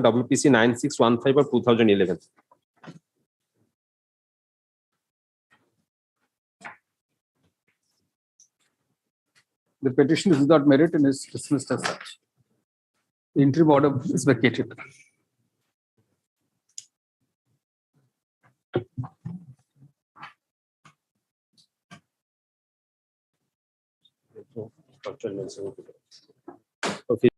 WPC 9615 of 2011. The petition is without merit and is dismissed as such. The interim order is vacated. Okay.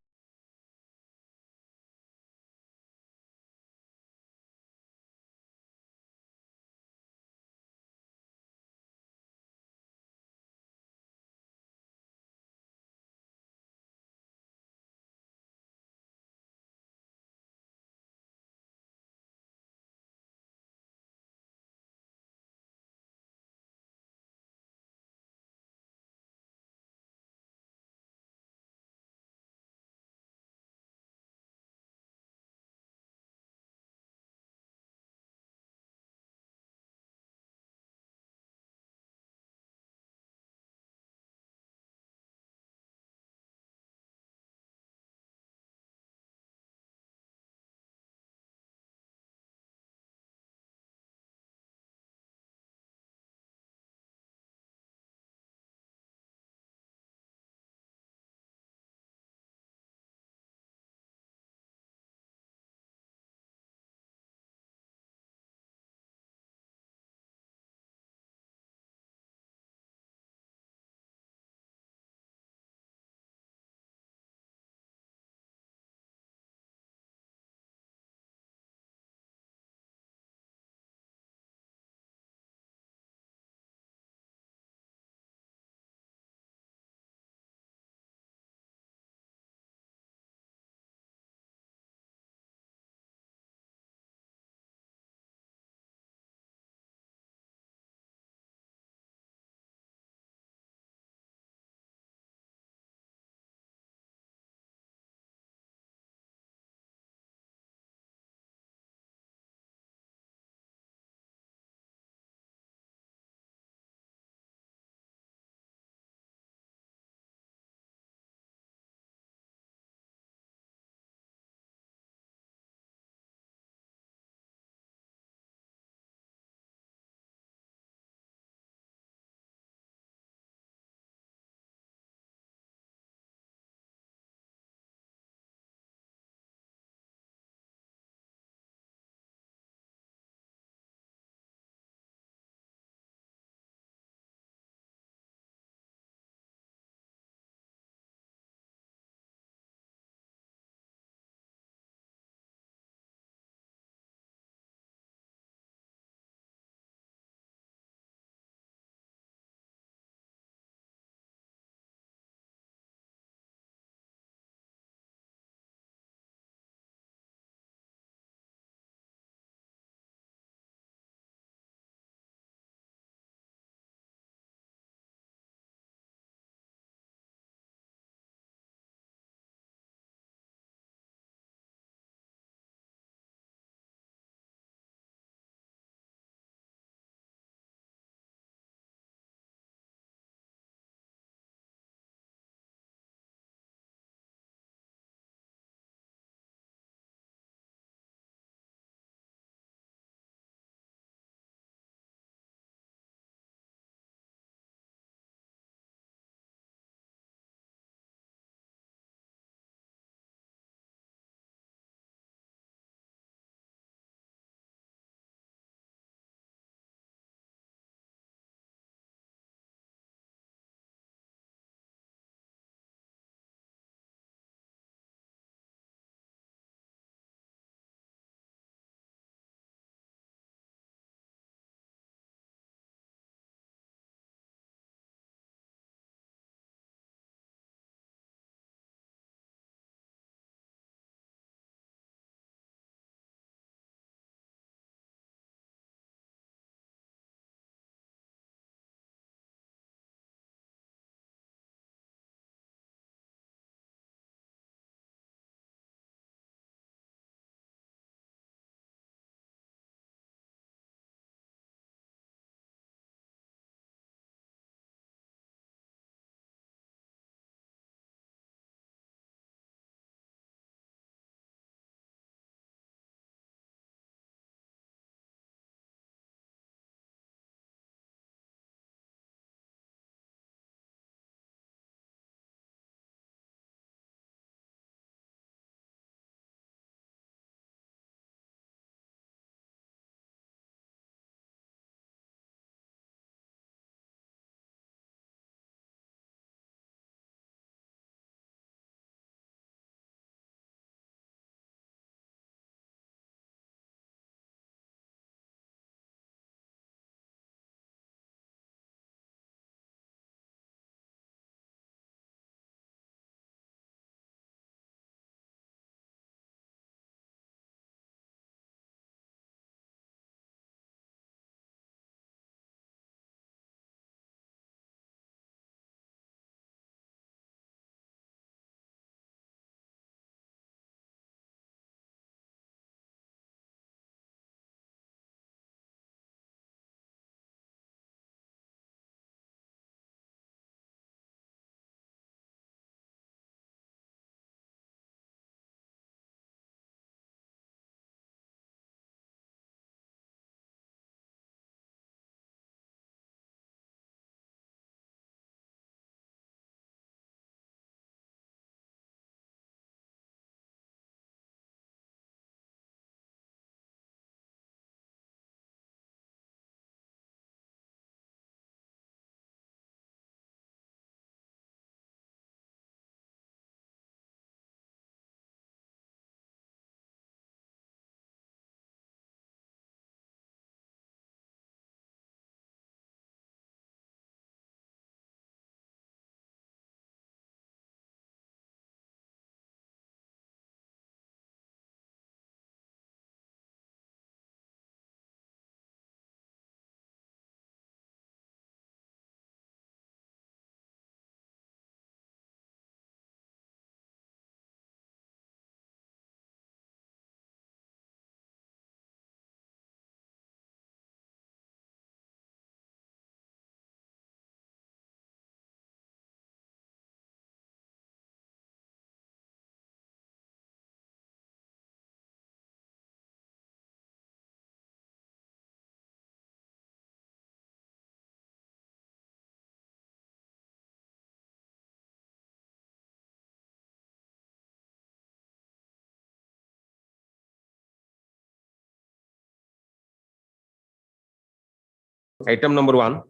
Item number 1.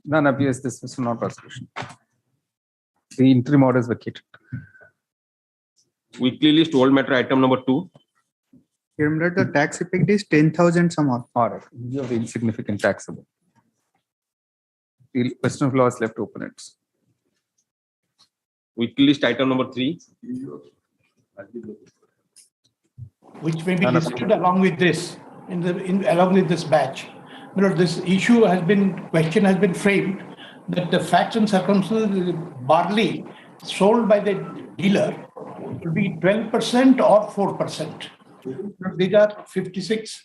None appears dismissed for non-prosecution. The interim order is vacated. Weekly list old matter item number 2. Your Milord, the tax effect is 10,000 some odd. All right. You have the insignificant taxable. The question of law is left open. It's Weekly list item number 3. Which may be listed along with this, along with this batch. But this issue has been, question has been framed that the facts and circumstances barley sold by the dealer will be 12% or 4%. These are 56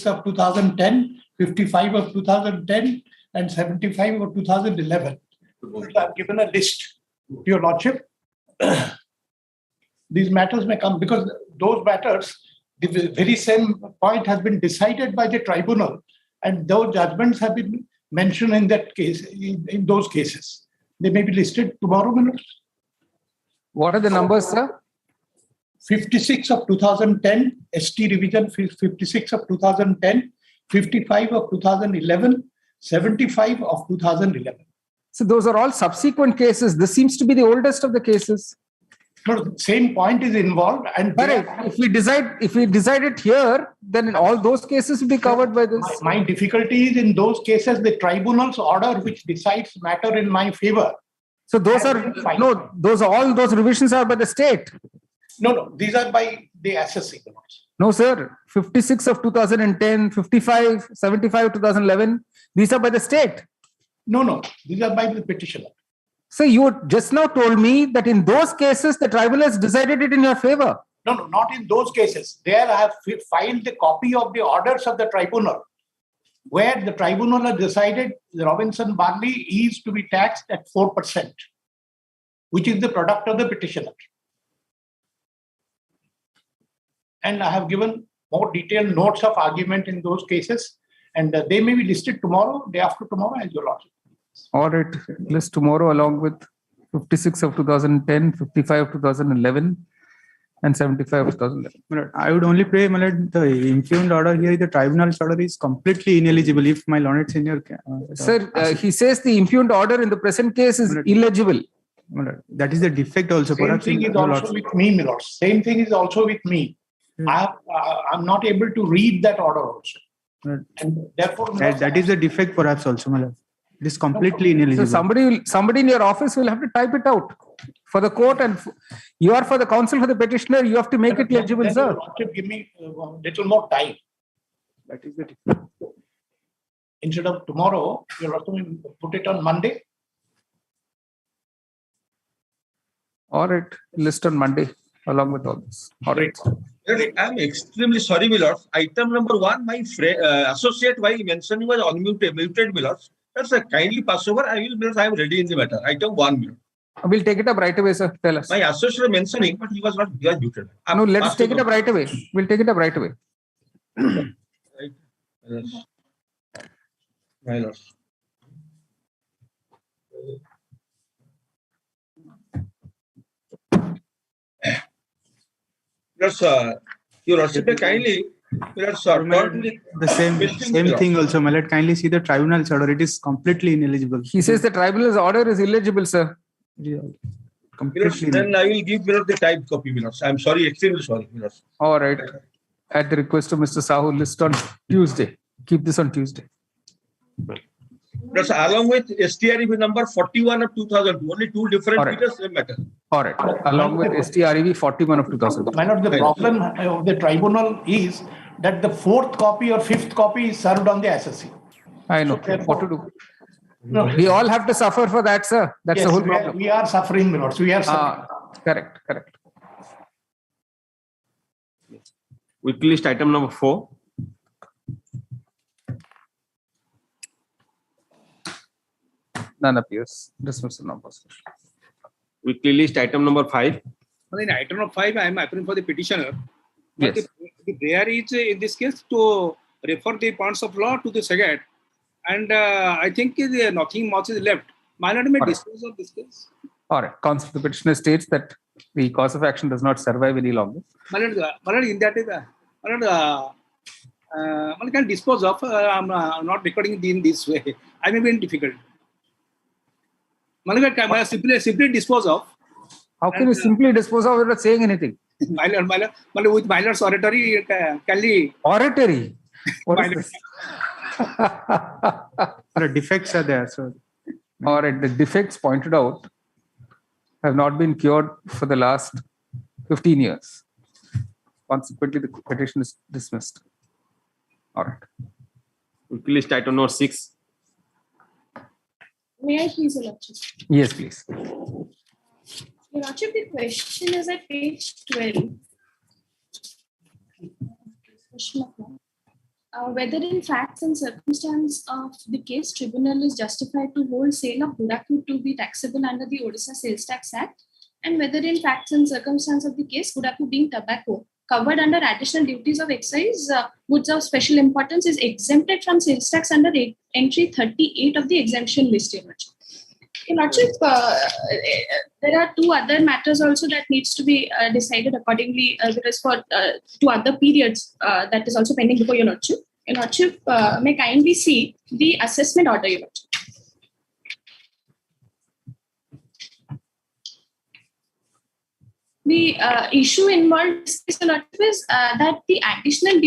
of 2010, 55 of 2010, and 75 of 2011. I've given a list to your lordship. These matters may come because those matters, the very same point has been decided by the tribunal, and those judgments have been mentioned in that case, in those cases. They may be listed tomorrow. what are the numbers, sir? 56 of 2010, ST revision 56 of 2010, 55 of 2011, 75 of 2011. So those are all subsequent cases. This seems to be the oldest of the cases. No, the same point is involved, and Correct. If we decide it here, then all those cases will be covered by this. my difficulty is in those cases, the tribunal's order which decides matter in my favor. So those are no, all those revisions are by the state. No, these are by the assessing. No, sir. 56 of 2010, 55, 75 of 2011. These are by the state. No, these are by the petitioner. So you just now told me that in those cases, the tribunal has decided it in your favor. No, not in those cases. There I have filed the copy of the orders of the tribunal, where the tribunal has decided the Robinson barley is to be taxed at 4%, which is the product of the petitioner. And I have given more detailed notes of argument in those cases, and they may be listed tomorrow, day after tomorrow, as your lordship. All right, list tomorrow along with 56 of 2010, 55 of 2011, and 75 of 2011. Milord, I would only pray, Milord, the impugned order here, the tribunal's order is completely ineligible if my Lord Senior. Sir, he says the impugned order in the present case is illegible. Milord, that is the defect also. Same Perhaps thing is also with me, my lord. Same thing is also with me. I'm not able to read that order also. Milord, And therefore, that is the defect perhaps also, Milord. It is completely So ineligible. somebody in your office will have to type it out for the court, and you are for the counsel for the petitioner. You have to make it legible, then sir. your lordship give me a little more time. That is the defect. Instead of tomorrow, your lordship put it on Monday. All right, list on Monday along with all this. All right. I'm extremely sorry, my lord. Item number 1, my associate while mentioning was muted, my lord. That's a kindly pass over. I am ready in the matter. Item 1, my lord. We'll take it up right away, sir. Tell us. My associate mentioning, but he was muted. No, let's take it up right away. We'll take it up right away. Right. Yes. My lord. Yes, your lordship kindly. Yes, sir. The same thing also, Milord. Kindly see the tribunal's order. It is completely ineligible. He says the tribunal's order is illegible, sir. Completely. Then I will give the typed copy, my lord. I'm sorry, extremely sorry, my lord. All right. At the request of Mr. Sahu, list on Tuesday. Keep this on Tuesday. Yes, along with STREV number 41 of 2002, only two different All right. features, same matter. All right. Along with STREV 41 of 2000. My lord, the problem of the tribunal is that the fourth copy or fifth copy is served on the SSC. I know. So What to do? No, We all have to suffer for that, sir. That's yes, the whole we are- problem. we are suffering, my lords. We are suffering. Correct. Weekly list item number 4. None appears. Dismissal numbers. Weekly list item number 5. In item number 5, I am appealing for the petitioner. But Yes. the prayer is in this case to refer the points of law to the Sagat, and I think nothing much is left. My lord may Correct. dispose of this case. All right. Counsel, the petitioner states that The cause of action does not survive any longer. In that is, one can dispose of. I'm not recording in this way. I may be in difficult. Simply dispose of. How can you simply dispose of without saying anything? With Myler's oratory, can be Oratory. What is this? The defects are there. So All right, the defects pointed out have not been cured for the last 15 years. Consequently, the petition is dismissed. All right. Quickly list item number 6. May I please, Your Lordship? Yes, please. Your Lordship, the question is at page 12. Question of law. Whether in facts and circumstance of the case, tribunal is justified to hold sale of Buraku to be taxable under the Orissa Sales Tax Act, and whether in facts and circumstance of the case, Buraku being tobacco covered under additional duties of excise, goods of special importance is exempted from sales tax under entry 38 of the exemption list. Your Lordship, there are two other matters also that needs to be decided accordingly. Because for 2 other periods that is also pending before Your Lordship. Your Lordship may kindly see the assessment order, Your Lordship. The issue involved Your Lordship, is that the additional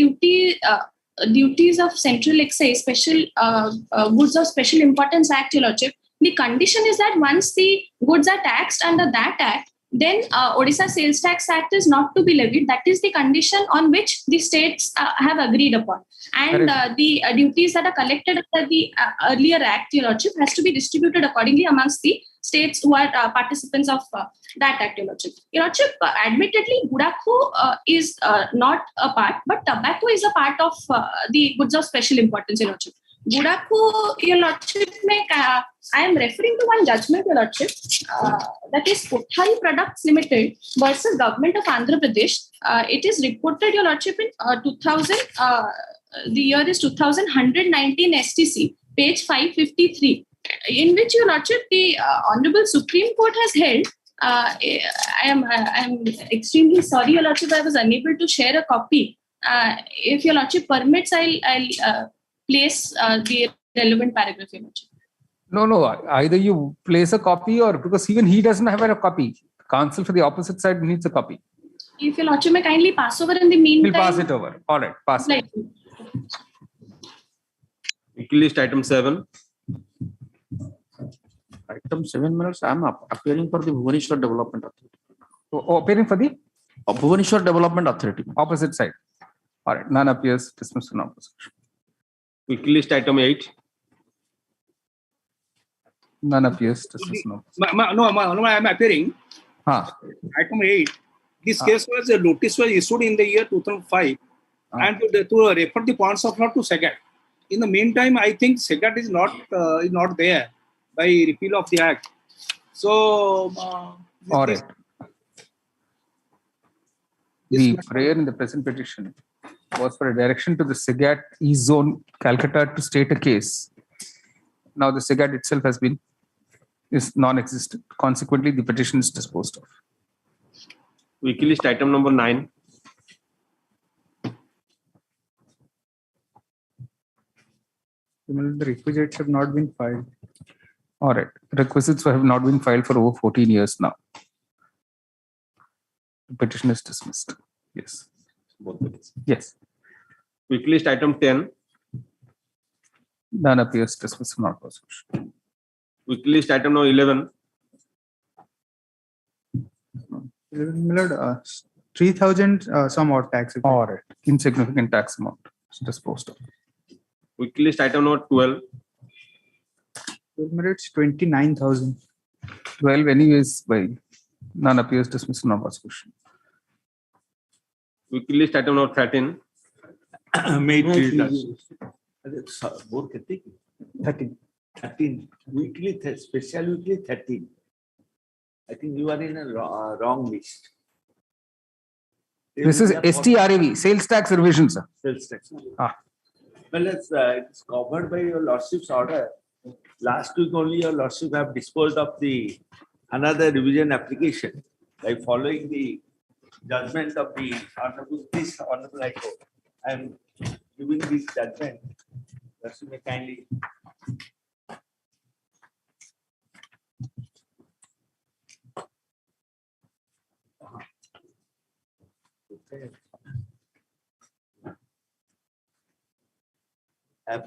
duties of Central Excise Special Goods of Special Importance Act, Your Lordship, the condition is that once the goods are taxed under that act, then Odisha Sales Tax Act is not to be levied. That is the condition on which the states have agreed upon. And the duties that are collected under the earlier act, Your Lordship, has to be distributed accordingly amongst the states who are participants of that act, Your Lordship. Your Lordship, admittedly, Buraku is not a part, but tobacco is a part of the goods of special importance, Your Lordship. Buraku, Your Lordship, I am referring to one judgment, Your Lordship, that is Kothari Products Limited versus Government of Andhra Pradesh. It is reported, Your Lordship, in 2000, the year is 2119 STC, page 553, in which, Your Lordship, the Honorable Supreme Court has held. I am extremely sorry, Your Lordship, I was unable to share a copy. If Your Lordship permits, I'll place the relevant paragraph, Your Lordship. No. Either you place a copy, or because even he doesn't have a copy. Counsel for the opposite side needs a copy. If Your Lordship may kindly pass over in the meantime. We'll pass it over. All right, pass it. Quickly list item 7. Item 7 minutes. I am appearing for the Bhubaneswar Development Authority. Appearing for the Bhubaneswar Development Authority. opposite side. All right, none appears. Dismissed on opposition. Quickly list item 8. None appears. Dismissed on opposition. No, I am appearing. Item 8. This case was a notice was issued in the year 2005 and to refer the points of law to SEGAT. In the meantime, I think SEGAT is not there by repeal of the act. So, all right. The prayer in the present petition was for a direction to the SEGAT East Zone, Calcutta, to state a case. Now the SEGAT itself is non-existent. Consequently, the petition is disposed of. Quickly list item number 9. the requisites have not been filed. All right. Requisites have not been filed for over 14 years now. The petition is dismissed. Yes. Yes. Quickly list item 10. None appears. Dismissed on opposition. Quickly list item number 11. Millard, 3,000 some odd tax. All right. Insignificant tax amount is disposed of. Quickly list item number 12. It's 29,000. 12 anyways by none appears. Dismissed on opposition. Quickly list item number 13. More 13. 13. Weekly, special weekly 13. I think you are in a wrong list. This is STRAV, sales tax revision, sir. Sales tax. Well, it's covered by your lordship's order. Last week only your lordship have disposed of the another revision application. by following the judgment of the Honorable High Court. I am giving this judgment. That's me kindly. I'm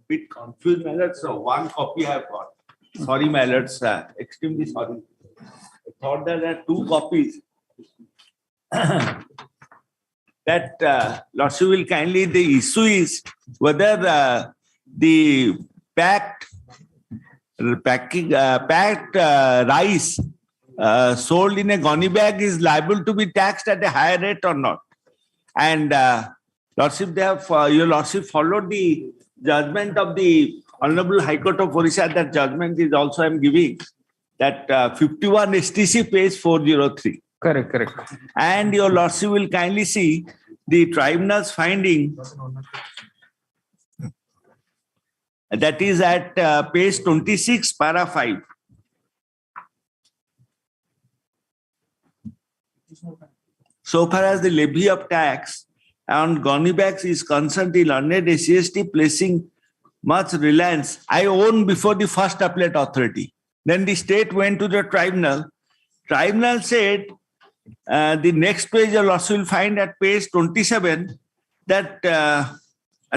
bit confused, my lord. So one copy I have got. Sorry, my lord, sir. Extremely sorry. I thought that there are two copies. That Lordship will kindly, the issue is whether the packed rice sold in a gunny bag is liable to be taxed at a higher rate or not. And Lordship, they have, your Lordship followed the judgment of the Honorable High Court of Orissa. That judgment is also I am giving that 51 STC page 403. Correct. And your Lordship will kindly see the tribunal's finding that is at page 26, para 5. So far as the levy of tax on gunny bags is concerned, the learned SCST placing much reliance. I own before the first appellate authority. Then the state went to the tribunal. Tribunal said, the next page you also will find at page 27 that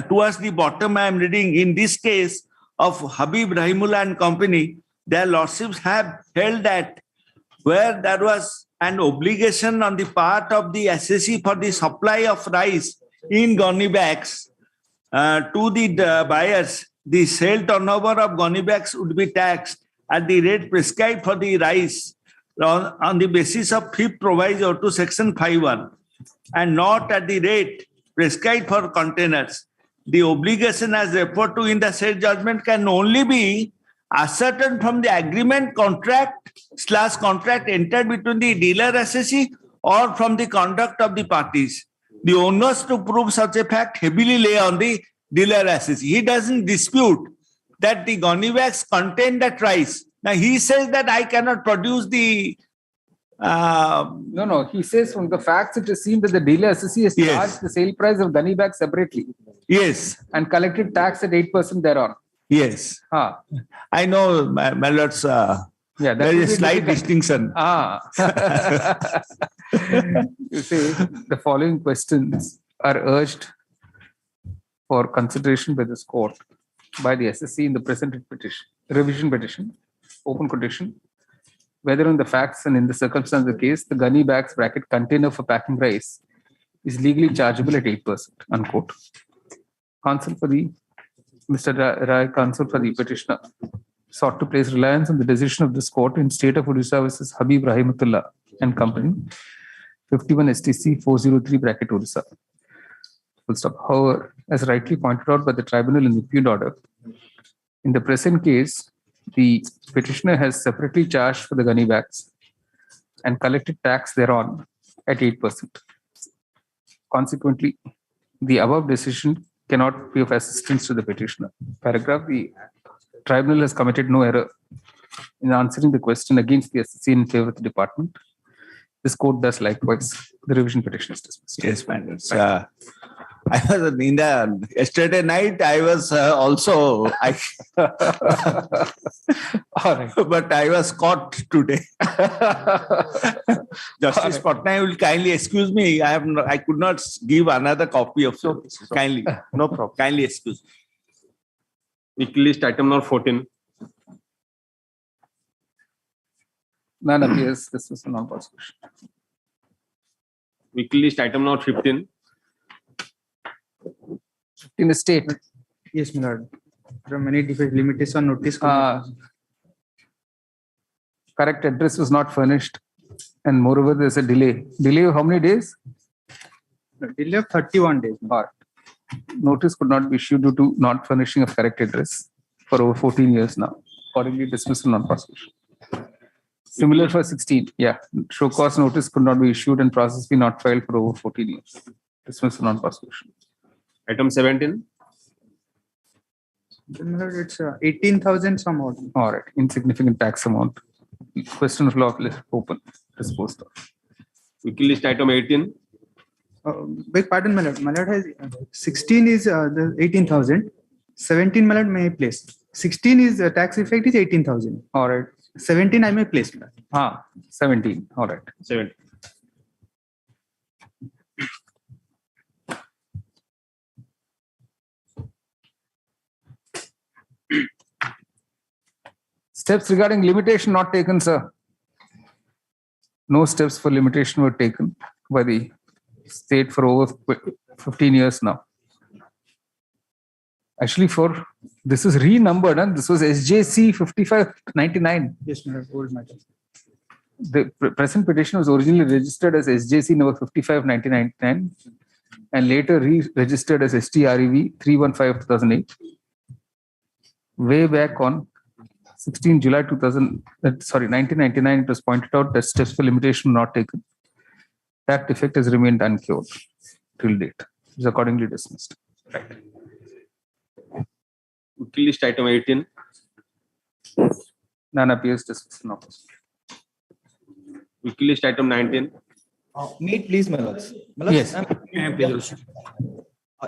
towards the bottom I am reading, in this case of Habib Rahimullah and company, their lordships have held that where there was an obligation on the part of the SSC for the supply of rice in gunny bags to the buyers, the sale turnover of gunny bags would be taxed at the rate prescribed for the rice on the basis of fifth proviso to section 5(1) and not at the rate prescribed for containers. The obligation as referred to in the said judgment can only be ascertained from the agreement contract entered between the dealer SSC or from the conduct of the parties. The onus to prove such a fact heavily lay on the dealer SSC. He doesn't dispute that the gunny bags contain that rice. Now he says that I cannot produce the. No. He says from the facts it is seen that the dealer SSC has charged the sale price of gunny bags separately. Yes. And collected tax at 8% thereon. Yes. I know, my lords. There is a slight distinction. You see, the following questions are urged for consideration by this court by the SSC in the presented petition, revision petition, open quotation, whether in the facts and in the circumstance of the case, the gunny bags bracket container for packing rice is legally chargeable at 8%, unquote. Counsel for the Mr. Rai, counsel for the petitioner, sought to place reliance on the decision of this court in State of Orissa versus Habib Rahimullah and Company, 51 STC 403 bracket Orissa. Full stop. However, as rightly pointed out by the tribunal in the impugned order, in the present case, the petitioner has separately charged for the gunny bags and collected tax thereon at 8%. Consequently, the above decision cannot be of assistance to the petitioner. Paragraph, the tribunal has committed no error in answering the question against the SSC in favor of the department. This court does likewise. The revision petition is dismissed. Yes, madam. I was in the yesterday night. I was also, but I was caught today. Justice Patnaik will kindly excuse me. I could not give another copy of it. Kindly, no problem. Kindly excuse. Weekly list item number 14. None appears. This is a non-possible. Weekly list item number 15. In the state. Yes, my lord. There are many different limitations on notice. Correct address was not furnished, and moreover, there's a delay. Delay of how many days? Delay of 31 days. Notice could not be issued due to not furnishing of correct address for over 14 years now. Accordingly, dismissal non-prosecution. Similar for 16. Yeah. Show cause notice could not be issued and process be not filed for over 14 years. Dismissal non-prosecution. Item 17. It's 18,000 some odd. All right. Insignificant tax amount. Question of law left open, disposed of. Weekly list item 18. Beg pardon, my lord. My lord has 16 is the 18,000. 17, my lord, may I place. 16 is tax effect is 18,000. All right. 17 I may place. My lord. 17. All right. 17. Steps regarding limitation not taken, sir. No steps for limitation were taken by the state for over 15 years now. Actually, this is renumbered, and this was SJC 5599. Yes, my lord. Old matter. The present petition was originally registered as SJC number 5599 and later re-registered as STREV 315/2008. Way back on 16 July 1999, it was pointed out that steps for limitation were not taken. That defect has remained uncured till date. It is accordingly dismissed. Right. Weekly list item 18. None appears dismissed. No. Weekly list item 19. Meet, please, my lords. My Yes.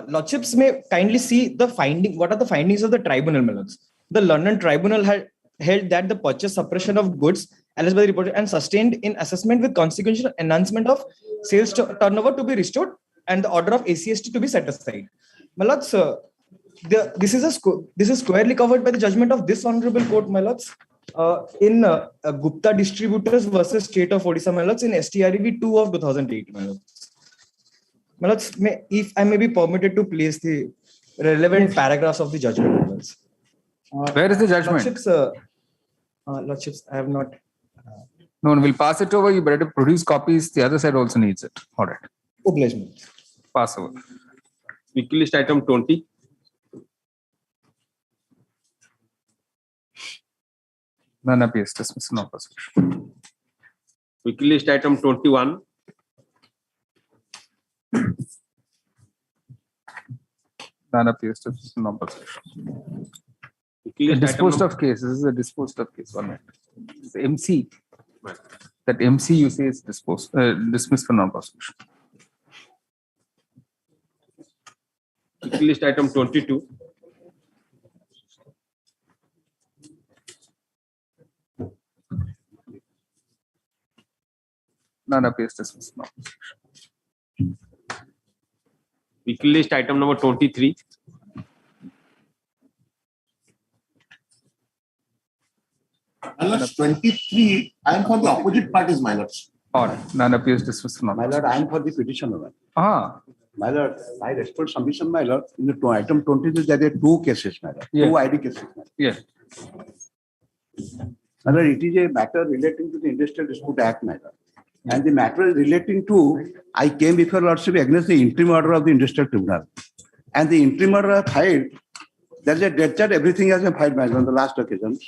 Lordships may kindly see the finding. What are the findings of the tribunal, my lords? The London tribunal had held that the purchase suppression of goods alleged by the reporter and sustained in assessment with consequential enhancement of sales turnover to be restored and the order of ACST to be set aside. My lords, this is squarely covered by the judgment of this honorable court, my lords. In Gupta Distributors versus State of Orissa, my lords, in STREV 2 of 2008, my lords. My lords, if I may be permitted to place the relevant paragraphs of the judgment, my lords. Where is the judgment? Lordships, I have not. No, we'll pass it over. You better produce copies. The other side also needs it. All right. Obligement. Pass over. Weekly list item 20. None appears dismissed. No opposition. Weekly list item 21. None appears dismissed. No opposition. Weekly list item Disposed of case. This is a disposed of case. 1 minute. It's MC. That MC you say is dismissed for non-prosecution. Weekly list item 22. None appears dismissed. No opposition. Weekly list item number 23. My lords, 23, I am for the opposite parties, my lords. All right. None appears dismissed. No. My lord, I am for the petitioner. My lord, I respect submission, my lord. In the item 20, there are 2 cases, my lord. Yes. 2 ID cases. Yes. My lord, it is a matter relating to the Industrial Dispute Act, my lord. And the matter is relating to, I came before lordship against the interim order of the Industrial Tribunal. And the interim order filed, there is a death charge, everything has been filed, my lord, on the last occasions.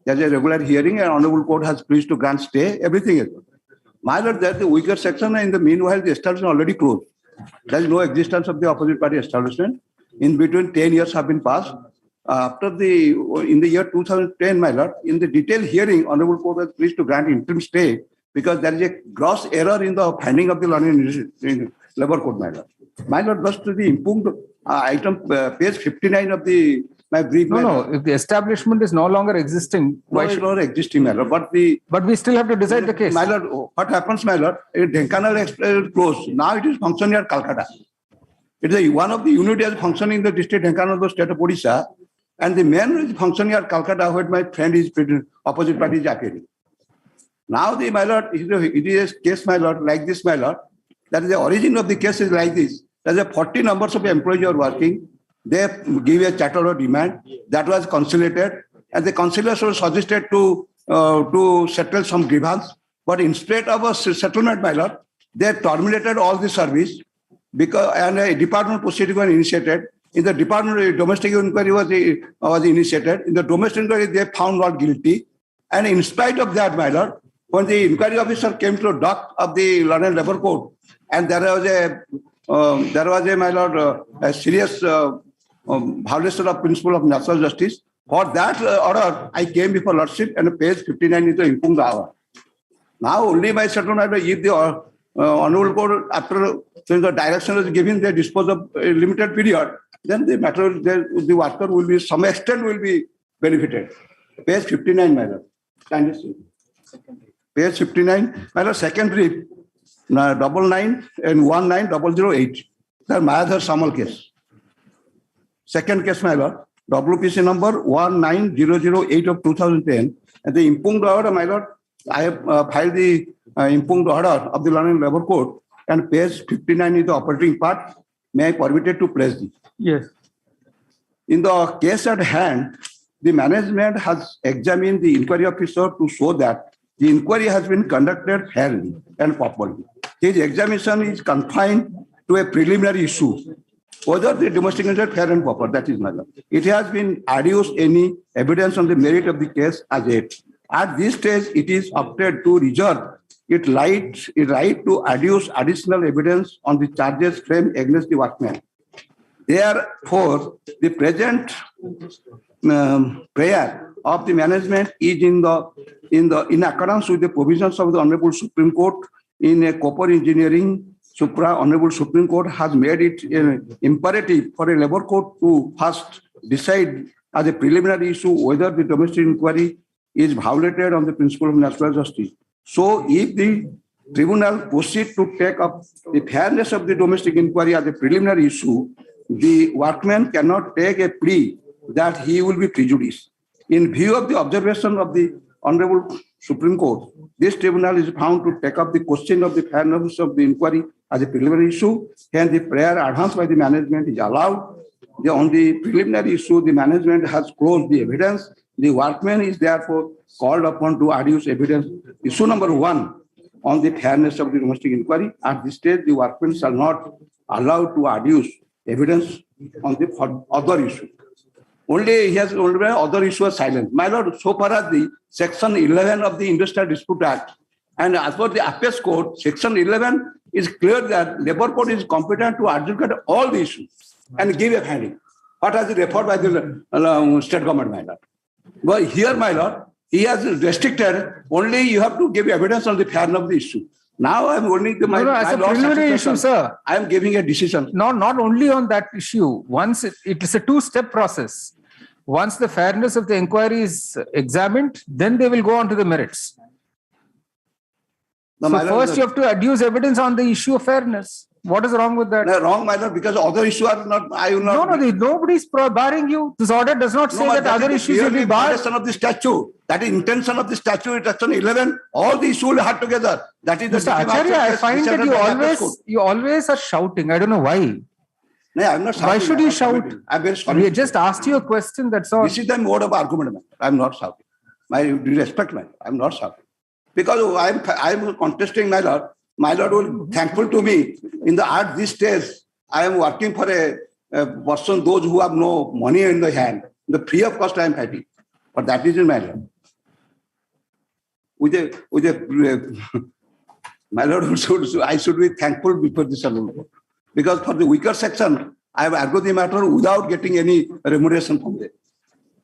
There is a regular hearing and honorable court has pleased to grant stay, everything is. My lord, there is the weaker section, and in the meanwhile, the establishment already closed. There is no existence of the opposite party establishment. In between, 10 years have been passed. In the year 2010, my lord, in the detailed hearing, honorable court has pleased to grant interim stay because there is a gross error in the finding of the labor code, my lord. My lord, just to the impugned item, page 59 of my brief. No. If the establishment is no longer existing, why should not existing, my lord? But we still have to decide the case. My lord, what happens, my lord? Dhenkanal Express closed. Now it is functioning at Calcutta. It is one of the units is functioning in the district Dhenkanal, the state of Orissa, and the main is functioning at Calcutta, where my friend is opposite party is appearing. Now, my lord, it is a case, my lord, like this, my lord. That is the origin of the case is like this. There are 40 numbers of employees are working. They give a charter of demand that was conciliated, and the conciliators were suggested to settle some grievance. But instead of a settlement, my lord, they terminated all the service and a department proceeding was initiated. In the department, domestic inquiry was initiated. In the domestic inquiry, they found not guilty. And in spite of that, my lord, when the inquiry officer came to the dock of the London Labour Court, and there was a my lord, a serious violation of principle of natural justice, For that order, I came before Lordship and page 59 is the impugned order. Now only by certain order, if the honorable court, after the direction is given, they dispose of a limited period, then the matter, the worker will be, some extent will be benefited. Page 59, my lord. Kindly see. Page 59, my lord, second brief, 99 and 19008. The Mayadhar Samal case. Second case, my lord, WPC number 19008 of 2010. And the impugned order, my lord, I have filed the impugned order of the London Labour Court, and page 59 is the operating part. May I permit it to place this? Yes. In the case at hand, the management has examined the inquiry officer to show that the inquiry has been conducted fairly and properly. His examination is confined to a preliminary issue, whether the domestic incident fair and proper, that is my lord. It has been adduced any evidence on the merit of the case as yet. At this stage, it is opted to reserve its right to adduce additional evidence on the charges framed against the workman. Therefore, the present prayer of the management is in accordance with the provisions of the Honorable Supreme Court in a copper engineering. Honorable Supreme Court has made it imperative for a labor court to first decide as a preliminary issue whether the domestic inquiry is violated on the principle of natural justice. So, if the tribunal proceeds to take up the fairness of the domestic inquiry as a preliminary issue, the workman cannot take a plea that he will be prejudiced. In view of the observation of the Honorable Supreme Court, this tribunal is found to take up the question of the fairness of the inquiry as a preliminary issue, and the prayer advanced by the management is allowed. On the preliminary issue, the management has closed the evidence. The workman is therefore called upon to adduce evidence. Issue number 1 on the fairness of the domestic inquiry. At this stage, the workman shall not allowed to adduce evidence on the other issue. Only he has only other issue is silent. My lord, so far as the section 11 of the Industrial Dispute Act, and as per the Appeals Court, section 11 is clear that Labour Court is competent to adjudicate all the issues and give a finding. What has been referred by the state government, my lord. But here, my lord, he has restricted only you have to give evidence on the fairness of the issue. Now I am only the as a preliminary issue, sir. I am giving a decision. No, not only on that issue. Once it is a two-step process. Once the fairness of the inquiry is examined, then they will go on to the merits. No, so first you have to adduce evidence on the issue of fairness. What is wrong with that? No, wrong, my lord, because other issues are not. I will not. No, nobody is barring you. This order does not say that other issues will be barred. That is of the statute. That is intention of the statute. Section 11. All the issues will have together. That is the. Mr. Acharya, I find that you always are shouting. I don't know why. No, I'm not shouting. Why should you shout? I'm very sorry. We just asked you a question. That's all. This is the mode of argument, man. I'm not shouting. My respect, man. I'm not shouting because I'm contesting, my lord. My lord will be thankful to me. At this stage, I am working for a person, those who have no money in the hand. The free of cost I am fighting. But that is in my lord. My lord, I should be thankful before this honorable. Because for the weaker section, I have argued the matter without getting any remuneration from them.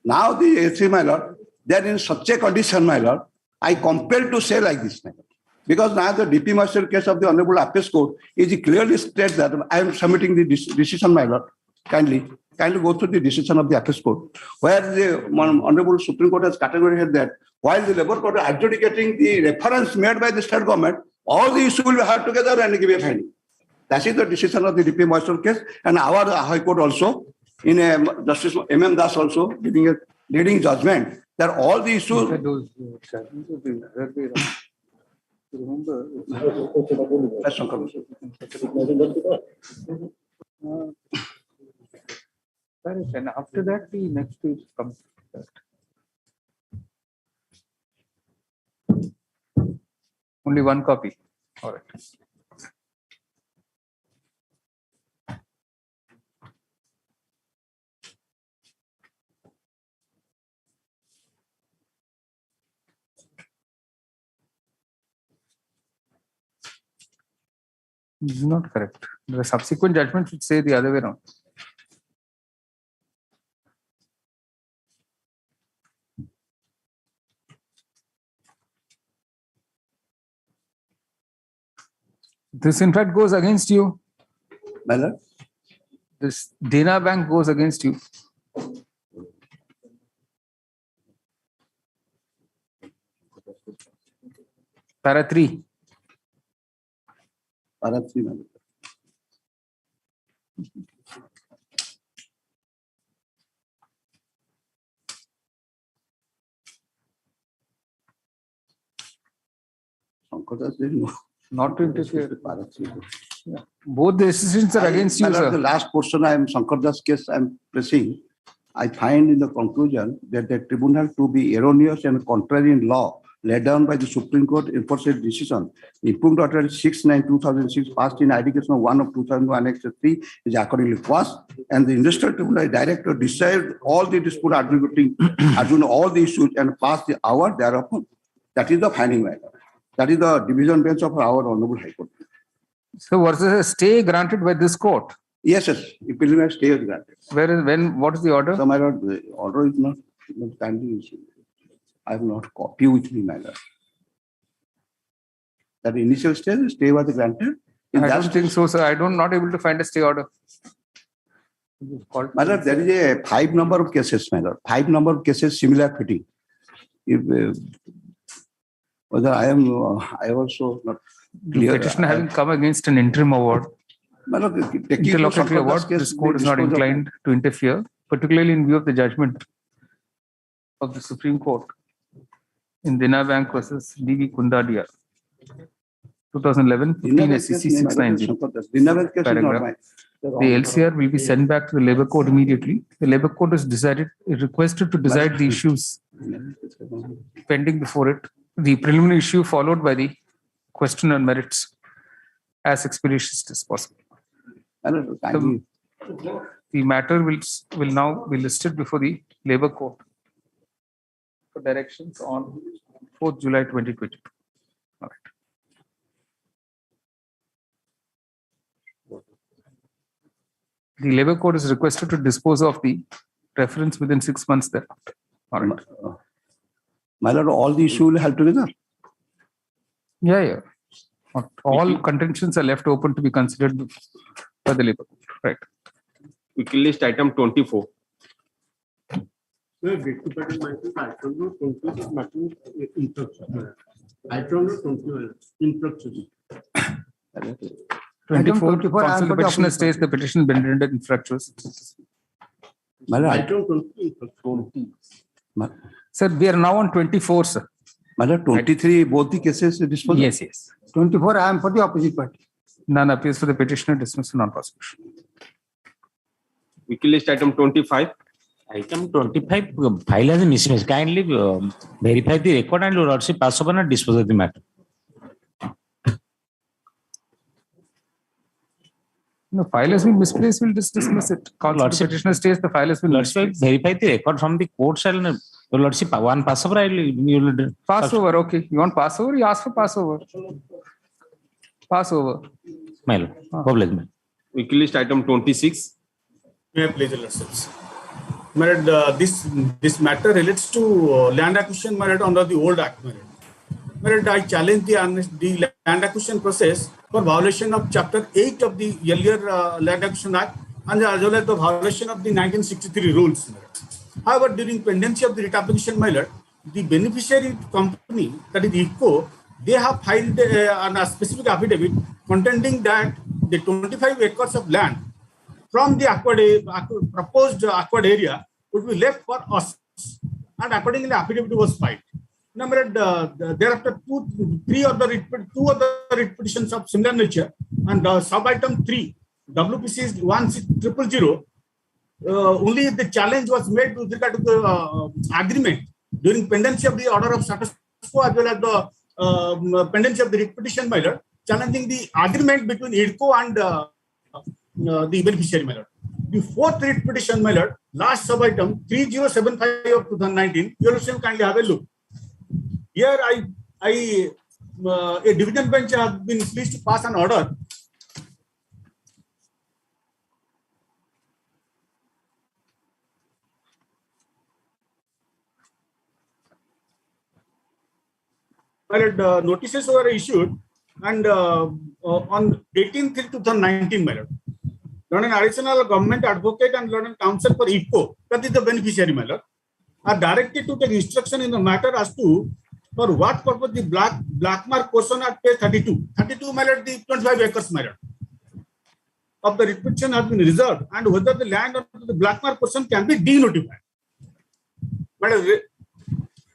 Now the AC, my lord, they are in such a condition, my lord, I compelled to say like this, my lord. Because now the DP Master case of the Honorable Appeals Court is clearly states that I am submitting the decision, my lord. Kindly go through the decision of the Appeals Court, where the Honorable Supreme Court has categorically that while the Labour Court is adjudicating the reference made by the state government, all the issues will be heard together and give a finding. That is the decision of the DP Master case, and our High Court also, in Justice M.M. Das also giving a leading judgment that all the issues. Remember, and after that, the next is comes. Only one copy. All right. This is not correct. The subsequent judgment should say the other way around. This in fact goes against you. My lord, This Dena Bank goes against you. Para 3. para 3, my lord. Shankar Das, there is no. Not to interfere. Para 3. Yeah. Both the decisions are against My you, lord, sir. the last portion I am Shankar Das case I am pressing. I find in the conclusion that the tribunal to be erroneous and contrary in law laid down by the Supreme Court enforced decision. Improved Order 6/9/2006 passed in Identification 1 of 2001 Annex 3 is accordingly passed, and the Industrial Tribunal Director decided all the dispute adjudicating all the issues and passed the hour thereupon. That is the finding matter. That is the division bench of our Honorable High Court. So was there a stay granted by this court? Yes, yes. Preliminary stay is granted. Where is when? What is the order? So, my lord, the order is not kindly issued. I have not copy with me, my lord. That initial stay was granted. In I that don't think so, sir. I don't not able to find a stay order. My lord, there is a 5 number of cases, my lord. 5 number of cases similar fitting. If whether I also not clear. The petitioner having come against an interim award, My lord, interlocutory award, this court is not inclined to interfere, particularly in view of the judgment of the Supreme Court in Dena Bank versus D.V. Kundadia, 2011, 15 SEC 690. Paragraph. The LCR will be sent back to the Labour Court immediately. The Labour Court is requested to decide the issues pending before it. The preliminary issue followed by the question on merits as expeditious as possible. The matter will now be listed before the Labour Court for directions on 4th July 2022. All right. The Labour Court is requested to dispose of the reference within 6 months thereafter. All right. My lord, all the issues will help together. Yeah. All contentions are left open to be considered by the Labour Court. Right. Quickly list item 24. Item 24, counsel the petitioner states the petition been rendered infructuous. Sir, we are now on 24, sir. 23, both the cases disposed. Yes. 24, I am for the opposite party. None appears for the petitioner, dismissal, non-prosecution. Quickly list item 25. Item 25, file has a mismatch. Kindly verify the record and lordship pass over and dispose of the matter. No, file has been misplaced, we'll just dismiss it. Counsel the petitioner states the file has been Lordship, misplaced. verify the record from the court cell. Lordship, one pass over. You will Pass over, okay. You want pass over? You ask for pass over. Pass over. Milo, problem. Quickly list item 26. May I please yourselves? This matter relates to land acquisition merit under the old act merit. I challenge the land acquisition process for violation of chapter 8 of the earlier land acquisition act and as well as the violation of the 1963 rules. However, during pendency of the writ application merit, the beneficiary company, that is IFCO, they have filed a specific affidavit contending that the 25 acres of land from the proposed acquired area would be left for us, and accordingly affidavit was filed. Thereafter, two other writ petitions of similar nature, and sub-item 3, WPC is 16000. Only the challenge was made with regard to the agreement during pendency of the order of status quo as well as the pendency of the writ petition matter, challenging the agreement between IDCO and the beneficiary matter. The fourth writ petition matter, last sub-item 3075 of 2019, you will kindly have a look. Here, a division bench has been pleased to pass an order where notices were issued, and on 18th till 2019, my lord. London Additional Government Advocate and London Council for IFCO, that is the beneficiary, my lord, are directed to take instruction in the matter as to for what purpose the black mark portion at page 32. 32, my lord, the 25 acres, my lord, of the restriction has been reserved, and whether the land of the black mark portion can be denotified. My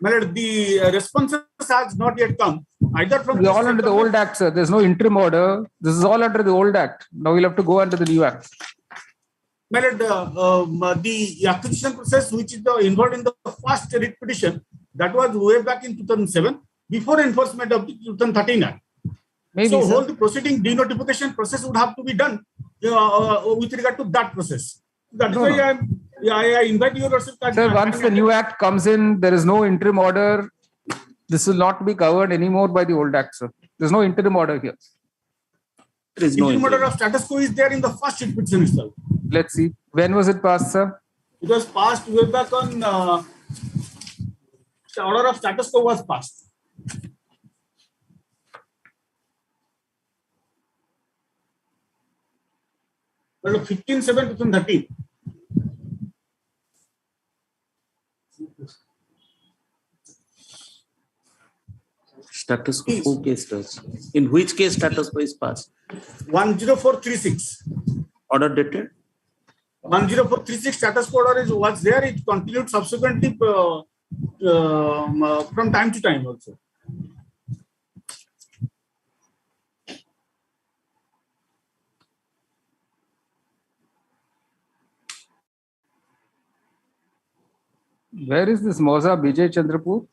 lord, the responses has not yet come. Either from it's all under the old act, sir. There's no interim order. This is all under the old act. Now we'll have to go under the new act. My lord, the acquisition process which is involved in the first writ petition, that was way back in 2007, before enforcement of the 2013 Act. Maybe, so sir. whole the proceeding denotification process would have to be done with regard to that process. That's why I invite you, sir, once the new act comes in, there is no interim order. This will not be covered anymore by the old act, sir. There's no interim order here. There is no interim order of status quo is there in the first writ petition itself. Let's see. When was it passed, sir? It was passed way back on the order of status quo was passed. Well, 15/7/2013. Status quo case does. In which case status quo is passed? 10436. Order dated? 10436 status quo order was there. It continued subsequently from time to time also. Where is this Moza Bijay Chandrapur?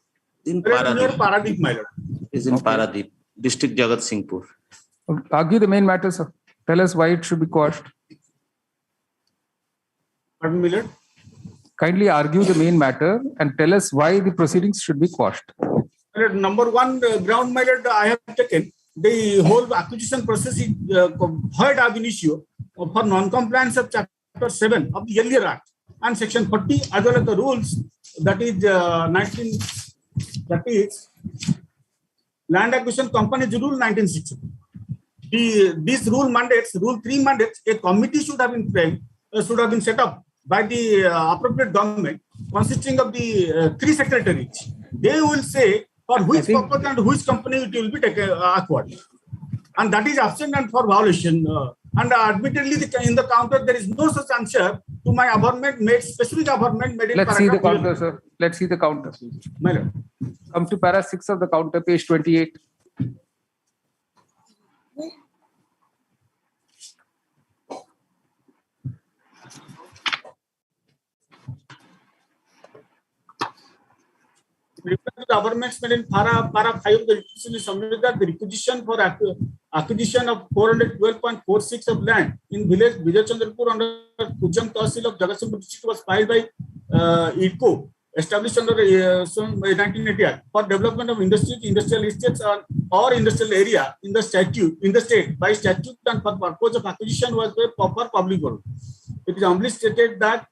In Paradip, my lord. Is in Paradip, District Jagat Singhpur. Argue the main matter, sir. Tell us why it should be quashed. Pardon me, lord? Kindly argue the main matter and tell us why the proceedings should be quashed. Number one ground, my lord, I have taken the whole acquisition process is void ab initio for non-compliance of Chapter 7 of the earlier Act and Section 40 as well as the rules, that is that is Land Acquisition Companies Rule 1960. This rule mandates, Rule 3 mandates, a committee should have been framed, should have been set up by the appropriate government, consisting of the 3 secretaries. They will say for which purpose and which company it will be acquired. And that is absent and for violation. And admittedly, in the counter, there is no such answer to my averment made, specific averment made in Let's see the counter, sir. Let's see the counter. My lord. Come to para 6 of the counter, page 28. The government's made in para 5 of the requisition is submitted that the requisition for acquisition of 412.46 of land in village Vijay Chandrapur under Kujam Tahsil of Jagatsinghpur district was filed by IDCO, established under 1988 for development of industrial estates or industrial area in the state by statute and for purpose of acquisition was for public good. It is humbly stated that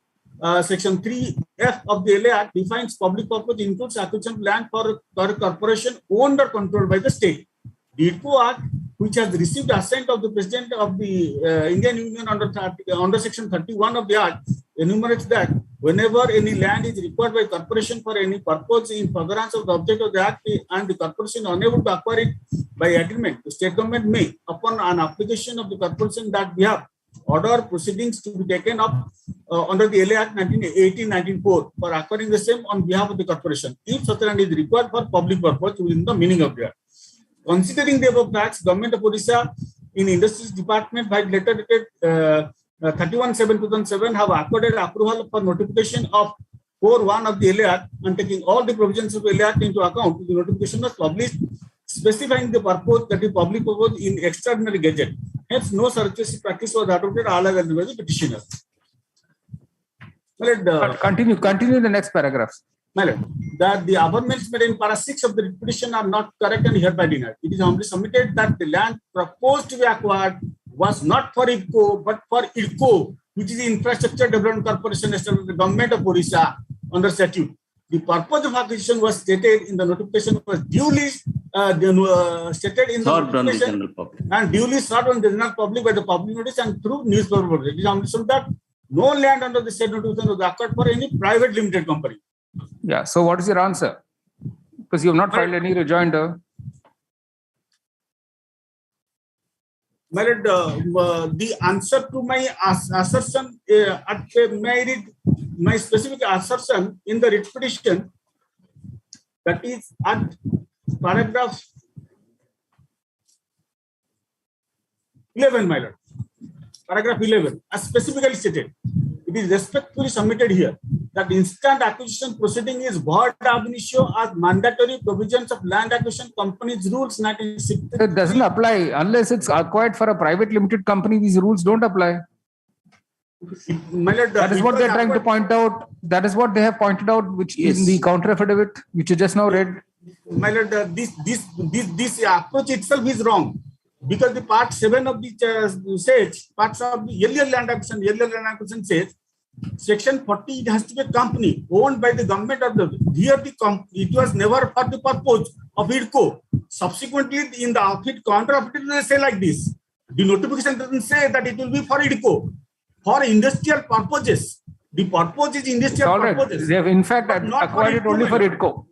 Section 3F of the LA Act defines public purpose includes acquisition of land for corporation owned or controlled by the state. The IDCO Act, which has received assent of the President of the Indian Union under Section 31 of the Act, enumerates that whenever any land is required by corporation for any purpose in furtherance of the object of the Act and the corporation unable to acquire it by agreement, the state government may, upon an application of the corporation that behalf, order proceedings to be taken up under the LA Act 1994 for acquiring the same on behalf of the corporation, if such land is required for public purpose within the meaning of the Act. Considering the above facts, Government of Orissa in Industries Department by letter dated 31/7/2007 have accorded approval for notification of 4(1) of the LA Act and taking all the provisions of the LA Act into account. The notification was published specifying the purpose, that is public purpose, in extraordinary gazette. Hence, no such practice was adopted by the petitioner. Continue the next paragraph. That the averments made in para 6 of the petition are not correct and hereby denied. It is humbly submitted that the land proposed to be acquired was not for IDCO but for IDCO, which is the Infrastructure Development Corporation established by the Government of Orissa under statute. The purpose of acquisition was stated in the notification, was duly stated in the notification. and duly served on the general public by the public notice and through newspaper. It is understood that no land under the said notification was acquired for any private limited company. Yeah. So what is your answer? Because you have not filed any rejoinder. My lord, the answer to my assertion, may I read my specific assertion in the writ petition, that is at paragraph 11, my lord. Paragraph 11, as specifically stated, it is respectfully submitted here that instant acquisition proceeding is void ab initio as mandatory provisions of Land Acquisition Companies Rules 1960. It doesn't apply unless it's acquired for a private limited company. These rules don't apply. My lord, that is what they're trying to point out. That is what they have pointed out, which is in the counter affidavit, which you just now read. My lord, this approach itself is wrong. Because the part 7 of the says, parts of the earlier land acquisition says, section 40, it has to be a company owned by the government of the, here it was never for the purpose of IDCO. Subsequently, in the counter affidavit, they say like this. The notification doesn't say that it will be for IDCO, for industrial purposes. The purpose is industrial purposes. They have in fact acquired it only for IDCO.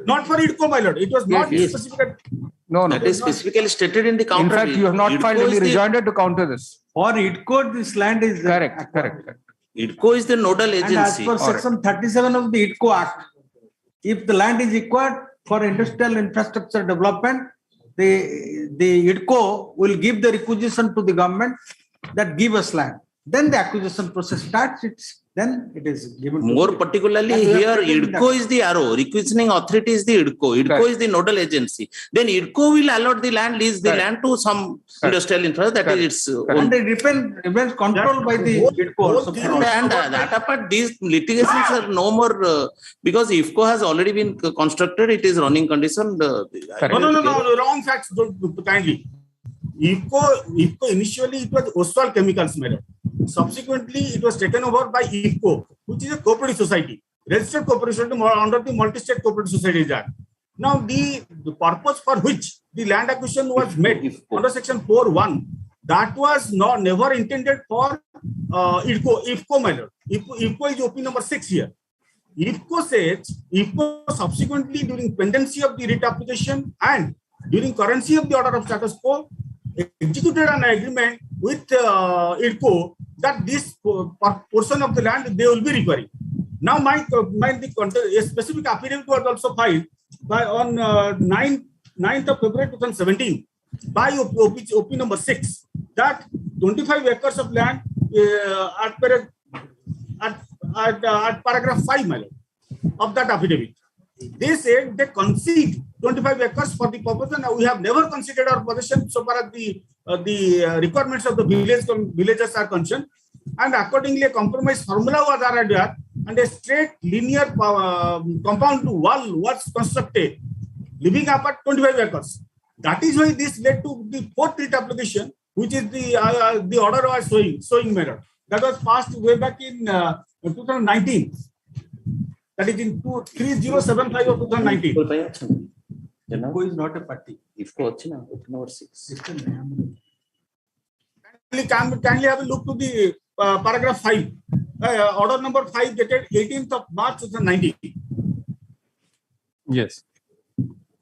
Not for IDCO, my lord. It was not specific. No. That is specifically stated in the counter. In fact, you have not filed any rejoinder to counter this. For IDCO, this land is correct. IDCO is the nodal agency. And as per section 37 of the IDCO Act, if the land is acquired for industrial infrastructure development, the IDCO will give the requisition to the government that give us land. Then the acquisition process starts. Then it is given. More particularly here, IDCO is the RO, requisitioning authority is the IDCO. IDCO is the nodal agency. Then IDCO will allot the land, lease the land to some industrial infrastructure that is its own. And it remains controlled by the IDCO also. And that apart, these litigations are no more because IFCO has already been constructed. It is running condition. No, wrong facts. Kindly. IFCO initially it was Oswald Chemicals matter. Subsequently, it was taken over by IFCO, which is a cooperative society, registered cooperative society under the Multi-State Cooperative Societies Act. Now, the purpose for which the land acquisition was made under Section 4.1, that was never intended for IFCO matter. IFCO is OP number 6 here. IFCO says, IFCO subsequently during pendency of the writ application and during currency of the order of status quo, executed an agreement with IDCO that this portion of the land they will be requiring. Now, a specific affidavit was also filed by on 9th of February 2017 by OP number 6 that 25 acres of land at paragraph 5 of that affidavit. They said they concede 25 acres for the purpose, and we have never considered our possession so far as the requirements of the villagers are concerned. And accordingly, a compromise formula was arrived at, and a straight linear compound wall was constructed, leaving apart 25 acres. That is why this led to the fourth writ application, which is the order was showing matter. That was passed way back in 2019. That is in 3075 of 2019. IFCO is not a party. IFCO number 6. Kindly have a look to the paragraph 5. Order number 5 dated 18th of March 2019. Yes.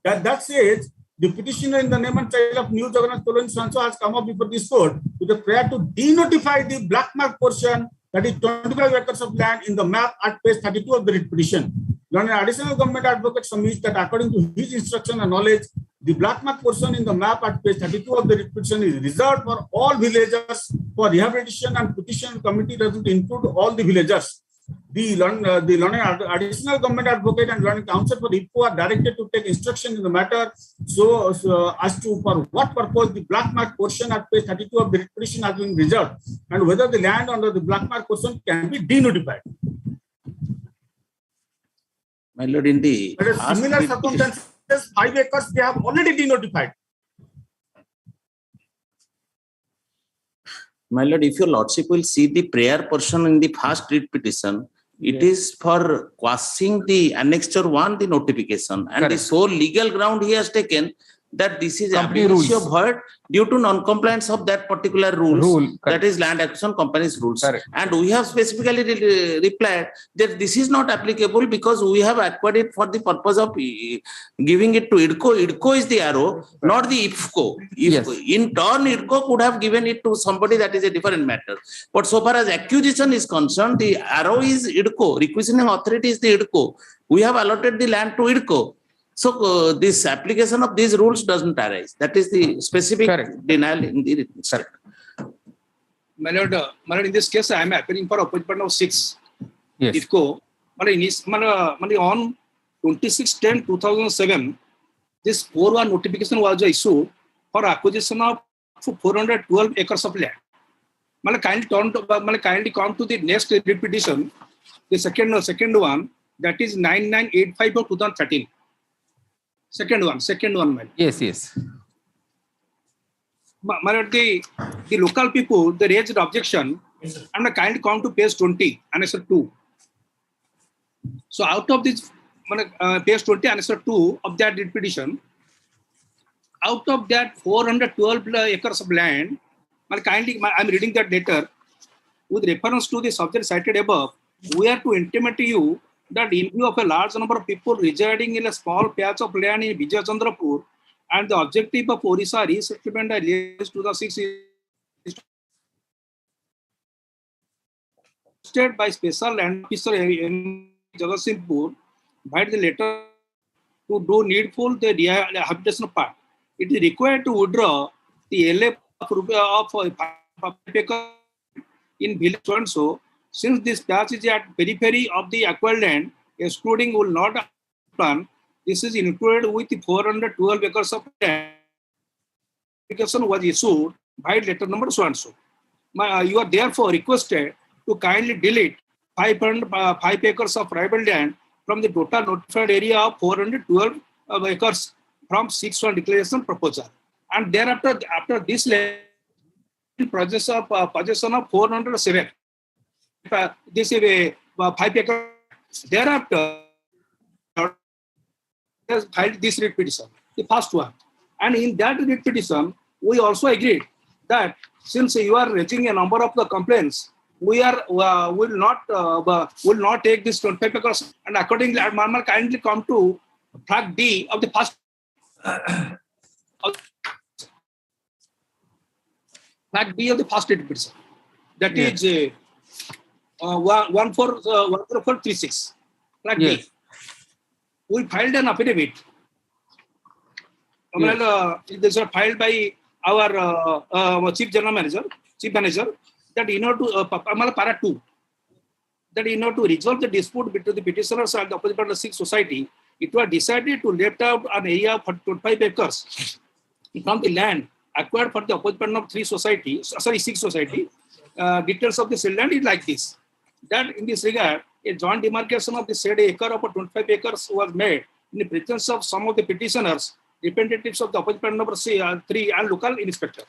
That says the petitioner in the name and title of New Jagannath Colony Sanso has come up before this court with a prayer to denotify the black mark portion, that is 25 acres of land in the map at page 32 of the writ petition. An additional government advocate submits that according to his instruction and knowledge, the black mark portion in the map at page 32 of the writ petition is reserved for all villagers for rehabilitation, and petition committee doesn't include all the villagers. The additional government advocate and learning counsel for IFCO are directed to take instruction in the matter so as to for what purpose the black mark portion at page 32 of the writ petition has been reserved, and whether the land under the black mark portion can be denotified. My lord, in the similar circumstances, 5 acres they have already denotified. My lord, if your lordship will see the prayer portion in the first writ petition, it is for quashing the annexure 1, the notification, and the sole legal ground he has taken that this is Company ab initio rules. void due to non-compliance of that particular rules. Rule, That is land acquisition companies rules. Correct. And we have specifically replied that this is not applicable because we have acquired it for the purpose of giving it to IDCO. IDCO is the arrow, not the IFCO. Yes. In turn, IDCO could have given it to somebody, that is a different matter. But so far as acquisition is concerned, the arrow is IDCO. Requisitioning authority is the IDCO. We have allotted the land to IDCO. So this application of these rules doesn't arise. That is the specific denial in the written statement. My lord, in this case, I am appealing for appointment of 6. Yes. IFCO. On 26/10/2007, this 4-1 notification was issued for acquisition of 412 acres of land. Kindly come to the next repetition, the second one, that is 9985 of 2013. Second one, man. Yes. The local people, they raised objection, and kindly come to page 20, answer 2. So out of this page 20, answer 2 of that petition, out of that 412 acres of land, I'm reading that letter with reference to the subject cited above. We are to intimate you that in view of a large number of people residing in a small patch of land in Vijayachandrapur, and the objective of Orissa resettlement alleged to the 6 is stated by special land officer in Jagatsinghpur by the letter to do needful the rehabilitation part. It is required to withdraw the LA of 5 acres in village so and so. Since this patch is at periphery of the acquired land, excluding will not plan, this is included with the 412 acres of land. Application was issued by letter number so and so. You are therefore requested to kindly delete 5 acres of tribal land from the total notified area of 412 acres from 6-1 declaration proposal. And thereafter, after this land possession of 407. This is a 5 acre. Thereafter, filed this writ petition, the first one. And in that writ petition, we also agreed that since you are raising a number of the complaints, we are will not take this 25 acres. And accordingly, Marmal kindly come to flag D of the first. Flag D of the first writ petition. That is 14436. Flag D. We filed an affidavit. These are filed by our chief manager, that in order to para 2, that in order to resolve the dispute between the petitioners and the opposite party 6 society, it was decided to left out an area of 25 acres from the land acquired for the opposite party of 6 society. Details of the said land is like this. That in this regard, a joint demarcation of the said acre of 25 acres was made in the presence of some of the petitioners, representatives of the opposite party number 3 and local inspector.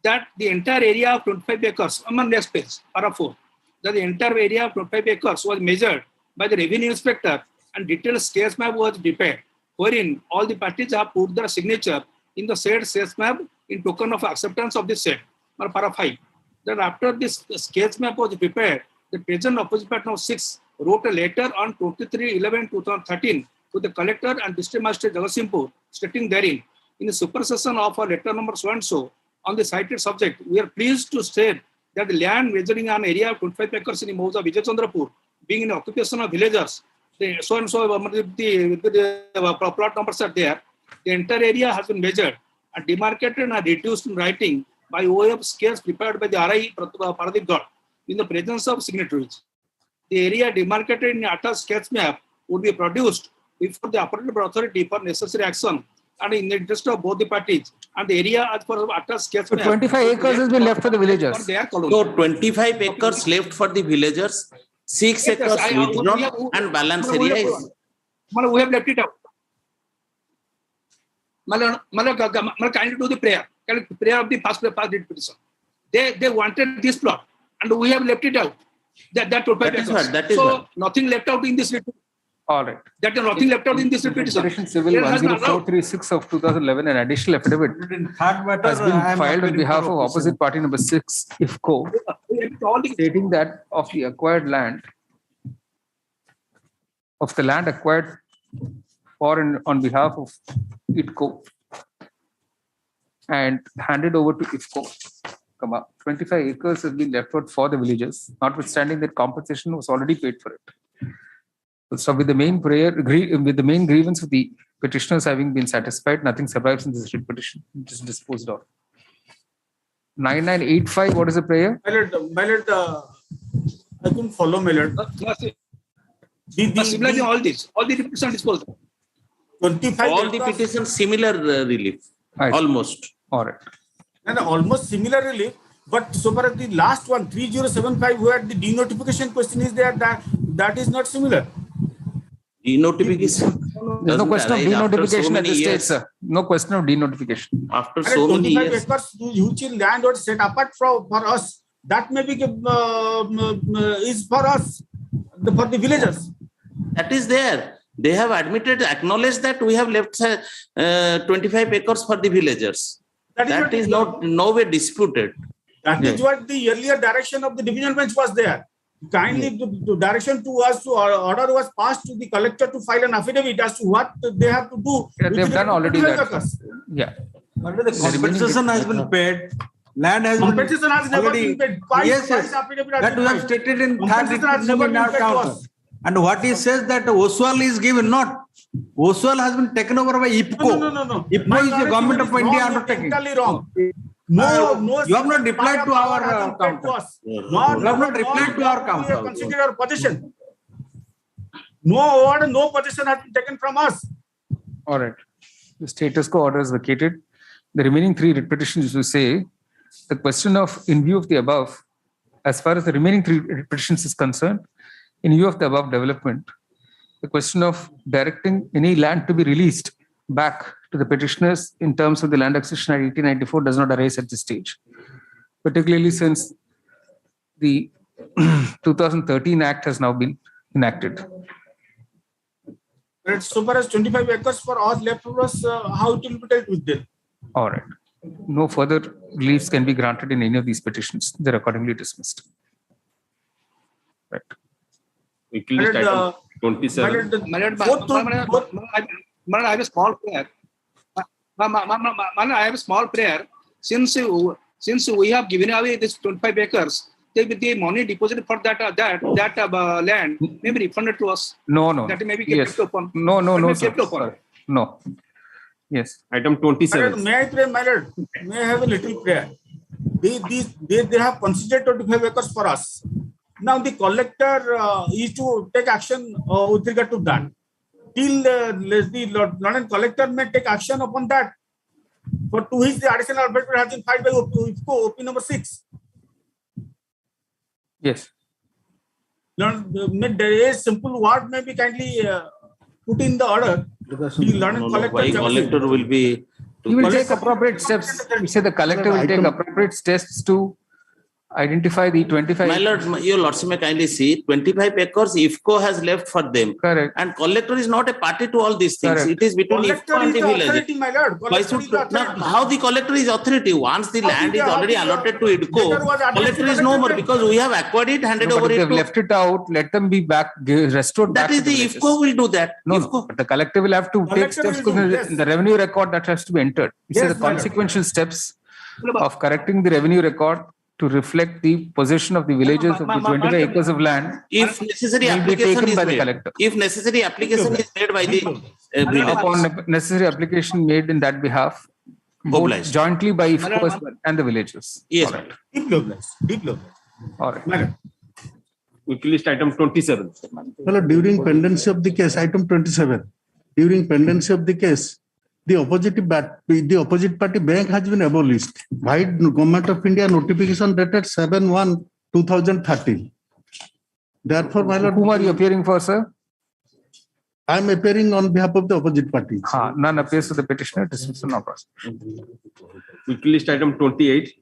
That the entire area of 25 acres, on next page, para 4, that the entire area of 25 acres was measured by the revenue inspector and detailed sketch map was prepared, wherein all the parties have put their signature in the said sketch map in token of acceptance of this said. Para 5, that after this sketch map was prepared, the present opposite party of 6 wrote a letter on 23/11/2013 to the collector and district master Jagatsinghpur, stating therein, in the supersession of a letter number so and so on the cited subject, we are pleased to state that the land measuring an area of 25 acres in Mouza Vijayachandrapur, being in the occupation of villagers, the so and so the plot numbers are there. The entire area has been measured and demarcated and reduced in writing by way of scales prepared by the RI Paradeep God in the presence of signatories. The area demarcated in attached sketch map would be produced before the appropriate authority for necessary action and in the interest of both the parties. And the area as per attached sketch map. 25 acres has been left for the villagers. So 25 acres left for the villagers, 6 acres withdrawn, and balance area is. We have left it out. Kindly do the prayer. Prayer of the past petition. They wanted this plot, and we have left it out. That 25 acres. That is so what. Nothing left out in this. All right. That is nothing left out in this petition. Petition Civil Here has been allowed. 10436 of 2011, an additional affidavit has been filed on behalf of opposite party number 6, IFCO, stating that of the acquired land, of the land acquired for and on behalf of ITCO and handed over to IFCO, 25 acres has been left out for the villagers, notwithstanding that compensation was already paid for it. So with the main grievance of the petitioners having been satisfied, nothing survives in this writ petition, which is disposed of. 9985, what is the prayer? My lord, I couldn't follow, my lord. Similarly, all the petitions are disposed of. 25 all the petitions similar relief, almost. All right. And almost similar relief, but so far as the last one, 3075, where the denotification question is there, that is not similar. Denotification. There's no question of denotification at this stage, sir. No question of denotification. After so many years. 25 acres, huge land was set apart for us. That may be is for us, for the villagers. That is there. They have acknowledged that we have left 25 acres for the villagers. That is not no way disputed. That is what the earlier direction of the division bench was there. Kindly, the direction to us, to order was passed to the collector to file an affidavit as to what they have to do. Yeah, they have done already that. Yeah. But the compensation has been paid. Land has compensation been has never already, been paid. Yes. That we have stated in third. And what he says that Oswal is given, not. Oswal has been taken over by IPCO. No. IPCO is the government of India undertaking. Totally wrong. No, you have not replied to our counter. You have not replied to our counter. Consider our position. No order, no position has been taken from us. All right. The status quo order is vacated. The remaining 3 writ petitions will say the question of, in view of the above, as far as the remaining 3 writ petitions is concerned, in view of the above development, the question of directing any land to be released back to the petitioners in terms of the Land Acquisition Act 1894 does not arise at this stage, particularly since the 2013 Act has now been enacted. But so far as 25 acres for us left for us, how it will be dealt with them? All right. No further reliefs can be granted in any of these petitions. They're accordingly dismissed. Right. Item 27. I have a small prayer. I have a small prayer. Since we have given away this 25 acres, the money deposited for that land may be refunded to us. No. That may be kept upon. No, sir. No. Yes. Item 27. May I pray, my lord? May I have a little prayer? They have considered 25 acres for us. Now the collector is to take action with regard to that. Till the London collector may take action upon that. For to which the additional arbiter has been filed by OP number 6. Yes. There is simple word may be kindly put in the order. The London collector will be. He will take appropriate steps. We say the collector will take appropriate steps to identify the 25. My lord, your lordship may kindly see 25 acres IFCO has left for them. Correct. And collector is not a party to all these things. Correct. It is between collector IFCO and the village. My lord. How the collector is authority? Once the land is already allotted to IDCO, collector is no more because we have acquired it, handed over it. They've left it out, let them be back, restored back. That is the IFCO will do that. No, but the collector will have to take steps because in the revenue record that has to be entered. You say the consequential steps of correcting the revenue record to reflect the possession of the villagers of the 25 acres of land. If necessary application is made. If necessary application is made by the villagers. Upon necessary application made in that behalf, both jointly by IFCO and the villagers. Yes. All right. Deep love. All right. Quickly list item 27. Well, during pendency of the case, item 27, during pendency of the case, the opposite party bank has been abolished by Government of India notification dated 7/1/2013. Therefore, my lord, whom are you appearing for, sir? I am appearing on behalf of the opposite party. None appears to the petitioner. Dismissal now process. Quickly list item 28.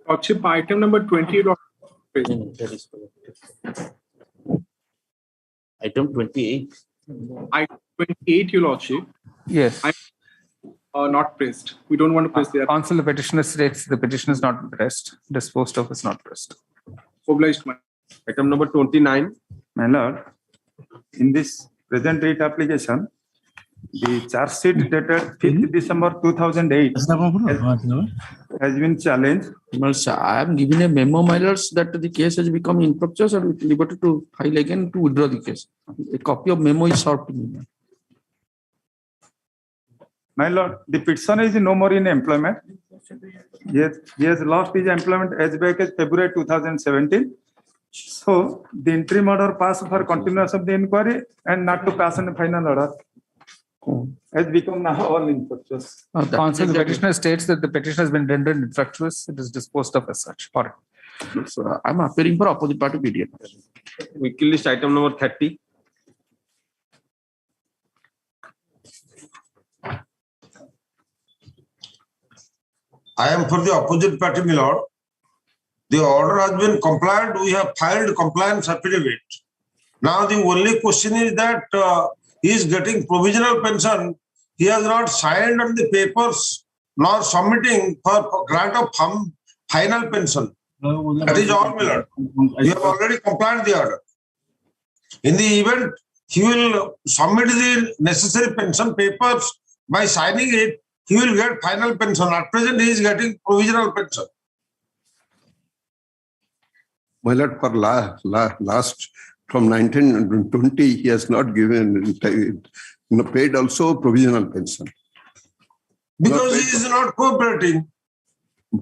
Lordship, item number 28. Item 28. Item 28, Your Lordship. Yes. Not pressed. We don't want to press the Counsel, the petitioner states the petition is not pressed. Disposed of is not pressed. obliged. Item number 29. My lord, in this present writ application, the charge sheet dated 5th December 2008 has been challenged. I am giving a memo, my lords, that the case has become infructuous and with liberty to file again to withdraw the case. A copy of memo is served to me. My lord, the petitioner is no more in employment. He has lost his employment as back as February 2017. So the interim order passed for continuation of the inquiry and not to pass on the final order has become now all infructuous. Counsel, the petitioner states that the petition has been rendered infructuous. It is disposed of as such. So I'm appearing for opposite party PDF. Weekly list item number 30. I am for the opposite party, my lord. The order has been complied. We have filed compliance affidavit. Now the only question is that he is getting provisional pension. He has not signed on the papers nor submitting for grant of final pension. That is all, my lord. You have already complied the order. In the event he will submit the necessary pension papers by signing it, he will get final pension. At present, he is getting provisional pension. My lord, for last from 1920, he has not given, paid also provisional pension. Because he is not cooperating.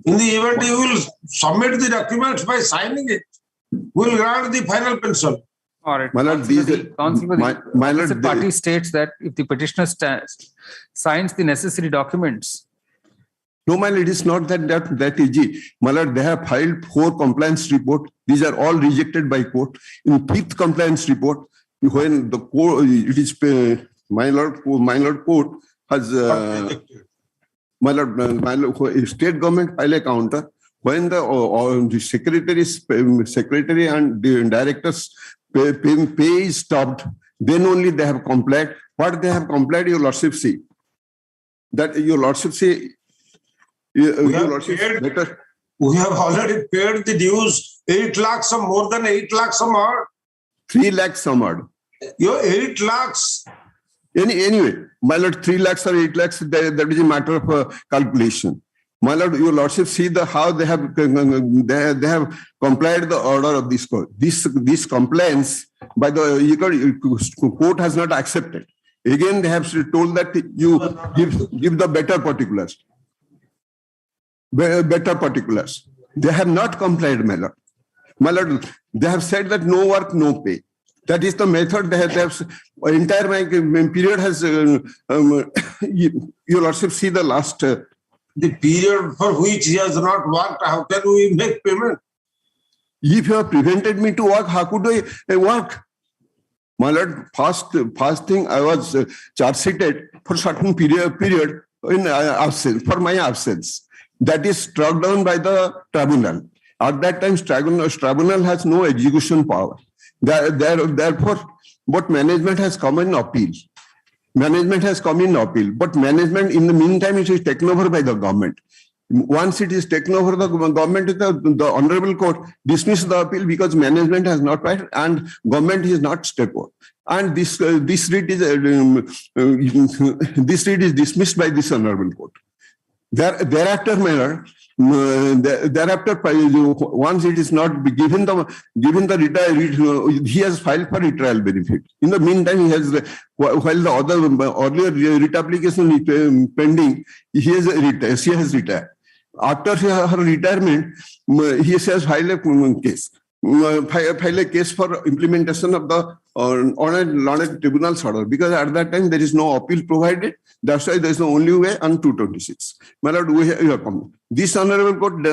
In the event he will submit the documents by signing it, we will grant the final pension. All right. My lord, the party states that if the petitioner signs the necessary documents. No, my lord, it is not that easy. My lord, they have filed 4 compliance reports. These are all rejected by court. In 5th compliance report, when the court, it is my lord court has my lord, state government file a counter. When the secretary and the directors pay is stopped, then only they have complied. What they have complied, your lordship see. That your lordship see. We have already paid the dues, 8 lakhs or more than 8 lakhs some odd. 3 lakhs some odd. Your 8 lakhs. Anyway, my lord, 3 lakhs or 8 lakhs, that is a matter of calculation. My lord, your lordship see how they have complied the order of this court. This compliance by the court has not accepted. Again, they have told that you give the better particulars. Better particulars. They have not complied, my lord. My lord, they have said that no work, no pay. That is the method they have entire period has your lordship see the last the period for which he has not worked. How can we make payment? If you have prevented me to work, how could I work? My lord, first thing I was charge sheeted for certain period in absence for my absence. That is struck down by the tribunal. At that time, tribunal has no execution power. Therefore, what management has come in appeal. Management has come in appeal, but management in the meantime it is taken over by the government. Once it is taken over the government, the honorable court dismisses the appeal because management has not paid and government is not stepped over. And this writ is dismissed by this honorable court. Thereafter, once it is not given the retrial, he has filed for retrial benefit. In the meantime, he has, while the earlier writ application is pending, she has retired. After her retirement, he has filed a case. File a case for implementation of the on a tribunal's order, because at that time there is no appeal provided. That's why there is the only way on 226. My lord, we have come. This honorable court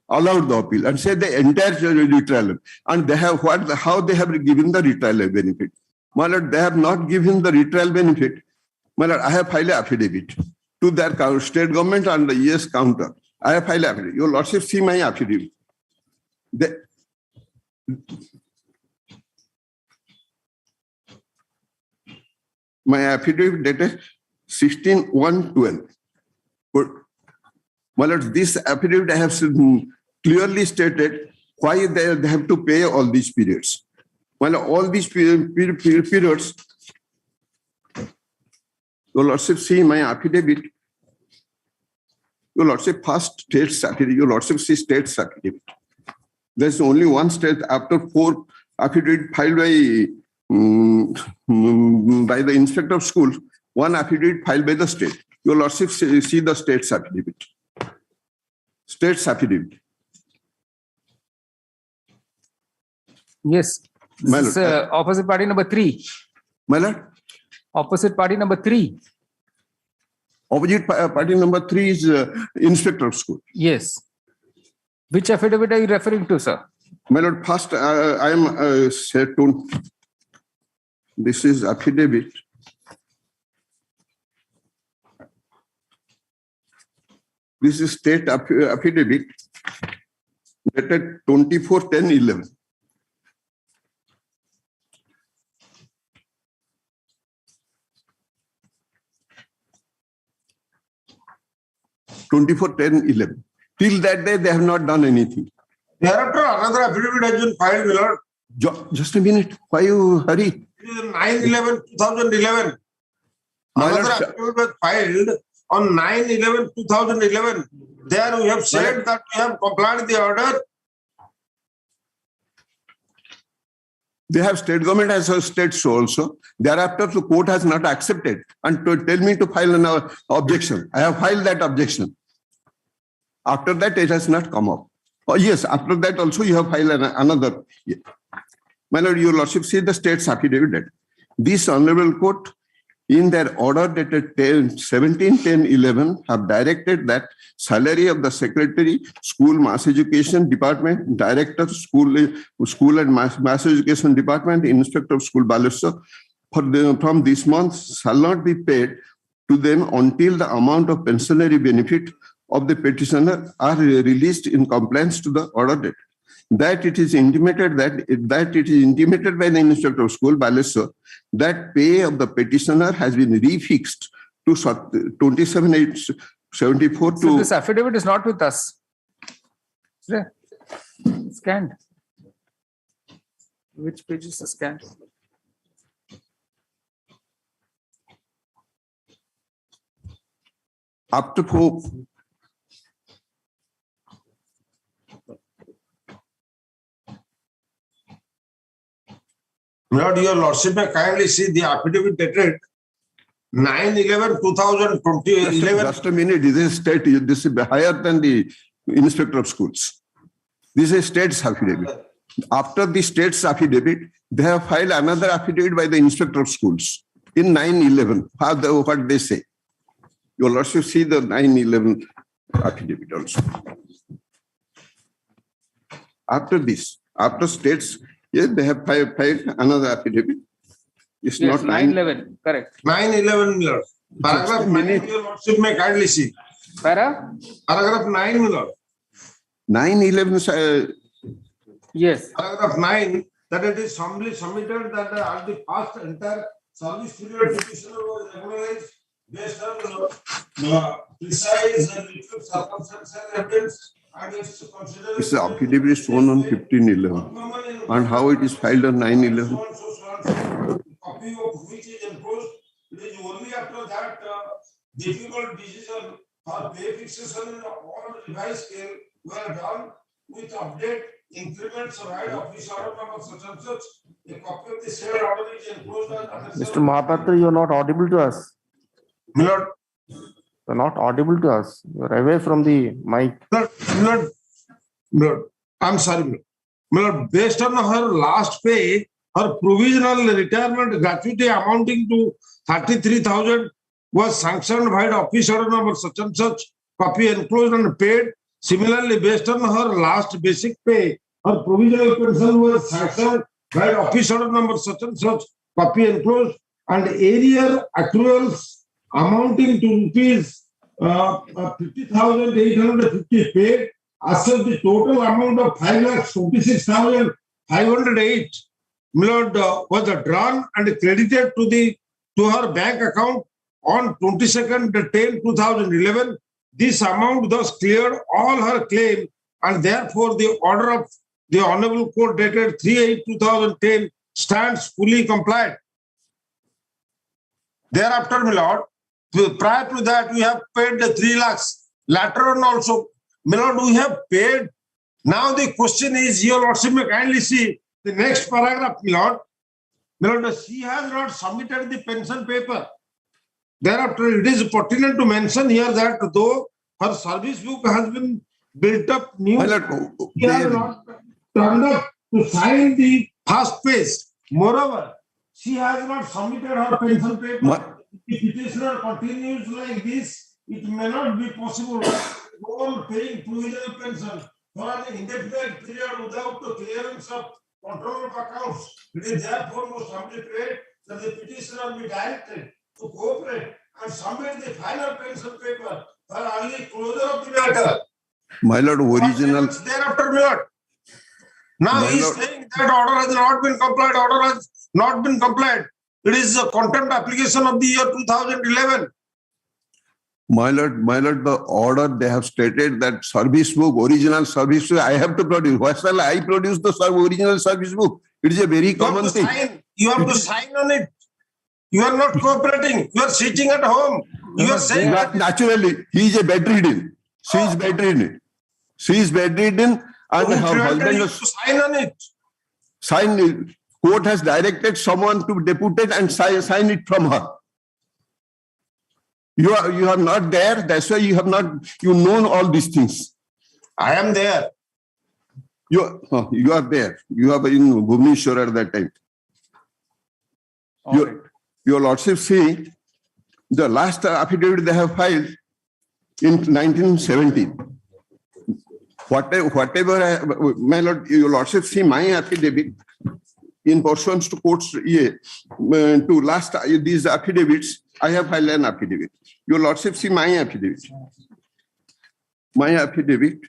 allowed the appeal and said the entire retrial, and they have how they have given the retrial benefit. My lord, they have not given the retrial benefit. My lord, I have filed an affidavit to their state government and the ES counter. I have filed an affidavit. Your lordship see my affidavit. my affidavit dated 16/1/12. But my lord, this affidavit I have clearly stated why they have to pay all these periods. Well, all these periods, your lordship, see my affidavit. Your lordship, first state's affidavit. Your lordship, see state's affidavit. There's only one state after 4 affidavit filed by the inspector of schools. One affidavit filed by the state. Your lordship, see the state's affidavit. State's affidavit. Yes. This is opposite party number 3. My lord? Opposite party number 3. Opposite party number 3 is inspector of school. Yes. Which affidavit are you referring to, sir? My lord, first I am said to. This is affidavit. This is state affidavit dated 24/10/11. Till that day, they have not done anything. Thereafter, another affidavit has been filed, my lord. Just a minute. Why you hurry? It is 9/11/2011. Another affidavit was filed on 9/11/2011. There we have said that we have complied with the order. They have state government has a state so also. Thereafter, the court has not accepted and to tell me to file an objection. I have filed that objection. After that, it has not come up. Oh, yes, after that also you have filed another. Yeah. My lord, your lordship, see the state's affidavit. This honorable court, in their order dated 17/10/11, have directed that salary of the secretary, school mass education department, director, school and mass education department, inspector of school Baleshwar, from this month shall not be paid to them until the amount of pensionary benefit of the petitioner are released in compliance to the order date. That it is intimated by the inspector of school Baleshwar that pay of the petitioner has been refixed to 27/8/74 So this affidavit is not with us. Yeah. Scanned. Which page is the scan? Up to 4. Lord, your lordship may kindly see the affidavit dated 9/11/2011. Just a minute. This is state. This is higher than the inspector of schools. This is state's affidavit. After the state's affidavit, they have filed another affidavit by the inspector of schools in 9/11. What they say. Your lordship, see the 9/11 affidavit also. After this, after states, yes, they have filed another affidavit. It's Yes, not 9/11. Correct. 9/11, my lord. Paragraph 9, your lordship may kindly see. Paragraph 9, my lord. 9/11. Yes. Paragraph 9, that it is humbly submitted that at the past entire service period, petitioner was regularized based on precise and liquid circumstantial evidence. This affidavit is shown on 15/11. And how it is filed on 9/11? Copy of which is enclosed. It is only after that difficult decision for pay fixation in all revised scale were done with update increments right of this order number such and such. A copy of the said order is enclosed. Mr. Mahapatra, you are not audible to us. Milord. You are not audible to us. You are away from the mic. Milord, I'm sorry, Milord. Based on her last pay, her provisional retirement gratuity amounting to 33,000 was sanctioned by the office order number such and such, copy enclosed and paid. Similarly, based on her last basic pay, her provisional pension was sanctioned by the office order number such and such, copy enclosed, and arrear accruals amounting to rupees 50,850 paid. As of the total amount of 5,26,508, Milord, was drawn and credited to the to her bank account on 22nd/10/2011. This amount thus cleared all her claim, and therefore the order of the Honorable Court dated 3/8/2010 stands fully compliant. Thereafter, my lord, prior to that, we have paid the 3 lakhs. Later on also, my lord, we have paid. Now the question is, your lordship may kindly see the next paragraph, my lord. My lord, she has not submitted the pension paper. Thereafter, it is pertinent to mention here that though her service book has been built up new, she has not turned up to sign the first page. Moreover, she has not submitted her pension paper. If petitioner continues like this, it may not be possible to go on paying provisional pension for an indefinite period without the clearance of control of accounts. It is therefore most humbly prayed that the petitioner be directed to cooperate and submit the final pension paper for early closure of the matter. My lord, original. Thereafter, my lord. Now he is saying that order has not been complied. Order has not been complied. It is a contempt application of the year 2011. My lord, the order they have stated that service book, original service book, I have to produce. Why shall I produce the original service book? It is a very common thing. You have to sign on it. You are not cooperating. You are sitting at home. You are saying that naturally he is a bedridden. She is bedridden. She is bedridden, and her husband was sign on it. Sign it. Court has directed someone to deputate and sign it from her. You are not there. That's why you have not known all these things. I am there. You are there. You are in Bhubaneswar at that time. Your lordship see the last affidavit they have filed in 1917. Whatever, my lord, your lordship see my affidavit in pursuance to court's to last these affidavits. I have filed an affidavit. Your lordship see my affidavit. My affidavit.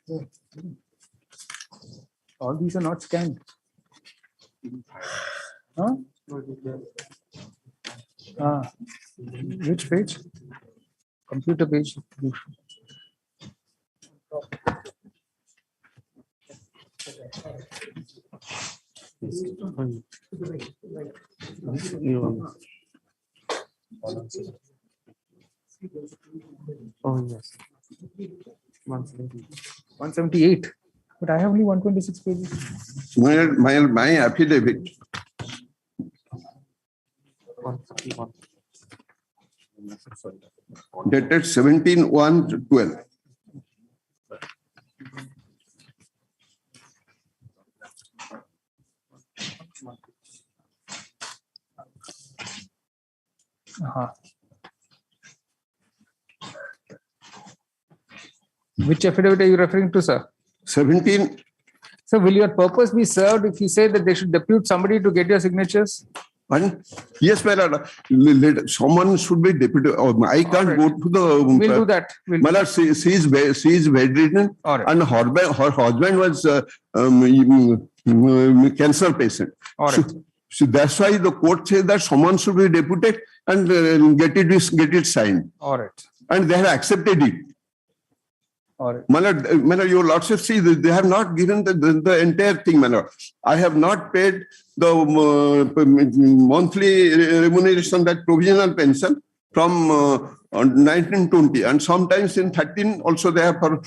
All these are not scanned. Huh? Which page? Computer page. Oh yes. 178. But I have only 126 pages. My affidavit. 151. Dated 17/1/12. Which affidavit are you referring to, sir? 17. So will your purpose be served if you say that they should depute somebody to get your signatures? Yes, my lord. Someone should be deputed. I can't go to the. We'll do that. My lord, she is bedridden, and her husband was cancer patient. So that's why the court says that someone should be deputed and get it signed. All right. And they have accepted it. All right. My lord, your lordship, see, they have not given the entire thing, my lord. I have not paid the monthly remuneration, that provisional pension from 1920, and sometimes in 13 also they have for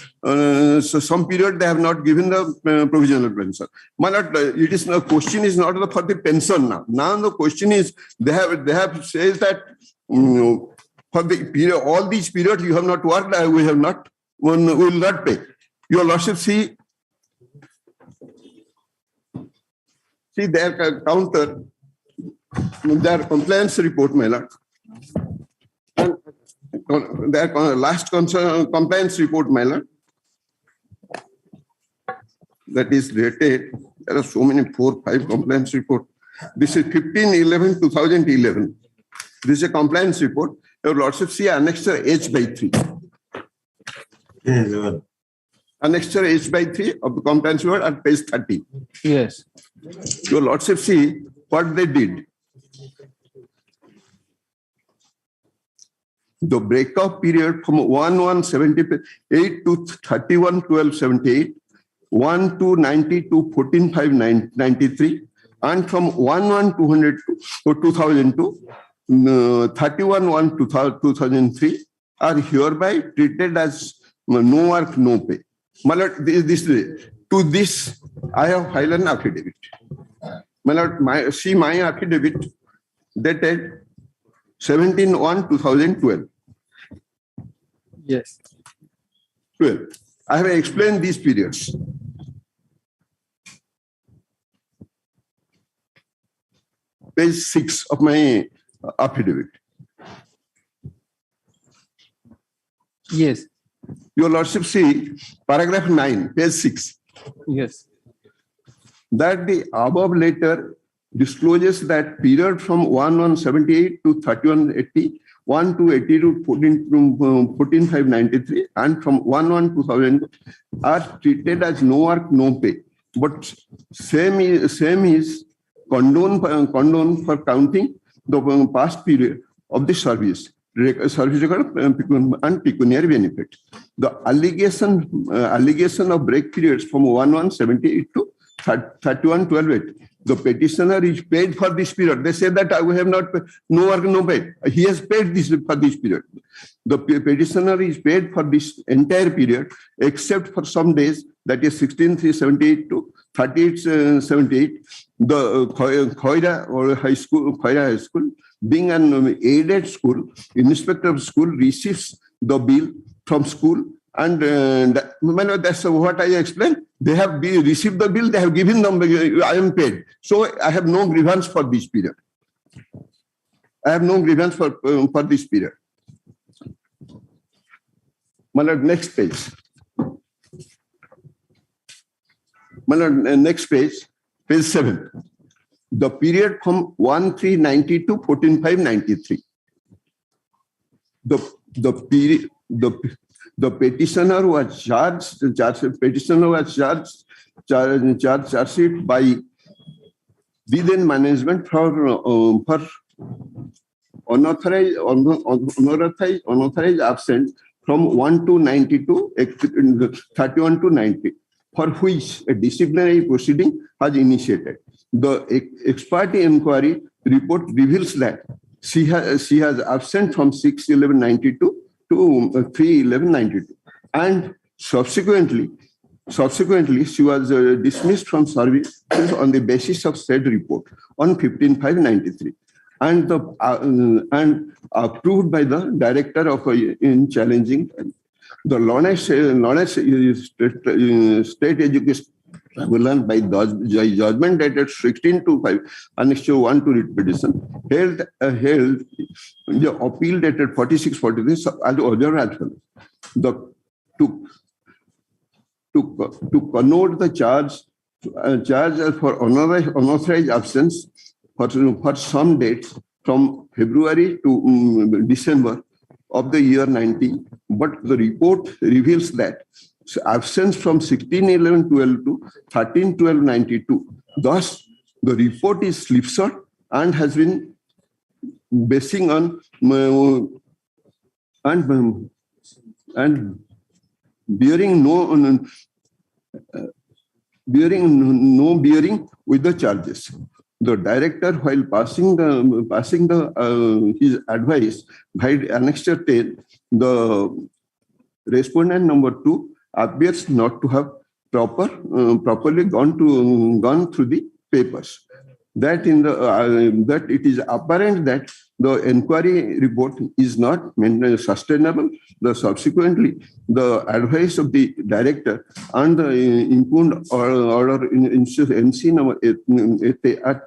some period they have not given the provisional pension. My lord, it is the question is not for the pension now. Now the question is they have says that for the period, all these periods you have not worked, we have not. One will not pay. Your lordship, see their counter, their compliance report, my lord. And their last compliance report, my lord. That is dated. There are so many 4, 5 compliance report. This is 15/11/2011. This is a compliance report. Your lordship, see annexure H/3. Annexure H/3 of the compliance report at page 30. Yes. Your lordship, see what they did. the breakup period from 1/1/78 to 31/12/78, 1/2/90 to 14/5/93, and from 1/1/2000 to 31/1/2003 are hereby treated as no work, no pay. To this, I have filed an affidavit. See my affidavit dated 17/1/2012. Yes. 12. I have explained these periods. Page 6 of my affidavit. Yes. Your Lordship, see paragraph 9, page 6. Yes. That the above letter discloses that period from 1/1/78 to 31/80, 1/2/80 to 14/5/93, and from 1/1/2000 are treated as no work, no pay. But same is condoned for counting the past period of the service record and pecuniary benefit. The allegation of break periods from 1/1/78 to 31/12/8. The petitioner is paid for this period. They say that I have not paid, no work, no pay. He has paid this for this period. The petitioner is paid for this entire period, except for some days, that is 16/3/78 to 38/78. The Khoira High School, being an aided school, inspector of school receives the bill from school, and that's what I explained. They have received the bill, they have given them, I am paid. So I have no grievance for this period. I have no grievance for this period. Next page. Next page, page 7. The period from 1/3/90 to 14/5/93. The petitioner was charged by the then management for unauthorized absent from 1/2/90 to 31/2/90, for which a disciplinary proceeding was initiated. The ex parte inquiry report reveals that she has absent from 6/11/92 to 3/11/92, and subsequently she was dismissed from service on the basis of said report on 15/5/93, and approved by the director of in challenging the Lawrence State Education Tribunal by judgment dated 16/5, Annexure 1 to writ petition, held the appeal dated 46/43 as other as well. To connote the charge for unauthorized absence for some dates from February to December of the year 90, but the report reveals that absence from 16/11/12 to 13/12/92. Thus, the report is slipshod and has been basing on and bearing no bearing with the charges. The director, while passing his advice by Annexure 10, the respondent number 2 appears not to have properly gone through the papers. That it is apparent that the inquiry report is not sustainable. Subsequently, the advice of the director and the impugned order in MC number 8 at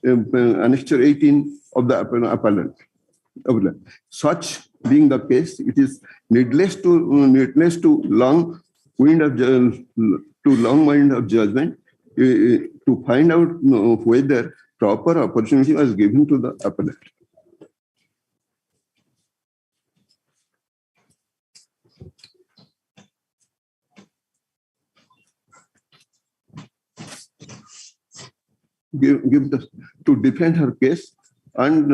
Annexure 18 of the appellant. Such being the case, it is needless to long wind of judgment to find out whether proper opportunity was given to the appellant. To defend her case and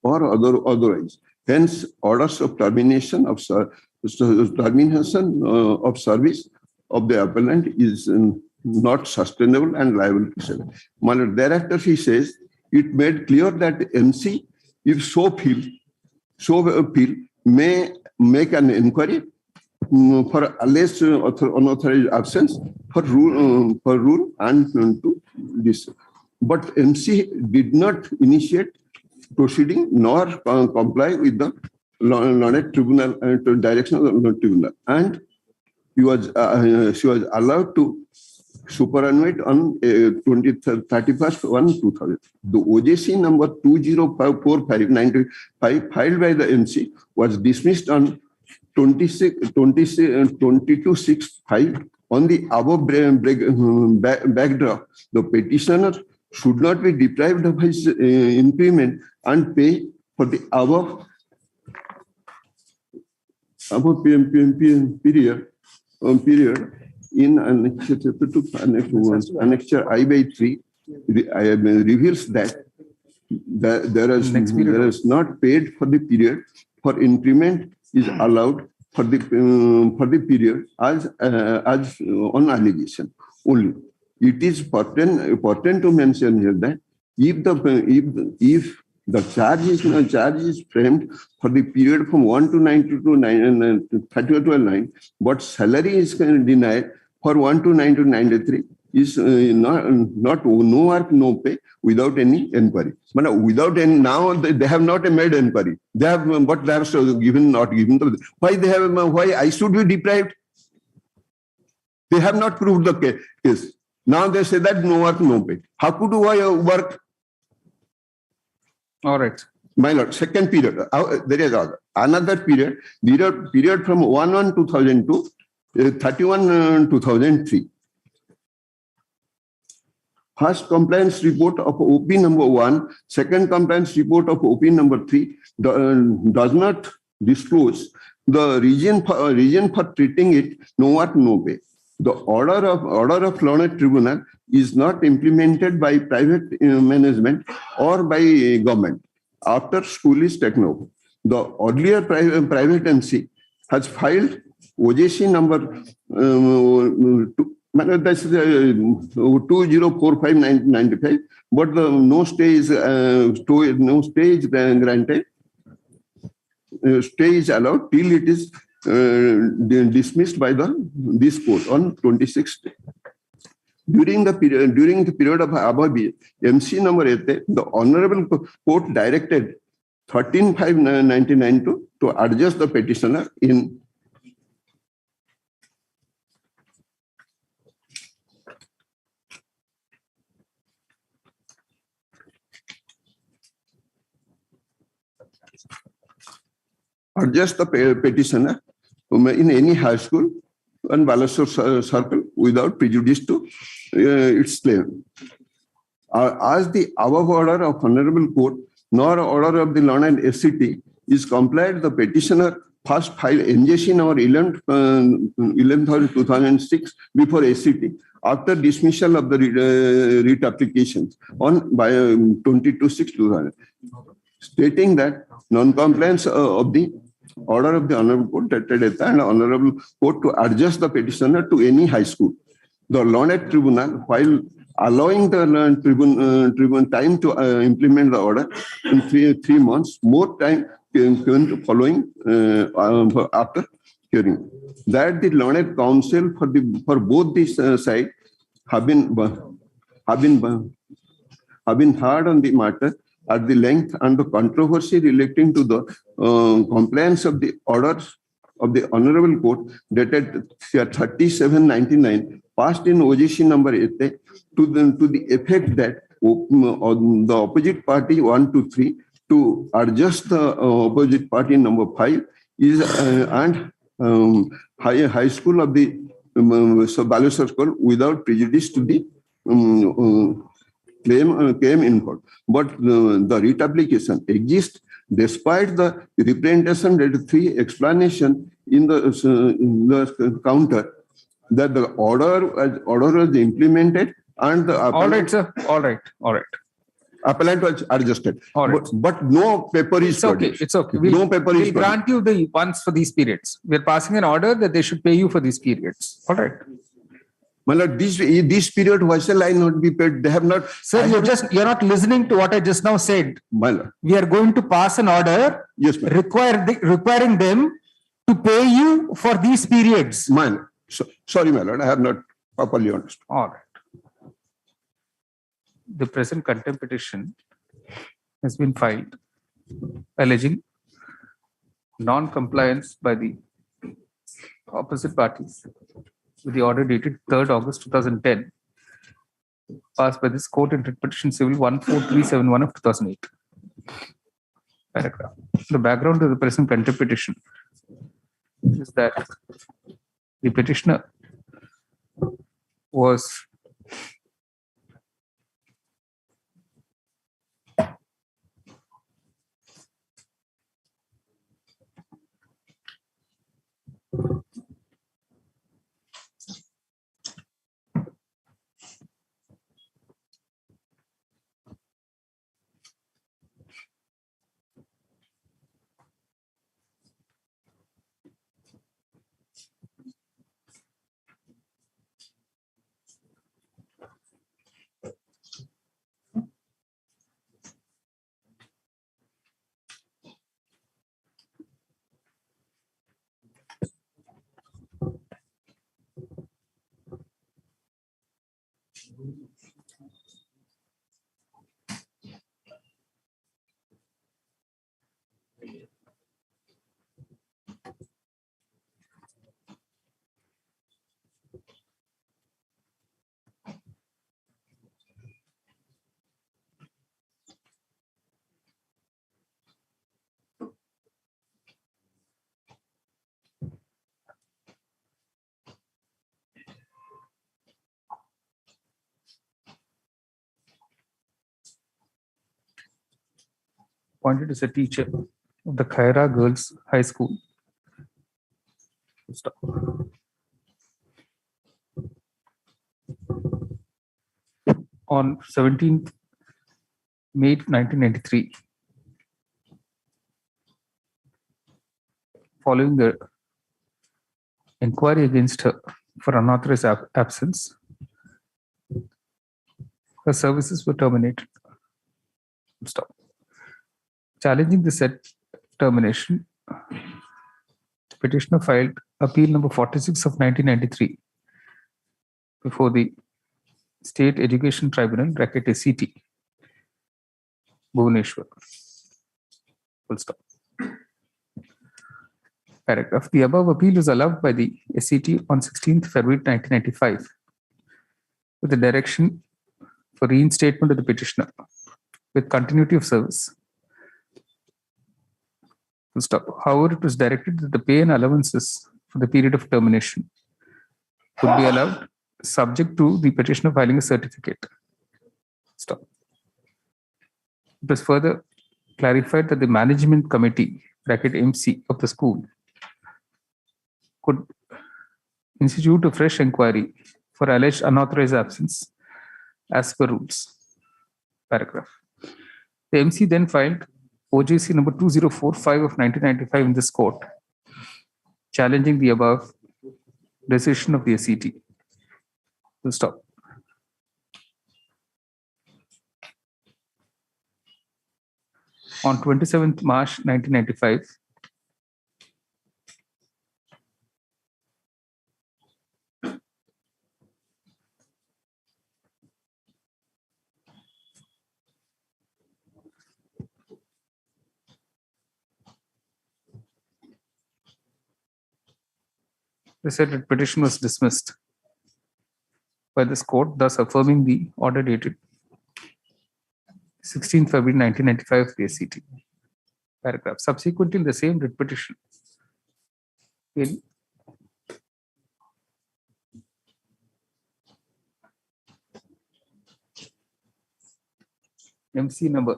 or otherwise. Hence, orders of termination of service of the appellant is not sustainable and liable to sue. Thereafter, he says it made clear that MC, if so feel, may make an inquiry for alleged unauthorized absence for rule and to this. But MC did not initiate proceeding nor comply with the learned tribunal direction of the tribunal, and she was allowed to superannuate on 31st/1/2000. The OJC number 204595 filed by the MC was dismissed on 22/6/5. On the above backdrop, the petitioner should not be deprived of his increment and pay for the above period in Annexure I/3 reveals that there is not paid for the period for increment is allowed for the period as on allegation only. It is important to mention here that if the charge is framed for the period from 1-9 to 31/9, but salary is denied for 1-9 to 93 is not no work, no pay without any inquiry. But without any, now they have not made inquiry. They have, but they have given, not given. Why they have? Why I should be deprived? They have not proved the case. Now they say that no work, no pay. How could I work? All right. My lord, second period. There is another period from 1/1/2000 to 31/2003. First compliance report of OP number 1, second compliance report of OP number 3 does not disclose the reason for treating it no work, no pay. The order of learned tribunal is not implemented by private management or by government. After school is taken over, the earlier private MC has filed OJC number 204595, but no stay is granted. Stay is allowed till it is dismissed by this court on 26th. During the period of above MC number 8, the Honorable Court directed 13/5/99 to adjust the petitioner in petitioner in any high school and Balasore circle without prejudice to its claim. As the above order of Honorable Court nor order of the learned SCT is complied, the petitioner first filed NJC number 11/2006 before SCT after dismissal of the writ applications on by 22/6/2000, stating that non-compliance of the order of the Honorable Court and Honorable Court to adjust the petitioner to any high school. The learned tribunal, while allowing the tribunal time to implement the order in three months, more time came to following after hearing. That the learned counsel for both these sides have been heard on the matter at the length, and the controversy relating to the compliance of the orders of the Honorable Court dated 37/99 passed in OJC number 8 to the effect that the opposite party 1 to 3 to adjust the opposite party number 5 is and high school of the Balasore Circle without prejudice to the claim came in court. But the writ application exists despite the representation that 3 explanation in the counter that the order was implemented and the all right, sir. All right. Appellant was adjusted. All right. But no paper is It's okay. produced. It's okay. No paper is We'll grant you the funds for these periods. We're passing an order that they should pay you for these periods. All right. Well, this period, why shall I not be paid? They have not. Sir, you're not listening to what I just now said. Well, we are going to pass an order requiring them to pay you for these periods. Sorry, my lord, I have not properly understood. All right. The present contempt petition has been filed alleging non-compliance by the opposite parties with the order dated 3rd August 2010, passed by this court in petition civil 14371 of 2008. Paragraph. The background of the present contempt petition is that the petitioner was appointed as a teacher of the Khaira Girls High School. Stop. On 17th May 1993, following the inquiry against her for unauthorized absence, her services were terminated. Stop. Challenging the said termination, the petitioner filed appeal number 46 of 1993 before the State Education Tribunal, (SET), Bhubaneswar. Full stop. Paragraph. The above appeal was allowed by the SET on 16th February 1995 with the direction for reinstatement of the petitioner with continuity of service. Full stop. However, it was directed that the pay and allowances for the period of termination would be allowed subject to the petitioner filing a certificate. Stop. It was further clarified that the management committee, (MC) of the school could institute a fresh inquiry for alleged unauthorized absence as per rules. Paragraph. The MC then filed OJC number 2045 of 1995 in this court, challenging the above decision of the SET. We'll stop. On 27th March 1995, they said that petition was dismissed by this court, thus affirming the order dated 16th February 1995 of the SET. Paragraph. Subsequently, in the same writ petition, in MC number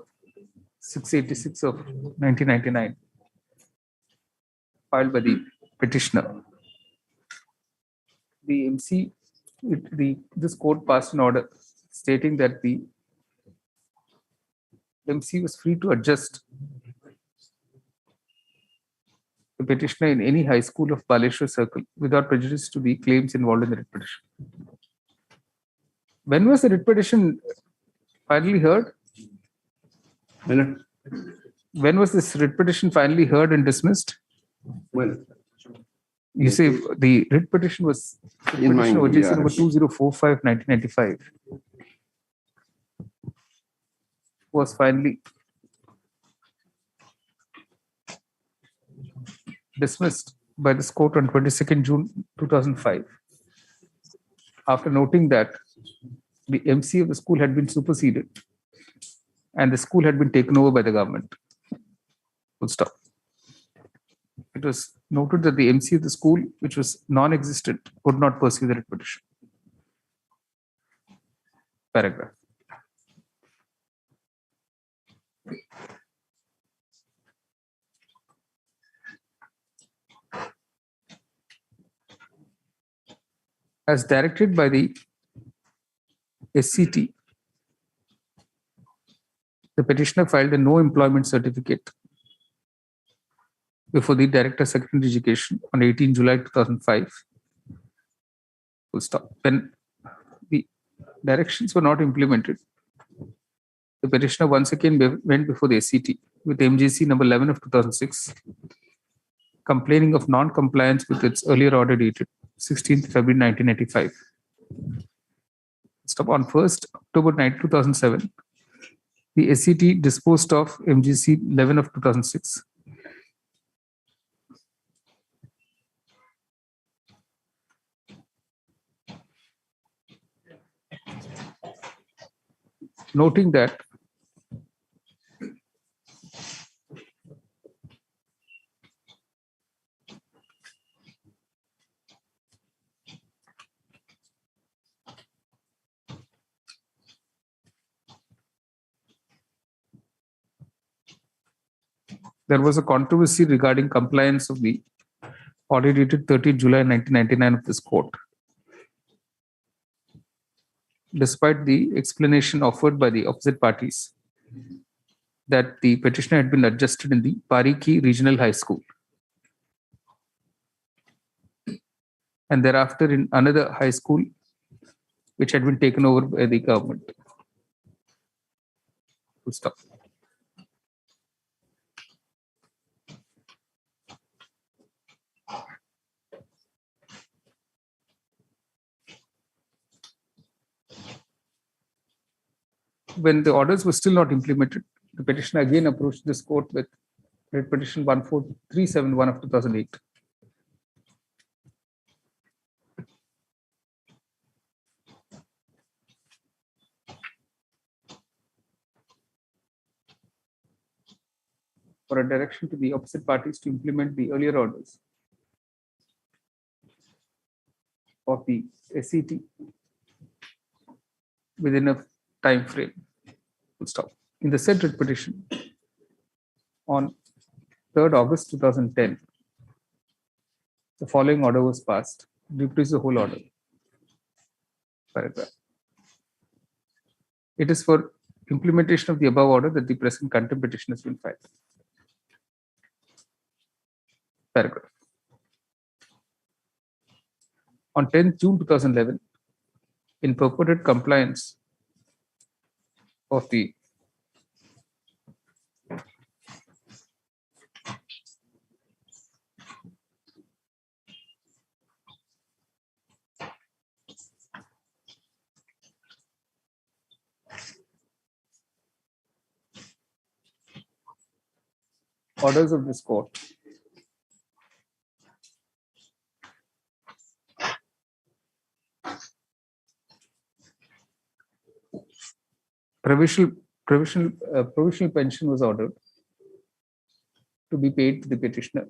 686 of 1999, filed by the petitioner, the MC, this court passed an order stating that the MC was free to adjust the petitioner in any high school of Baleshwar Circle without prejudice to the claims involved in the writ petition. When was the writ petition finally heard? When was this writ petition finally heard and dismissed? Well, you say the writ petition was in my OJC number 2045 1995 was finally dismissed by this court on 22nd June 2005 after noting that the MC of the school had been superseded and the school had been taken over by the government. Full stop. It was noted that the MC of the school, which was non-existent, could not pursue the writ petition. Paragraph. As directed by the SCT, the petitioner filed a no employment certificate before the Director Secretary Education on 18 July 2005. Full stop. When the directions were not implemented, the petitioner once again went before the SCT with MGC number 11 of 2006, complaining of non-compliance with its earlier order dated 16th February 1985. Stop. On 1st October 2007, the SCT disposed of MGC 11 of 2006. Noting that there was a controversy regarding compliance of the order dated 30 July 1999 of this court. Despite the explanation offered by the opposite parties that the petitioner had been adjusted in the Pariki Regional High School and thereafter in another high school which had been taken over by the government. Full stop. When the orders were still not implemented, the petitioner again approached this court with writ petition 14371 of 2008. For a direction to the opposite parties to implement the earlier orders of the SCT within a time frame. Full stop. In the said writ petition, on 3rd August 2010, the following order was passed. Reproduce the whole order. Paragraph. It is for implementation of the above order that the present contempt petition has been filed. Paragraph. On 10th June 2011, in purported compliance of the orders of this court, provisional pension was ordered to be paid to the petitioner,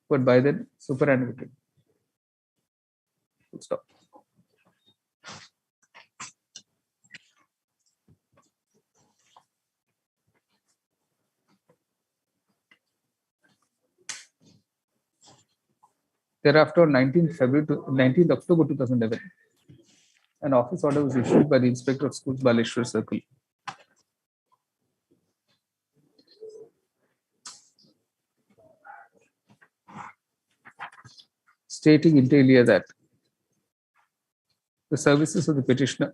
but by then superannuated. Full stop. Thereafter, on 19th October 2011, an office order was issued by the Inspector of Schools, Baleshwar Circle, stating inter alia that the services of the petitioner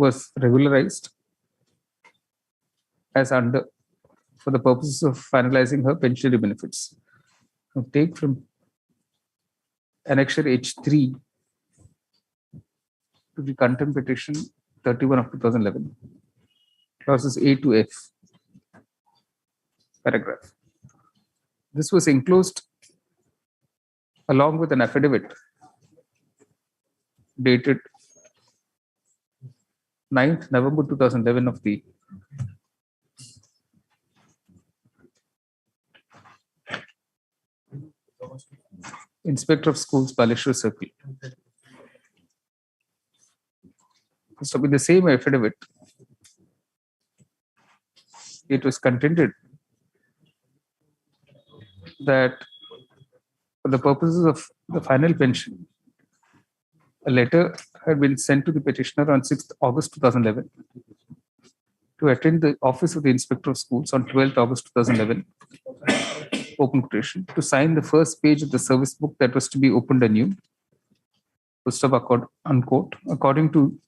was regularized as under for the purposes of finalizing her pensionary benefits. Now take from Annexure H3 to the contempt petition 31 of 2011, clauses A to F, paragraph. This was enclosed along with an affidavit dated 9th November 2011 of the Inspector of Schools, Baleshwar Circle. So with the same affidavit, it was contended that for the purposes of the final pension, a letter had been sent to the petitioner on 6th August 2011 to attend the office of the Inspector of Schools on 12th August 2011, open quotation, to sign the first page of the service book that was to be opened anew, unquote. According to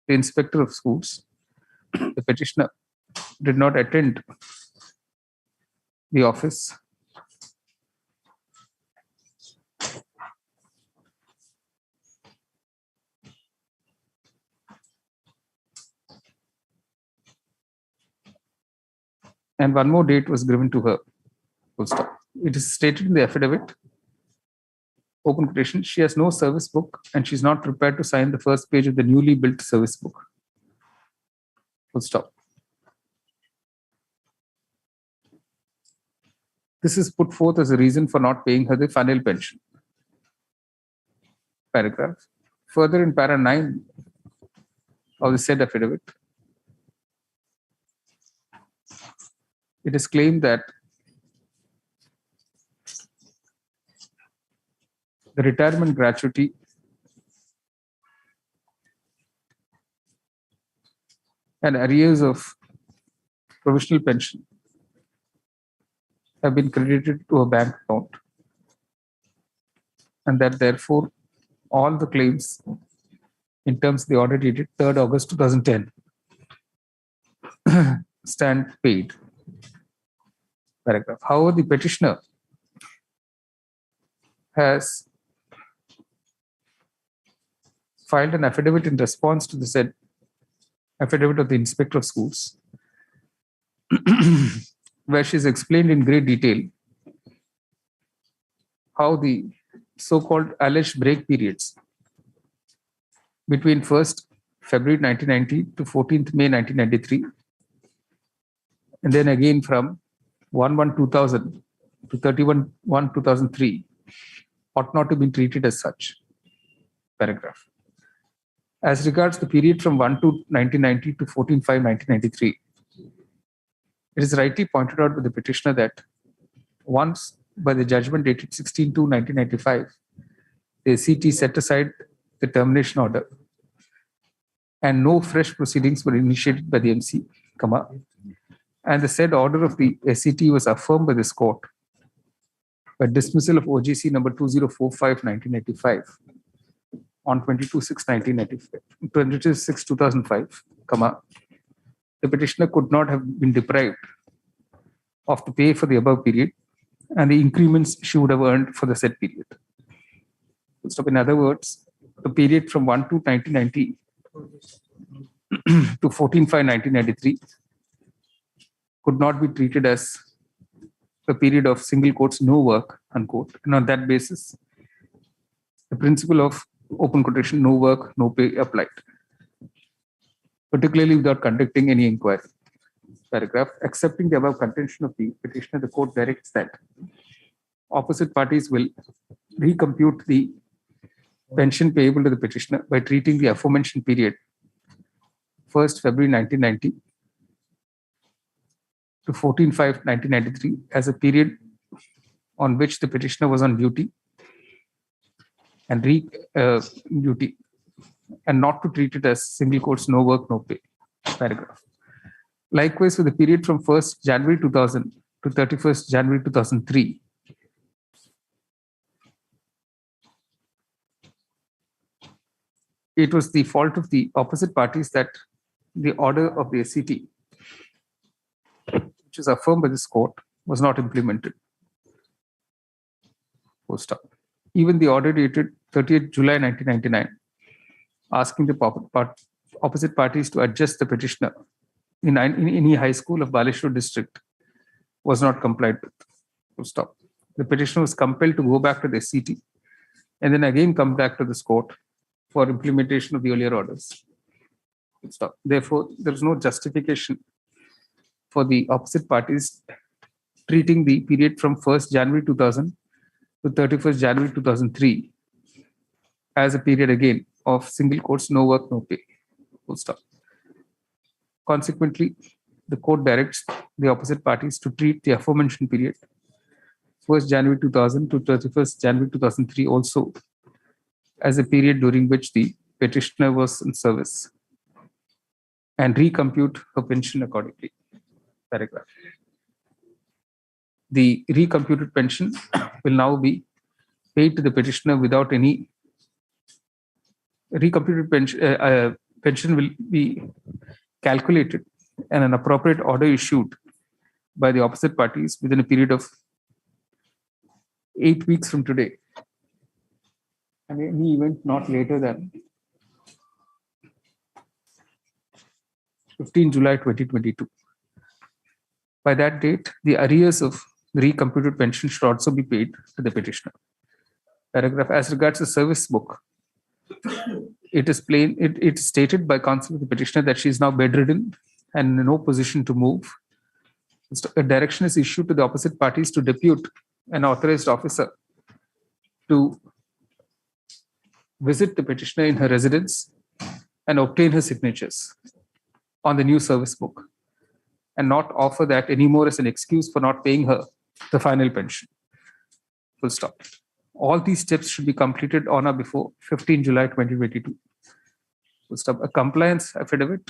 the Inspector of Schools, the petitioner did not attend the office and one more date was given to her. Full stop. It is stated in the affidavit, open quotation, she has no service book and she is not prepared to sign the first page of the newly built service book. Full stop. This is put forth as a reason for not paying her the final pension. Paragraph. Further, in para 9 of the said affidavit, it is claimed that the retirement gratuity and arrears of provisional pension have been credited to a bank account, and that therefore all the claims in terms of the order dated 3rd August 2010 stand paid. Paragraph. However, the petitioner has filed an affidavit in response to the said affidavit of the Inspector of Schools, where she has explained in great detail how the so-called alleged break periods between 1st February 1990 to 14th May 1993, and then again from 1/1/2000 to 31/1/2003 ought not to be treated as such. Paragraph. As regards the period from 1/2/1990 to 14/5/1993, it is rightly pointed out by the petitioner that once by the judgment dated 16/2/1995, the SCT set aside the termination order and no fresh proceedings were initiated by the MC, and the said order of the SCT was affirmed by this court by dismissal of OGC number 2045/1985 on 22/6/2005, the petitioner could not have been deprived of the pay for the above period and the increments she would have earned for the said period. So in other words, the period from 1/2/1990 to 14/5/1993 could not be treated as a period of single quotes no work, unquote. And on that basis, the principle of open quotation no work, no pay applied, particularly without conducting any inquiry. Paragraph. Accepting the above contention of the petitioner, the court directs that opposite parties will recompute the pension payable to the petitioner by treating the aforementioned period 1st February 1990 to 14/5/1993 as a period on which the petitioner was on duty and duty, and not to treat it as single quotes no work, no pay. Paragraph. Likewise, for the period from 1st January 2000 to 31st January 2003, it was the fault of the opposite parties that the order of the SCT, which is affirmed by this court, was not implemented. Full stop. Even the order dated 30th July 1999, asking the opposite parties to adjust the petitioner in any high school of Baleshwar district, was not complied with. Full stop. The petitioner was compelled to go back to the SCT and then again come back to this court for implementation of the earlier orders. Full stop. Therefore, there is no justification for the opposite parties treating the period from 1st January 2000 to 31st January 2003 as a period again of single course, no work, no pay. Full stop. Consequently, the court directs the opposite parties to treat the aforementioned period, 1st January 2000 to 31st January 2003, also as a period during which the petitioner was in service, and recompute her pension accordingly. Paragraph. The recomputed pension will now be paid to the petitioner without any recomputed pension will be calculated and an appropriate order issued by the opposite parties within a period of 8 weeks from today, and any event not later than 15 July 2022. By that date, the arrears of the recomputed pension should also be paid to the petitioner. Paragraph. As regards the service book, it is plain. It is stated by counsel of the petitioner that she is now bedridden and in no position to move. A direction is issued to the opposite parties to depute an authorized officer to visit the petitioner in her residence and obtain her signatures on the new service book, and not offer that anymore as an excuse for not paying her the final pension. Full stop. All these steps should be completed on or before 15 July 2022. Full stop. A compliance affidavit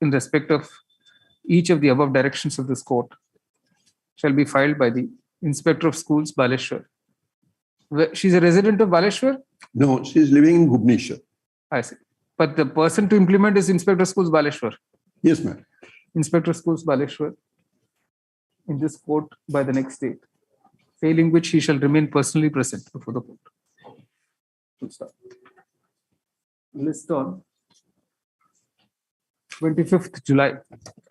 in respect of each of the above directions of this court shall be filed by the Inspector of Schools, Baleshwar. She's a resident of Baleshwar? No, she's living in Bhubaneswar. I see. But the person to implement is Inspector of Schools, Baleshwar. Yes, ma'am. Inspector of Schools, Baleshwar, in this court by the next date, failing which he shall remain personally present before the court. Full stop. List on 25th July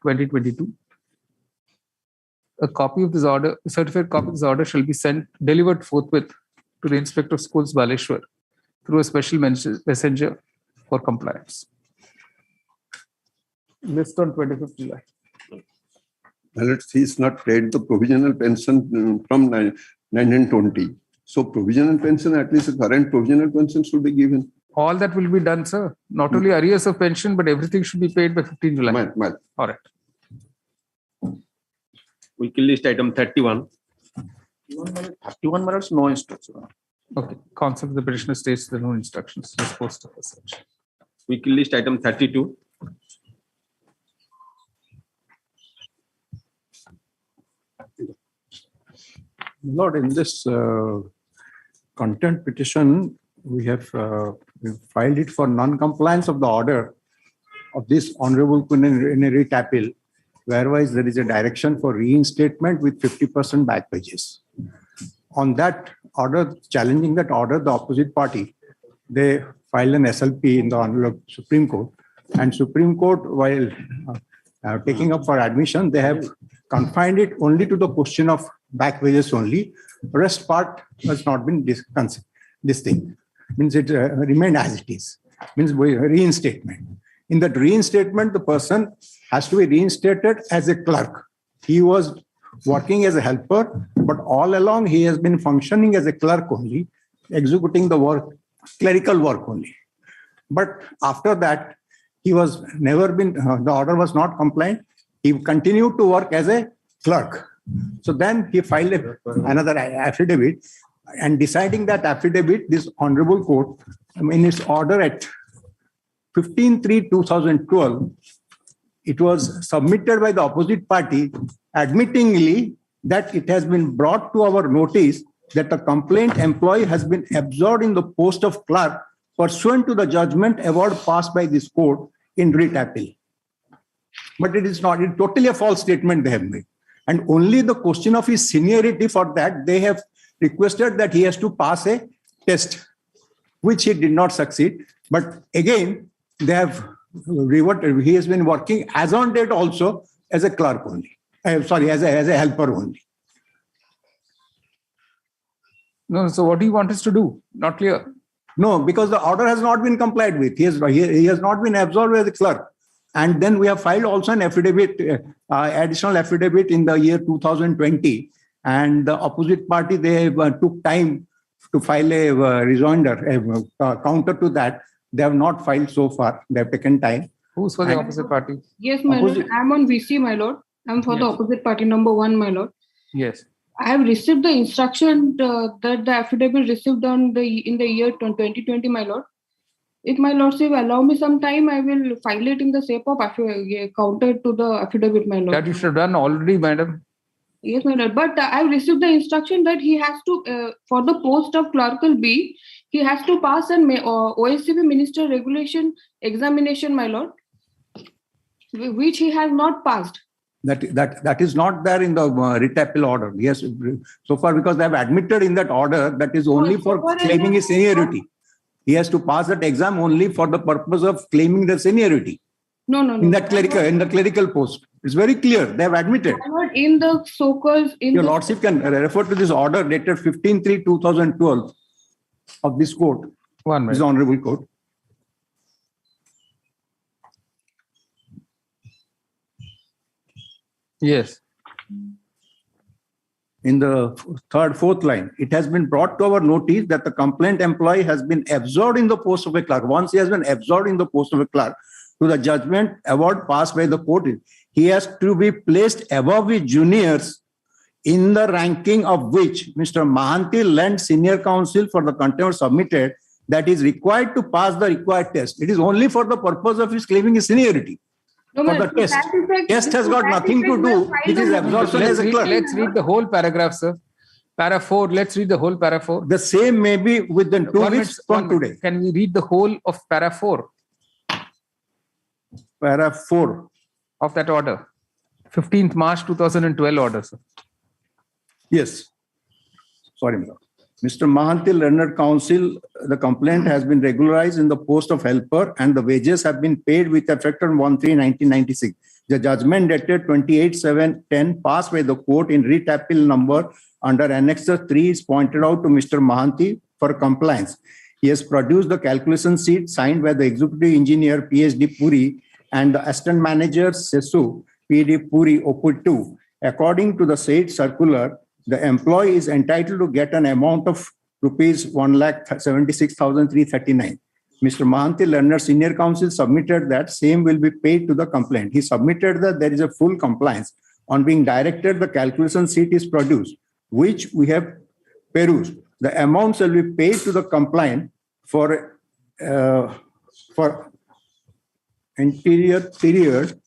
2022. A copy of this order, a certified copy of this order shall be delivered forthwith to the Inspector of Schools, Baleshwar, through a special messenger for compliance. List on 25th July. Well, he's not paid the provisional pension from 1920. So provisional pension, at least the current provisional pension should be given. All that will be done, sir. Not only arrears of pension, but everything should be paid by 15 July. All right. Weekly list item 31. 31 minutes, no instruction. Okay. Counsel of the petitioner states there are no instructions disposed of as such. Weekly list item 32. Lord, in this content petition, we have filed it for non-compliance of the order of this Honorable Kunenri Tapil, whereas there is a direction for reinstatement with 50% back wages. On that order, challenging that order, the opposite party, they filed an SLP in the Honorable Supreme Court, and Supreme Court, while taking up for admission, they have confined it only to the question of back wages only. The rest part has not been discussed. This thing means it remained as it is, means reinstatement. In that reinstatement, the person has to be reinstated as a clerk. He was working as a helper, but all along he has been functioning as a clerk only, executing the work, clerical work only. But after that, he was never been, the order was not compliant. He continued to work as a clerk. So then he filed another affidavit, and deciding that affidavit, this Honorable Court, in its order at 15/3/2012, it was submitted by the opposite party, admittingly that it has been brought to our notice that the complaint employee has been absorbed in the post of clerk pursuant to the judgment award passed by this court in writ appeal. But it is not, it's totally a false statement they have made. And only the question of his seniority, for that they have requested that he has to pass a test, which he did not succeed. But again, they have reverted. He has been working as on date also as a clerk only. As a helper only. No, so what do you want us to do? Not clear. No, because the order has not been complied with. He has not been absorbed as a clerk. And then we have filed also an affidavit, additional affidavit in the year 2020. And the opposite party, they took time to file a rejoinder, a counter to that. They have not filed so far. They have taken time. Who's for the opposite party? Yes, my lord. I'm on VC, my lord. I'm for the opposite party, number 1, my lord. Yes. I have received the instruction that the affidavit received in the year 2020, my lord. If my lordship allow me some time, I will file it in the shape of counter to the affidavit, my lord. That you should have done already, madam. Yes, my lord. But I have received the instruction that he has to, for the post of clerical B, he has to pass an OSCP minister regulation examination, my lord, which he has not passed. That is not there in the writ appeal order. Yes, so far, because they have admitted in that order that is only for claiming his seniority. He has to pass that exam only for the purpose of claiming the seniority. No. In the clerical post. It's very clear. They have admitted. In the so-called... Your lordship can refer to this order dated 15/3/2012 of this court. This honorable court. Yes. In the fourth line, it has been brought to our notice that the complaint employee has been absorbed in the post of a clerk. Once he has been absorbed in the post of a clerk, to the judgment award passed by the court, he has to be placed above his juniors, in the ranking of which Mr. Mahanti lent senior counsel for the contempt submitted that is required to pass the required test. It is only for the purpose of his claiming his seniority. No, for the test. Test has got nothing to do with his absorption as a clerk. Let's read the whole paragraph, sir. Para 4, let's read the whole para 4. The same may be within 2 weeks from today. Can we read the whole of para 4? Para 4. Of that order. 15th March 2012 order, sir. Yes. Sorry, my lord. Mr. Mahanti Learned Counsel, the complaint has been regularized in the post of helper and the wages have been paid with effect on 1/3/1996. The judgment dated 28/7/10 passed by the court in writ appeal number under Annexure 3 is pointed out to Mr. Mahanti for compliance. He has produced the calculation sheet signed by the executive engineer PhD Puri and the assistant manager Sesu PD Puri OP2. According to the said circular, the employee is entitled to get an amount of rupees 1,76,339. Mr. Mahanti Learner Senior Counsel submitted that same will be paid to the complaint. He submitted that there is a full compliance. On being directed, the calculation sheet is produced, which we have perused. The amounts will be paid to the complaint for anterior period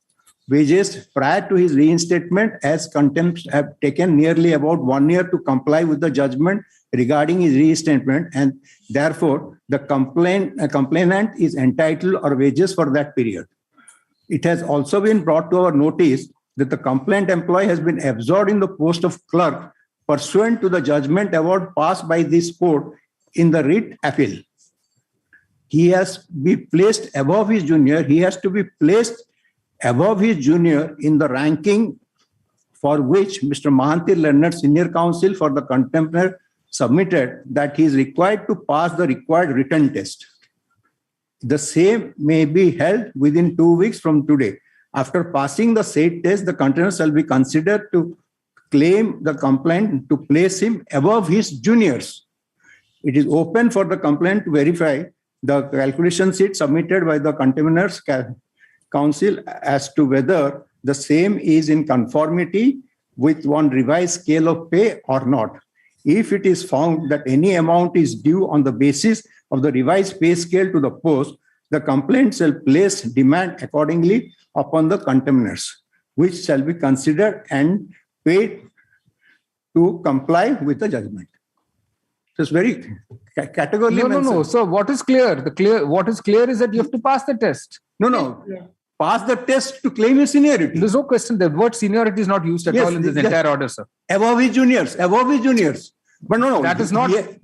wages prior to his reinstatement, as contempts have taken nearly about 1 year to comply with the judgment regarding his reinstatement, and therefore the complainant is entitled or wages for that period. It has also been brought to our notice that the complaint employee has been absorbed in the post of clerk pursuant to the judgment award passed by this court in the writ appeal. He has to be placed above his junior. He has to be placed above his junior in the ranking for which Mr. Mahanti Learned Senior Counsel for the contempt submitted that he is required to pass the required written test. The same may be held within 2 weeks from today. After passing the said test, the contempt shall be considered to claim the complaint to place him above his juniors. It is open for the complaint to verify the calculation sheet submitted by the contemners counsel as to whether the same is in conformity with one revised scale of pay or not. If it is found that any amount is due on the basis of the revised pay scale to the post, The complaint shall place demand accordingly upon the contemners, which shall be considered and paid to comply with the judgment. So it's very categorically mentioned. No. So what is clear? What is clear is that you have to pass the test. No. Pass the test to claim his seniority. There's no question. The word seniority is not used at all in this entire order, sir. Above his juniors. But no. That is not here,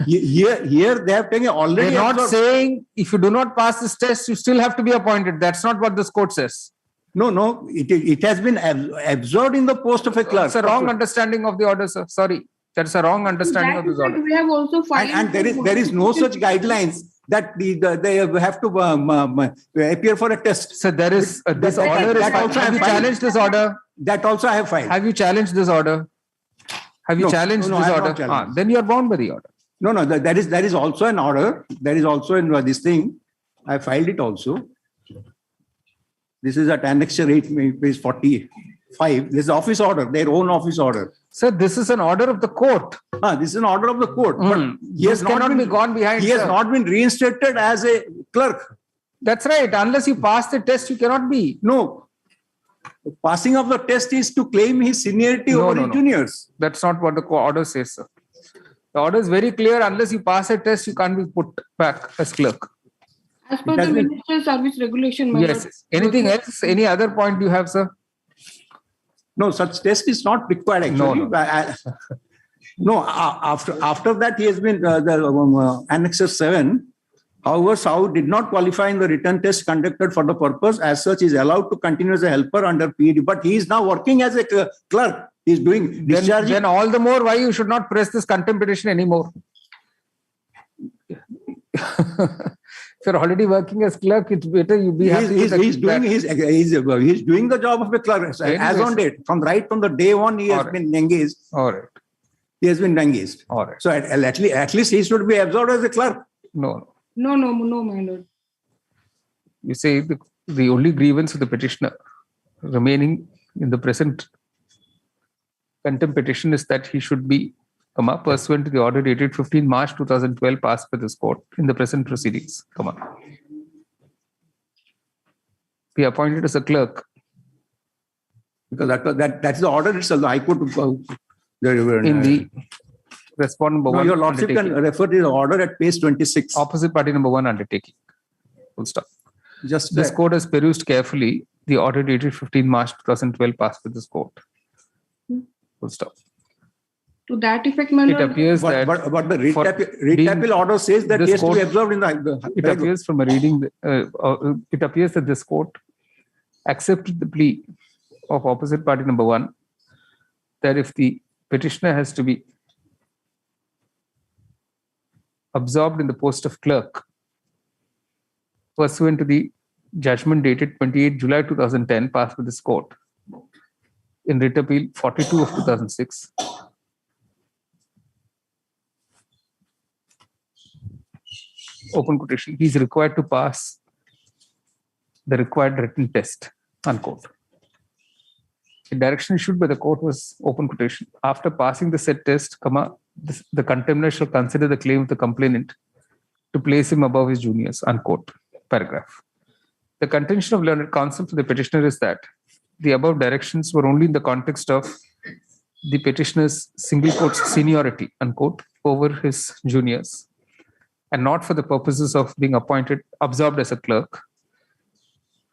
Here they have taken already. They're not saying if you do not pass this test, you still have to be appointed. That's not what this court says. No. It has been absorbed in the post of a clerk. It's a wrong understanding of the order, sir. Sorry. That's a wrong understanding of this order. We have also filed and there is no such guidelines that they have to appear for a test. So there is this order. Have you challenged this order? That also I have filed. Have you challenged this order? Have you challenged this order? Then you are bound by the order. No. There is also an order. There is also in this thing. I filed it also. This is at Annexure 8, page 45. This is office order, their own office order. Sir, this is an order of the court. This is an order of the court. But he has not been gone behind. He has not been reinstated as a clerk. That's right. Unless you pass the test, you cannot be. No. The passing of the test is to claim his seniority over his juniors. That's not what the order says, sir. The order is very clear. Unless you pass a test, you can't be put back as clerk. As per the Ministerial Service Regulation. Yes. Anything else? Any other point you have, sir? No, such test is not required actually. No. After that, he has been the Annexure 7. However, Sao did not qualify in the written test conducted for the purpose. As such, he is allowed to continue as a helper under PED. But he is now working as a clerk. He is doing discharging. Then all the more why you should not press this contempt petition anymore. If you're already working as clerk, it's better you be happy. He's doing the job of a clerk as on date. From the day one, he has been engaged. All right. He has been engaged. All right. So at least he should be absorbed as a clerk. No, my lord. You say the only grievance of the petitioner remaining in the present contempt petition is that he should be pursuant to the order dated 15 March 2012 passed by this court in the present proceedings, be appointed as a clerk. Because that's the order itself. The High Court in the respondent number 1. Your Lordship can refer to the order at page 26. Opposite party number 1 undertaking. Full stop. This court has perused carefully the order dated 15 March 2012 passed by this court. Full stop. To that effect, my lord. It appears that but the writ order says that he has to be absorbed in the. It appears from a reading. It appears that this court accepted the plea of opposite party number 1 that if the petitioner has to be absorbed in the post of clerk pursuant to the judgment dated 28 July 2010 passed by this court in writ appeal 42 of 2006. Open quotation, he is required to pass the required written test, unquote. The direction issued by the court was open quotation. After passing the said test, the contemner shall consider the claim of the complainant to place him above his juniors, unquote. Paragraph. The contention of learned counsel for the petitioner is that the above directions were only in the context of the petitioner's single quote seniority, unquote, over his juniors, and not for the purposes of being absorbed as a clerk.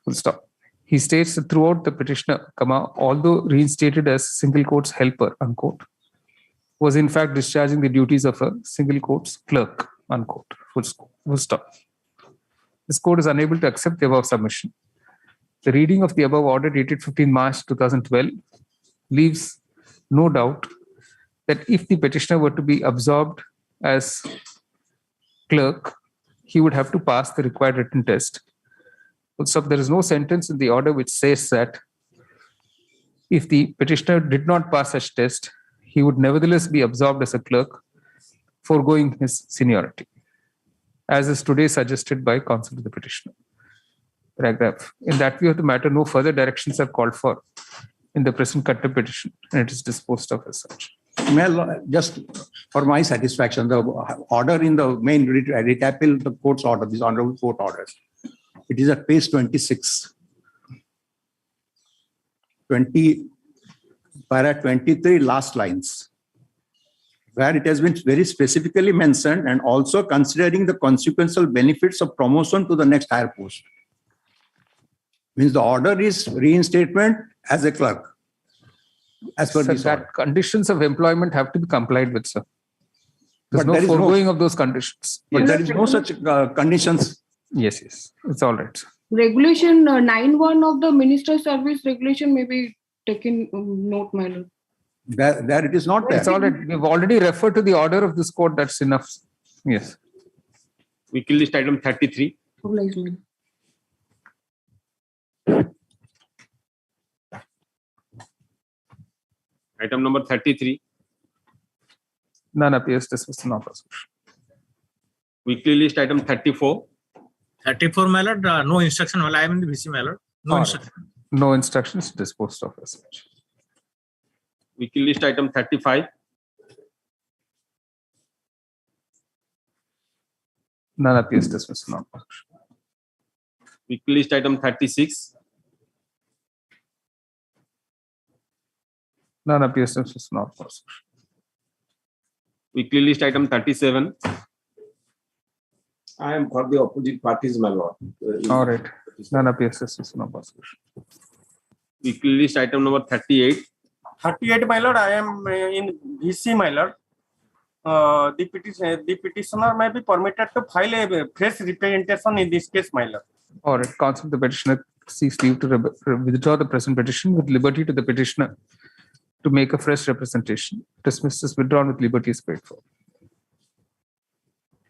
Full stop. He states that throughout the petitioner, although reinstated as single quotes helper, unquote, was in fact discharging the duties of a single quotes clerk, unquote. Full stop. This court is unable to accept the above submission. The reading of the above order dated 15 March 2012 leaves no doubt that if the petitioner were to be absorbed as clerk, he would have to pass the required written test. So there is no sentence in the order which says that if the petitioner did not pass such test, he would nevertheless be absorbed as a clerk, foregoing his seniority, as is today suggested by counsel to the petitioner. Paragraph. In that view of the matter, no further directions are called for in the present contempt petition, and it is disposed of as such. Just for my satisfaction, the order in the main retapel, the court's order, these honorable court orders, it is at page 26. 23 last lines, where it has been very specifically mentioned and also considering the consequential benefits of promotion to the next higher post. Means the order is reinstatement as a clerk. As per this order. Conditions of employment have to be complied with, sir. There's no foregoing of those conditions. But there is no such conditions. Yes, it's all right. Regulation 9(1) of the Minister Service Regulation may be taken note, my lord. There it is not there. It's all right. We've already referred to the order of this court. That's enough. Yes. Weekly list item 33. Item number 33. None appears dismissed in opposition. Weekly list item 34. 34, my lord. No instruction while I am in the VC, my lord. No instruction. No instructions disposed of as such. Weekly list item 35. None appears dismissed in opposition. Weekly list item 36. None appears dismissed in opposition. Weekly list item 37. I am for the opposite parties, my lord. All right. None appears dismissed in opposition. Weekly list item number 38. 38, my lord. I am in VC, my lord. The petitioner may be permitted to file a fresh representation in this case, my lord. All right. Counsel, the petitioner seeks leave to withdraw the present petition with liberty to the petitioner to make a fresh representation. Dismissed is withdrawn with liberty is paid for.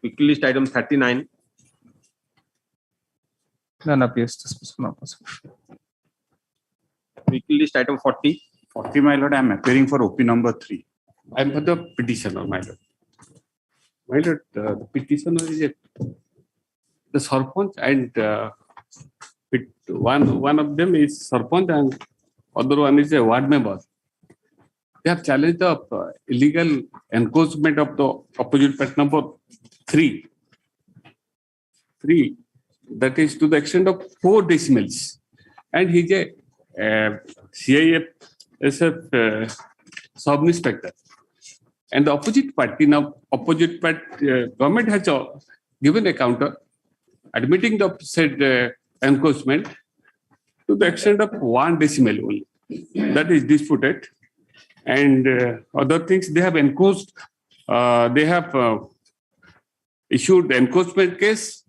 Weekly list item 39. None appears dismissed in opposition. Weekly list item 40. 40, my lord. I am appearing for OP number 3. I am for the petitioner, my lord. My lord, the petitioner is the Sarpanch and one of them is Sarpanch and other one is a ward member. They have challenged the illegal encroachment of the opposite party number 3. 3, that is to the extent of 4 decimals. And he is a CIF SF sub-inspector. And the opposite party government has given a counter admitting the said encroachment to the extent of 1 decimal only. That is disputed. And other things they have encroached. They have issued the encroachment case,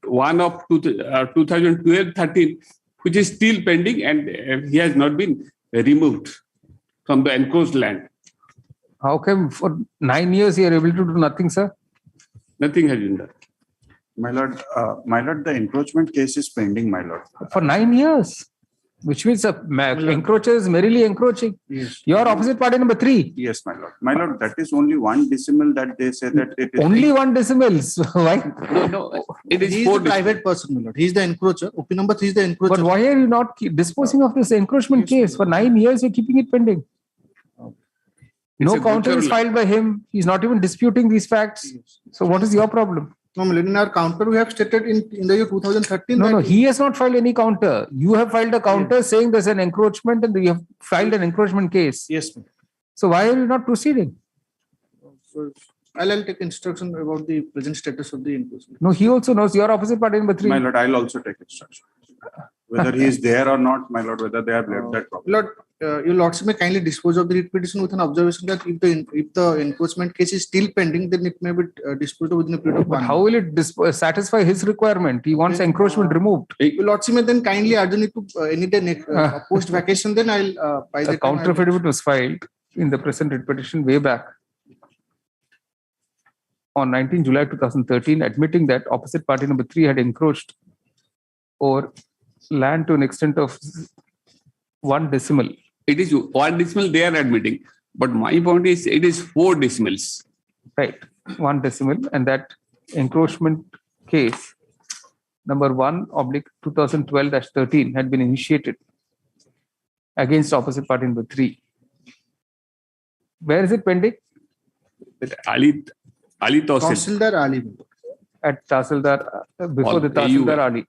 one of 2012-13, which is still pending, and he has not been removed from the enclosed land. How come for 9 years you are able to do nothing, sir? Nothing has been done. My lord, the encroachment case is pending, my lord. For 9 years, which means the encroacher is merely encroaching. Yes. You are opposite party number 3. Yes, my lord. My lord, that is only 1 decimal that they say that it is. Only 1 decimal. Why? No. It is he 4 is the private person, my lord. He is the encroacher. OP number 3 is the encroacher. But why are you not disposing of this encroachment case? For 9 years, you're keeping it pending. No counter is filed by him. He's not even disputing these facts. So what is your problem? No, in our counter, we have stated in the year 2013. No, he has not filed any counter. You have filed a counter saying there's an encroachment and you have filed an encroachment case. Yes, ma'am. So why are you not proceeding? So I'll take instruction about the present status of the encroachment. No, he also knows. You are opposite party number 3. My lord, I'll also take instruction. Whether he is there or not, my lord, whether they have left that problem. Lord, your lordship may kindly dispose of the writ petition with an observation that if the enforcement case is still pending, then it may be disposed of within a period of 1 month. How will it satisfy his requirement? He wants encroachment removed. Your lordship may then kindly adjourn it to any day post vacation. Then I'll by the counter affidavit was filed in the present writ petition way back on 19 July 2013, admitting that opposite party number 3 had encroached over land to an extent of 1 decimal. It is 1 decimal they are admitting, but my point is it is 4 decimals. Right, 1 decimal, and that encroachment case number 1/2012-13 had been initiated against opposite party number 3. Where is it pending? Ali Tahsil. Tahsildar Ali. At Tahsildar, before Or the Tahsildar AUL. Ali.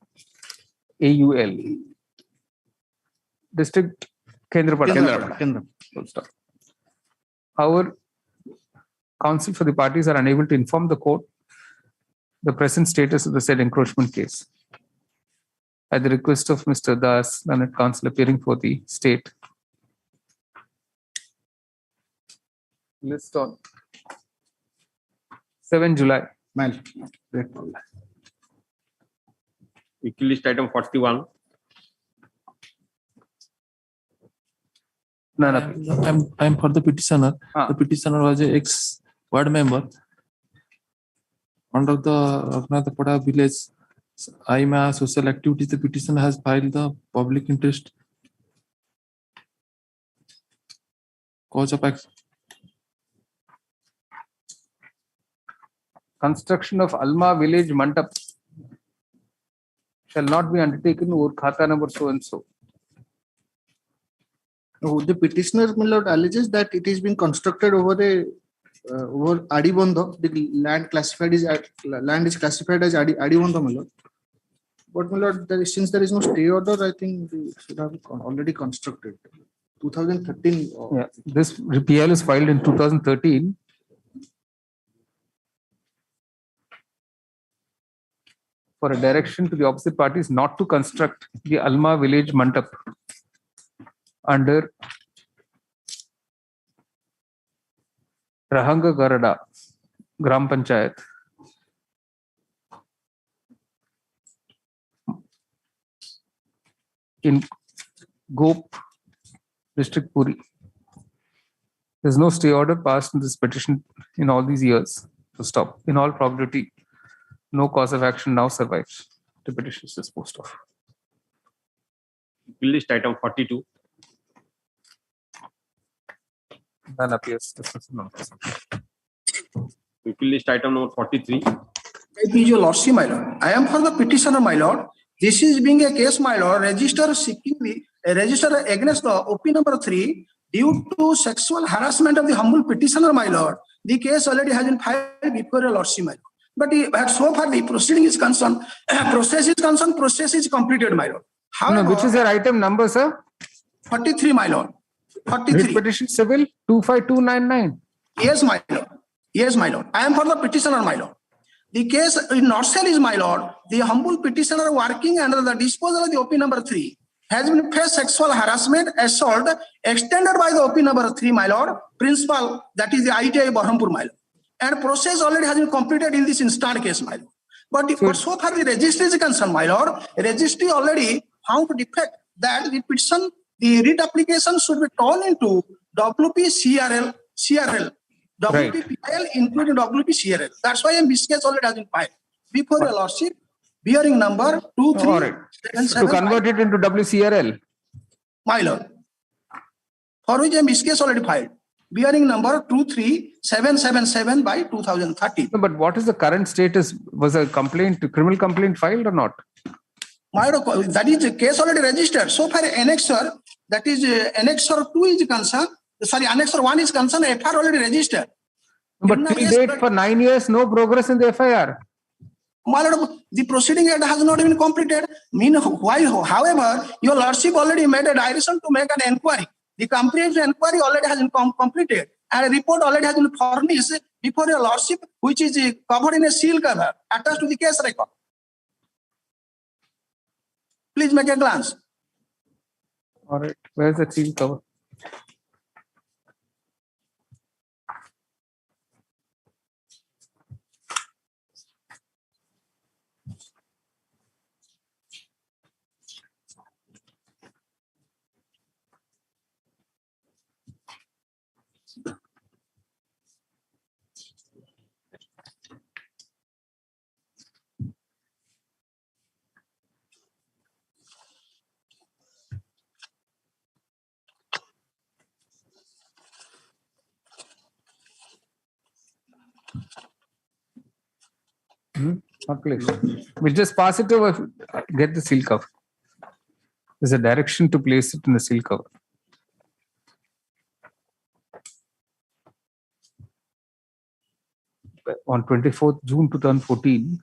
AUL. District Kendrapada. Kendra. Full stop. However, counsel for the parties are unable to inform the court the present status of the said encroachment case. At the request of Mr. Das, learned counsel appearing for the state. List on 7 July. Weekly list item 41. I'm for the petitioner. The petitioner was a ex-ward member under the Raghunathapura village IMA social activities. The petitioner has filed the public interest cause of action. Construction of Alma village mandap shall not be undertaken over khata number so and so. The petitioner, my lord, alleges that it is being constructed over over Adibandha. The land is classified as Adibandha, my lord. But my lord, since there is no stay order, I think we should have already constructed. 2013. Yeah, this PL is filed in 2013. For a direction to the opposite parties not to construct the Alma village mandap under Rahanga Garada Gram Panchayat. In Gop District Puri. There is no stay order passed in this petition in all these years to stop. In all probability, no cause of action now survives. The petition is disposed of. Weekly list item 42. None appears. Weekly list item number 43. Your Lordship, my lord. I am for the petitioner, my lord. This is being a case, my lord, register against the OP number 3 due to sexual harassment of the humble petitioner, my lord. The case already has been filed before your Lordship, my lord. But so far the proceeding is concerned, process is completed, my lord. However, which is your item number, sir? 43, my lord. 43. Petition civil 25299. Yes, my lord. Yes, my lord. I am for the petitioner, my lord. The case in Northsell is, my lord, the humble petitioner working under the disposal of the OP number 3 has been faced sexual harassment, assault extended by the OP number 3, my lord, principal, that is the ITI Berhampur, my lord. And process already has been completed in this instant case, my lord. But so far the registry is concerned, my lord, registry already found defect that the petition, the writ application should be turned into WPCRL, WPPIL including WPCRL. That's why this case already has been filed. Before your lordship, bearing number 2377. To convert it into WCRL. My lord. For which this case already filed. Bearing number 23777 by 2013. No, but what is the current status? Was a criminal complaint filed or not? My lord, that is the case already registered. So far, annexer, that is annexer 2 is concerned. Sorry, annexer 1 is concerned, FIR already registered. But till date for 9 years, no progress in the FIR. My lord, the proceeding has not been completed. However, your lordship already made a direction to make an inquiry. The comprehensive inquiry already has been completed and a report already has been furnished before your lordship, which is covered in a seal cover attached to the case record. Please make a glance. All right, where's the seal cover? Not placed. We'll just pass it over, get the seal cover. There's a direction to place it in the seal cover. on 24th June 2014,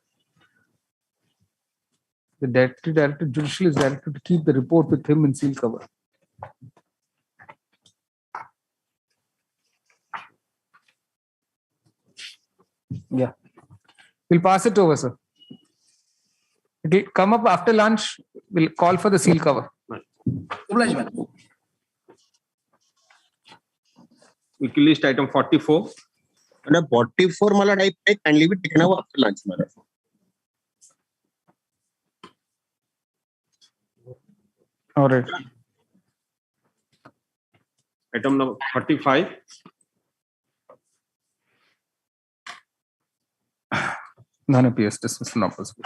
the Deputy Director Judicial is directed to keep the report with him in seal cover. Yeah. We'll pass it over, sir. It will come up after lunch. We'll call for the seal cover. Obliged, madam. Weekly list item 44. Under 44, my lord, I kindly be taken over after lunch, my lord. All right. Item number 45. None appears. Dismissal not possible.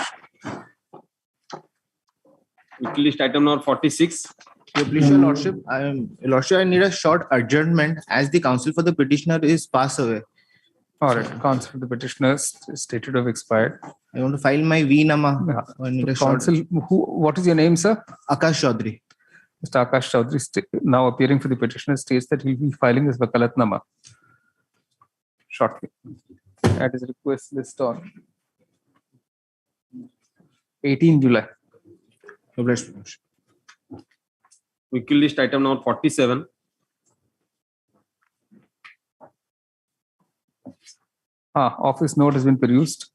Weekly list item number 46. Your please, your lordship, I need a short adjournment as the counsel for the petitioner is passed away. All right. Counsel for the petitioner stated to have expired. I want to file my VNAMA. I need a short. Counsel, what is your name, sir? Akash Chaudhary. Mr. Akash Chaudhary, now appearing for the petitioner, states that he will be filing his Vakalatnama shortly. At his request list on 18 July. Weekly list item number 47. Office note has been produced.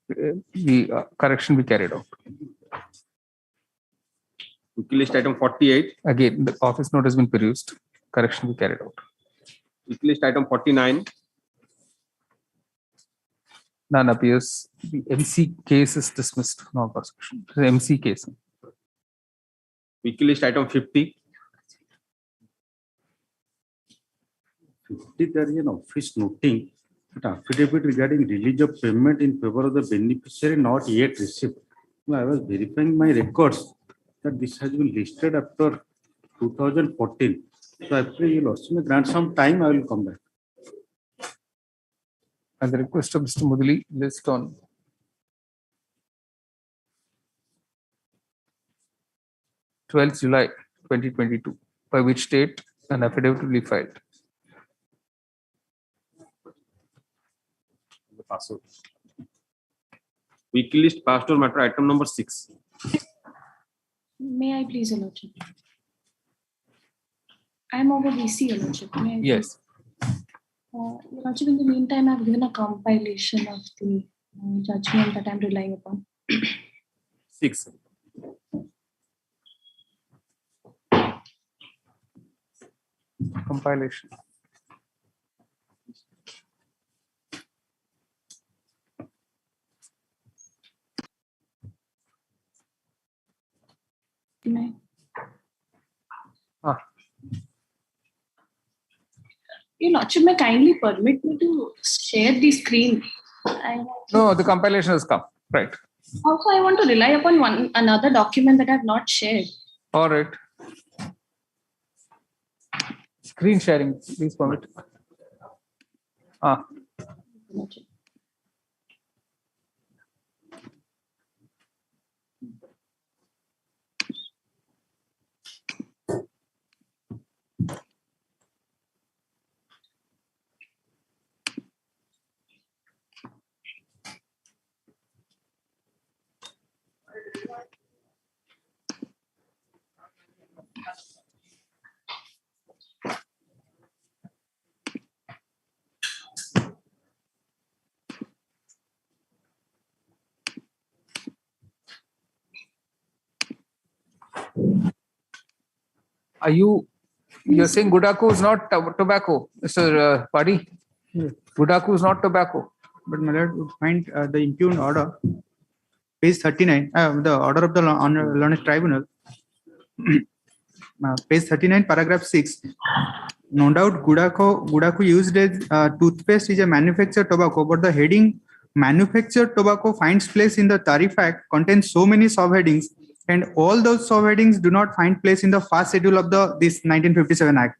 The correction be carried out. Weekly list item 48. Again, the office note has been produced. Correction be carried out. Weekly list item 49. None appears. The MC case is dismissed. No prosecution. The MC case. Weekly list item 50. 50, there is an office noting that affidavit regarding release of payment in favor of the beneficiary not yet received. Now, I was verifying my records that this has been listed after 2014. So after you also may grant some time, I will come back. At the request of Mr. Mudali, list on 12th July 2022, by which date an affidavit will be filed. Weekly list pastor matter item number 6. May I please, Your Lordship? I am over VC, Your Lordship. May I Yes. Your Lordship, in the meantime, I have given a compilation of the judgment that I am relying upon. 6. Compilation. May Your Lordship, may kindly permit me to share the screen. No, the compilation has come. Right. Also, I want to rely upon another document that I have not shared. All right. Screen sharing, please permit. Are you're saying Gudaku is not tobacco, Mr. Padi? Gudaku is not tobacco. But my lord would find the impugned order, page 39, the order of the Learned Tribunal, page 39, paragraph 6. No doubt Gudaku used as toothpaste is a manufactured tobacco, but the heading manufactured tobacco finds place in the Tariff Act contains so many subheadings, and all those subheadings do not find place in the first schedule of this 1957 Act.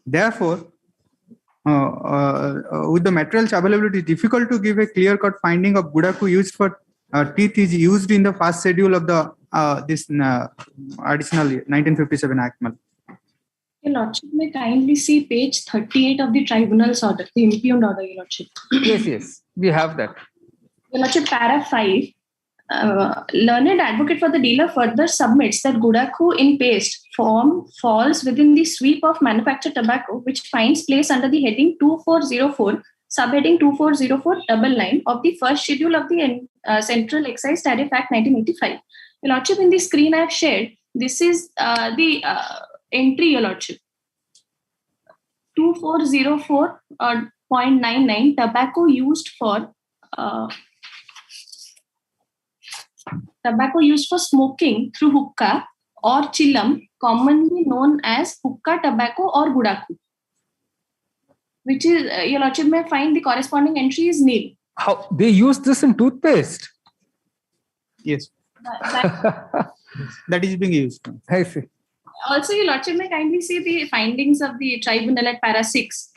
Therefore, with the materials availability, it is difficult to give a clear-cut finding of Gudaku used for teeth is used in the first schedule of the this additional 1957 Act. Your Lordship may kindly see page 38 of the tribunal's order, the impugned order, Your Lordship. Yes, we have that. Your Lordship, para 5. Learned advocate for the dealer further submits that Gudaku in paste form falls within the sweep of manufactured tobacco, which finds place under the heading 2404, subheading 2404 of the first schedule of the Central Excise Tariff Act 1985. Your Lordship, in the screen I have shared, this is the entry, Your Lordship. 2404.99 tobacco used for smoking through hookah or chillum, commonly known as hookah tobacco or Gudaku, which is, Your Lordship may find the corresponding entry is nil. How they use this in toothpaste? Yes. That is being used. I see. Also, Your Lordship may kindly see the findings of the tribunal at para 6,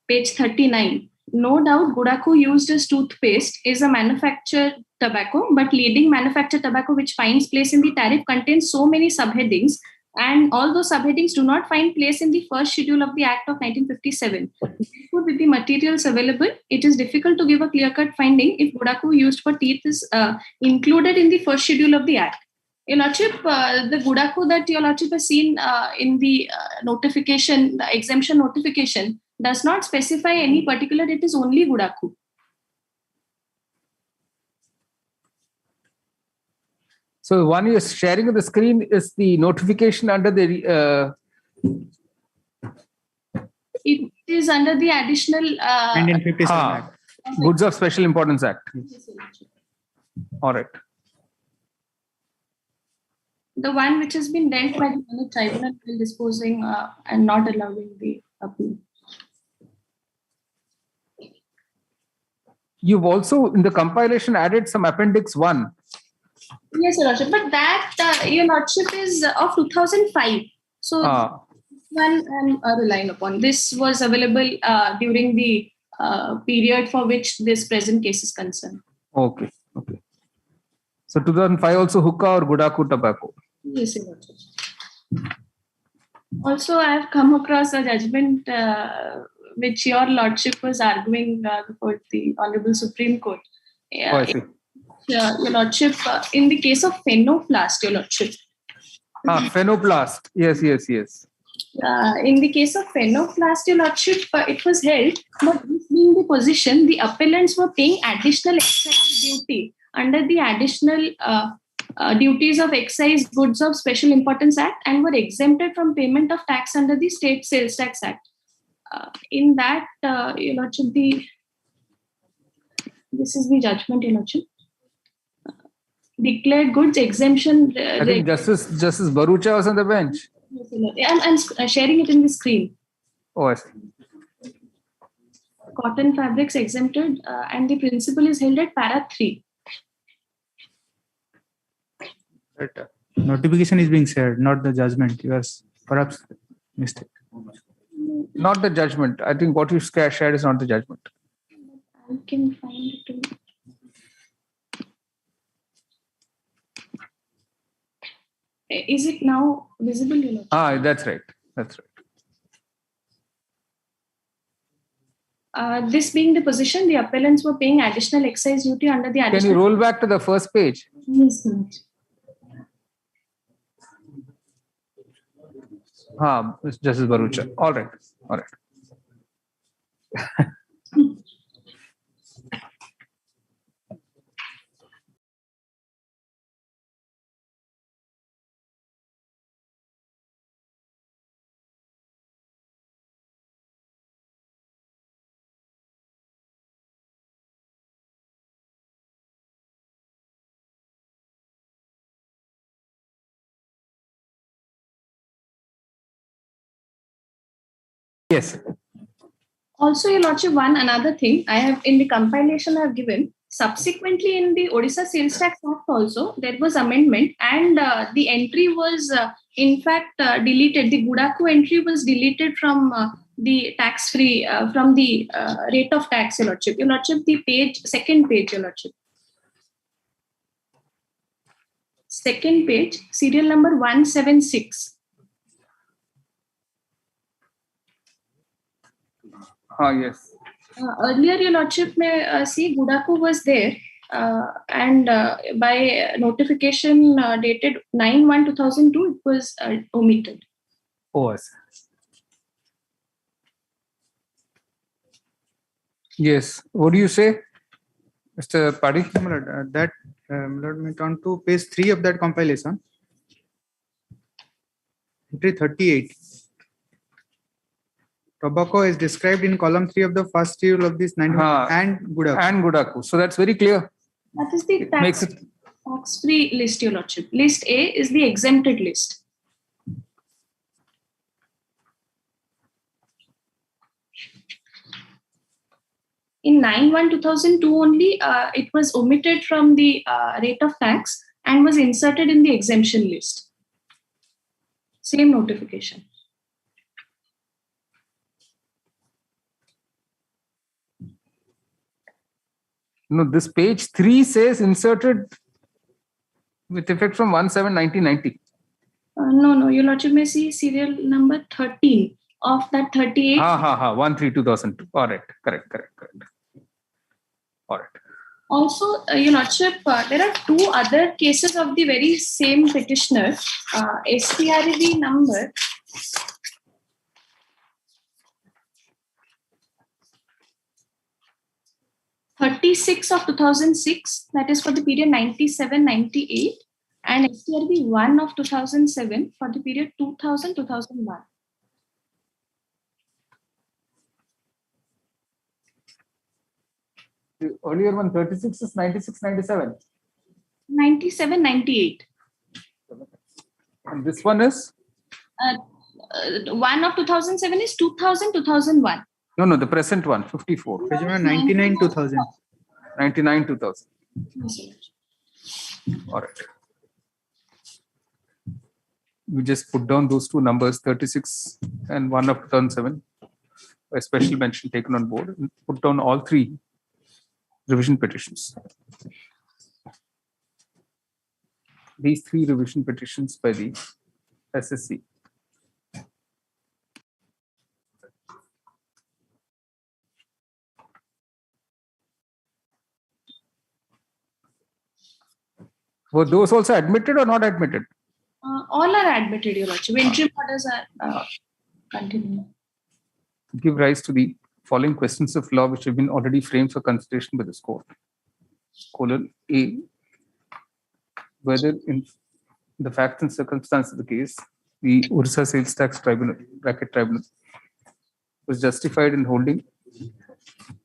page 39. No doubt, Gudaku used as toothpaste is a manufactured tobacco, but leading manufactured tobacco which finds place in the tariff contains so many subheadings, and all those subheadings do not find place in the first schedule of the Act of 1957. Therefore, with the materials available, it is difficult to give a clear-cut finding if Gudaku used for teeth is included in the first schedule of the Act. Your Lordship, the Gudaku that Your Lordship has seen in the notification, the exemption notification, does not specify any particular, it is only Gudaku. So the one you're sharing on the screen is the notification under the It is under the additional Indian 57 Act. Goods of Special Importance Act. All right. The one which has been dealt by the tribunal while disposing and not allowing the appeal. You've also in the compilation added some Appendix 1. Yes, Your Lordship, but that Your Lordship is of 2005. So one I'm relying upon. This was available during the period for which this present case is concerned. Okay. So 2005 also hookah or Gudaku tobacco. Yes, Your Lordship. Also, I have come across a judgment which Your Lordship was arguing before the Honorable Supreme Court. I see. Your Lordship, in the case of Phenoplast, Your Lordship. Phenoplast. Yes. In the case of Phenoplast, Your Lordship, it was held, but this being the position, the appellants were paying additional excise duty under the additional duties of Excise Goods of Special Importance Act and were exempted from payment of tax under the State Sales Tax Act. In that, Your Lordship, this is the judgment, Your Lordship. Declared goods exemption. I think Justice Barucha was on the bench. I'm sharing it in the screen. Oh, I see. Cotton fabrics exempted, and the principle is held at para 3. Notification is being shared, not the judgment. You are perhaps mistake. Not the judgment. I think what you shared is not the judgment. I can find it too. Is it now visible? Your Lordship? That's right. This being the position, the appellants were paying additional excise duty under the additional. Can you roll back to the first page? Yes, Your Lordship. Justice Barucha. All right. Yes. Also, Your Lordship, another thing I have in the compilation I have given. Subsequently, in the Orissa Sales Tax Act also, there was amendment and the entry was in fact deleted. The Gudaku entry was deleted from the tax-free, from the rate of tax, Your Lordship. Your Lordship, the second page, Your Lordship. Second page, serial number 176. Yes. Earlier, Your Lordship may see Gudaku was there, and by notification dated 9/1/2002, it was omitted. Oh, yes. What do you say, Mr. Padik? That let me turn to page 3 of that compilation. Entry 38. Tobacco is described in column 3 of the first schedule of this 91 and Gudaku. And Gudaku. So that's very clear. That is the Makes it tax-free list, Your Lordship. List A is the exempted list. In 9/1/2002 only, it was omitted from the rate of tax and was inserted in the exemption list. Same notification. no. This page 3 says inserted with effect from 1/7/1990. No, Your Lordship may see serial number 13 of that 38. 1/3/2002. All right. Correct. All right. Also, Your Lordship, there are two other cases of the very same petitioner. STRV number 36 of 2006, that is for the period 97-98, and STRV 1 of 2007 for the period 2000-2001. The earlier one, 36 is 96-97. 97-98. And this one is? 1 of 2007 is 2000-2001. No, the present one, 54. 99-2000. 99-2000. All right. We just put down those two numbers, 36 and 1 of 2007, a special mention taken on board, and put down all three revision petitions. These three revision petitions by the SSC. Were those also admitted or not admitted? All are admitted, Your Lordship. Interim orders are continuing. Give rise to the following questions of law which have been already framed for consideration by this court. Colon A. Whether in the facts and circumstances of the case, the Orissa Sales Tax Tribunal, bracket tribunal, was justified in holding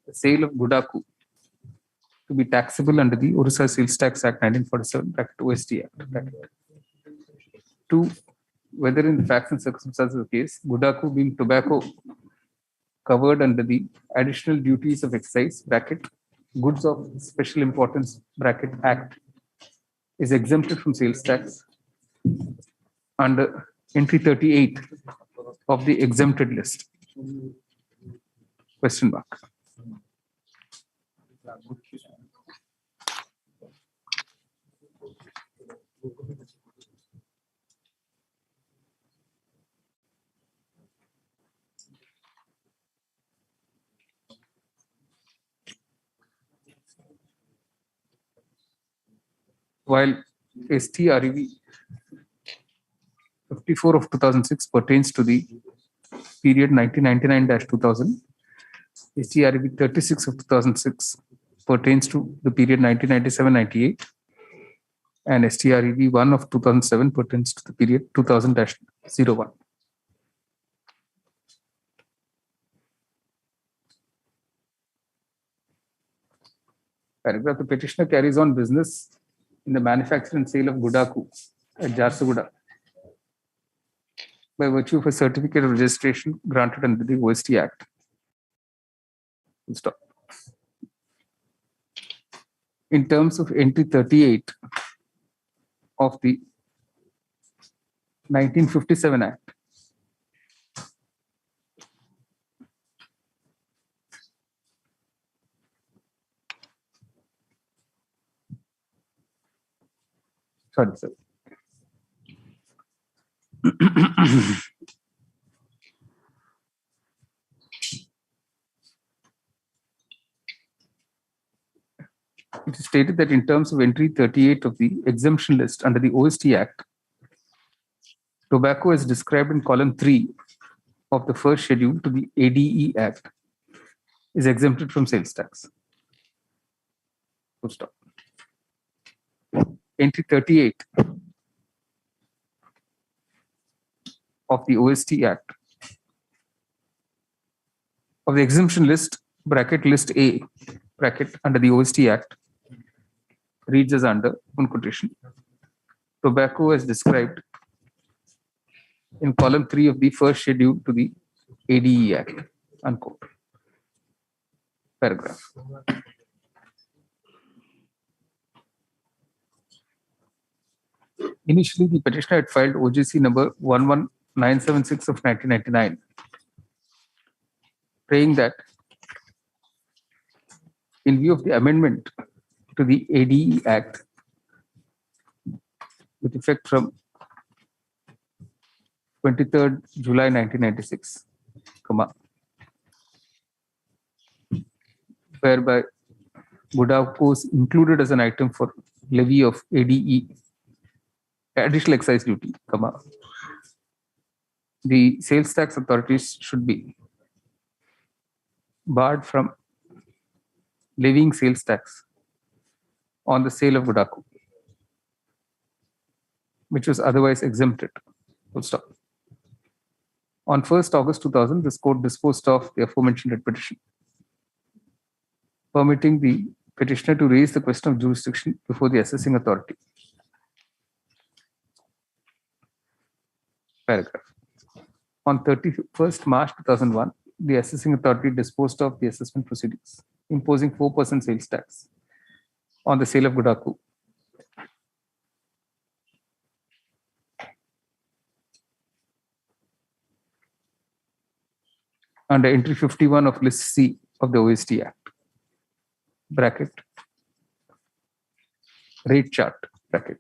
the sale of Gudaku to be taxable under the Orissa Sales Tax Act 1947, bracket OST Act. Bracket. 2. Whether in the facts and circumstances of the case, Gudaku being tobacco covered under the additional duties of excise, bracket, goods of special importance, bracket, Act, is exempted from sales tax under entry 38 of the exempted list. Question mark. While STREV 54 of 2006 pertains to the period 1999-2000, STREV 36 of 2006 pertains to the period 1997-98, and STREV 1 of 2007 pertains to the period 2000-01. Paragraph: the petitioner carries on business in the manufacture and sale of Gudaku at Jharsuguda by virtue of a certificate of registration granted under the OST Act. Stop. In terms of entry 38 of the 1957 Act, sorry, sir. it is stated that in terms of entry 38 of the exemption list under the OST Act, tobacco as described in column 3 of the first schedule to the ADE Act is exempted from sales tax. Full stop. Entry 38 of the OST Act of the exemption list bracket list A bracket under the OST Act reads as under open quotation, tobacco as described in column 3 of the first schedule to the ADE Act, unquote. Paragraph. Initially, the petitioner had filed OGC number 11976 of 1999, saying that in view of the amendment to the ADE Act with effect from 23rd July 1996, whereby Budako is included as an item for levy of ADE, additional excise duty, the sales tax authorities should be barred from levying sales tax on the sale of Budako, which was otherwise exempted. Full stop. On 1st August 2000, this court disposed of the aforementioned petition, permitting the petitioner to raise the question of jurisdiction before the assessing authority. Paragraph. On 31st March 2001, the assessing authority disposed of the assessment proceedings, imposing 4% sales tax on the sale of Budako. Under entry 51 of list C of the OST Act, bracket, rate chart, bracket.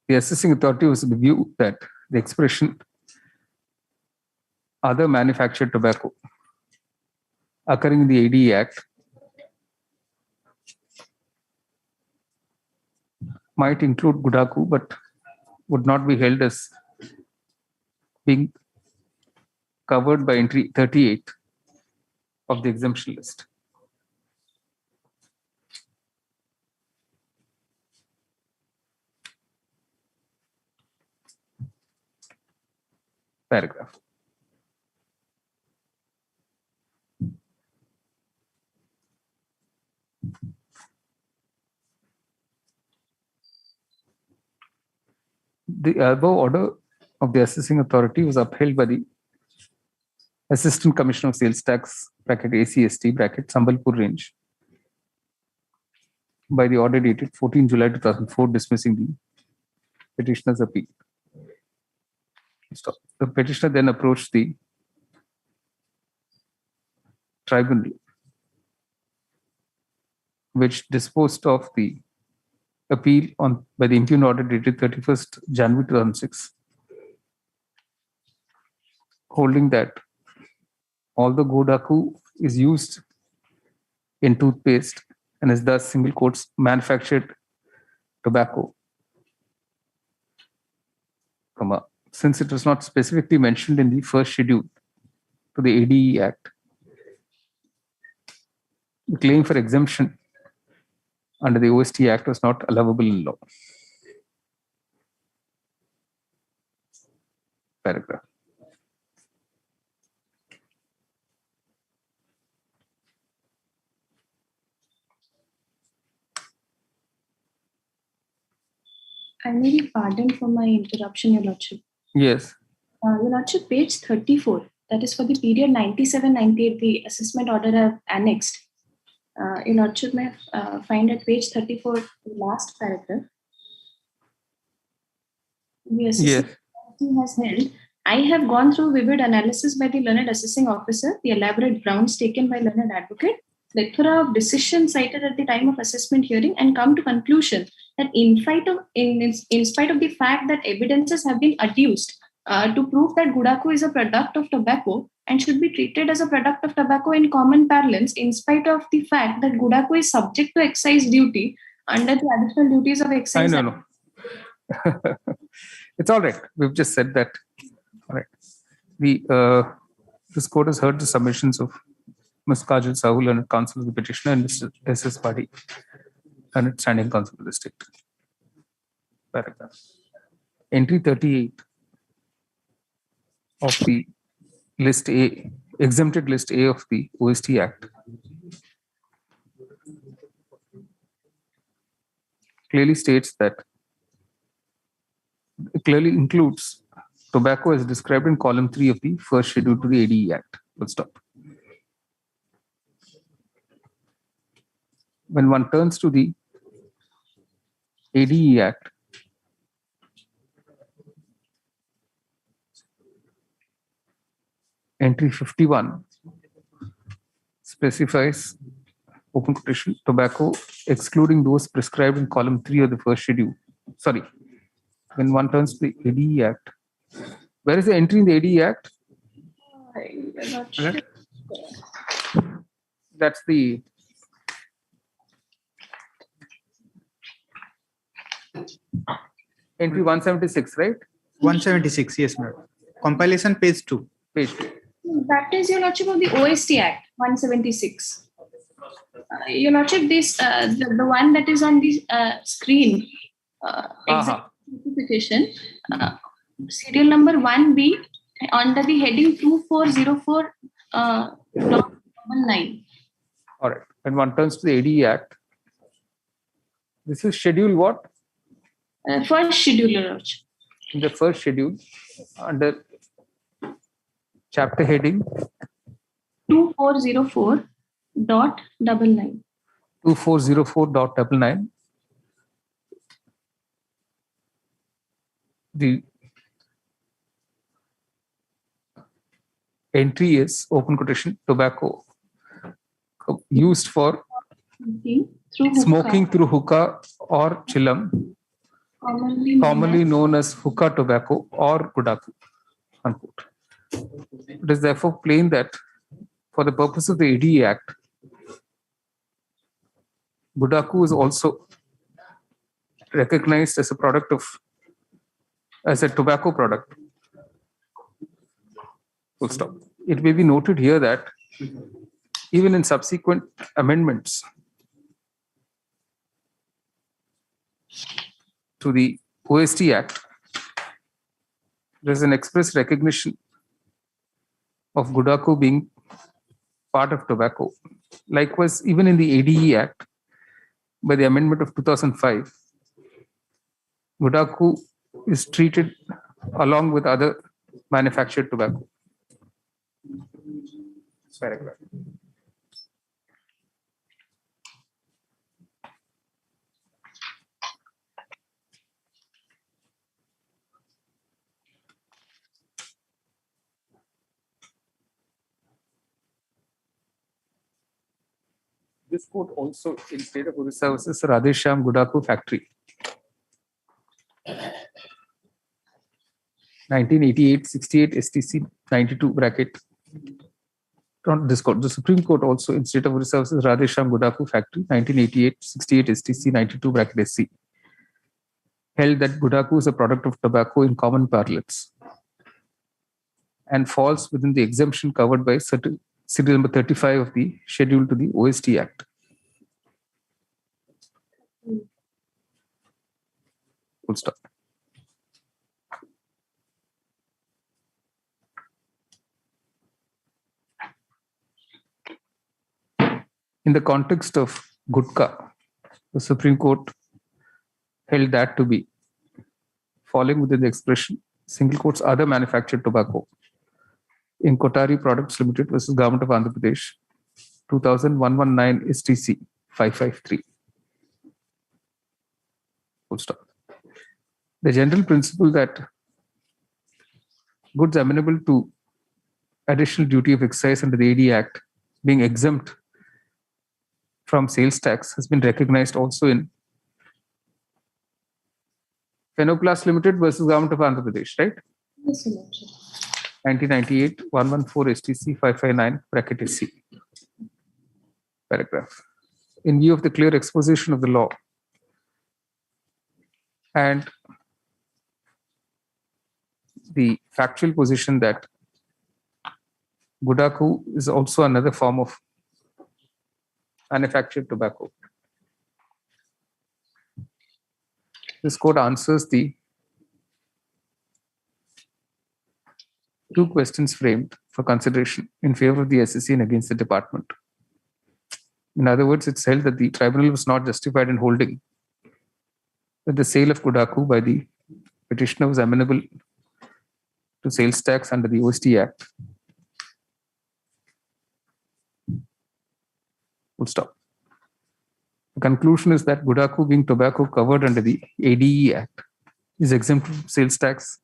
The assessing authority was of the view that the expression other manufactured tobacco occurring in the ADE Act might include Budako, but would not be held as being covered by entry 38 of the exemption list. Paragraph. The above order of the assessing authority was upheld by the Assistant Commissioner of Sales Tax, bracket ACST, bracket Sambalpur Range, by the order dated 14 July 2004, dismissing the petitioner's appeal. Stop. The petitioner then approached the tribunal, which disposed of the appeal on by the impugned order dated 31st January 2006, holding that although Budako is used in toothpaste and is thus single quotes manufactured tobacco, since it was not specifically mentioned in the first schedule to the ADE Act, the claim for exemption under the OST Act was not allowable in law. Paragraph. I may be pardoned for my interruption, Your Lordship. Yes. Your Lordship, page 34, that is for the period 97-98, the assessment order have annexed. Your Lordship may find at page 34, the last paragraph. The assessment authority has held I have gone through vivid analysis by the learned assessing officer, the elaborate grounds taken by learned advocate, plethora of decisions cited at the time of assessment hearing, and come to conclusion that in spite of the fact that evidences have been adduced to prove that Gudaku is a product of tobacco and should be treated as a product of tobacco in common parlance, in spite of the fact that Gudaku is subject to excise duty under the additional duties of excise. I know. It's all right. We've just said that. All right. This court has heard the submissions of Ms. Kajal Sahul and counsel of the petitioner and Mr. S.S. Padi and its standing counsel of the district. Paragraph. Entry 38 of the list A, exempted list A of the OST Act, clearly states that it clearly includes tobacco as described in column 3 of the first schedule to the ADE Act. Full stop. When one turns to the ADE Act, entry 51 specifies, open quotation, tobacco excluding those prescribed in column 3 of the first schedule. Sorry. When one turns to the ADE Act, where is the entry in the ADE Act? I'm not sure. That's the entry 176, right? 176, yes, madam. Compilation page 2. Page 2. That is, Your Lordship, of the OST Act 176. Your Lordship, this the one that is on the screen. Notification, serial number 1B under the heading 2404.9. All right. When one turns to the ADE Act, this is schedule what? First schedule, Your Lordship. In the first schedule, under chapter heading 2404.99. 2404.99. The entry is, open quotation, tobacco used for smoking through hookah or chillum, commonly known as hookah tobacco or Gudaku, unquote. It is therefore plain that for the purpose of the ADE Act, Gudaku is also recognized as a product of, as a tobacco product. Full stop. It may be noted here that even in subsequent amendments to the OST Act, there is an express recognition of Gudaku being part of tobacco. Likewise, even in the ADE Act, by the amendment of 2005, Gudaku is treated along with other manufactured tobacco. Paragraph. This court also in state of Orissa versus Radhesham Gudaku factory. 1988-68 STC 92 bracket. Not this court. The Supreme Court also in state of Orissa versus Radhesham Gudaku factory 1988-68 STC 92 bracket SC held that Gudaku is a product of tobacco in common parlance and falls within the exemption covered by serial number 35 of the schedule to the OST Act. Full stop. In the context of Gutka, the Supreme Court held that to be falling within the expression single quotes other manufactured tobacco in Kotari Products Limited versus Government of Andhra Pradesh 2000-119 STC 553. Full stop. The general principle that goods amenable to additional duty of excise under the AD Act being exempt from sales tax has been recognized also in Phenoplast Limited versus Government of Andhra Pradesh, right? Yes, Your Lordship. 1998, 114 STC 559 bracket SC. Paragraph. In view of the clear exposition of the law and the factual position that Gudaku is also another form of manufactured tobacco, this court answers the two questions framed for consideration in favor of the SSC and against the department. In other words, it's held that the tribunal was not justified in holding that the sale of Gudaku by the petitioner was amenable to sales tax under the OST Act. Full stop. The conclusion is that Gudaku, being tobacco covered under the ADE Act, is exempt from sales tax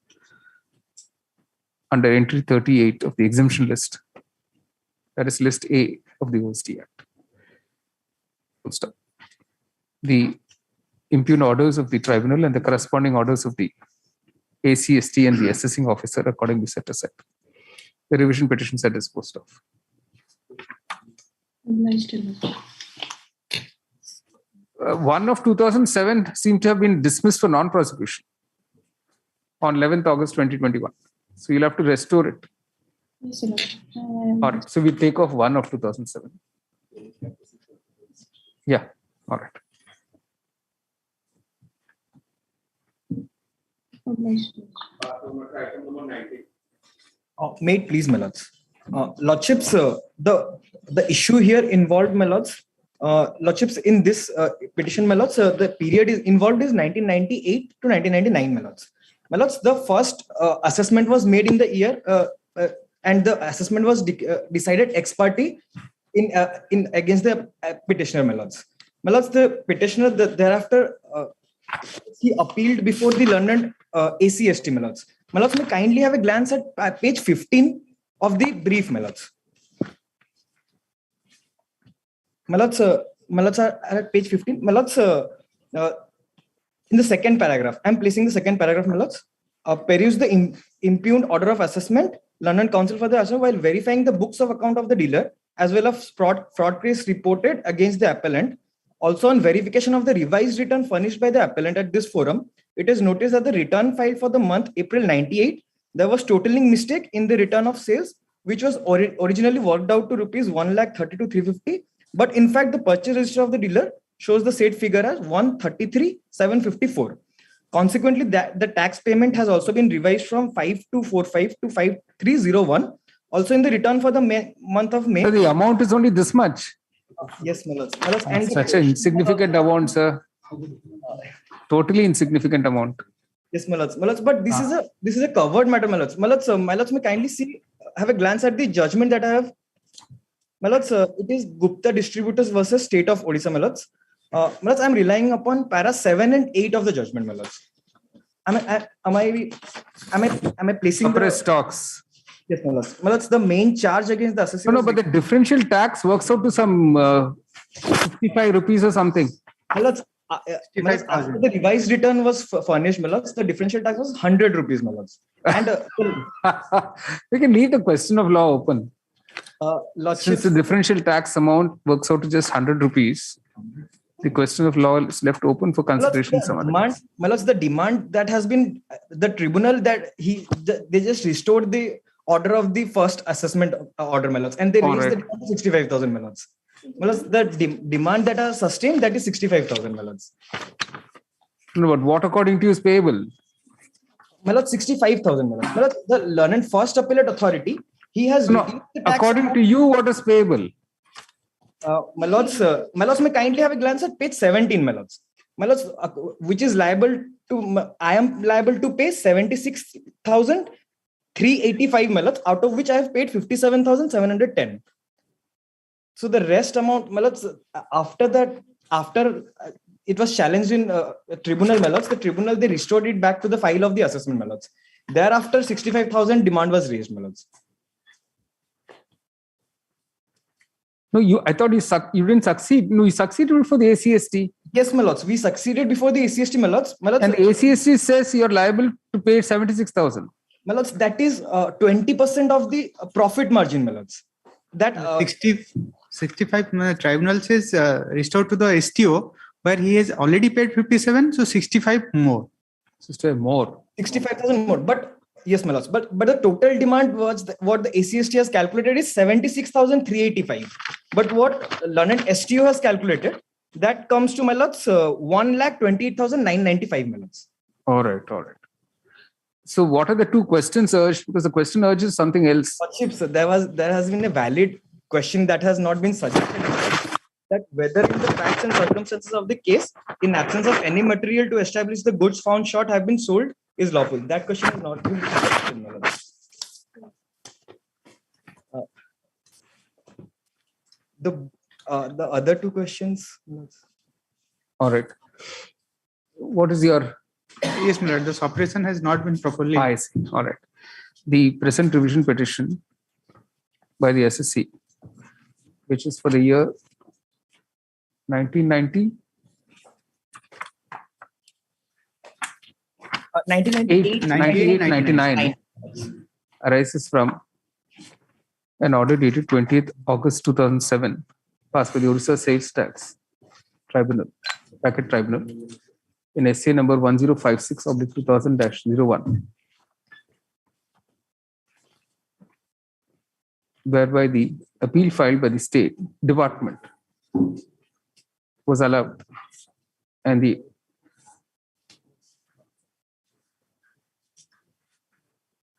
under entry 38 of the exemption list, that is list A of the OST Act. Full stop. The impugn orders of the tribunal and the corresponding orders of the ACST and the assessing officer accordingly set aside. The revision petitions are disposed of. Obliged, Your Lordship. One of 2007 seemed to have been dismissed for non-prosecution on 11th August 2021. So you'll have to restore it. Yes, Your Lordship. All right. So we take off 1 of 2007. Yeah. All right. Obliged. May it please, my lords. Lordships, the issue here involved, my lords. Lordships, in this petition, my lords, the period is involved is 1998 to 1999, my lords. My lords, the first assessment was made in the year, and the assessment was decided ex parte in against the petitioner, my lords. My lords, the petitioner thereafter he appealed before the London ACST, my lords. My lords, may kindly have a glance at page 15 of the brief, my lords. My lords, are at page 15. My lords, in the second paragraph, I'm placing the second paragraph, my lords. Peruse the impugned order of assessment, London Council for the Assessment, while verifying the books of account of the dealer, as well as fraud case reported against the appellant. Also, on verification of the revised return furnished by the appellant at this forum, it is noticed that the return filed for the month April 98, there was totaling mistake in the return of sales, which was originally worked out to rupees 1,32,350. But in fact, the purchase register of the dealer shows the said figure as 133,754. Consequently, the tax payment has also been revised from 5245 to 5301. Also, in the return for the month of May. So the amount is only this much. Yes, my lords. And such an insignificant amount, sir. Totally insignificant amount. Yes, my lords. But this is a covered matter, my lords. My lords, may kindly have a glance at the judgment that I have. My lords, it is Gupta Distributors versus State of Orissa, my lords. My lords, I'm relying upon para 7 and 8 of the judgment, my lords. Am I placing suppressed stocks? Yes, my lords. My lords, the main charge against the assessor. No, but the differential tax works out to some 55 rupees or something. My lords, after the revised return was furnished, my lords, the differential tax was 100 rupees, my lords. And we can leave the question of law open. Since the differential tax amount works out to just 100 rupees, the question of law is left open for consideration. My lords, the demand that has been the tribunal that they just restored the order of the first assessment order, my lords, and they raised the demand to 65,000, my lords. My lords, the demand that are sustained, that is 65,000, my lords. No, but what according to you is payable? My lords, 65,000, my lords. My lords, the Learned First Appellate Authority, he has reduced the tax according to you, what is payable? My lords, may kindly have a glance at page 17, my lords. My lords, which is liable to, I am liable to pay 76,385, my lords, out of which I have paid 57,710. So the rest amount, my lords, after it was challenged in tribunal, my lords, the tribunal, they restored it back to the file of the assessment, my lords. Thereafter, 65,000 demand was raised, my lords. No, I thought you didn't succeed. No, you succeeded for the ACST. Yes, my lords. We succeeded before the ACST, my lords. My lords, And the ACST says you're liable to pay 76,000. my lords, that is 20% of the profit margin, my lords. That 65 tribunal says restored to the STO, where he has already paid 57, so 65 more. 65 more. 65,000 more. But yes, my lords. But the total demand was what the ACST has calculated is 76,385. But what London STO has calculated, that comes to, my lords, 1,28,995, my lords. All right. So what are the two questions urged? Because the question urges something else. Lordships, there has been a valid question that has not been suggested, that whether in the facts and circumstances of the case, in absence of any material to establish the goods found short have been sold, is lawful. That question has not been suggested, my lords. The other two questions. All right. What is your... Yes, my lord, the suppression has not been properly... I see. All right. The present revision petition by the SSC, which is for the year 1990? 1998, 99 arises from an order dated 20th August 2007, passed by the Orissa Sales Tax Tribunal, Packet Tribunal, in SA number 1056/2000-01, whereby the appeal filed by the State Department was allowed, and the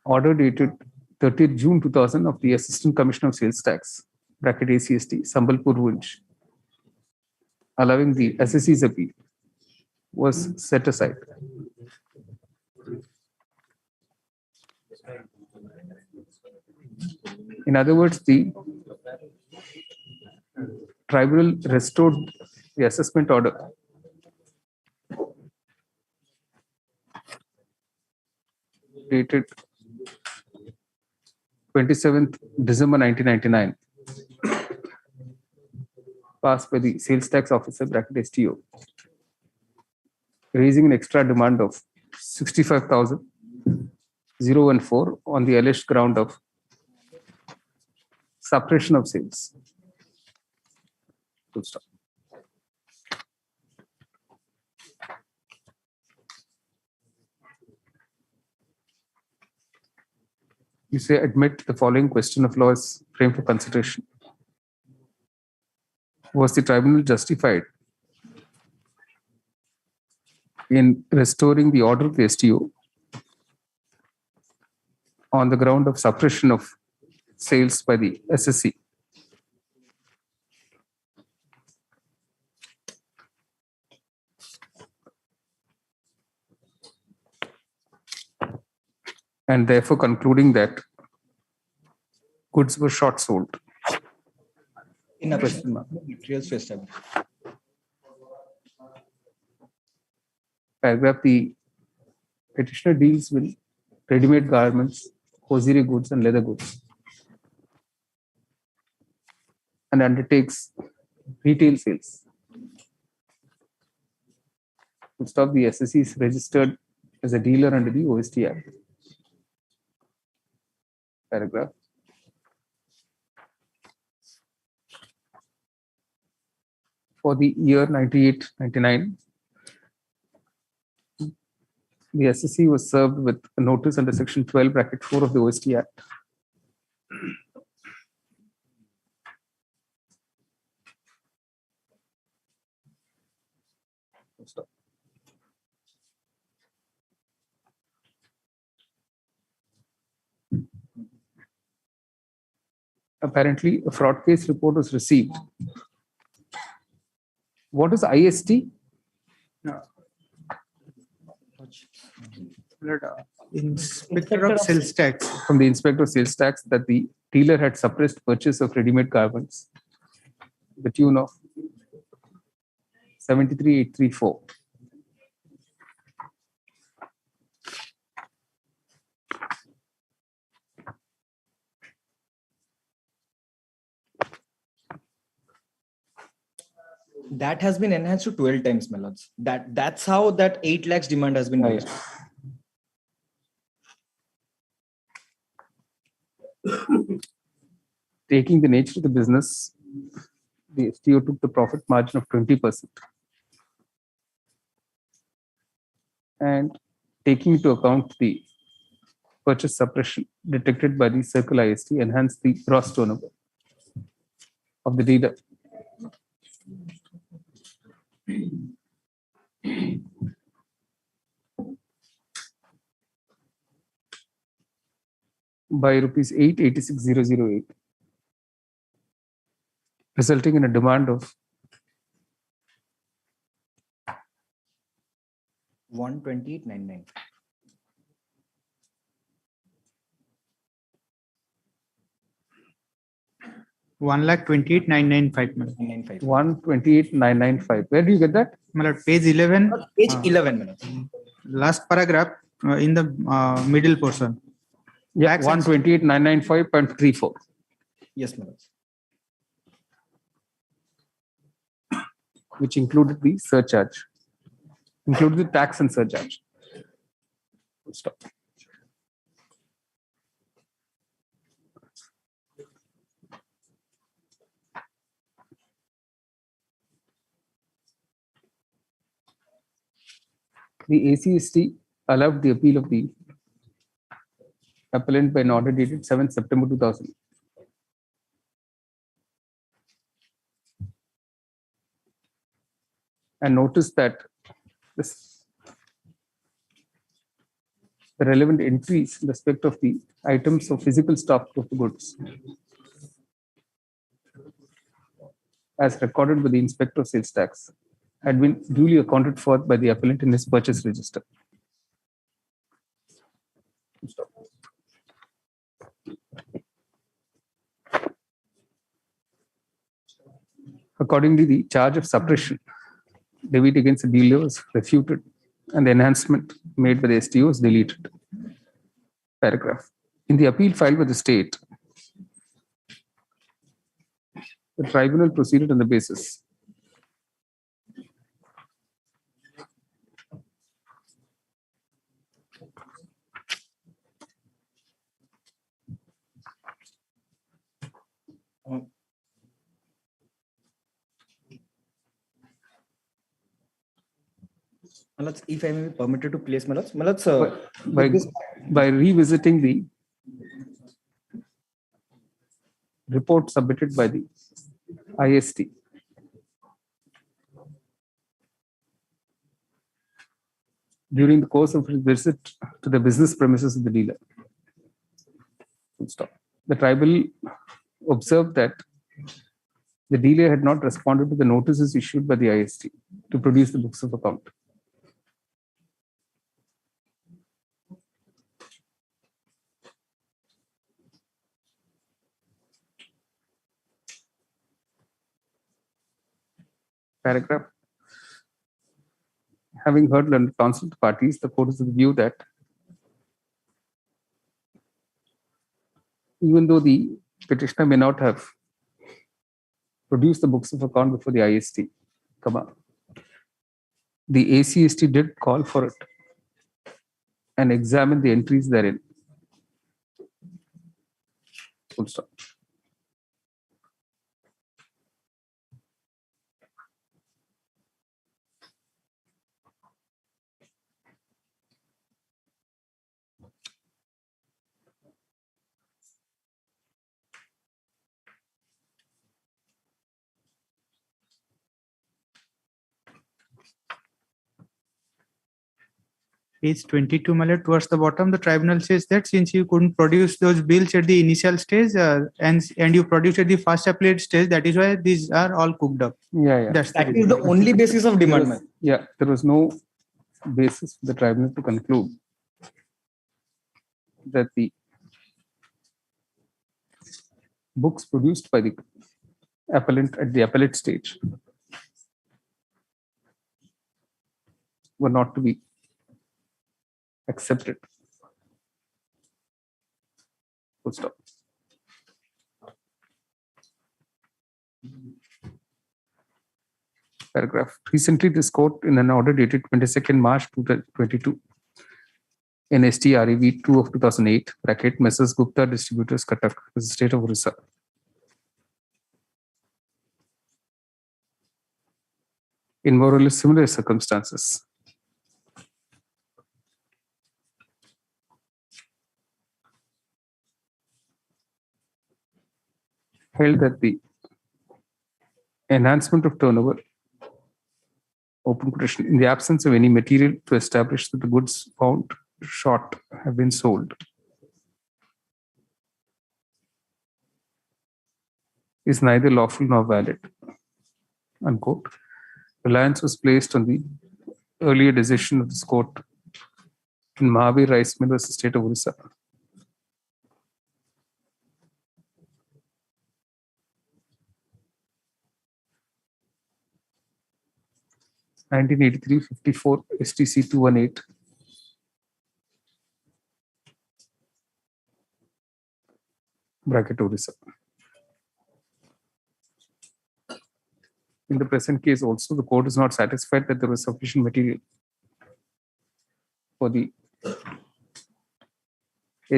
order dated 30th June 2000 of the Assistant Commissioner of Sales Tax, bracket ACST, Sambalpur Vunj, allowing the SSC's appeal, was set aside. In other words, the tribunal restored the assessment order dated 27th December 1999, passed by the Sales Tax Officer, bracket STO, raising an extra demand of 65,014 on the alleged ground of suppression of sales. Full stop. You say admit the following question of law is framed for consideration. Was the tribunal justified in restoring the order of the STO on the ground of suppression of sales by the SSC? And therefore concluding that goods were short sold. In a question mark. Materials to establish. Paragraph, the petitioner deals with ready-made garments, hosiery goods, and leather goods, and undertakes retail sales. To stop, the SSC is registered as a dealer under the OST Act. Paragraph. For the year 98-99, the SSC was served with a notice under section 12, bracket 4 of the OST Act. Stop. Apparently, a fraud case report was received. What is IST? Inspector of Sales Tax. From the Inspector of Sales Tax, that the dealer had suppressed purchase of ready-made garments, the tune of 73,834. that has been enhanced to 12 times, my lords. That's how that 8 lakhs demand has been raised. Taking the nature of the business, the STO took the profit margin of 20%. And taking into account the purchase suppression detected by the circle IST enhanced the gross turnover of the dealer. By rupees 886,008, resulting in a demand of 128,995. 1,28,995. 128,995. Where do you get that? Page 11. Page 11. Last paragraph in the middle portion. Yeah, 128,995.34. Yes, my lords. Which included the surcharge, included the tax and surcharge. Stop. The ACST allowed the appeal of the appellant by an order dated 7 September 2000. And notice that the relevant entries in respect of the items of physical stock of the goods as recorded by the Inspector of Sales Tax had been duly accounted for by the appellant in his purchase register. Stop. Accordingly, the charge of suppression levied against the dealer was refuted and the enhancement made by the STO was deleted. Paragraph. In the appeal filed by the state, the tribunal proceeded on the basis If I may be permitted to place, by revisiting the report submitted by the IST. During the course of his visit to the business premises of the dealer. Stop. The tribunal observed that the dealer had not responded to the notices issued by the IST to produce the books of account. Paragraph. Having heard and counsel the parties, the court is of the view that even though the petitioner may not have produced the books of account before the IST, the ACST did call for it and examine the entries therein. Full stop. Page 22, towards the bottom, the tribunal says that since you couldn't produce those bills at the initial stage and you produced at the first appellate stage, that is why these are all cooked up. Yeah. That is the only basis of demand. There was no basis for the tribunal to conclude that the books produced by the appellant at the appellate stage were not to be accepted. Full stop. Paragraph. Recently, this court, in an order dated 22nd March 2022, in STREV 2 of 2008, bracket Messrs. Gupta Distributors, Cuttack, the state of Orissa, in more or less similar circumstances, held that the enhancement of turnover, open quotation, in the absence of any material to establish that the goods found short have been sold, is neither lawful nor valid. Unquote. Reliance was placed on the earlier decision of this court in Mahavir Rice Mill versus State of Orissa. (1983) 54 STC 218. Bracket Orissa. In the present case also, the court is not satisfied that there was sufficient material for the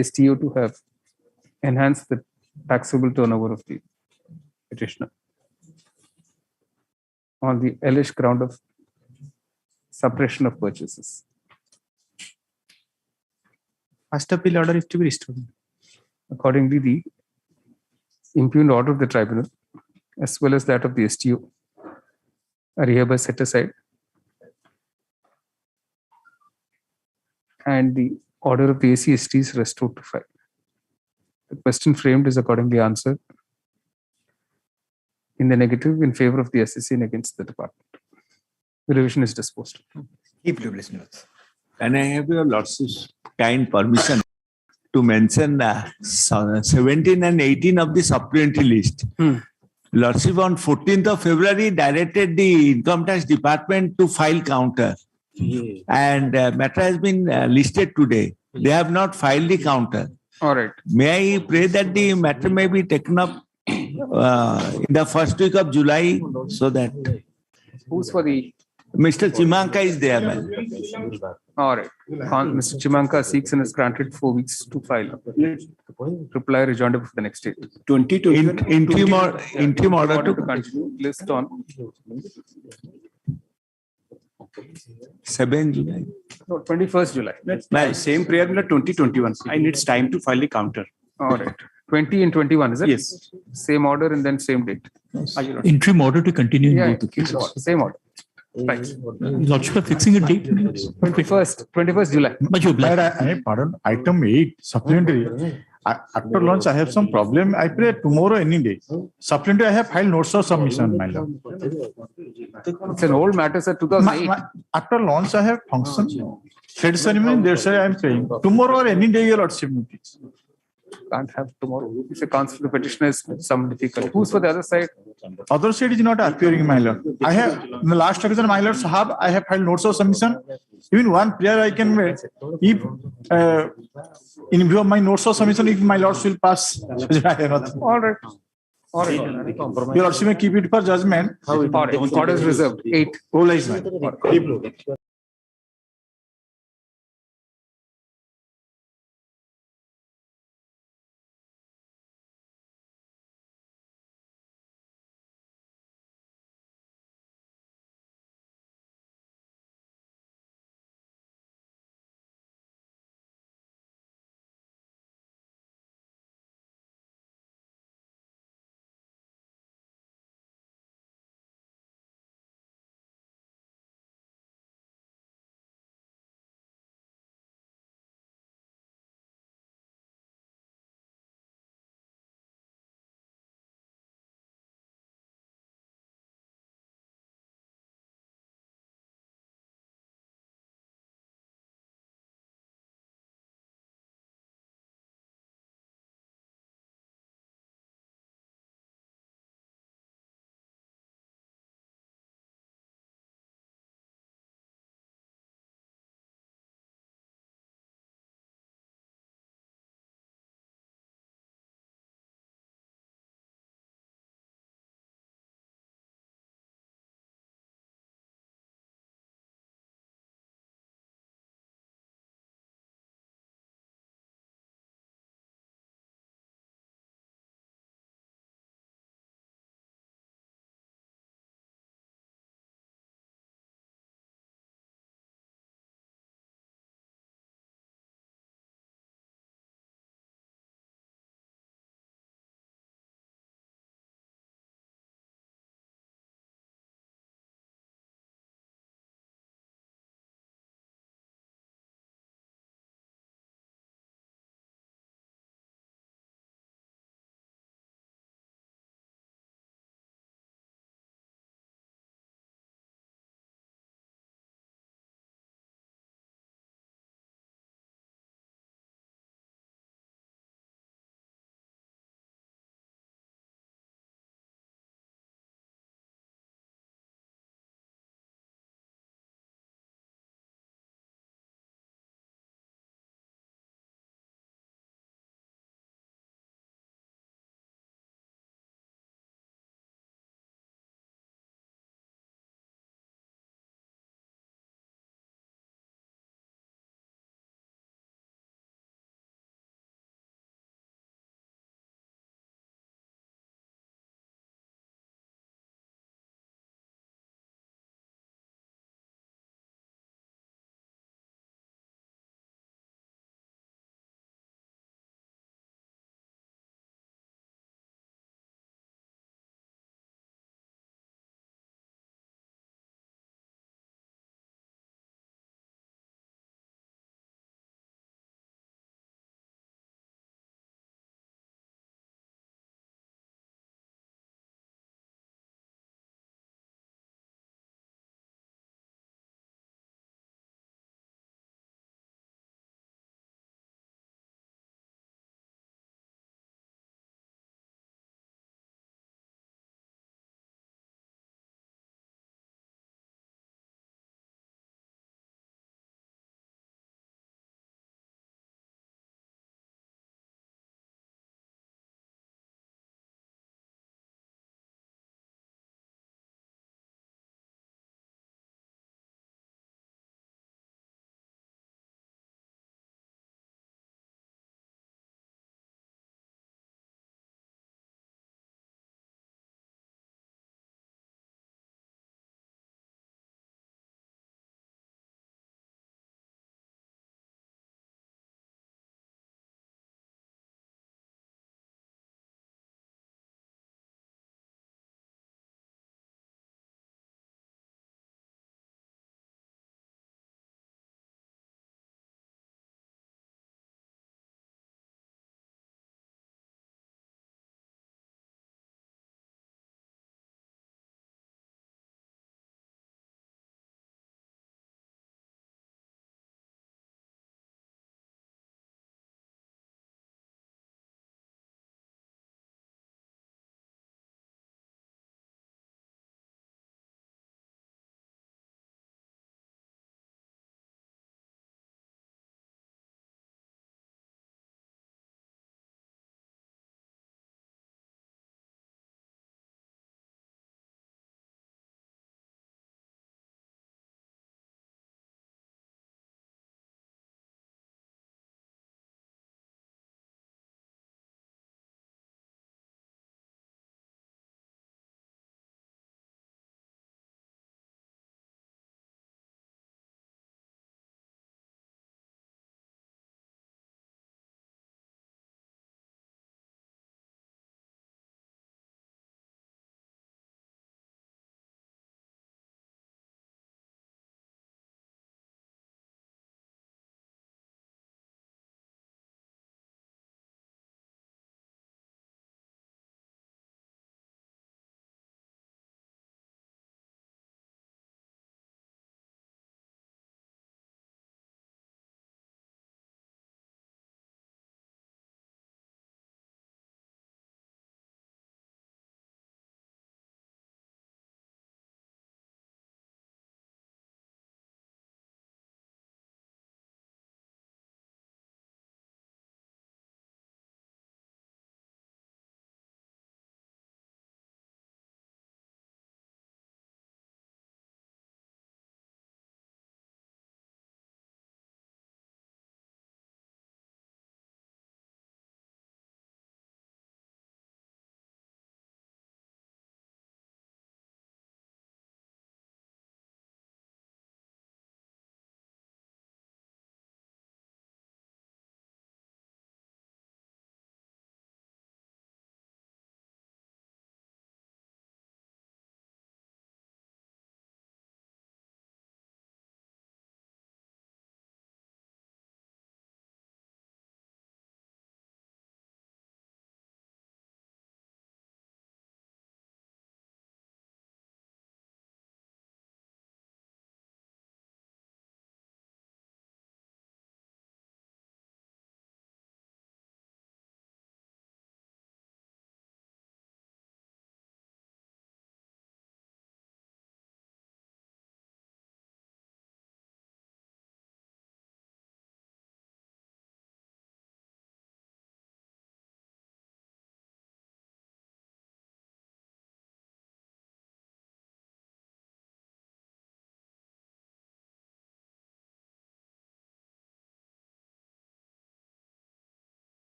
STO to have enhanced the taxable turnover of the petitioner on the alleged ground of suppression of purchases. First appeal order is to be restored. Accordingly, the impugned order of the tribunal, as well as that of the STO, are hereby set aside, and the order of the ACST is restored to file. The question framed is accordingly answered in the negative in favor of the assessee and against the department. The revision is disposed. Keep your listeners. Can I have your lordship's kind permission to mention 17 and 18 of the supplementary list? Lordship on 14th of February directed the Income Tax Department to file counter. And matter has been listed today. They have not filed the counter. All right. May I pray that the matter may be taken up in the first week of July so that... Who's for the... Mr. Chimanka is there, man. All right. Mr. Chimanka seeks and is granted 4 weeks to file. Reply rejoined for the next date. Interim order to continue. List on 7 July. No, 21st July. Nice. Same prayer in 2021. I need time to file the counter. All right. 20 and 21, is it? Yes. Same order and then same date. Interim order to continue in Yeah, both the cases. same order. Right. Lordship are fixing a date. 21st July. Pardon, item 8, supplementary. After launch, I have some problem. I pray tomorrow any day. Supplementary, I have filed notes of submission, my lord. It's an old matter, sir, 2008. After launch, I have function. Head ceremony, that's why I am praying. Tomorrow or any day, your lordship. Can't have tomorrow. If a counsel the petitioner is some difficult. Who's for the other side? Other side is not appearing, my lord. I have, in the last occasion, my lord Sahab, I have filed notes of submission. Even one prayer I can make. If, in view of my notes of submission, if my lords will pass. All right. All right. Your lordship may keep it for judgment. All right. Order is reserved. 8. All is mine.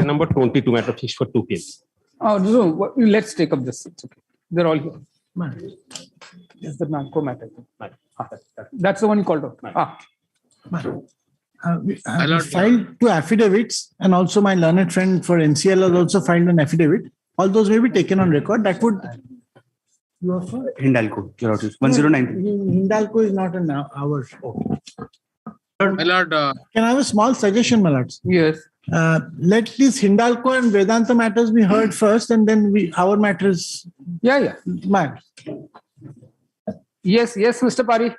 item number 22, matter fixed for 2 p.m. Oh, no, let's take up this. It's okay. They're all here. Yes, the NALCO matter. That's the one you called out. We filed 2 affidavits, and also my learned friend for NCL has also filed an affidavit. All those may be taken on record. That would. You are for Hindalco, 1093. Hindalco is not an hour. My lord, Can I have a small suggestion, my lords? Yes. Let these Hindalco and Vedanta matters be heard first, and then our matters. Yeah. Yes, Mr. Pari.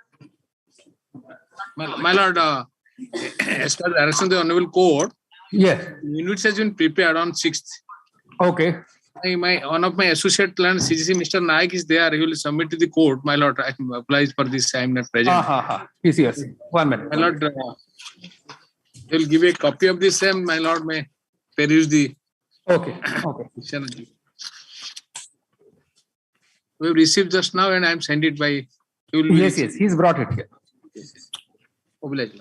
my lord, as per the direction of the Honorable Court, yes, minutes has been prepared on 6th. Okay. One of my associate learned CGC, Mr. Naik, is there. He will submit to the court. My lord, I applies for this. I am not present. Yes. 1 minute. My lord, he will give a copy of the same. My lord may peruse the. Okay. We have received just now, and I am sent it by. Yes, he's brought it here. Obliged.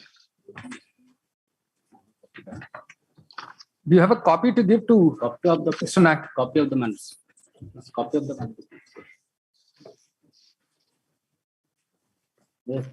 Do you have a copy to give to Mr. Naik? Copy of the minutes. Copy of the minutes. Yes.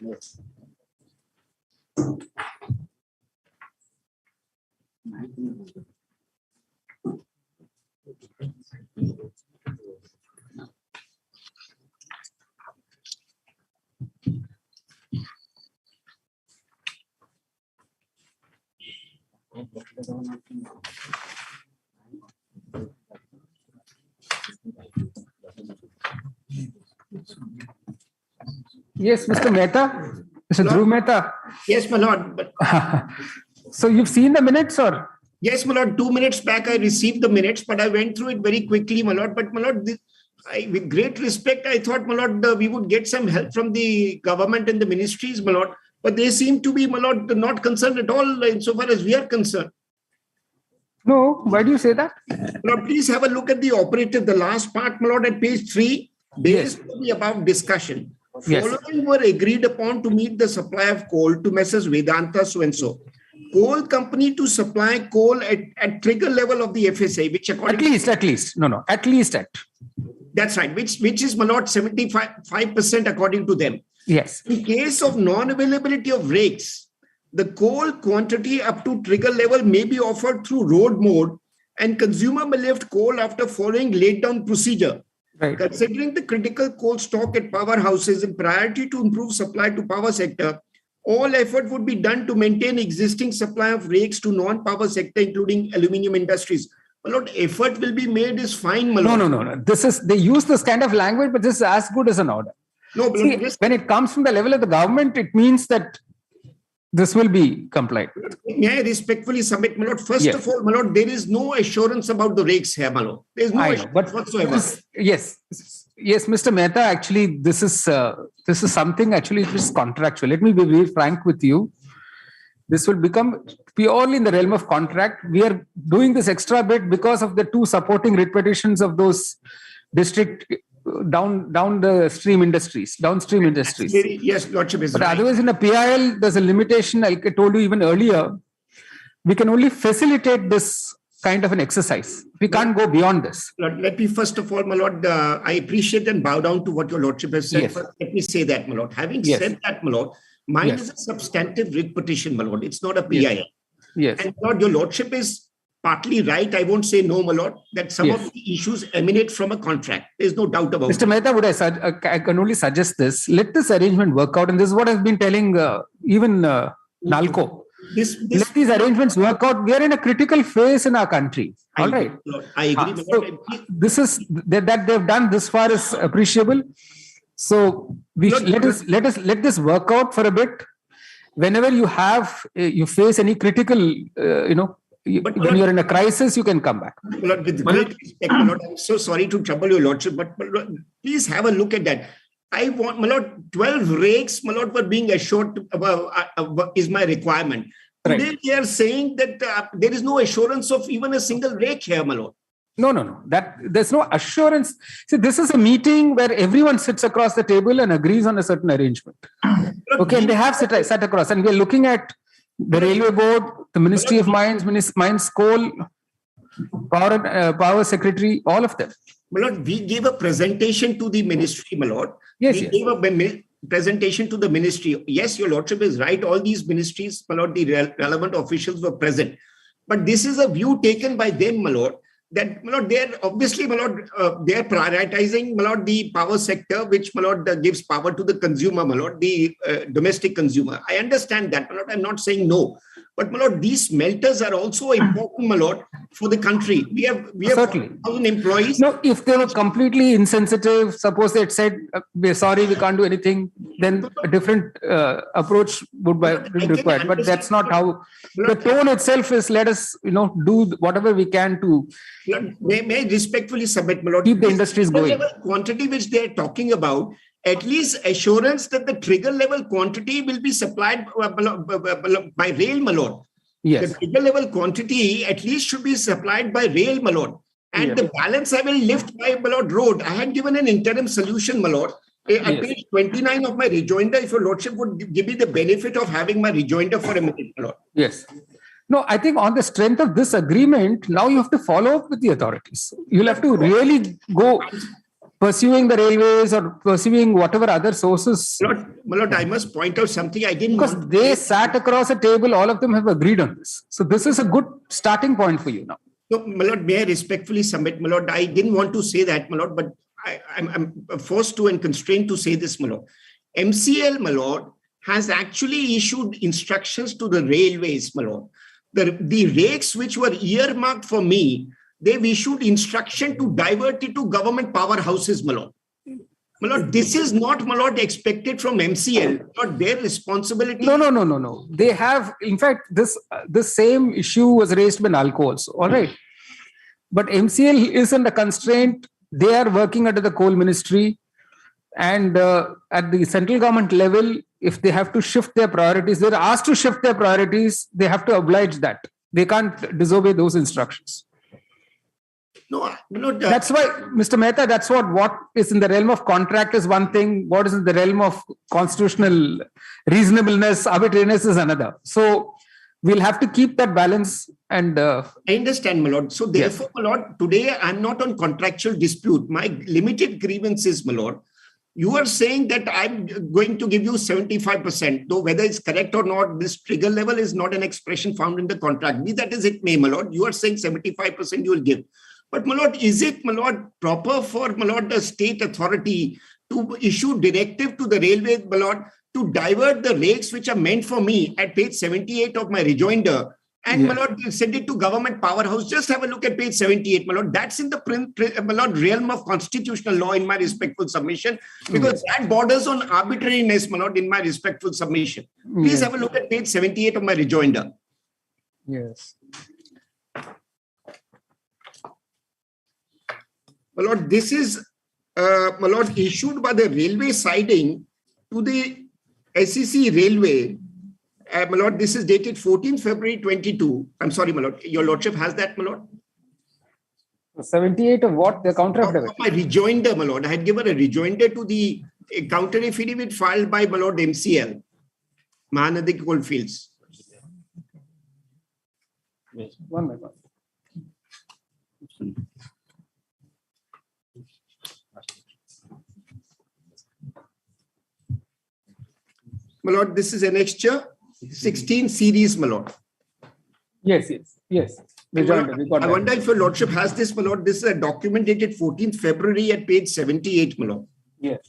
Yes, Mr. Mehta, Mr. Dhruv Mehta. Yes, my lord. But so you've seen the minutes, or? Yes, my lord. 2 minutes back, I received the minutes, but I went through it very quickly, my lord. But my lord, with great respect, I thought, my lord, we would get some help from the government and the ministries, my lord. But they seem to be, my lord, not concerned at all insofar as we are concerned. No, why do you say that? Lord, please have a look at the operative, the last part, my lord, at page 3, based on the above discussion. Following were agreed upon to meet the supply of coal to Messrs. Vedanta so-and-so. Coal company to supply coal at trigger level of the FSA, which according at least. No, at least at. That's right, which is, my lord, 75% according to them. Yes. In case of non-availability of rakes, the coal quantity up to trigger level may be offered through road mode, and consumer may lift coal after following laid down procedure. Right. Considering the critical coal stock at powerhouses and priority to improve supply to power sector, all effort would be done to maintain existing supply of rakes to non-power sector, including aluminium industries. A lot of effort will be made is fine, my lord. No. They use this kind of language, but this is as good as an order. No, see, when it comes from the level of the government, it means that this will be complied with. May I respectfully submit, my lord? First of all, my lord, there is no assurance about the rakes here, my lord. There is no assurance whatsoever. Yes, Mr. Mehta, actually, this is something actually which is contractual. Let me be very frank with you. This will become purely in the realm of contract. We are doing this extra bit because of the 2 supporting writ petitions of those district downstream industries. Yes, Lordship is but right. Otherwise, in a PIL, there's a limitation. Like I told you even earlier, we can only facilitate this kind of an exercise. We can't go beyond this. Lord, let me first of all, my lord, I appreciate and bow down to what your lordship has said. Yes. First, let me say that, my lord. Having said that, my lord, mine is a substantive writ petition, my lord. It's not a PIL. Yes. And Lord, your lordship is partly right. I won't say no, my lord, that some of the issues emanate from a contract. There's no doubt about it. Mr. Mehta, I can only suggest this. Let this arrangement work out. And this is what I've been telling even NALCO. Let these arrangements work out. We are in a critical phase in our country. All right. I agree. So this is that they've done this far is appreciable. So let this work out for a bit. Whenever you face any critical, when you're in a crisis, you can come back. Lord, with great respect, my lord, I'm so sorry to trouble your lordship, but please have a look at that. I want, my lord, 12 rakes, my lord, were being assured is my requirement. Today they are saying that there is no assurance of even a single rake here, my lord. No. There's no assurance. See, this is a meeting where everyone sits across the table and agrees on a certain arrangement. Okay, and they have sat across, and we're looking at the Railway Board, the Ministry of Mines, Coal. power secretary, all of them. My lord, we gave a presentation to the ministry, my lord. Yes, we yes. gave a presentation to the ministry. Yes, your lordship is right. All these ministries, my lord, the relevant officials were present. But this is a view taken by them, my lord, that, my lord, they are obviously, my lord, they are prioritizing, my lord, the power sector, which, my lord, gives power to the consumer, my lord, the domestic consumer. I understand that, my lord. I'm not saying no. But, my lord, these smelters are also important, my lord, for the country. We have 40,000 employees. No, if they were completely insensitive, suppose they had said, we're sorry, we can't do anything, then a different approach would be required. But that's not how the tone itself is. Let us, do whatever we can to may I respectfully submit, my lord, keep the industries going. Level quantity which they are talking about, at least assurance that the trigger level quantity will be supplied by rail, my lord. Yes. The trigger level quantity at least should be supplied by rail, my lord. And the balance I will lift by, my lord, road. I had given an interim solution, my lord. At page 29 of my rejoinder, if your lordship would give me the benefit of having my rejoinder for a minute, my lord. Yes. No, I think on the strength of this agreement, now you have to follow up with the authorities. You'll have to really go pursuing the railways or pursuing whatever other sources. My lord, I must point out something I didn't because they sat across a table, all of them have agreed on this. So this is a good starting point for you now. No, my lord, may I respectfully submit, my lord, I didn't want to say that, my lord, but I'm forced to and constrained to say this, my lord. MCL, my lord, has actually issued instructions to the railways, my lord. The rakes which were earmarked for me, they've issued instruction to divert it to government powerhouses, my lord. My lord, this is not, my lord, expected from MCL, not their responsibility. No. They have, in fact, this same issue was raised by NALCO also, all right. But MCL isn't a constraint. They are working under the coal ministry. And at the central government level, if they have to shift their priorities, they're asked to shift their priorities, they have to oblige that. They can't disobey those instructions. No, that's why, Mr. Mehta, that's what is in the realm of contract is one thing, what is in the realm of constitutional reasonableness, arbitrariness is another. So we'll have to keep that balance. And I understand, my lord. So therefore, my lord, today I'm not on contractual dispute. My limited grievance is, my lord, you are saying that I'm going to give you 75%, though whether it's correct or not, this trigger level is not an expression found in the contract. Be that as it may, my lord, you are saying 75% you will give. But, my lord, is it, my lord, proper for, my lord, the state authority to issue directive to the railway, my lord, to divert the rakes which are meant for me at page 78 of my rejoinder and, my lord, send it to government powerhouse? Just have a look at page 78, my lord. That's in the, my lord, realm of constitutional law in my respectful submission, because that borders on arbitrariness, my lord, in my respectful submission. Please have a look at page 78 of my rejoinder. Yes. My lord, this is, my lord, issued by the railway siding to the SEC railway. My lord, this is dated 14th February 22. I'm sorry, my lord. Your lordship has that, my lord? 78 of what? The counter affidavit? My rejoinder, my lord. I had given a rejoinder to the counter affidavit filed by, my lord, MCL, Mahanadi Coalfields. One minute. My lord, this is annexure 16 series, my lord. Yes. I wonder if your lordship has this, my lord. This is a document dated 14th February at page 78, my lord. Yes.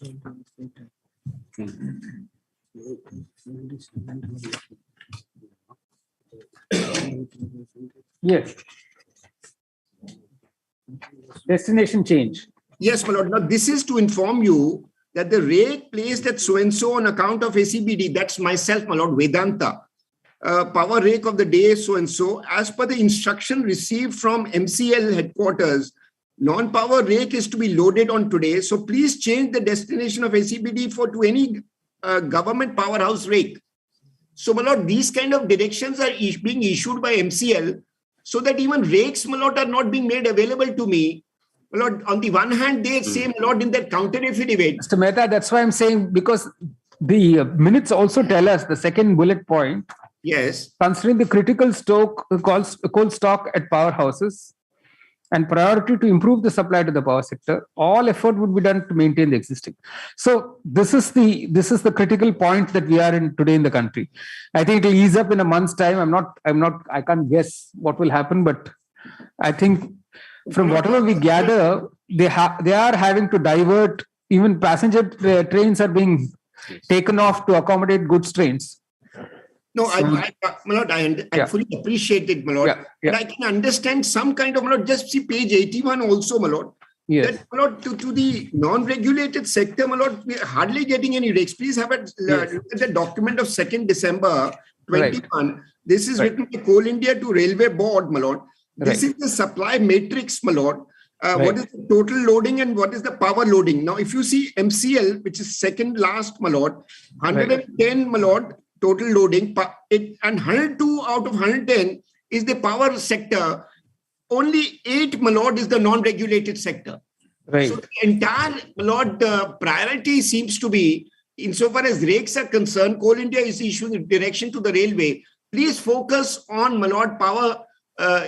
Yes. Destination change. Yes, my lord. Now, this is to inform you that the rate placed at so-and-so on account of ACBD, that's myself, my lord, Vedanta, power rake of the day so-and-so, as per the instruction received from MCL headquarters, non-power rake is to be loaded on today. So please change the destination of ACBD to any government powerhouse rake. So, my lord, these kind of directions are being issued by MCL so that even rakes, my lord, are not being made available to me. My lord, on the one hand, they say, my lord, in their counter affidavit. Mr. Mehta, that's why I'm saying, because the minutes also tell us the second bullet point. Yes. Considering the critical coal stock at powerhouses, and priority to improve the supply to the power sector, all effort would be done to maintain the existing. So this is the critical point that we are in today in the country. I think it will ease up in a month's time. I can't guess what will happen, but I think from whatever we gather, they are having to divert. Even passenger trains are being taken off to accommodate goods trains. No, my lord, I fully appreciate it, my lord. But I can understand some kind of, my lord, just see page 81 also, my lord. Yes. That, my lord, to the non-regulated sector, my lord, we are hardly getting any rakes. Please have a look at the document of 2nd December 21. Right. This is written by Coal India to Railway Board, my lord. This is the supply matrix, my lord. What is the total loading and what is the power loading? Now, if you see MCL, which is second last, my lord, 110, my lord, total loading, and 102 out of 110 is the power sector. Only 8, my lord, is the non-regulated sector. Right. So the entire, my lord, priority seems to be, insofar as rakes are concerned, Coal India is issuing direction to the railway. Please focus on, my lord, power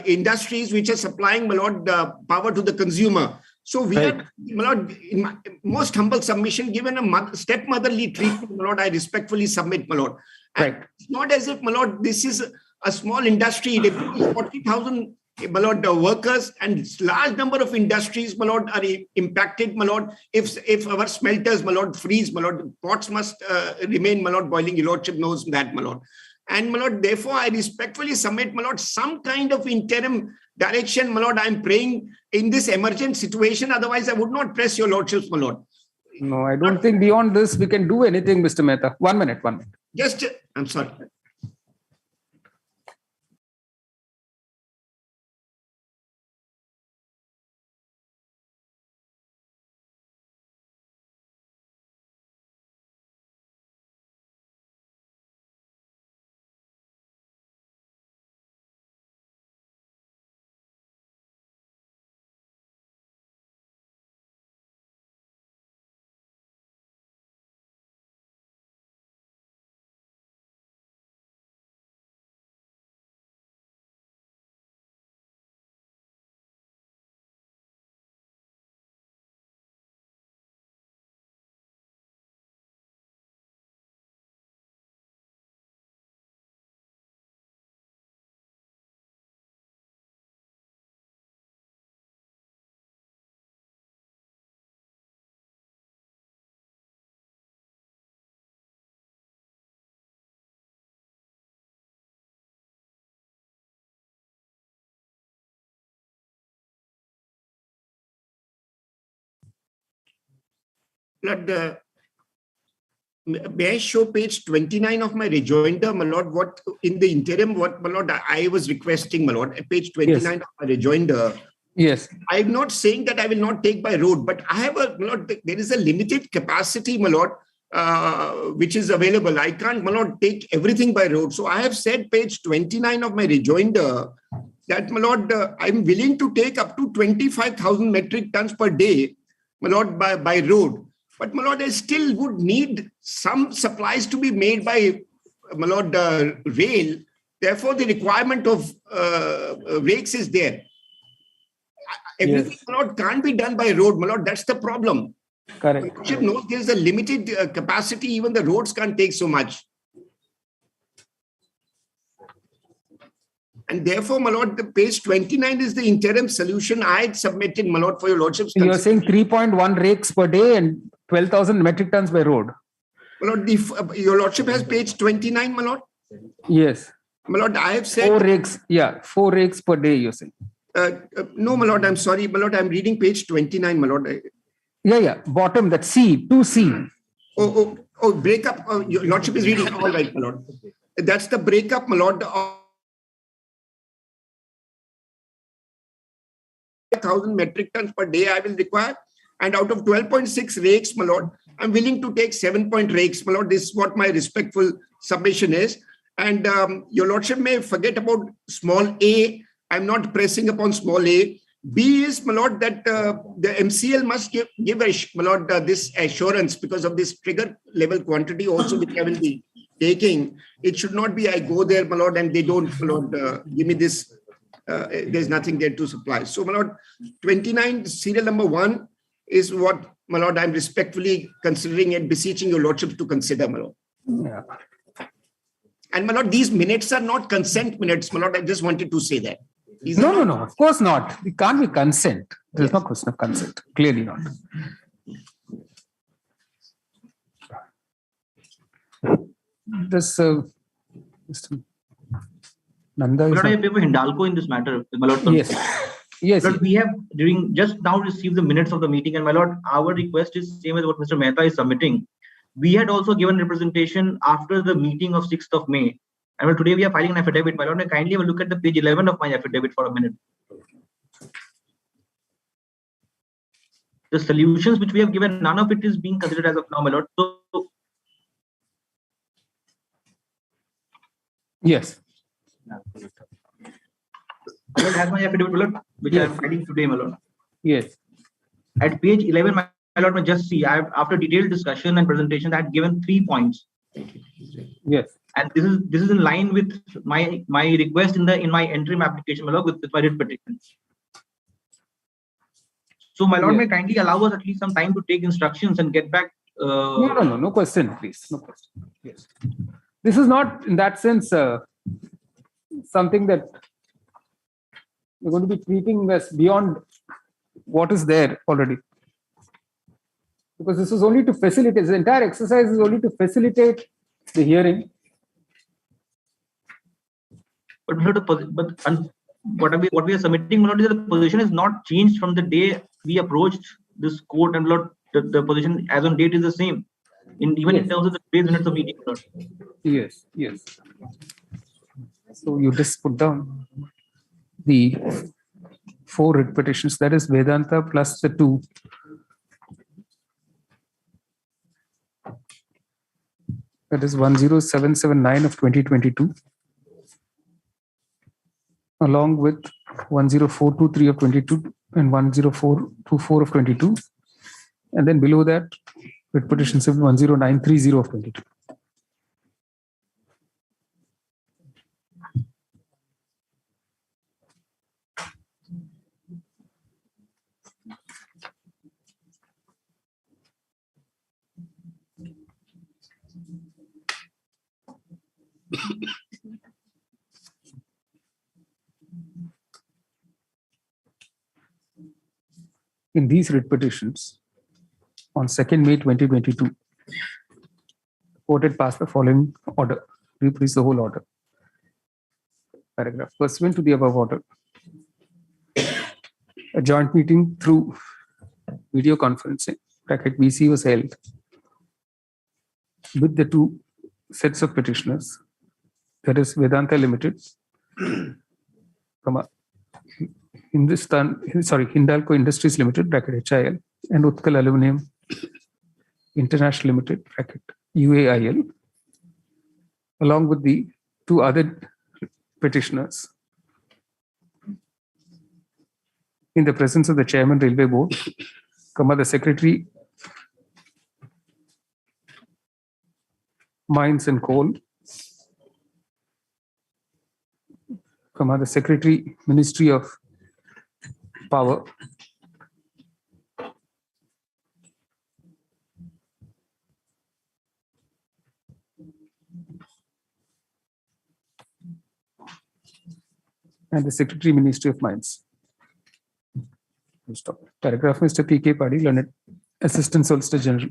industries which are supplying, my lord, power to the consumer. So we are, my lord, in my most humble submission, given a stepmotherly treatment, my lord, I respectfully submit, my lord. And it's not as if, my lord, this is a small industry. It employs 40,000, my lord, workers, and large number of industries, my lord, are impacted, my lord. If our smelters, my lord, freeze, my lord, pots must remain, my lord, boiling. Your lordship knows that, my lord. And, my lord, therefore, I respectfully submit, my lord, some kind of interim direction, my lord. I'm praying in this emergent situation. Otherwise, I would not press your lordships, my lord. No, I don't think beyond this we can do anything, Mr. Mehta. 1 minute. Just, I'm sorry. Lord, may I show page 29 of my rejoinder, my lord? What in the interim, what, my lord, I was requesting, my lord, page 29 of my rejoinder. Yes. I'm not saying that I will not take by road, but I have a, my lord, there is a limited capacity, my lord, which is available. I can't, my lord, take everything by road. So I have said page 29 of my rejoinder that, my lord, I'm willing to take up to 25,000 metric tons per day, my lord, by road. But, my lord, I still would need some supplies to be made by, my lord, rail. Therefore, the requirement of rakes is there. Everything, my lord, can't be done by road, my lord. That's the problem. Correct. Lordship knows there's a limited capacity. Even the roads can't take so much. And therefore, my lord, the page 29 is the interim solution I had submitted, my lord, for your lordship's. You're saying 3.1 rakes per day and 12,000 metric tons by road. My lord, your lordship has page 29, my lord? Yes. My lord, I have said... 4 rakes, 4 rakes per day, you're saying. No, my lord, I'm sorry, my lord, I'm reading page 29, my lord. Bottom, that C, 2C. Oh, breakup. Your lordship is reading, all right, my lord. That's the breakup, my lord, of 1,000 metric tons per day I will require. And out of 12.6 rakes, my lord, I'm willing to take 7 rakes, my lord. This is what my respectful submission is. And your lordship may forget about small a. I'm not pressing upon small a. B is, my lord, that the MCL must give my lord, this assurance because of this trigger level quantity also which I will be taking. It should not be I go there, my lord, and they don't, my lord, give me this there's nothing there to supply. So, my lord, 29 serial number 1 is what, my lord, I'm respectfully considering and beseeching your lordship to consider, my lord. Yeah. And my lord, these minutes are not consent minutes, my lord. I just wanted to say that. No, of course not. It can't be consent. There's no question of consent. Clearly not. This Mr. Nanda is But I not- favor Hindalco in this matter, my lord. Yes. Yes. But we have just now received the minutes of the meeting, and my lord, our request is same as what Mr. Mehta is submitting. We had also given representation after the meeting of 6th of May. And well, today we are filing an affidavit. My lord, may I kindly have a look at the page 11 of my affidavit for a minute. The solutions which we have given, none of it is being considered as of now, my lord. So, yes. my lord, has my affidavit, my lord, which I am filing today, my lord. Yes. At page 11, my lord, may just see, I have, after detailed discussion and presentation, I had given 3 points. Yes. And this is in line with my request in my interim application, my lord, with my writ petition. So, my lord, may kindly allow us at least some time to take instructions and get back. No question, please. No question. Yes. This is not, in that sense, something that we're going to be treating as beyond what is there already. Because this is only to facilitate, the entire exercise is only to facilitate the hearing. But what we are submitting, my lord, is that the position is not changed from the day we approached this court, and lord, the position as on date is the same. Even in terms of the today's minutes of meeting, lord. Yes. So you just put down the 4 writ petitions, that is Vedanta plus the 2. That is 10779 of 2022, along with 10423 of 22 and 10424 of 22. And then below that, writ petition 10930 of 22. In these writ petitions, on 2nd May 2022, the court had passed the following order. Reprise the whole order. Paragraph. Pursuant to the above order, a joint meeting through video conferencing (VC) was held with the 2 sets of petitioners, that is Vedanta Limited, Hindalco Industries Limited (HIL) and Utkal Aluminium International Limited (UAIL), along with the 2 other petitioners, in the presence of the Chairman Railway Board, the Secretary Mines and Coal, the Secretary Ministry of Power, and the Secretary Ministry of Mines. Stop. Paragraph. Mr. P.K. Paddy, Learned Assistant Solicitor General,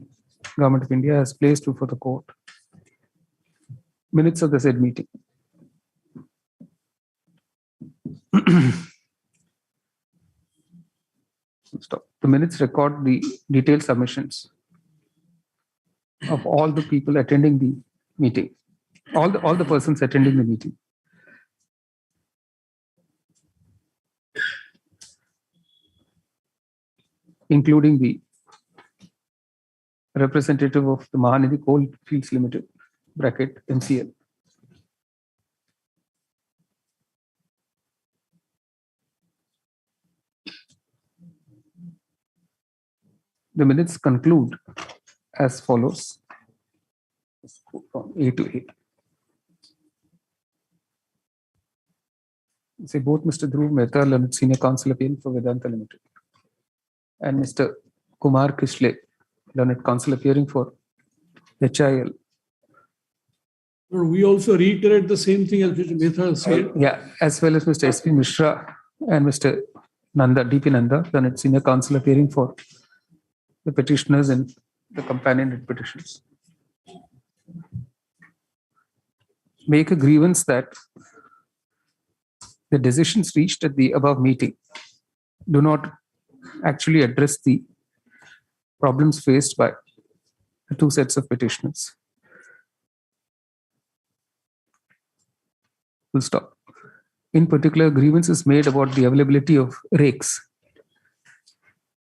Government of India, has placed before the court minutes of the said meeting. Stop. The minutes record the detailed submissions of all the people attending the meeting, all the persons attending the meeting. Including the representative of the Mahanadi Coal Fields Limited (MCL). The minutes conclude as follows. From A to A. say both Mr. Dhruv Mehta, learned senior counsel appearing for Vedanta Limited, and Mr. Kumar Kishle, learned counsel appearing for HIL. We also reiterate the same thing as Mr. Mehta said. Yeah, as well as Mr. S.P. Mishra and Mr. Nanda, D.P. Nanda, learned senior counsel appearing for the petitioners and the companion petitions. Make a grievance that the decisions reached at the above meeting do not actually address the problems faced by the two sets of petitioners. Full stop. In particular, grievance is made about the availability of rakes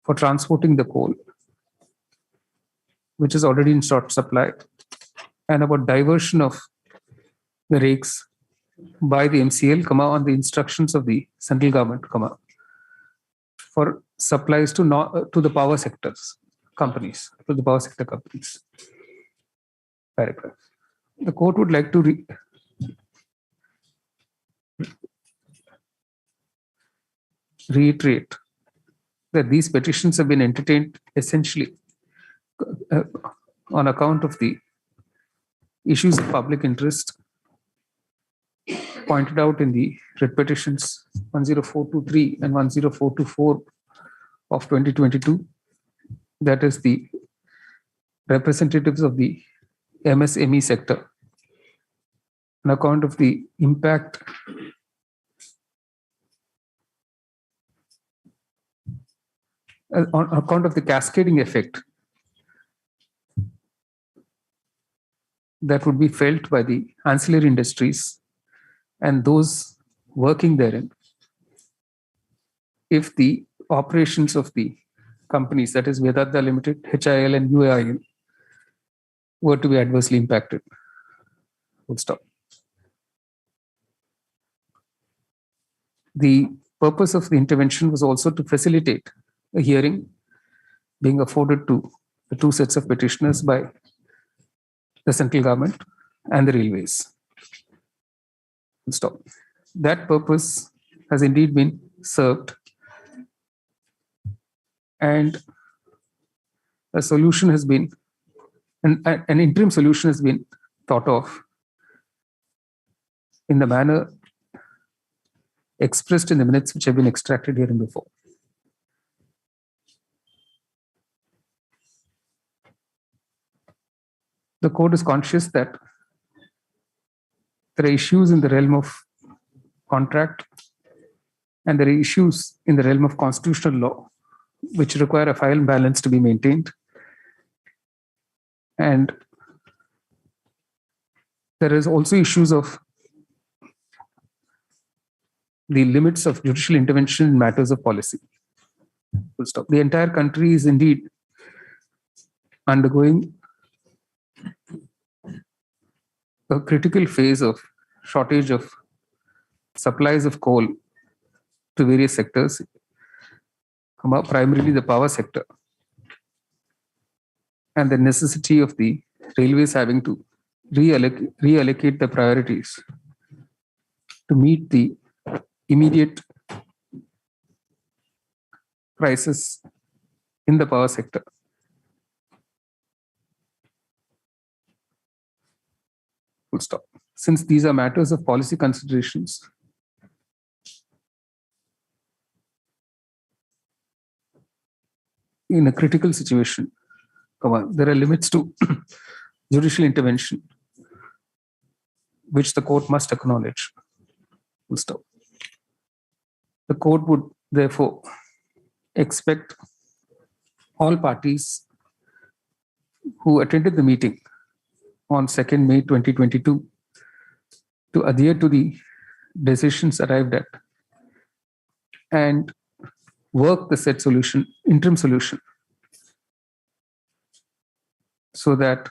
for transporting the coal, which is already in short supply, and about diversion of the rakes by the MCL, on the instructions of the central government, for supplies to the power sectors companies, to the power sector companies. Paragraph. The court would like to reiterate that these petitions have been entertained essentially on account of the issues of public interest pointed out in the writ petitions 10423 and 10424 of 2022. That is the representatives of the MSME sector, on account of the impact on account of the cascading effect that would be felt by the ancillary industries and those working therein if the operations of the companies, that is Vedanta Limited, HIL and UAIL, were to be adversely impacted. Full stop. The purpose of the intervention was also to facilitate a hearing being afforded to the two sets of petitioners by the central government and the railways. Full stop. That purpose has indeed been served, and a solution has been, an interim solution has been thought of in the manner expressed in the minutes which have been extracted here and before. The court is conscious that there are issues in the realm of contract and there are issues in the realm of constitutional law which require a fine balance to be maintained. And there is also issues of the limits of judicial intervention in matters of policy. Full stop. The entire country is indeed undergoing a critical phase of shortage of supplies of coal to various sectors, primarily the power sector, and the necessity of the railways having to reallocate the priorities to meet the immediate crisis in the power sector. Full stop. Since these are matters of policy considerations, in a critical situation, there are limits to judicial intervention, which the court must acknowledge. Full stop. The court would therefore expect all parties who attended the meeting on 2nd May 2022 to adhere to the decisions arrived at and work the said solution, interim solution, so that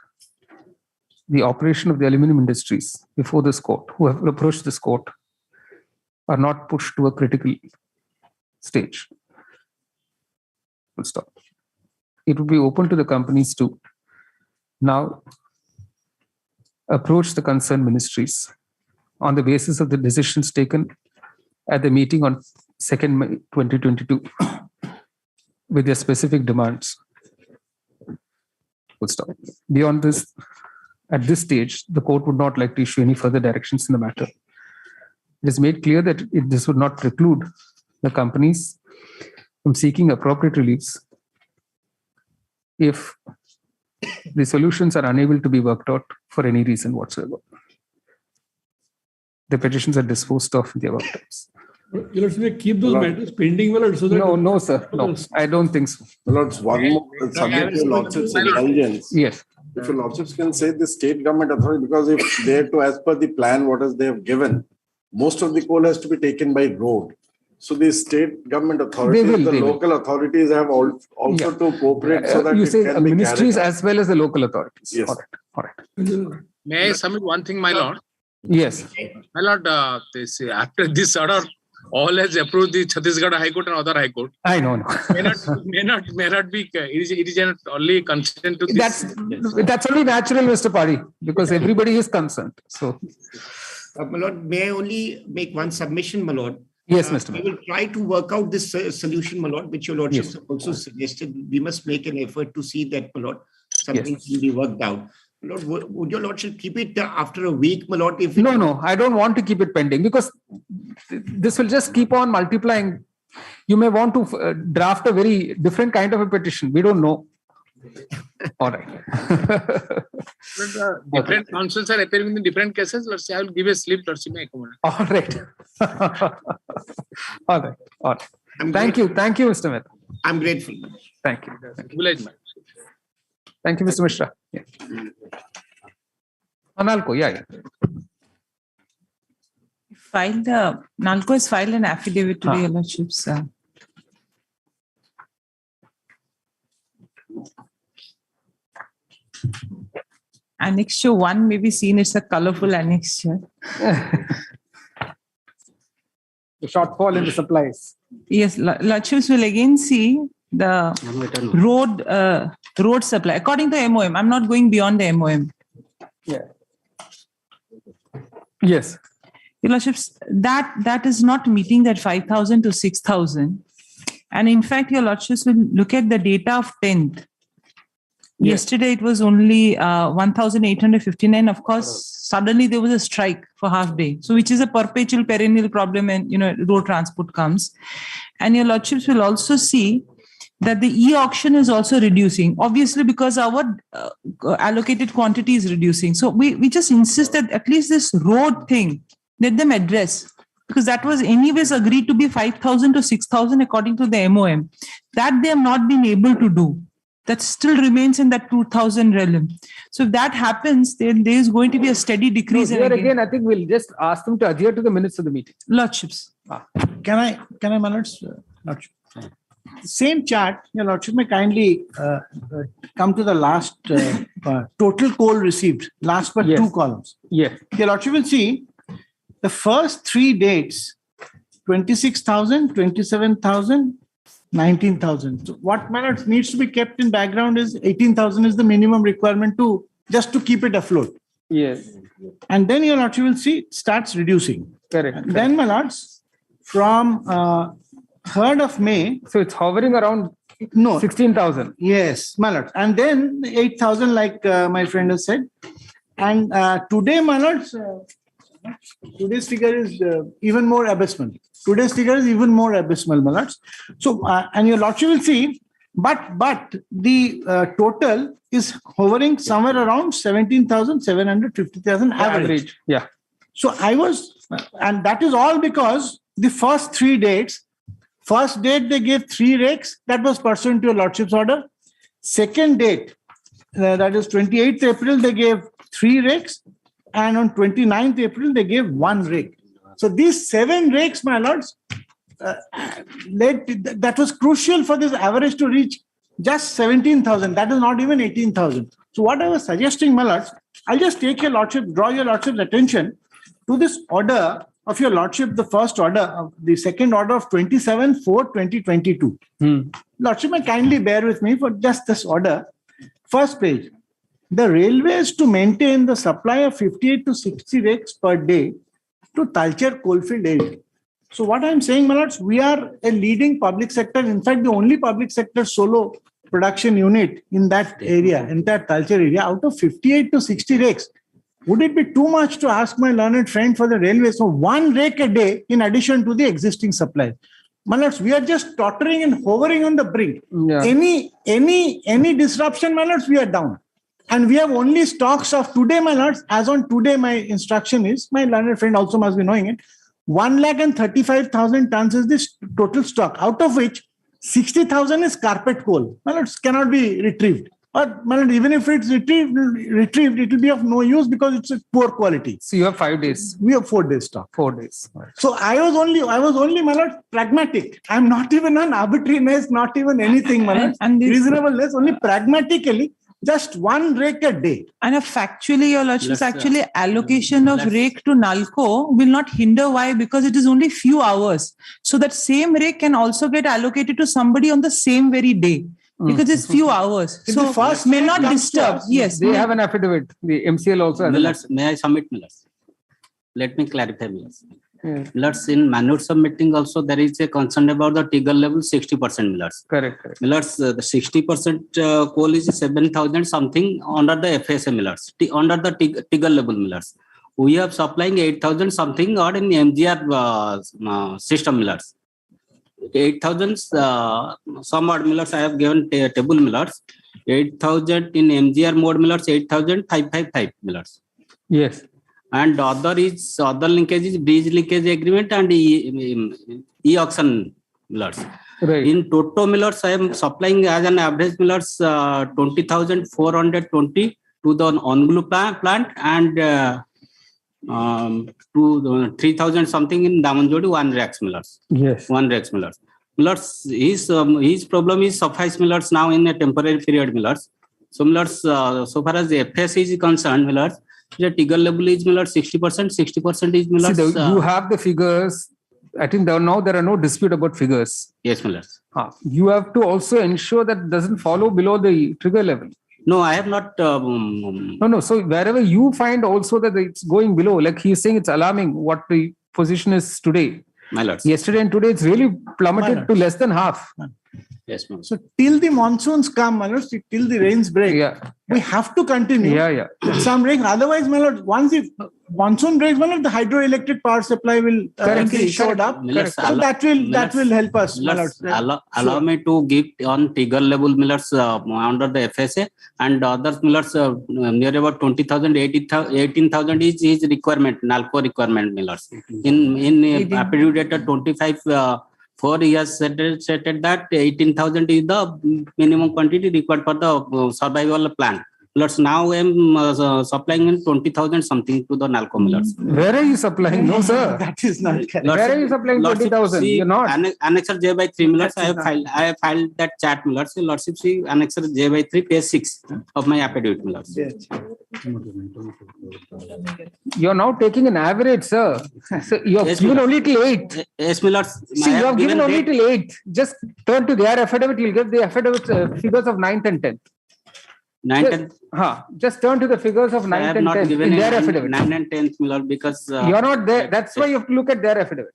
the operation of the aluminum industries before this court, who have approached this court, are not pushed to a critical stage. Full stop. It would be open to the companies to now approach the concerned ministries on the basis of the decisions taken at the meeting on 2nd May 2022 with their specific demands. Full stop. Beyond this, at this stage, the court would not like to issue any further directions in the matter. It is made clear that this would not preclude the companies from seeking appropriate reliefs if the solutions are unable to be worked out for any reason whatsoever. The petitions are disposed of in the above terms. Let's keep those matters pending, my lord, so that No, sir. No, I don't think so. Lords, one more subject to your lordship's intelligence. Yes. If your lordships can say the state government authority, because if they have to, as per the plan, what is they have given, most of the coal has to be taken by road. So the state government authorities, the local authorities have also to cooperate so that you it say can be ministries carried out. as well as the local authorities. Yes. All right. May I submit one thing, my lord? Yes. My lord, after this order, all has approved the Chhattisgarh High Court and other High Court. I know. May not be. It is only consent to this. That's only natural, Mr. Padi, because everybody is concerned. So, my lord, may I only make one submission, my lord? Yes, Mr. We will try to work out this solution, my lord, which your lordship also suggested. We must make an effort to see that, my lord, something can be worked out. My lord, would your lordship keep it after a week, my lord? No, I don't want to keep it pending because this will just keep on multiplying. You may want to draft a very different kind of a petition. We don't know. All right. Different councils are appearing in different cases. Let's say I will give a slip. Let's see my comment. All right. All right. Thank you, Mr. Mehta. I'm grateful. Thank you. Thank you, Mr. Mishra. Yeah. Nalco, yeah. Nalco has filed an affidavit today, Your Lordships. Annexure 1 may be seen, it's a colorful annexure. The shortfall in the supplies. Yes, Lordships will again see the road supply. According to MOM, I'm not going beyond the MOM. Yeah. Yes. Your Lordships, that is not meeting that 5,000 to 6,000. And in fact, Your Lordships will look at the data of 10th. Yesterday, it was only 1,859. Of course, suddenly there was a strike for half day. So, which is a perpetual perennial problem when, road transport comes. And Your Lordships will also see that the e-auction is also reducing, obviously because our allocated quantity is reducing. So, we just insist that at least this road thing, let them address. Because that was anyways agreed to be 5,000 to 6,000 according to the MOM. That they have not been able to do. That still remains in that 2,000 realm. So if that happens, then there is going to be a steady decrease. Here again, I think we'll just ask them to adhere to the minutes of the meeting. Lordships. Can I, my lords? Lordship. Same chart, Your Lordship may kindly come to the last total coal received, last but two columns. Yes. Your Lordship will see the first three dates, 26,000, 27,000, 19,000. So what needs to be kept in background is 18,000 is the minimum requirement just to keep it afloat. Yes. And then Your Lordship will see it starts reducing. Correct. And then, my lords, from 3rd of May. So it's hovering around 16,000. Yes, my lords. And then 8,000, like my friend has said. And today, my lords, today's figure is even more abysmal. Today's figure is even more abysmal, my lords. So, and Your Lordship will see, but the total is hovering somewhere around 17,700, 50,000 average. Yeah. So and that is all because the first 3 dates, first date they gave 3 rakes, that was pursuant to Your Lordship's order. Second date, that is 28th April, they gave 3 rakes. And on 29th April, they gave 1 rake. So these 7 rakes, my lords, that was crucial for this average to reach just 17,000. That is not even 18,000. So what I was suggesting, my lords, I'll just take Your Lordship, draw Your Lordship's attention to this order of Your Lordship, the first order, the second order of 27/4/2022. Lordship may kindly bear with me for just this order. First page. The railways to maintain the supply of 58 to 60 rakes per day to Talcher coalfield area. So what I'm saying, my lords, we are a leading public sector. In fact, the only public sector solo production unit in that area, entire culture area, out of 58 to 60 rakes. Would it be too much to ask my learned friend for the railway? So one rake a day in addition to the existing supply. My lords, we are just tottering and hovering on the brink. Yeah. Any disruption, my lords, we are down. And we have only stocks of today, my lords. As on today, my instruction is, my learned friend also must be knowing it, 1,35,000 tons is the total stock, out of which 60,000 is carpet coal. My lords, cannot be retrieved. Or my lord, even if it's retrieved, it will be of no use because it's a poor quality. So you have 5 days. We have 4 days stock. 4 days. So I was only, my lord, pragmatic. I'm not even on arbitrariness, not even anything, my lord. And this, reasonableness, only pragmatically, just one rake a day. And factually, your lordship, actually allocation of rake to Nalco will not hinder. Why? Because it is only few hours. So that same rake can also get allocated to somebody on the same very day. Because it's few hours. So first may not disturb. Yes. They have an affidavit. The MCL also has Millers, may I submit, Millers? Let me clarify, Millers. Millers, in manual submitting also there is a concern about the Tigger level 60%, Millers. Correct. Millers, the 60% coal is 7,000 something under the FSA, Millers. Under the Tigger level, Millers. We have supplying 8,000 something or in MGR system, Millers. 8,000 some odd Millers I have given table, Millers. 8,000 in MGR mode, Millers. 8,555 Millers. Yes. And other linkage is bridge linkage agreement and e-auction, Millers. Right. In total, Millers, I am supplying as an average, Millers, 20,420 to the on-glue plant and to 3,000 something in Damanjodi, 1 racks, Millers. Yes. 1 racks, Millers. Millers, his problem is suffice, Millers, now in a temporary period, Millers. So, Millers, so far as the FS is concerned, Millers, the Tigger level is, Millers, 60%, 60% is, Millers. See, you have the figures. I think now there are no dispute about figures. Yes, Millers. You have to also ensure that it doesn't follow below the trigger level. No, I have not. No. So wherever you find also that it's going below, like he's saying, it's alarming what the position is today. My lords. Yesterday and today, it's really plummeted to less than half. Yes, ma'am. So till the monsoons come, my lords, till the rains break, we have to continue. Some rain. Otherwise, my lord, once the monsoon breaks, my lord, the hydroelectric power supply will be showed up. So that will help us, my lord. Allow me to give on Tigger level, Millers, under the FSA and other Millers, near about 20,000, 18,000 is his requirement, NALCO requirement, Millers. In affidavit data 25. 4 years stated that 18,000 is the minimum quantity required for the survival plan. Millers, now I am supplying in 20,000 something to the NALCO, Millers. Where are you supplying? No, sir. That is not correct. Where are you supplying 20,000? You're not. Annexer J by 3, Millers. I have filed that chat, Millers. Lordship, see Annexer J by 3, page 6 of my affidavit, Millers. You're now taking an average, sir. So you have given only till 8. Yes, Millers. See, you have given only till 8. Just turn to their affidavit. You'll get the affidavit figures of 9th and 10th. 9th and just turn to the figures of 9th and 10th in their affidavit. 9th and 10th, Millers, because you're not there. That's why you have to look at their affidavit.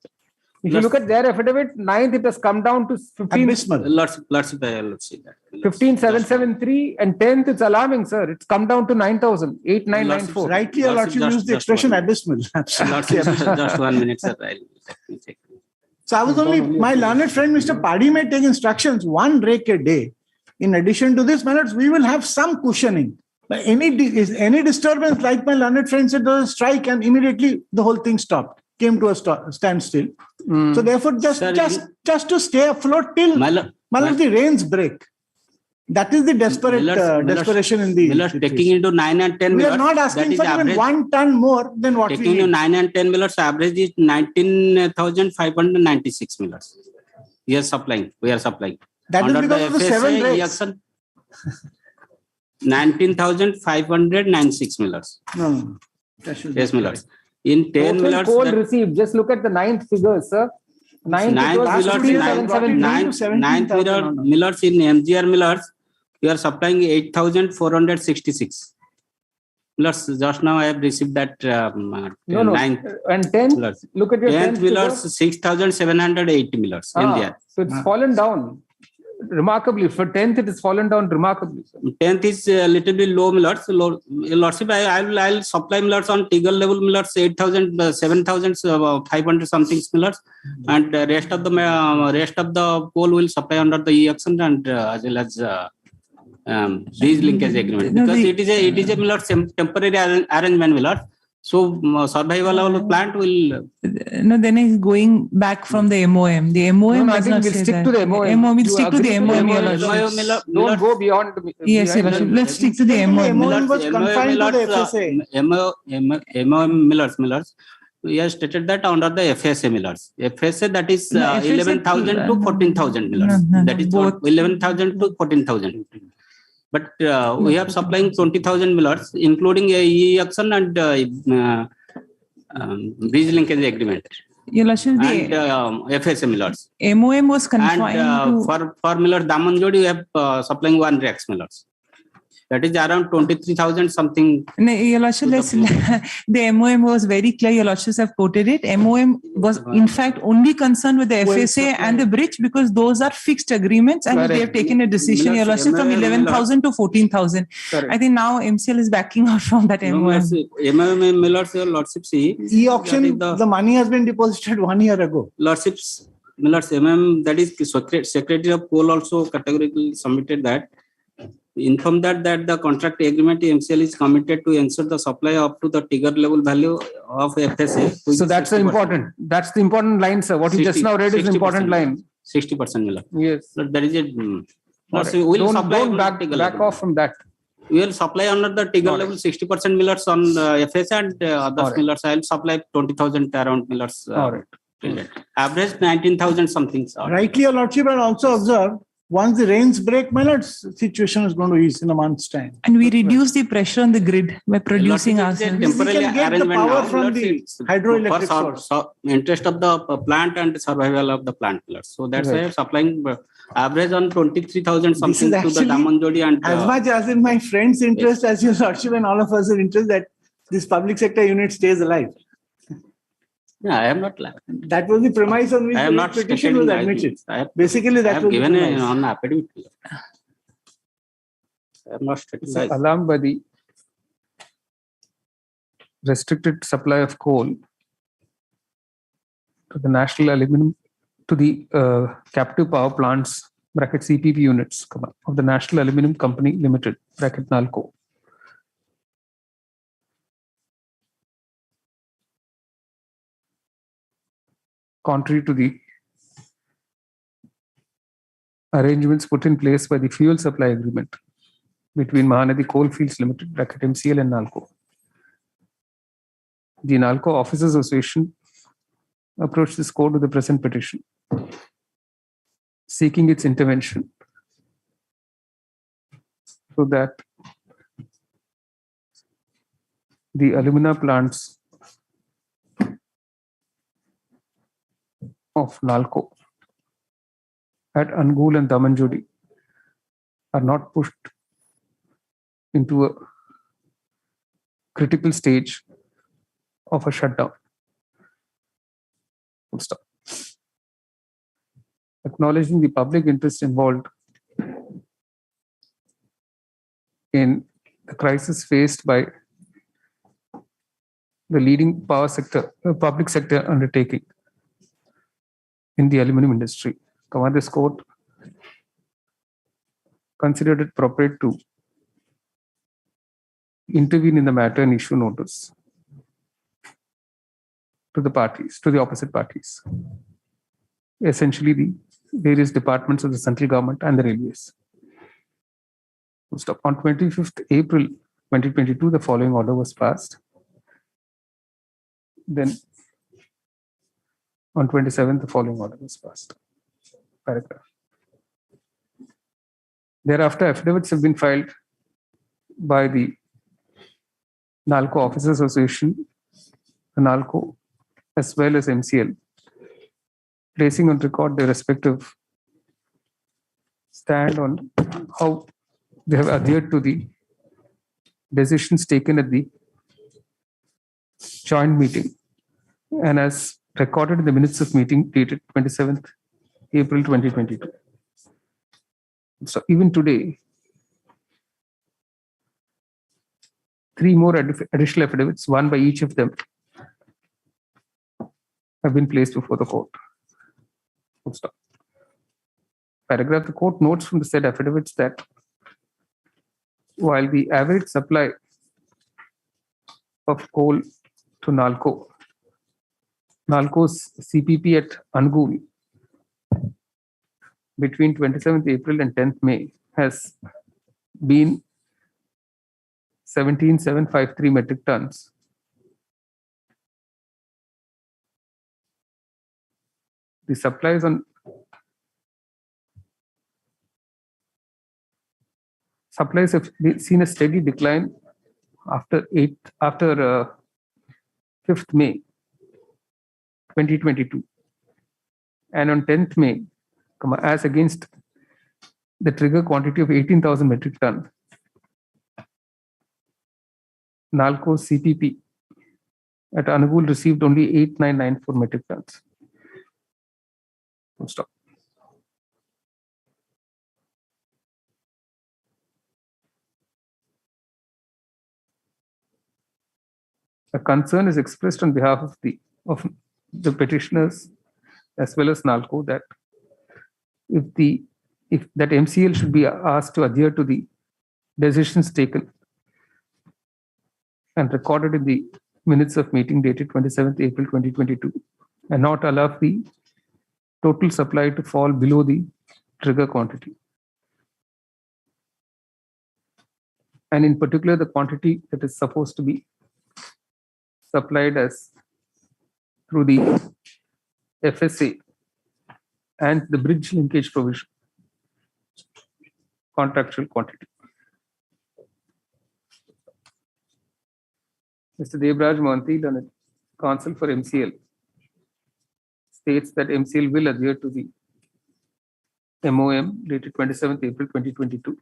If you look at their affidavit, 9th it has come down to 15. Let's see that. 15,773 and 10th it's alarming, sir. It's come down to 9,000, 8,994. Rightly, your lordship used the expression abysmal. Just 1 minute, sir. So I was only, my learned friend Mr. Paddy may take instructions, 1 rake a day. In addition to this, my lords, we will have some cushioning. Any disturbance, like my learned friend said, there was a strike and immediately the whole thing stopped, came to a standstill. So therefore, just to stay afloat till the rains break. That is the desperation in the Millers, taking into 9 and 10 we are not asking for even 1 ton more than what taking we need. Into 9 and 10 Millers, average is 19,596 Millers. We are supplying. That is because of the 7 rakes. 19,596 Millers. No. Yes, Millers. In 10 total Millers. Coal received. Just look at the 9th figures, sir. 9th Millers in MGR Millers, we are supplying 8,466. Millers, just now I have received that No, no. ninth. And 10th, Millers. look at your 10th 10th Millers, figure. 6,780 Millers in there. So it's fallen down remarkably. For 10th, it has fallen down remarkably. Sir. 10th is a little bit low Millers. Lordship, I'll supply Millers on Teagle level Millers 8,000, 7,500 something Millers, and rest of the coal will supply under the e-auction and as well as these linkage agreement, because it is a Millers temporary arrangement Millers. So survival level plant will. No, then he's going back from the MOM. The MOM No, I does think not we'll say stick that. to the MOM. We'll You stick to agree the MOM. Your Lordship. Don't go beyond the. Yes, Your Lordship. Let's stick to the MOM. MOM was confined to the FSA. MOM Millers. We have stated that under the FSA Millers. FSA, that is 11,000 to 14,000 Millers. That is what 11,000 to 14,000. But we have supplying 20,000 Millers, including a e-auction and bridge linkage agreement. Your Lordship, and FSA Millers. MOM was confined and to. For Miller Damanjodi, we have supplying 1 Rex Millers. That is around 23,000 something. No, Your Lordship, the MOM was very clear. Your Lordships have quoted it. MOM was in fact only concerned with the FSA and the bridge, because those are fixed agreements, and they have taken a decision, Your Lordship, from 11,000 to 14,000. I think now MCL is backing out from that MOM. MOM Millers, Your Lordship, see. E-auction, the money has been deposited 1 year ago. Lordships, Millers, that is Secretary of Coal also categorically submitted that. Inform that the contract agreement MCL is committed to ensure the supply up to the trigger level value of FSA. So that's the important. That's the important line, sir. What you just now read is an important line. 60% Miller. Yes. So there is a. Right. Don't back off from that. We will supply under the trigger level 60% Millers on FSA, and other Millers I will supply 20,000 around Millers. Average 19,000 something. Rightly, Your Lordship, and also observe. Once the rains break, Millard's situation is going to ease in a month's time. And we reduce the pressure on the grid by producing ourselves. We can get the power from the hydroelectric source. Interest of the plant and survival of the plant. So that's why I'm supplying average on 23,000 something to the Damanjodi. And as much as in my friend's interest as Your Lordship and all of us are interested that this public sector unit stays alive. Yeah, I am not. That was the premise on which the petition was admitted. Basically, that was given on the affidavit. I am not stating. Alarmed by the restricted supply of coal to the national aluminum, to the captive power plants (CPP) units of the National Aluminum Company Limited (NALCO). Contrary to the arrangements put in place by the fuel supply agreement between Mahanadi Coalfields Limited (MCL) and NALCO. The NALCO Officers Association approached this court with the present petition, seeking its intervention so that the alumina plants of NALCO at Angul and Damanjodi are not pushed into a critical stage of a shutdown. Stop. Acknowledging the public interest involved in the crisis faced by the leading power sector, public sector undertaking in the aluminum industry, this court considered it appropriate to intervene in the matter and issue notice to the parties, to the opposite parties, essentially the various departments of the central government and the railways. On 25th April 2022, the following order was passed. Then on 27th, the following order was passed. Paragraph. Thereafter, affidavits have been filed by the NALCO Officers Association, the NALCO, as well as MCL, placing on record their respective stand on how they have adhered to the decisions taken at the joint meeting and as recorded in the minutes of meeting dated 27th April 2022. So even today, 3 more additional affidavits, one by each of them, have been placed before the court. Full stop. Paragraph, the court notes from the said affidavits that while the average supply of coal to NALCO's CPP at Angul between 27th April and 10th May has been 17,753 metric tons. The supplies have seen a steady decline after 5th May 2022, and on 10th May, as against the trigger quantity of 18,000 metric ton, NALCO CPP at Angul received only 8,994 metric tons. Full stop. A concern is expressed on behalf of the petitioners as well as NALCO that if that MCL should be asked to adhere to the decisions taken and recorded in the minutes of meeting dated 27th April 2022 and not allow the total supply to fall below the trigger quantity. And in particular, the quantity that is supposed to be supplied as through the FSA and the bridge linkage provision, contractual quantity. Mr. Devraj Mohanty, the counsel for MCL, states that MCL will adhere to the MOM dated 27th April 2022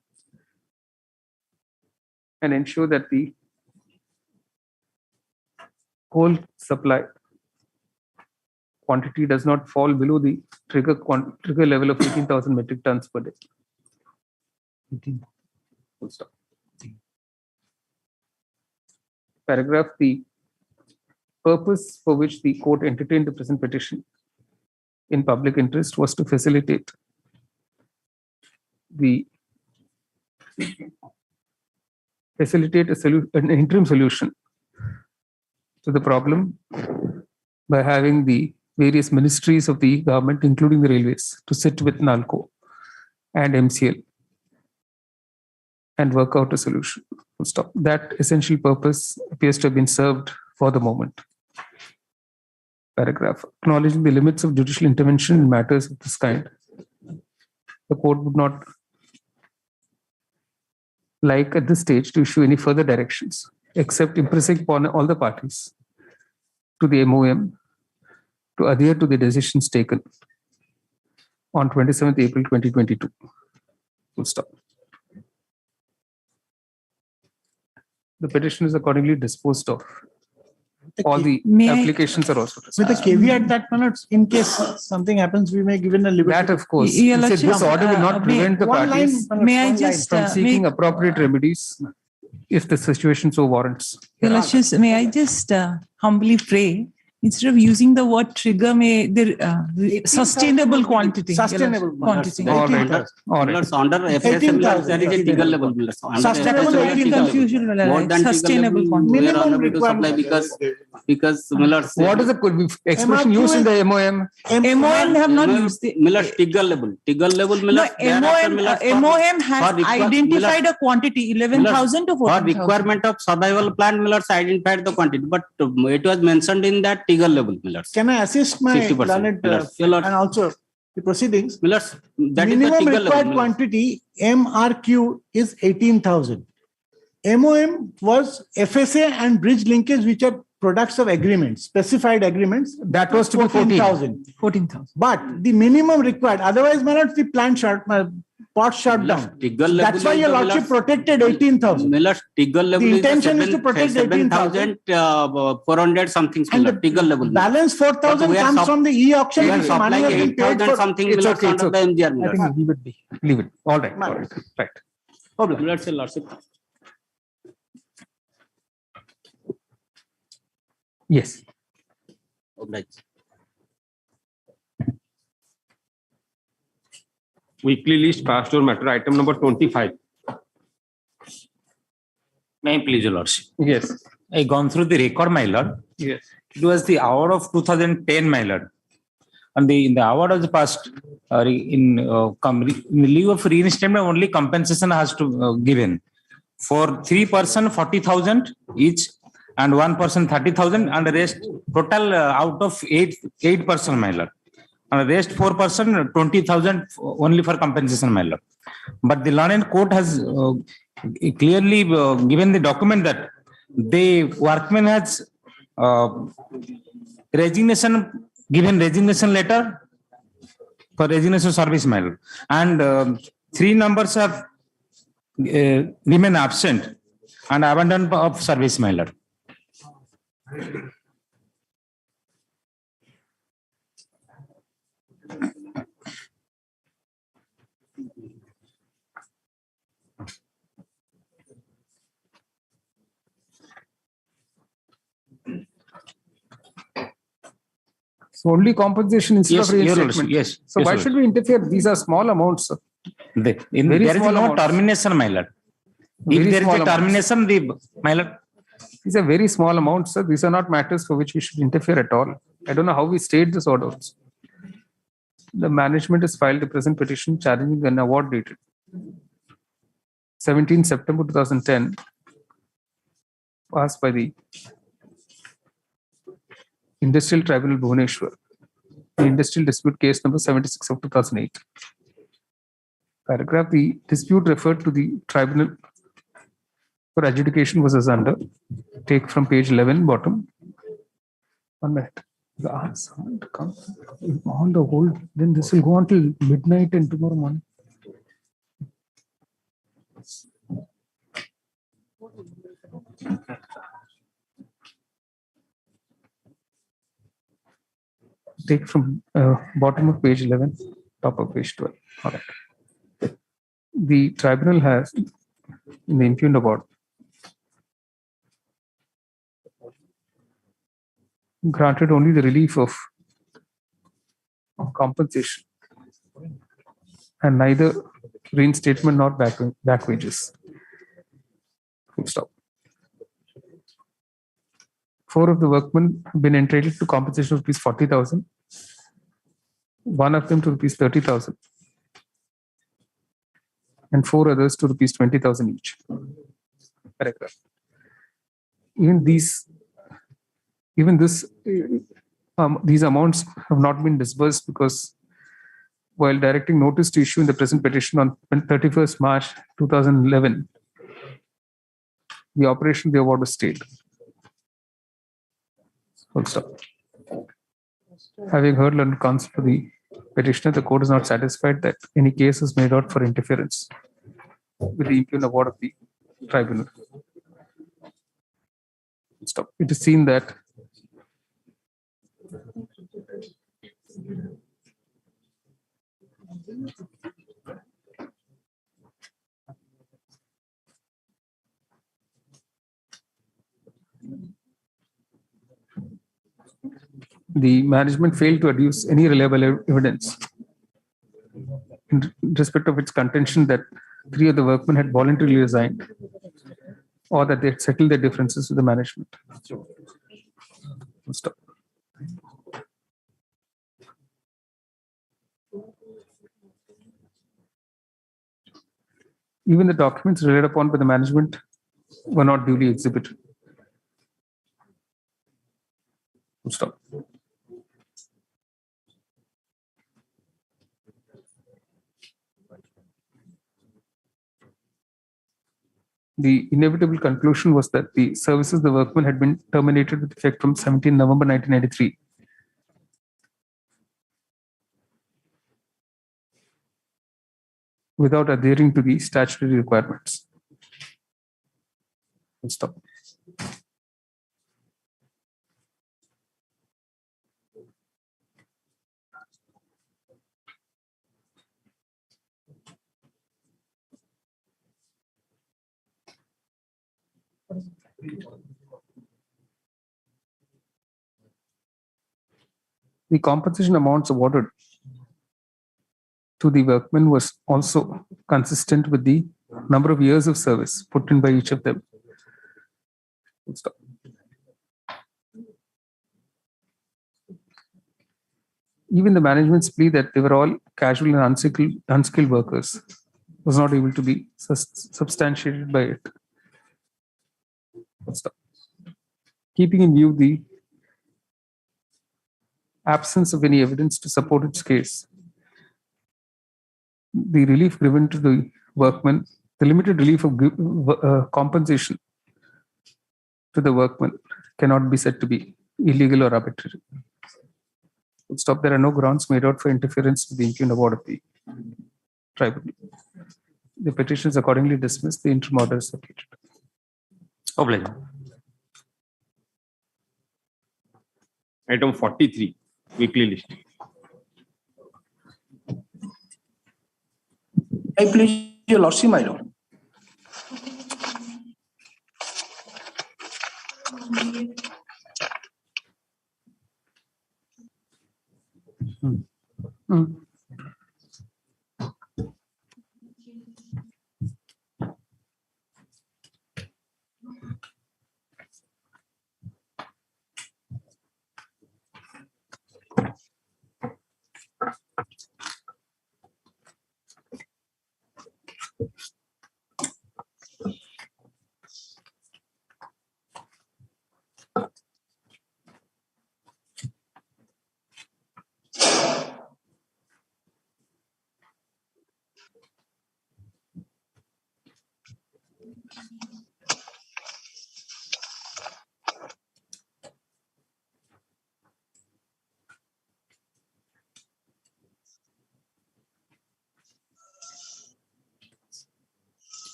and ensure that the coal supply quantity does not fall below the trigger level of 18,000 metric tons per day. 18. Full stop. Paragraph, the purpose for which the court entertained the present petition in public interest was to facilitate an interim solution to the problem by having the various ministries of the government, including the railways, to sit with NALCO and MCL and work out a solution. Full stop. That essential purpose appears to have been served for the moment. Paragraph, acknowledging the limits of judicial intervention in matters of this kind, the court would not like at this stage to issue any further directions, except impressing upon all the parties to the MOM to adhere to the decisions taken on 27th April 2022. Full stop. The petition is accordingly disposed of. All the applications are also with the caveat that in case something happens, we may give in a liberty. That, of course. This order will not prevent the parties from seeking appropriate remedies if the situation so warrants. May I just humbly pray, instead of using the word trigger, may the sustainable quantity. Sustainable quantity. All right. Under FSM, there is a trigger level. Sustainable confusion. Sustainable quantity. Minimum requirement. Because Miller's. What is the expression used in the MOM? MOM have not used the Miller's trigger level. Trigger level Miller's. MOM has identified a quantity 11,000 to 14,000. For requirement of survival plan, Miller's identified the quantity, but it was mentioned in that trigger level Miller's. Can I assist my learned and also the proceedings? Miller's, that minimum is the trigger required level, quantity MRQ is 18,000. MOM was FSA and bridge linkage, which are products of agreements, specified agreements. That was to be 14,000. 14,000. But the minimum required, otherwise, my lord, the plan short spot shutdown. Tigger That's why your lordship protected 18,000. Tigger level The is intention is to protect 18,000. 7,400 something. Tigger level. Balance 4,000 comes from the e-auction. We are supplying 8,000 something. It's okay. It's Under okay. the MGR I think leave it be. Leave it. All right. All right. Right. lordship. Yes. Weekly list passed over matter item number 25. May I please, your lordship? Yes. I gone through the record, my lord. Yes. It was the award of 2010, my lord. And in the award of the past, in lieu of reinstatement, only compensation has to given. For 3 person, 40,000 each, and 1 person, 30,000, and the rest total out of 8 person, my lord. And the rest 4 person, 20,000 only for compensation, my lord. But the learned court has clearly given the document that the workman has given resignation letter for resignation service, my lord. And 3 numbers have remain absent and abandoned of service, my lord. So only compensation instead of reinstatement. Yes. So why should we interfere? These are small amounts, sir. There is no termination, my lord. If there is a termination, my lord. These are very small amounts, sir. These are not matters for which we should interfere at all. I don't know how we state this order. The management has filed a present petition challenging an award dated 17 September 2010, passed by the Industrial Tribunal Bhubaneswar, Industrial Dispute Case number 76 of 2008. Paragraph: the dispute referred to the tribunal for adjudication was as under. Take from page 11, bottom. 1 minute. Come on the hold. Then this will go on till midnight and tomorrow morning. Take from bottom of page 11, top of page 12. All right. The tribunal has, in the impugned award, granted only the relief of compensation and neither reinstatement nor back wages. Full stop. 4 of the workmen have been entitled to compensation of ₹40,000. 1 of them to ₹30,000. And 4 others to ₹20,000 each. Paragraph. These amounts have not been disbursed because while directing notice to issue in the present petition on 31st March 2011, the operation of the award was stayed. Full stop. Having heard learned counsel for the petitioner, the court is not satisfied that any case is made out for interference with the impugned award of the tribunal. Stop. It is seen that the management failed to adduce any reliable evidence in respect of its contention that 3 of the workmen had voluntarily resigned or that they had settled their differences with the management. Stop. Even the documents relied upon by the management were not duly exhibited. Stop. The inevitable conclusion was that the services of the workmen had been terminated with effect from 17 November 1993. without adhering to the statutory requirements. Stop. The compensation amounts awarded to the workmen was also consistent with the number of years of service put in by each of them. Stop. Even the management's plea that they were all casual and unskilled workers was not able to be substantiated by it. Stop. Keeping in view the absence of any evidence to support its case, the relief given to the workmen, the limited relief of compensation to the workmen cannot be said to be illegal or arbitrary. Stop. There are no grounds made out for interference with the impugned award of the tribunal. The petition is accordingly dismissed. The interim order is submitted. Obliged. Item 43, weekly list. I please your lordship, my lord.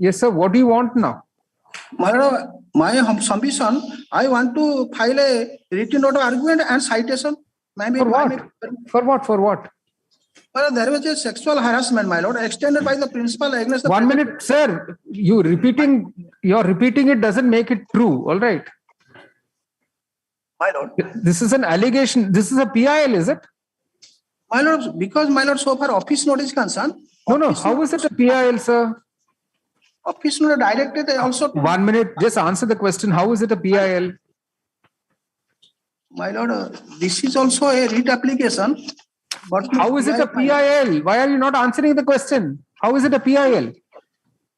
Yes, sir. What do you want now? My submission, I want to file a written note of argument and citation. For what? For what? For what? Well, there was a sexual harassment, my lord, extended by the principal against the 1 minute, sir. You're repeating it doesn't make it true. All right. My lord. This is an allegation. This is a PIL, is it? My lord, because my lord, so far office note is concerned. No. How is it a PIL, sir? Office note directed also. 1 minute. Just answer the question. How is it a PIL? My lord, this is also a writ application. But how is it a PIL? Why are you not answering the question? How is it a PIL?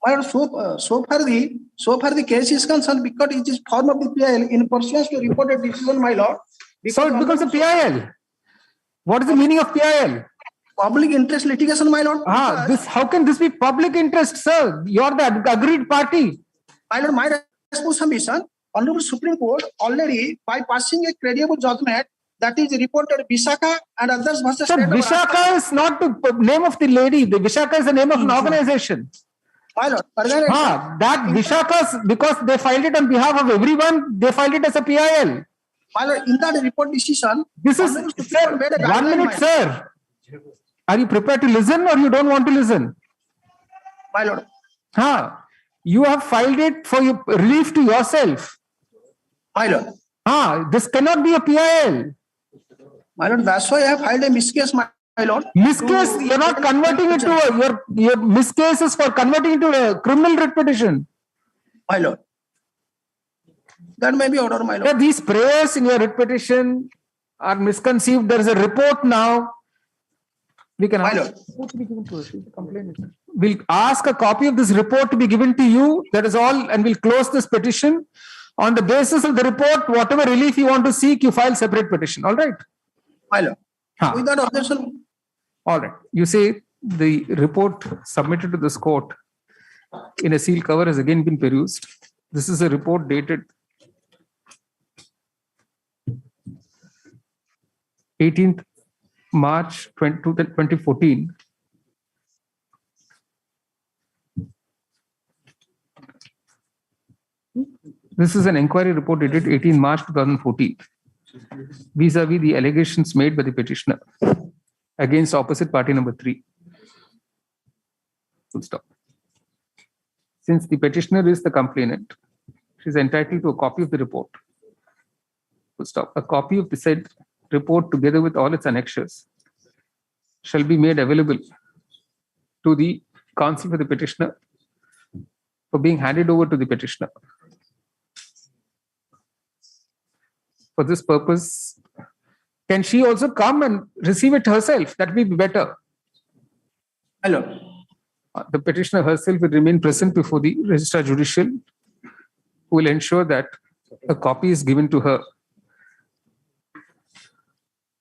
My lord, so far the case is concerned because it is form of the PIL in pursuance to reported decision, my lord. So it becomes a PIL. What is the meaning of PIL? Public interest litigation, my lord. How can this be public interest, sir? You are the agreed party. My lord, my response submission, Honorable Supreme Court already by passing a credible judgment that is reported Vishaka and others versus Sir, state of Vishaka is not the name of the lady. The Vishaka is the name of an organization. My lord, that Vishaka's, because they filed it on behalf of everyone, they filed it as a PIL. My lord, in that report decision, This is, sir, 1 minute, sir. Are you prepared to listen or you don't want to listen? My lord. You have filed it for your relief to yourself. My lord. This cannot be a PIL. My lord, that's why I have filed a miscase, my lord. Miscase, you're not converting it to your miscase is for converting it to a criminal writ petition. My lord. That may be order, my lord. These prayers in your writ petition are misconceived. There is a report now. We can ask, we'll ask a copy of this report to be given to you. That is all, and we'll close this petition. On the basis of the report, whatever relief you want to seek, you file separate petition. All right? My lord. Without objection. All right. You say the report submitted to this court in a sealed cover has again been perused. This is a report dated 18th March 2014. This is an inquiry report dated 18 March 2014 vis-a-vis the allegations made by the petitioner against opposite party number 3. Full stop. Since the petitioner is the complainant, she is entitled to a copy of the report. Full stop. A copy of the said report together with all its annexures shall be made available to the counsel for the petitioner for being handed over to the petitioner. For this purpose, can she also come and receive it herself? That will be better. Hello. The petitioner herself will remain present before the Registrar Judicial, who will ensure that a copy is given to her.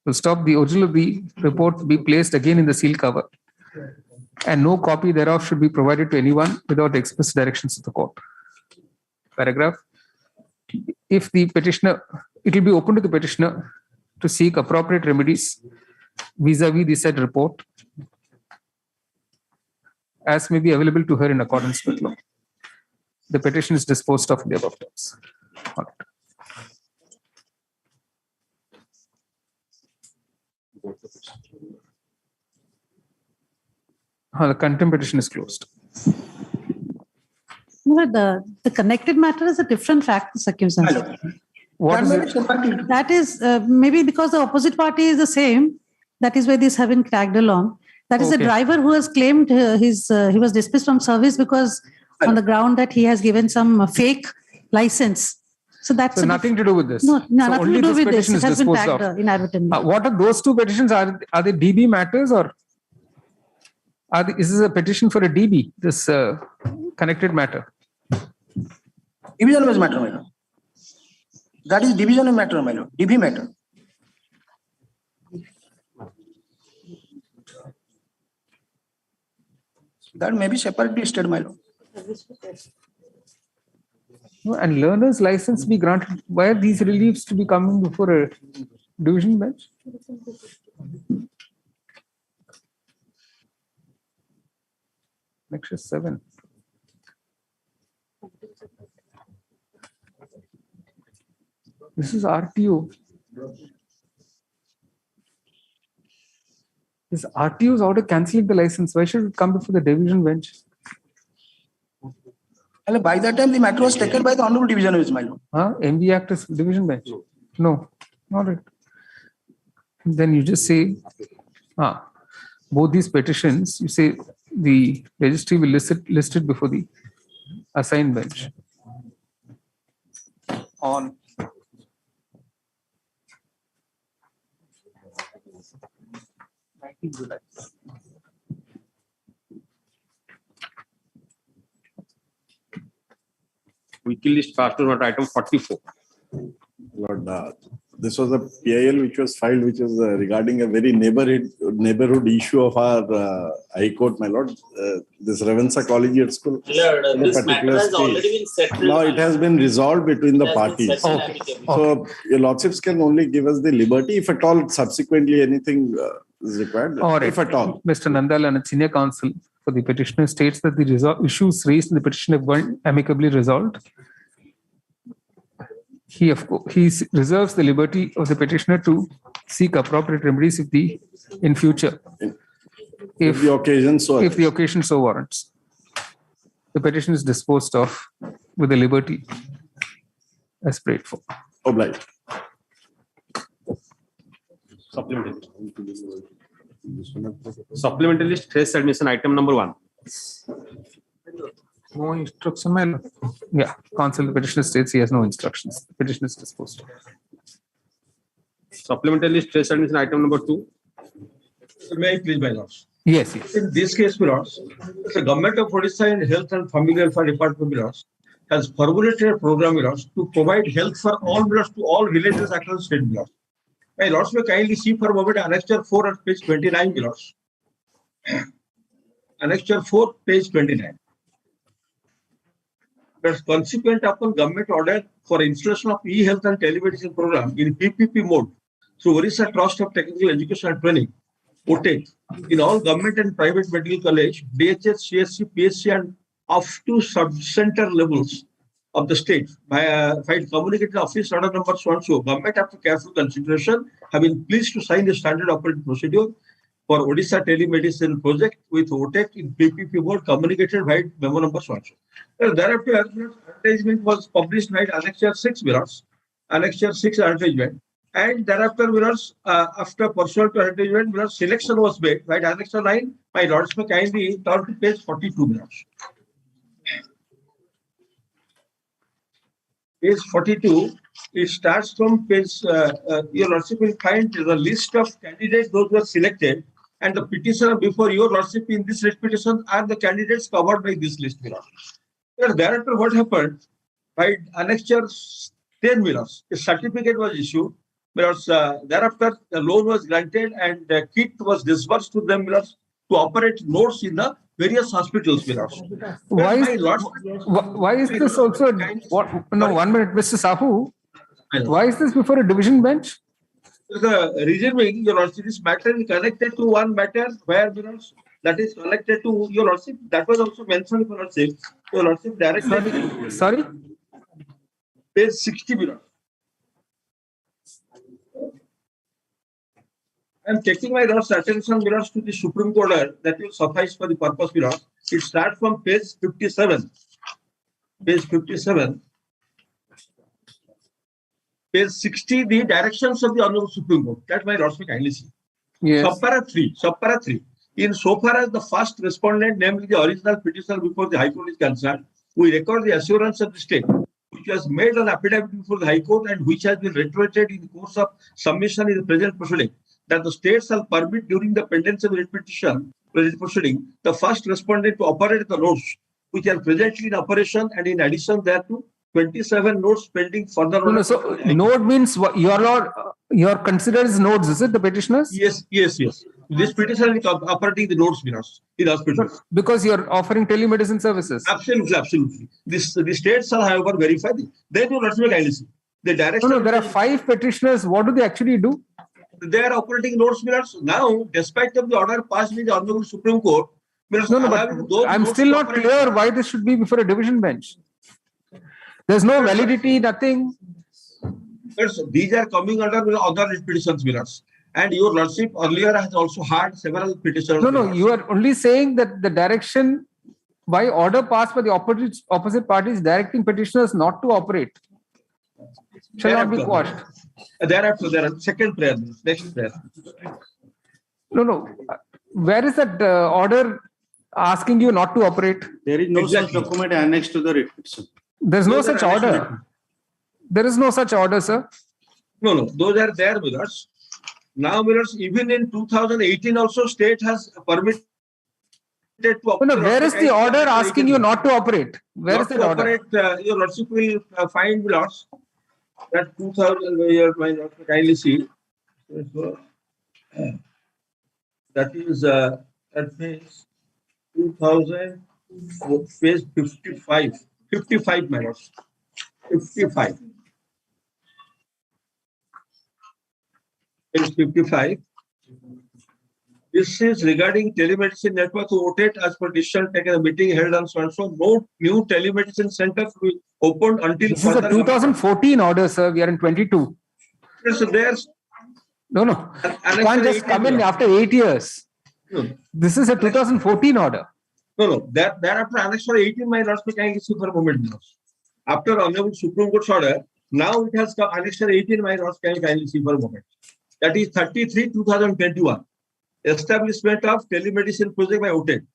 To stop the original of the report be placed again in the seal cover, and no copy thereof should be provided to anyone without express directions of the court. Paragraph. If the petitioner, it will be open to the petitioner to seek appropriate remedies vis-a-vis the said report as may be available to her in accordance with law. The petition is disposed of in the above terms. All right. The contempt petition is closed. No, the connected matter is a different fact circumstance. What is it? That is maybe because the opposite party is the same. That is why this have been tagged along. That is the driver who has claimed he was dismissed from service because on the ground that he has given some fake license. So that's nothing to do with this. No, nothing to do with this. It has been tagged inadvertently. What are those two petitions? Are they DB matters or is this a petition for a DB? This connected matter. Division matter, my lord. That is division matter, my lord. DB matter. That may be separately stated, my lord. And learner's license be granted. Why are these reliefs to be coming before a division bench? Next is 7. This is RTO. This RTO's order cancelling the license. Why should it come before the division bench? And by that time, the matter was taken by the Honorable Division Bench, my lord. MB Act is division bench. No, not right. Then you just say, both these petitions, you say the registry will list it before the assigned bench on July. Weekly list fast note item 44. Lord, This was a PIL which was filed, which was regarding a very neighborhood issue of our High Court, my lord. This Ravensa Collegiate School. Lord, in a this matter particular has already stage. been settled. Now it has been resolved between the It has been parties. settled amicably. So your lordships can only give us the liberty if at all subsequently anything is required. All right. If at all. Mr. Nandal and senior counsel for the petitioner states that the issues raised in the petition have been amicably resolved. He reserves the liberty of the petitioner to seek appropriate remedies in future, if the occasion so warrants. The petition is disposed of with the liberty as prayed for. Obliged. Supplementary list trace admission item number 1. No instruction, my lord. Yeah, counsel, the petitioner states he has no instructions. The petition is disposed of. Supplementary list trace admission item number 2. May I please, my lords? Yes, yes. In this case, my lords, the government of Orissa in Health and Family Welfare Department, my lords, has formulated a program, my lords, to provide health for all, my lords, to all villages across the state, my lords. My lords, may kindly see for a moment Annexure 4 at page 29, my lords. Annexure 4, page 29. That's consequent upon government order for installation of e-health and telemedicine program in PPP mode through Orissa Trust of Technical Education and Training, OTEC, in all government and private medical college, DHS, CSC, PSC, and up to sub-center levels of the state. By communicated office order number so government after careful consideration have been pleased to sign the standard operating procedure for Odisha telemedicine project with OTEC in PPP mode communicated by memo number so. Thereafter, advertisement was published by Annexure 6 mirrors, Annexure 6 advertisement, and thereafter mirrors after pursuant to advertisement mirrors selection was made by Annexure 9. My lords may kindly turn to page 42 mirrors. Page 42, it starts from page, your lordship will find the list of candidates, those who are selected, and the petitioner before your lordship in this list petition are the candidates covered by this list. Thereafter, what happened? By Annexure 10 mirrors, a certificate was issued. Mirrors, thereafter, the loan was granted and the kit was disbursed to them mirrors to operate nodes in the various hospitals. Mirrors. Why is this also? No, 1 minute, Mr. Sahu. Why is this before a division bench? The reason being, your lordship, this matter is connected to one matter where mirrors that is connected to your lordship. That was also mentioned, your lordship. Your lordship directly. Sorry? Page 60 mirrors. I am taking my lord's attention mirrors to the Supreme Court order that will suffice for the purpose mirrors. It starts from page 57. Page 57. Page 60, the directions of the Honorable Supreme Court. That my lords may kindly see. Yes. Subpara 3. In so far as the first respondent, namely the original petitioner before the High Court is concerned, we record the assurance of the state, which was made on affidavit before the High Court and which has been reiterated in the course of submission in the present proceeding, that the state shall permit during the pendency of the petition, proceeding, the first respondent to operate the nodes, which are presently in operation, and in addition thereto, 27 nodes pending further. No, so node means what your considered as nodes, is it the petitioners? Yes. This petitioner is operating the nodes in hospitals. Because you're offering telemedicine services. Absolutely. The state shall, however, verify this. Then you let me kindly see. The direction. No, there are 5 petitioners. What do they actually do? They are operating nodes mirrors. Now, despite of the order passed by the Honorable Supreme Court, mirrors, but I'm still not clear why this should be before a division bench. There's no validity, nothing. These are coming under other petitions mirrors. And your lordship earlier has also had several petitions. No, you are only saying that the direction by order passed by the opposite parties directing petitioners not to operate shall not be quashed. Thereafter, there are second prayer, next prayer. No. Where is that order asking you not to operate? There is no such document annexed to the writ petition. There's no such order. There is no such order, sir. No. Those are there with us. Now, mirrors, even in 2018 also, state has permitted to operate. No, where is the order asking you not to operate? Where is the order? Your lordship will find mirrors. That 2000 here, my lord, kindly see. That is that means 2000 page 55. 55, my lord. 55. Page 55. This is regarding telemedicine network voted as per decision taken a meeting held on so and so. No new telemedicine center will be opened until. This is a 2014 order, sir. We are in 22. So there's no. You can't just come in after 8 years. No. This is a 2014 order. No. That after Annexure 18, my lords, we can see for a moment. After Honorable Supreme Court's order, now it has come Annexure 18, my lords, can kindly see for a moment. That is 33/2021. Establishment of telemedicine project by OTEC.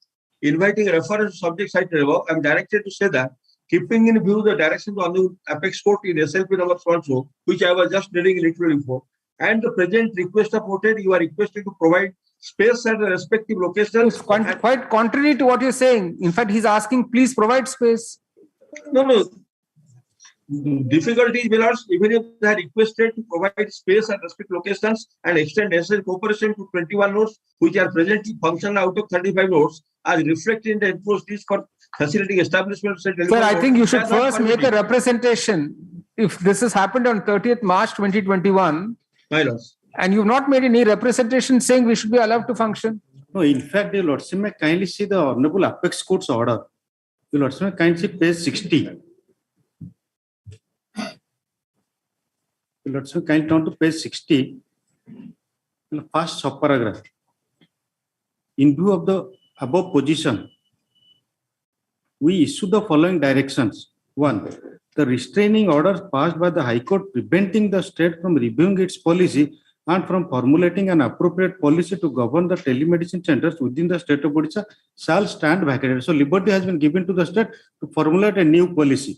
Inviting reference to subject cited above, I am directed to say that keeping in view the direction of the Apex Court in SLP number so and so, which I was just reading literally for, and the present request of OTEC, you are requested to provide space at the respective locations. Quite contrary to what you're saying. In fact, he's asking, please provide space. No. Difficulty is, Millers, even if they are requested to provide space at respective locations and extend necessary cooperation to 21 nodes, which are presently functional out of 35 nodes, as reflected in the enforced list for facilitating establishment. Sir, I think you should first make a representation. If this has happened on 30th March 2021, my lords, and you've not made any representation saying we should be allowed to function. No, in fact, your lordship may kindly see the Honorable Apex Court's order. Your lordship may kindly see page 60. Let's kindly turn to page 60, first subparagraph. In view of the above position, we issue the following directions. 1. The restraining orders passed by the High Court preventing the state from reviewing its policy and from formulating an appropriate policy to govern the telemedicine centers within the state of Orissa shall stand vacated. So liberty has been given to the state to formulate a new policy.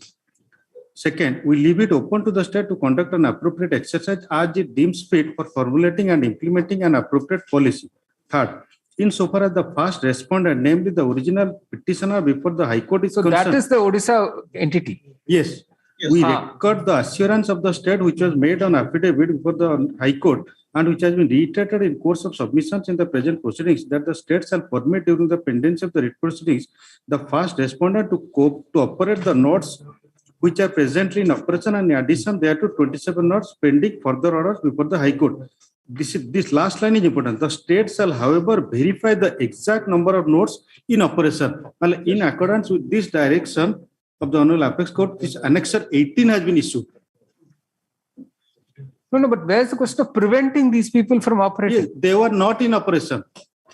Second, we leave it open to the state to conduct an appropriate exercise as it deems fit for formulating and implementing an appropriate policy. Third, insofar as the first respondent, namely the original petitioner before the High Court is concerned. That is the Orissa entity. Yes. We record the assurance of the state which was made on affidavit before the High Court and which has been reiterated in course of submissions in the present proceedings that the state shall permit during the pendency of the writ proceedings the first respondent to operate the nodes which are presently in operation, and in addition there to 27 nodes pending further orders before the High Court. This last line is important. The state shall, however, verify the exact number of nodes in operation. Well, in accordance with this direction of the Honorable Apex Court, this Annexure 18 has been issued. No, but where's the question of preventing these people from operating? Yes, they were not in operation.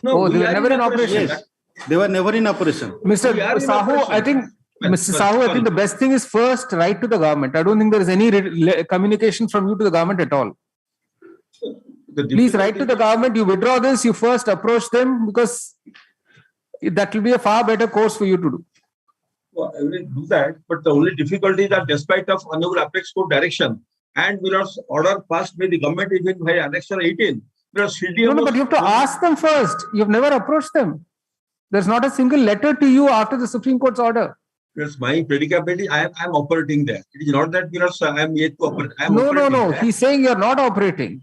No, they were never in operation. Yes, they were never in operation. Mr. Sahu, I think Mr. Sahu, I think the best thing is first write to the government. I don't think there is any communication from you to the government at all. Please write to the government. You withdraw this. You first approach them because that will be a far better course for you to do. Well, I will do that, but the only difficulty is that despite of Honorable Apex Court direction and order passed by the government even by Annexure 18, No, but you have to ask them first. You've never approached them. There's not a single letter to you after the Supreme Court's order. Yes, my predicability, I am operating there. It is not that I am yet to operate. No. He's saying you're not operating.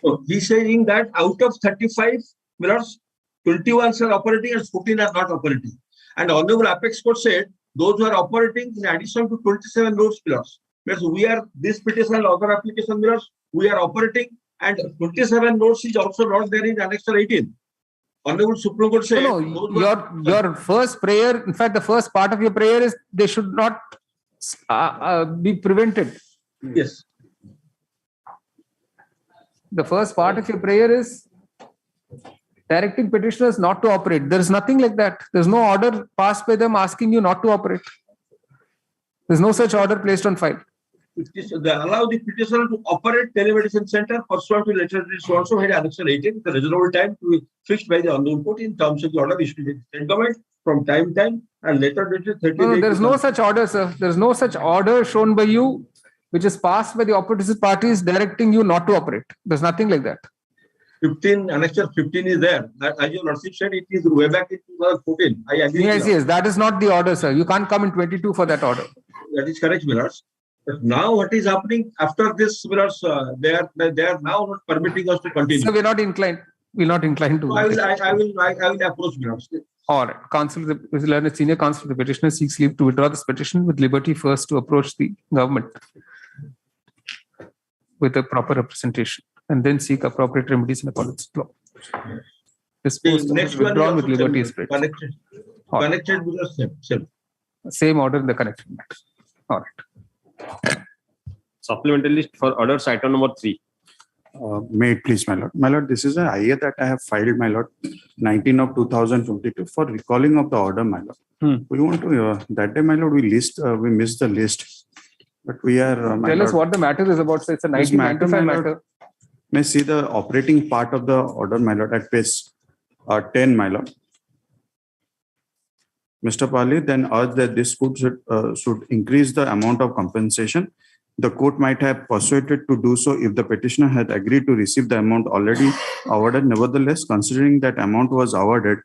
So he's saying that out of 35 mirrors, 21 are operating and 14 are not operating. And Honorable Apex Court said those who are operating in addition to 27 nodes pillars. Because we are this petition and other application mirrors, we are operating, and 27 nodes is also not there in Annexure 18. Honorable Supreme Court said your first prayer, in fact, the first part of your prayer is they should not be prevented. Yes. The first part of your prayer is directing petitioners not to operate. There is nothing like that. There's no order passed by them asking you not to operate. There's no such order placed on file. They allow the petitioner to operate telemedicine center pursuant to letter so also had Annexure 18, the reasonable time to be fixed by the Honorable Court in terms of the order issued by the state government from time to time and later dated 30 days. No, there is no such order, sir. There is no such order shown by you which is passed by the opposition parties directing you not to operate. There's nothing like that. 15, Annexure 15 is there. As your Lordship said, it is way back in 2014. I agree. Yes. That is not the order, sir. You can't come in 22 for that order. That is correct, Millers. But now what is happening after this, they are now not permitting us to continue. So we're not inclined. We're not inclined to. So I will approach Milords. All right. Counsel, the senior counsel, the petitioner seeks leave to withdraw this petition with liberty first to approach the government with a proper representation and then seek appropriate remedies in accordance with law. Next one withdrawn with liberty is connected with the same order in the connected matter. All right. Supplementary list for orders item number 3. May it please, my lord. My lord, this is an IA that I have filed, my lord, 19 of 2022 for recalling of the order, my lord. We want to, that day, my lord, we missed the list. But we are... Tell us what the matter is about. So it's a 1995 matter. May see the operating part of the order, my lord, at page 10, my lord. Mr. Pali then urged that this should increase the amount of compensation. The court might have persuaded to do so if the petitioner had agreed to receive the amount already awarded. Nevertheless, considering that amount was awarded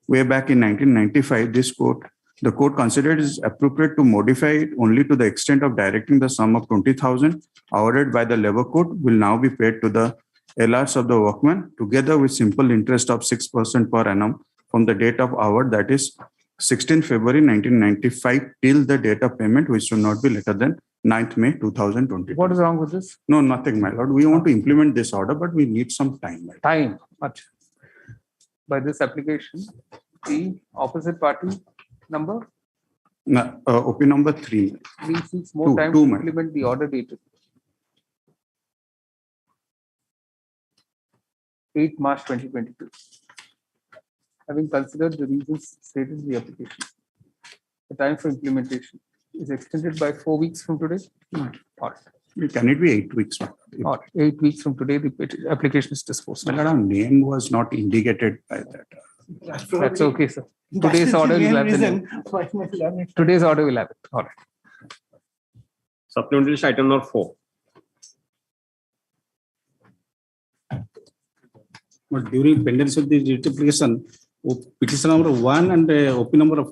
way back in 1995, the court considered it appropriate to modify it only to the extent of directing the sum of 20,000 awarded by the labor court will now be paid to the LRs of the workman together with simple interest of 6% per annum from the date of award, that is 16 February 1995 till the date of payment, which should not be later than 9th May 2020. What is wrong with this? No, nothing, my lord. We want to implement this order, but we need some time. Time. Much. By this application, the opposite party number? OP number 3. 3 seeks more time to implement the order dated 8 March 2022. Having considered the reasons stated in the application, the time for implementation is extended by 4 weeks from today. Or can it be 8 weeks? Or 8 weeks from today, the application is disposed. But our name was not indicated by that. That's okay, sir. Today's order will have the name. Today's order will have it. All right. Supplementary list item number 4. But during pendency of the writ application, petition number 1 and OP number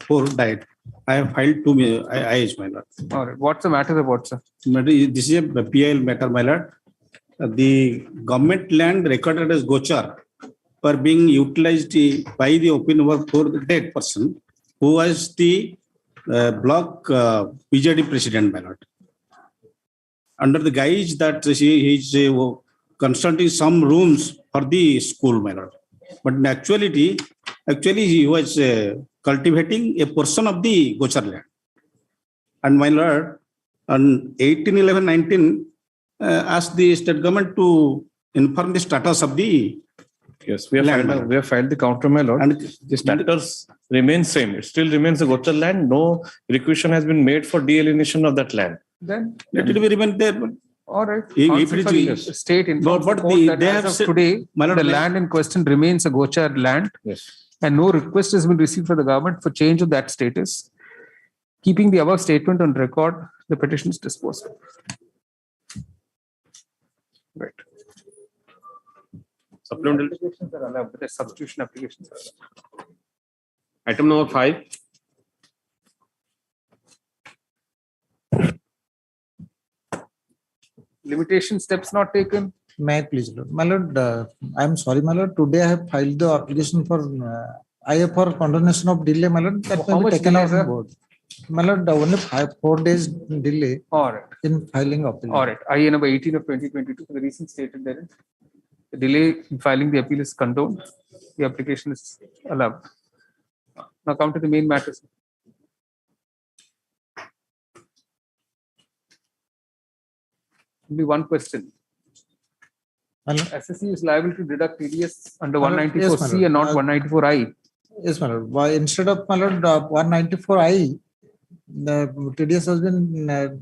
4 died. I have filed 2 IH, my lord. All right. What's the matter about, sir? This is a PIL matter, my lord. The government land recorded as Gochar were being utilized by the OP number 4 dead person who was the block PJD president, my lord. Under the guise that he is constructing some rooms for the school, my lord. But in actually he was cultivating a portion of the Gochar land. And my lord, on 18/11/19, asked the state government to inform the status of the Yes, we have filed the counter, my lord. And the status remains same. It still remains a Gochar land. No requisition has been made for de-alienation of that land. Then let it be remain there. All right. If it is state informs the court that as of today, the land in question remains a Gochar land. Yes. And no request has been received for the government for change of that status. Keeping the above statement on record, the petition is disposed of. Right. Supplemental applications are allowed, but the substitution applications are allowed. Item number 5. Limitation steps not taken. May I please, Lord? My lord, I am sorry, my lord. Today I have filed the application for for condonation of delay, my lord. That How will be much taken delay, out sir? on board. My lord, only 4 days delay All right. in filing appeal. All right. IA number 18 of 2022 for the reason stated therein. The delay in filing the appeal is condoned. The application is allowed. Now come to the main matters. Only one question. SSC is liable to deduct TDS under 194C and not 194I. Yes, my lord. Why instead of, my lord, 194I, the TDS has been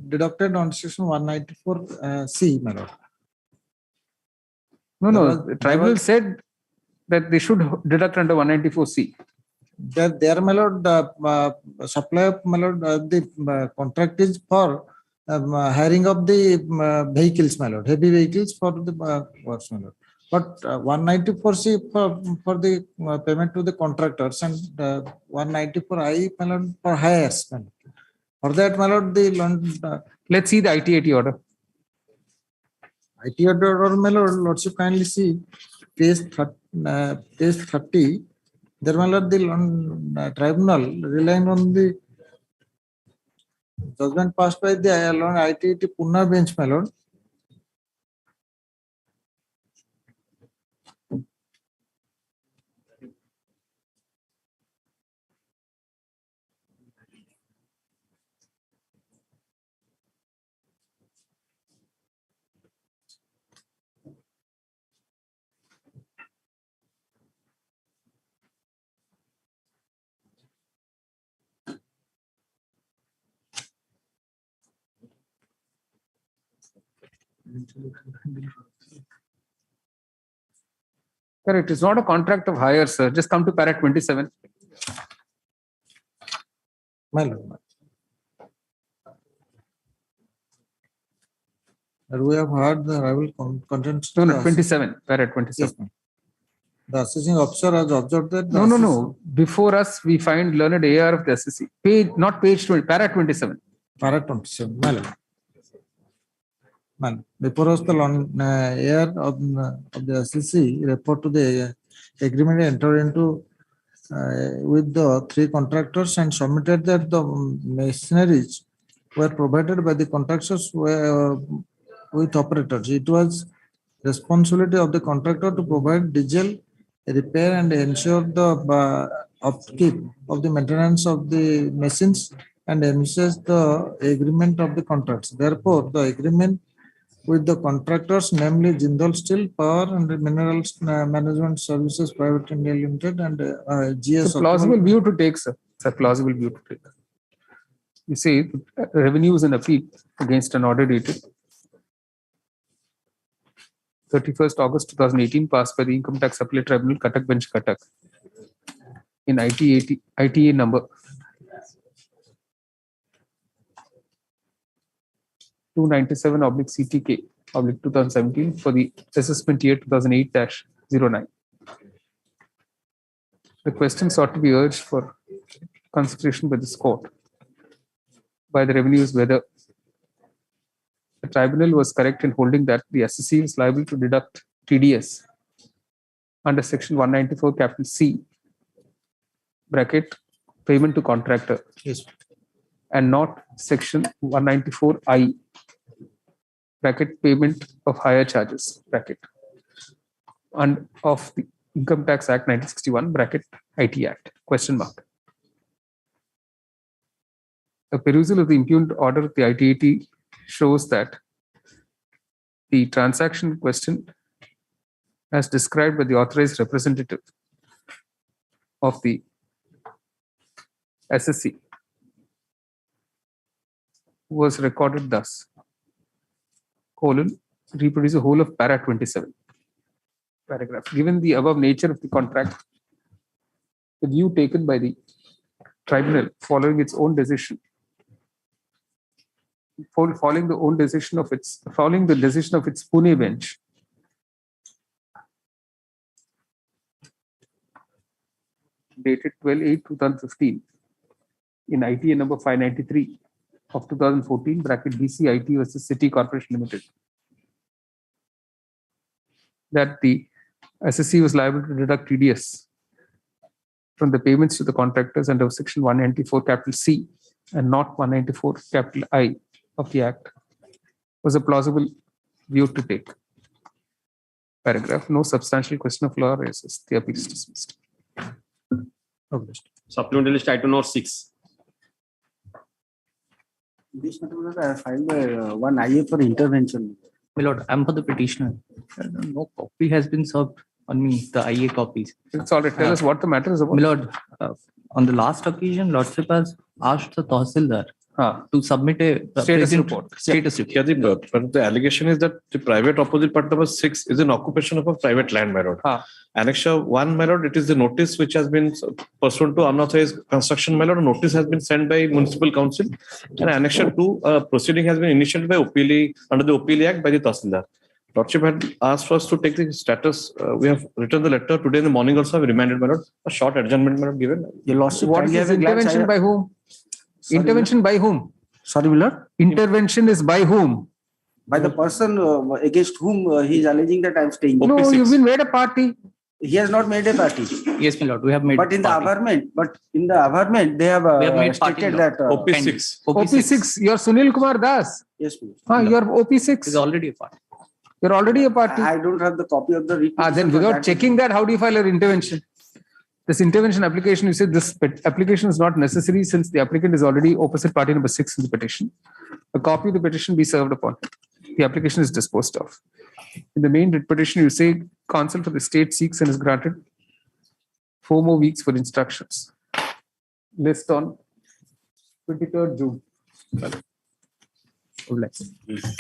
deducted on section 194C, my lord. No, the tribunal said that they should deduct under 194C. There, my lord, supply of, my lord, the contract is for hiring of the vehicles, my lord, heavy vehicles for the works, my lord. But 194C for the payment to the contractors and 194I, my lord, for hires. My lord. For that, my lord, the Let's see the IT-80 order. IT order, my lordship, kindly see page 30. There, my lord, the tribunal relying on the judgment passed by the IT-80 Pune bench, my lord. Correct. It's not a contract of hire, sir. Just come to para 27. My lord. We have heard the rival contents. No, 27. Para 27. Yes, the assessing officer has observed that. No. Before us, we find learned AR of the SSC. Page, not page 20, para 27. Para 27. My lord. Before us, the AR of the SSC report to the agreement entered into with the three contractors and submitted that the machineries were provided by the contractors with operators. It was responsibility of the contractor to provide diesel, repair and ensure the upkeep of the maintenance of the machines and enforce the agreement of the contracts. Therefore, the agreement with the contractors, namely Jindal Steel, Power and Minerals Management Services Private India Limited and GS. It's a plausible view to take, sir. It's a plausible view to take. You see, revenue is an appeal against an order dated 31st August 2018, passed by the Income Tax Appellate Tribunal, Cuttack Bench, Cuttack, in ITA number 297/CTK/2017 for the assessment year 2008-09. The question sought to be urged for consideration by this court by the revenue is whether the tribunal was correct in holding that the SSC is liable to deduct TDS under section 194 capital C bracket payment to contractor, yes, and not section 194I bracket payment of higher charges bracket and of the Income Tax Act 1961 bracket IT Act question mark. A perusal of the impugned order of the IT-80 shows that the transaction question, as described by the authorized representative of the SSC, was recorded thus: reproduce the whole of para 27 paragraph. Given the above nature of the contract, the view taken by the tribunal following its own decision, following the decision of its Pune bench, dated 12/8/2015 in ITA number 593 of 2014 bracket DCIT versus City Corporation Limited, that the SSC was liable to deduct TDS from the payments to the contractors under section 194 capital C and not 194 capital I of the Act, was a plausible view to take. Paragraph. No substantial question of law raises. The appeal is dismissed. Supplementary list item number 6. This matter I filed one IA for intervention. My lord, I'm for the petitioner. No copy has been served on me, the IA copies. It's all right. Tell us what the matter is about. My lord, on the last occasion, Lordship has asked the Tahsildar to submit a status report. Yeah, but the allegation is that the private opposite part number 6 is an occupation of a private land, my lord. Annexure 1, my lord, it is the notice which has been pursuant to unauthorized construction, my lord. A notice has been sent by municipal council, and annexure 2, proceeding has been initiated by OPL under the OPL Act by the Tahsildar. Lordship had asked for us to take the status. We have written the letter today in the morning. Also, have remanded, my lord. A short adjournment, my lord, given. Your Lordship, what is this intervention by whom? Sorry, intervention by whom? Sorry, my lord. Intervention is by whom? By the person against whom he is alleging that I am staying. No, you've been made a party. He has not made a party. Yes, my lord. We have made. But in the averment, they have, made stated that OP6. OP6. You're Sunil Kumar Das. Yes, please. You're OP6. Is already a party. You're already a party. I don't have the copy of the report. Then without checking that, how do you file an intervention? This intervention application, you said this application is not necessary since the applicant is already opposite party number 6 in the petition. A copy of the petition be served upon. The application is disposed of. In the main writ petition, you say counsel for the state seeks and is granted 4 more weeks for instructions. List on 23rd June.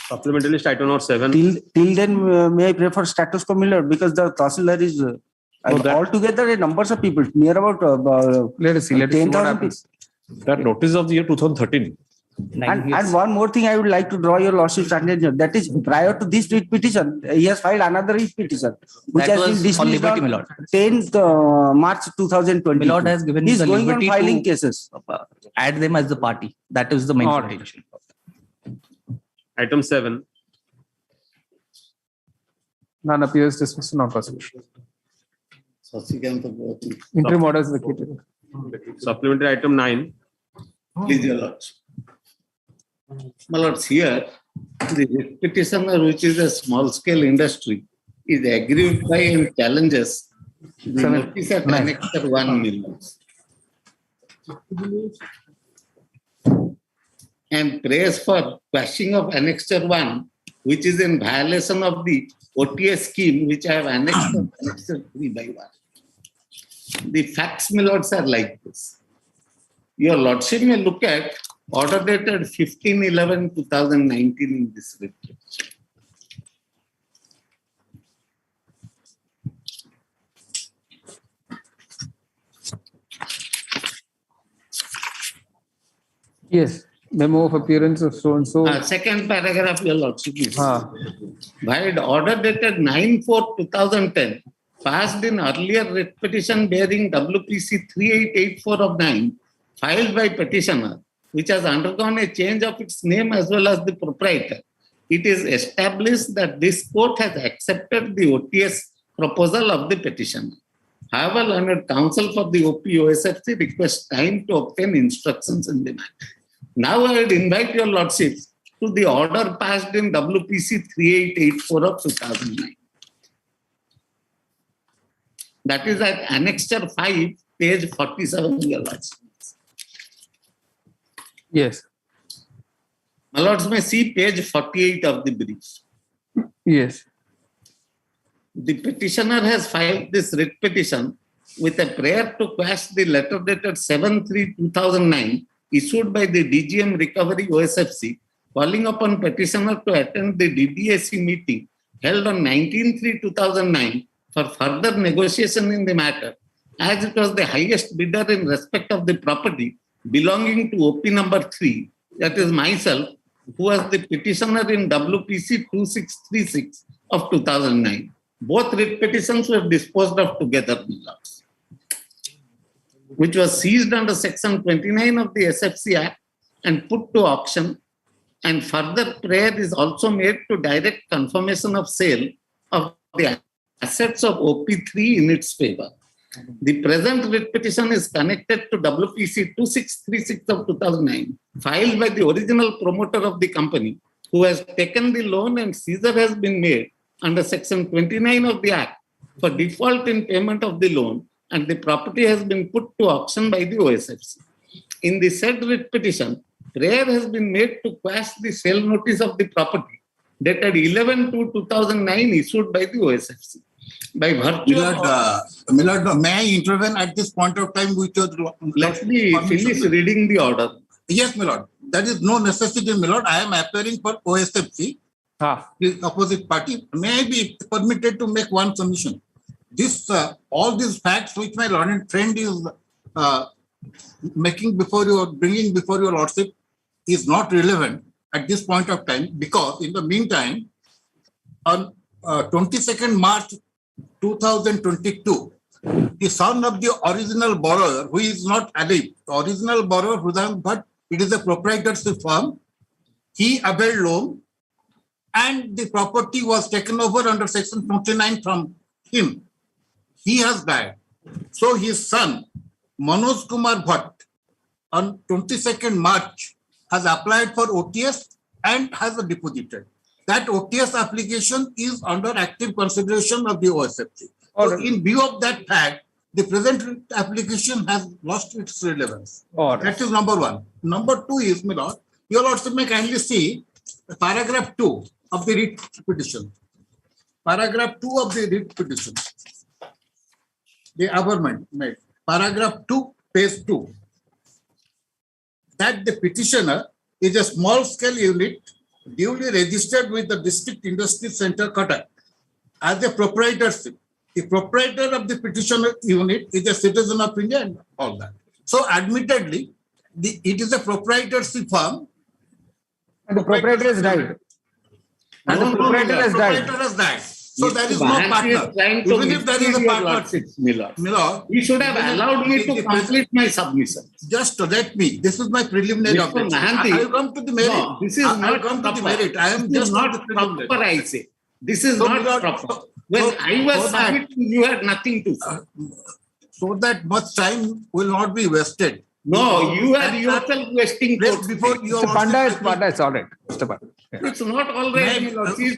Supplementary list item number 7. Till then, may I pray for status quo, my lord, because the tahsildar is altogether a numbers of people, near about let us see 10,000 people. That notice of the year 2013. And one more thing I would like to draw your lordship's attention. That is, prior to this writ petition, he has filed another writ petition, which That has been was dismissed on liberty, on my lord. 10th March 2020. My lord has given He's the going on liberty filing to cases. Add them as the party. That is the main contention. Item 7. None appears dismissed on prosecution. Interim order is vacated. Supplementary item 9. Please, your lords. My lords, here, the petitioner, which is a small-scale industry, is aggrieved by and challenges the notice at Annexure 1 million. And prays for quashing of Annexure 1, which is in violation of the OTS scheme, which I have annexed to Annexure 3 by 1. The facts, my lords, are like this. Your lordship may look at order dated 15/11/2019 in this report. Yes, memo of appearance of so and so. Second paragraph, your lordship. By order dated 9/4/2010, passed in earlier writ petition bearing WPC 3884 of 9, filed by petitioner, which has undergone a change of its name as well as the proprietor. It is established that this court has accepted the OTS proposal of the petitioner. However, learned counsel for the OPOSFC requests time to obtain instructions in the matter. Now I would invite your lordships to the order passed in WPC 3884 of 2009. That is at Annexure 5, page 47, your lordships. Yes. My lords may see page 48 of the brief. Yes. The petitioner has filed this writ petition with a prayer to quash the letter dated 7/3/2009 issued by the DGM Recovery OSFC, calling upon petitioner to attend the DDAC meeting held on 19/3/2009 for further negotiation in the matter, as it was the highest bidder in respect of the property belonging to OP number 3, that is myself, who was the petitioner in WPC 2636 of 2009. Both writ petitions were disposed of together, which was seized under section 29 of the SFC Act and put to auction, and further prayer is also made to direct confirmation of sale of the assets of OP3 in its favor. The present writ petition is connected to WPC 2636 of 2009, filed by the original promoter of the company, who has taken the loan, and seizure has been made under section 29 of the Act for default in payment of the loan, and the property has been put to auction by the OSFC. In the said writ petition, prayer has been made to quash the sale notice of the property dated 11/2/2009 issued by the OSFC. By virtue Millard, may I intervene at this point of time with your... Let me finish reading the order. Yes, my lord. That is no necessity, my lord. I am appearing for OSFC, the opposite party. May I be permitted to make one submission? This, all these facts which my learned friend is bringing before your lordship is not relevant at this point of time, because in the meantime, on 22nd March 2022, the son of the original borrower, who is not alive, the original borrower Hudam Bhatt It is a proprietorship firm. He availed loan and the property was taken over under section 29 from him. He has died. So his son, Manoj Kumar Bhatt, on 22nd March, has applied for OTS and has deposited. That OTS application is under active consideration of the OSFC. So in view of that fact, the present application has lost its relevance. That is number one. Number two is, my lord, your lordship may kindly see paragraph 2 of the writ petition. Paragraph 2 of the writ petition. The averment made. Paragraph 2, page 2. That the petitioner is a small scale unit duly registered with the District Industry Center, Cuttack, as a proprietorship. The proprietor of the petitioner unit is a citizen of India and all that. So admittedly, it is a proprietorship firm. And the proprietor has died. And the proprietor has died. So there is no partner. Even if there is a partnership, Miller, you should have allowed me to complete my submission. Just let me. This is my preliminary objection. I will come to the merit. No, this is not proper. I am just not proper, I say. This is not proper. When I was submitting, you had nothing to say. So that much time will not be wasted. No, you are yourself wasting. Before you Mr. Panda is all right. Mr. Panda. Yeah. It's not all right.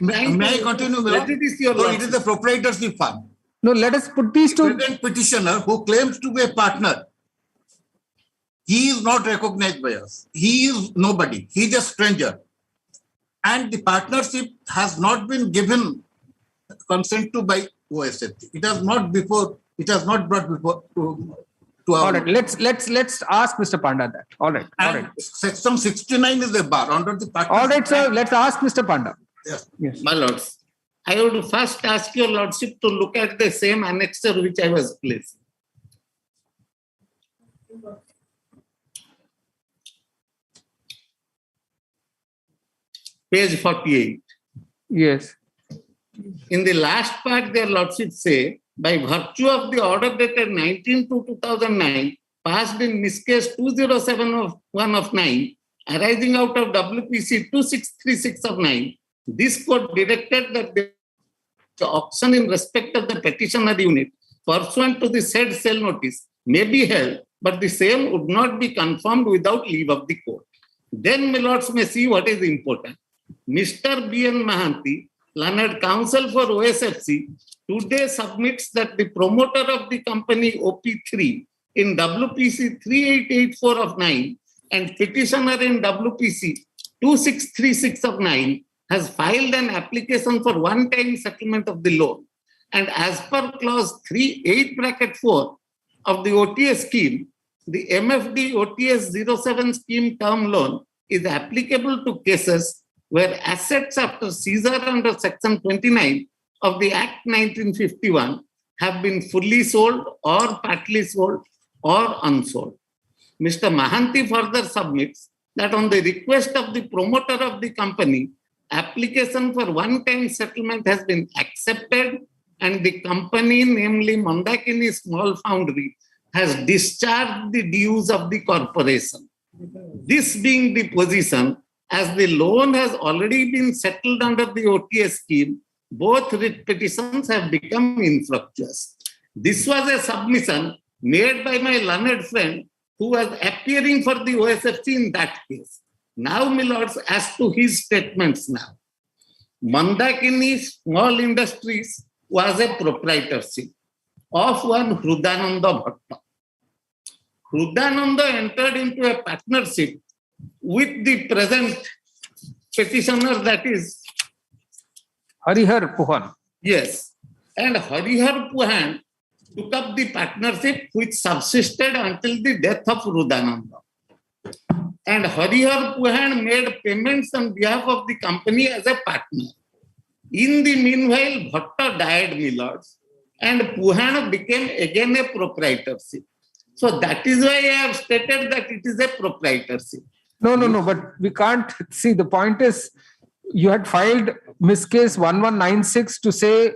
May I continue? It is a proprietorship firm. No, let us put these two. The petitioner who claims to be a partner, he is not recognized by us. He is nobody. He is a stranger. And the partnership has not been given consent to by OSFC. It has not brought before to our. All right, let's ask Mr. Panda that. All right. Section 69 is a bar under the partnership. All right, sir. Let's ask Mr. Panda. Yes. My lords, I would first ask your lordship to look at the same annexure which I was placing. Page 48. Yes. In the last part, their lordship say, by virtue of the order dated 19/2/2009, passed in Miss Case 2071 of 9, arising out of WPC 2636 of 9, this court directed that the auction in respect of the petitioner unit pursuant to the said sale notice may be held, but the same would not be confirmed without leave of the court. Then, my lords may see what is important. Mr. B.N. Mahanti, learned counsel for OSFC, today submits that the promoter of the company OP3 in WPC 3884 of 9 and petitioner in WPC 2636 of 9 has filed an application for one-time settlement of the loan. And as per clause 3(8)(4) of the OTS scheme, the MFD OTS 07 scheme term loan is applicable to cases where assets after seizure under section 29 of the Act 1951 have been fully sold or partly sold or unsold. Mr. Mahanti further submits that on the request of the promoter of the company, application for one-time settlement has been accepted and the company, namely Mandakini Small Foundry, has discharged the dues of the corporation. This being the position, as the loan has already been settled under the OTS scheme, both writ petitions have become infructuous. This was a submission made by my learned friend who was appearing for the OSFC in that case. Now, my lords, as to his statements now. Mandakini Small Industries was a proprietorship of one Hrudananda Bhatta. Hrudananda entered into a partnership with the present petitioner, that is Harihar Puhan. Yes. And Harihar Puhan took up the partnership which subsisted until the death of Hrudananda. And Harihar Puhan made payments on behalf of the company as a partner. In the meanwhile, Bhatta died, my lords, and Puhan became again a proprietorship. So that is why I have stated that it is a proprietorship. No, but we can't see. The point is, you had filed Miss Case 1196 to say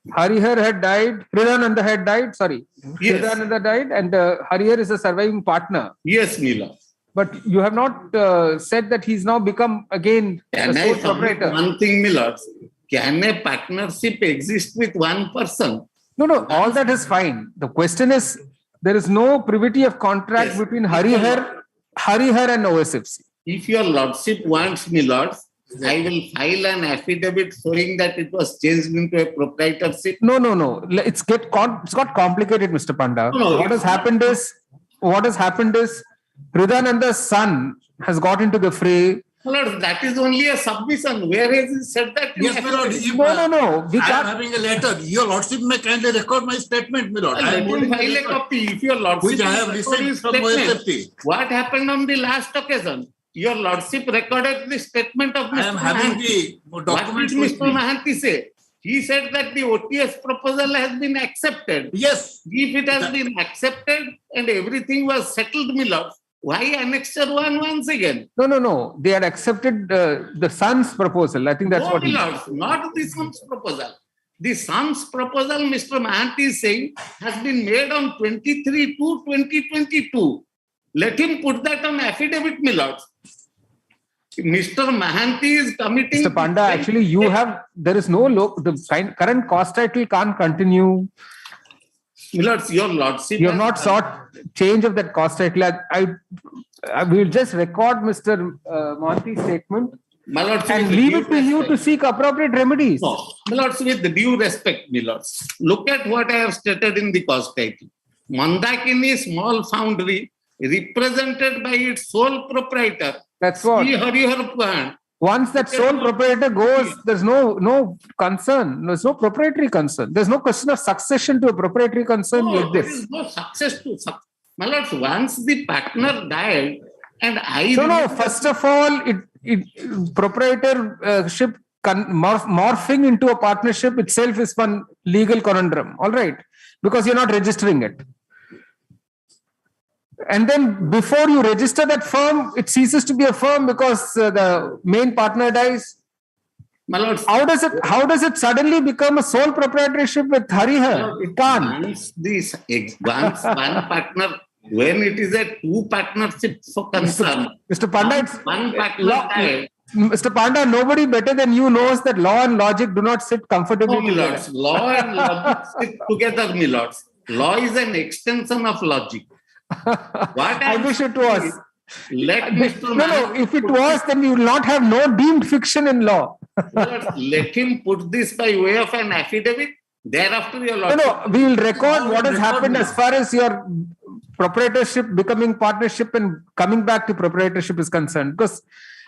Harihar had died, Hridananda had died, sorry. Yes. Hridananda died and Harihar is a surviving partner. Yes, Mila. But you have not said that he's now become again Can a I sole submit proprietor. one thing, Milord? Can a partnership exist with one person? No, all that is fine. The question is, there is no privity of contract between Harihar and OSFC. If your lordship wants, Milord, I will file an affidavit showing that it was changed into a proprietorship. No. It's got complicated, Mr. Panda. No, what has happened is Hridananda's son has got into the fray. Lord, that is only a submission. Where has he said that? Yes, my lord. If, No. I am having a letter. Your lordship may kindly record my statement, my lord. I am Let him file a copy. If your lordship which I have received from OSFT. What happened on the last occasion? Your lordship recorded the statement of Mr. I am having the documents What with did Mr. me. Mahanti say? He said that the OTS proposal has been accepted. Yes. If it has been accepted and everything was settled, my lord, why annexure 1 once again? No. They had accepted the son's proposal. I think that's No, what my he lord, not the son's proposal. The son's proposal, Mr. Mahanti is saying, has been made on 23/2/2022. Let him put that on affidavit, my lord. Mr. Mahanti is committing. Mr. Panda, actually, there is no current cost title can't continue. Milords, your lordship. You have not sought change of that cost title. I will just record Mr. Monti's statement My lords, and with leave due it to you to seek appropriate remedies. No, my lords, with due respect, my lords, look at what I have stated in the cost title. Mandakini Small Foundry, represented by its sole proprietor. That's what. Once that sole proprietor goes, there's no concern. There's no proprietary concern. There's no question of succession to a proprietary concern like this. There is no success to success. My lords, once the partner died, and No. First of all, proprietorship morphing into a partnership itself is one legal conundrum. All right, because you're not registering it. And then before you register that firm, it ceases to be a firm because the main partner dies. My lords, how does it suddenly become a sole proprietorship with Harihar? It can't. Once one partner, when it is a two partnership for concern. Mr. Panda, one partner died. Mr. Panda, nobody better than you knows that law and logic do not sit comfortably No, my together. lords, law and logic sit together, my lords. Law is an extension of logic. What I wish it was. Let Mr. No, if it was, then you will not have no deemed fiction in law. Let him put this by way of an affidavit. Thereafter, your lordship. No, we will record what has happened as far as your proprietorship becoming partnership and coming back to proprietorship is concerned. Because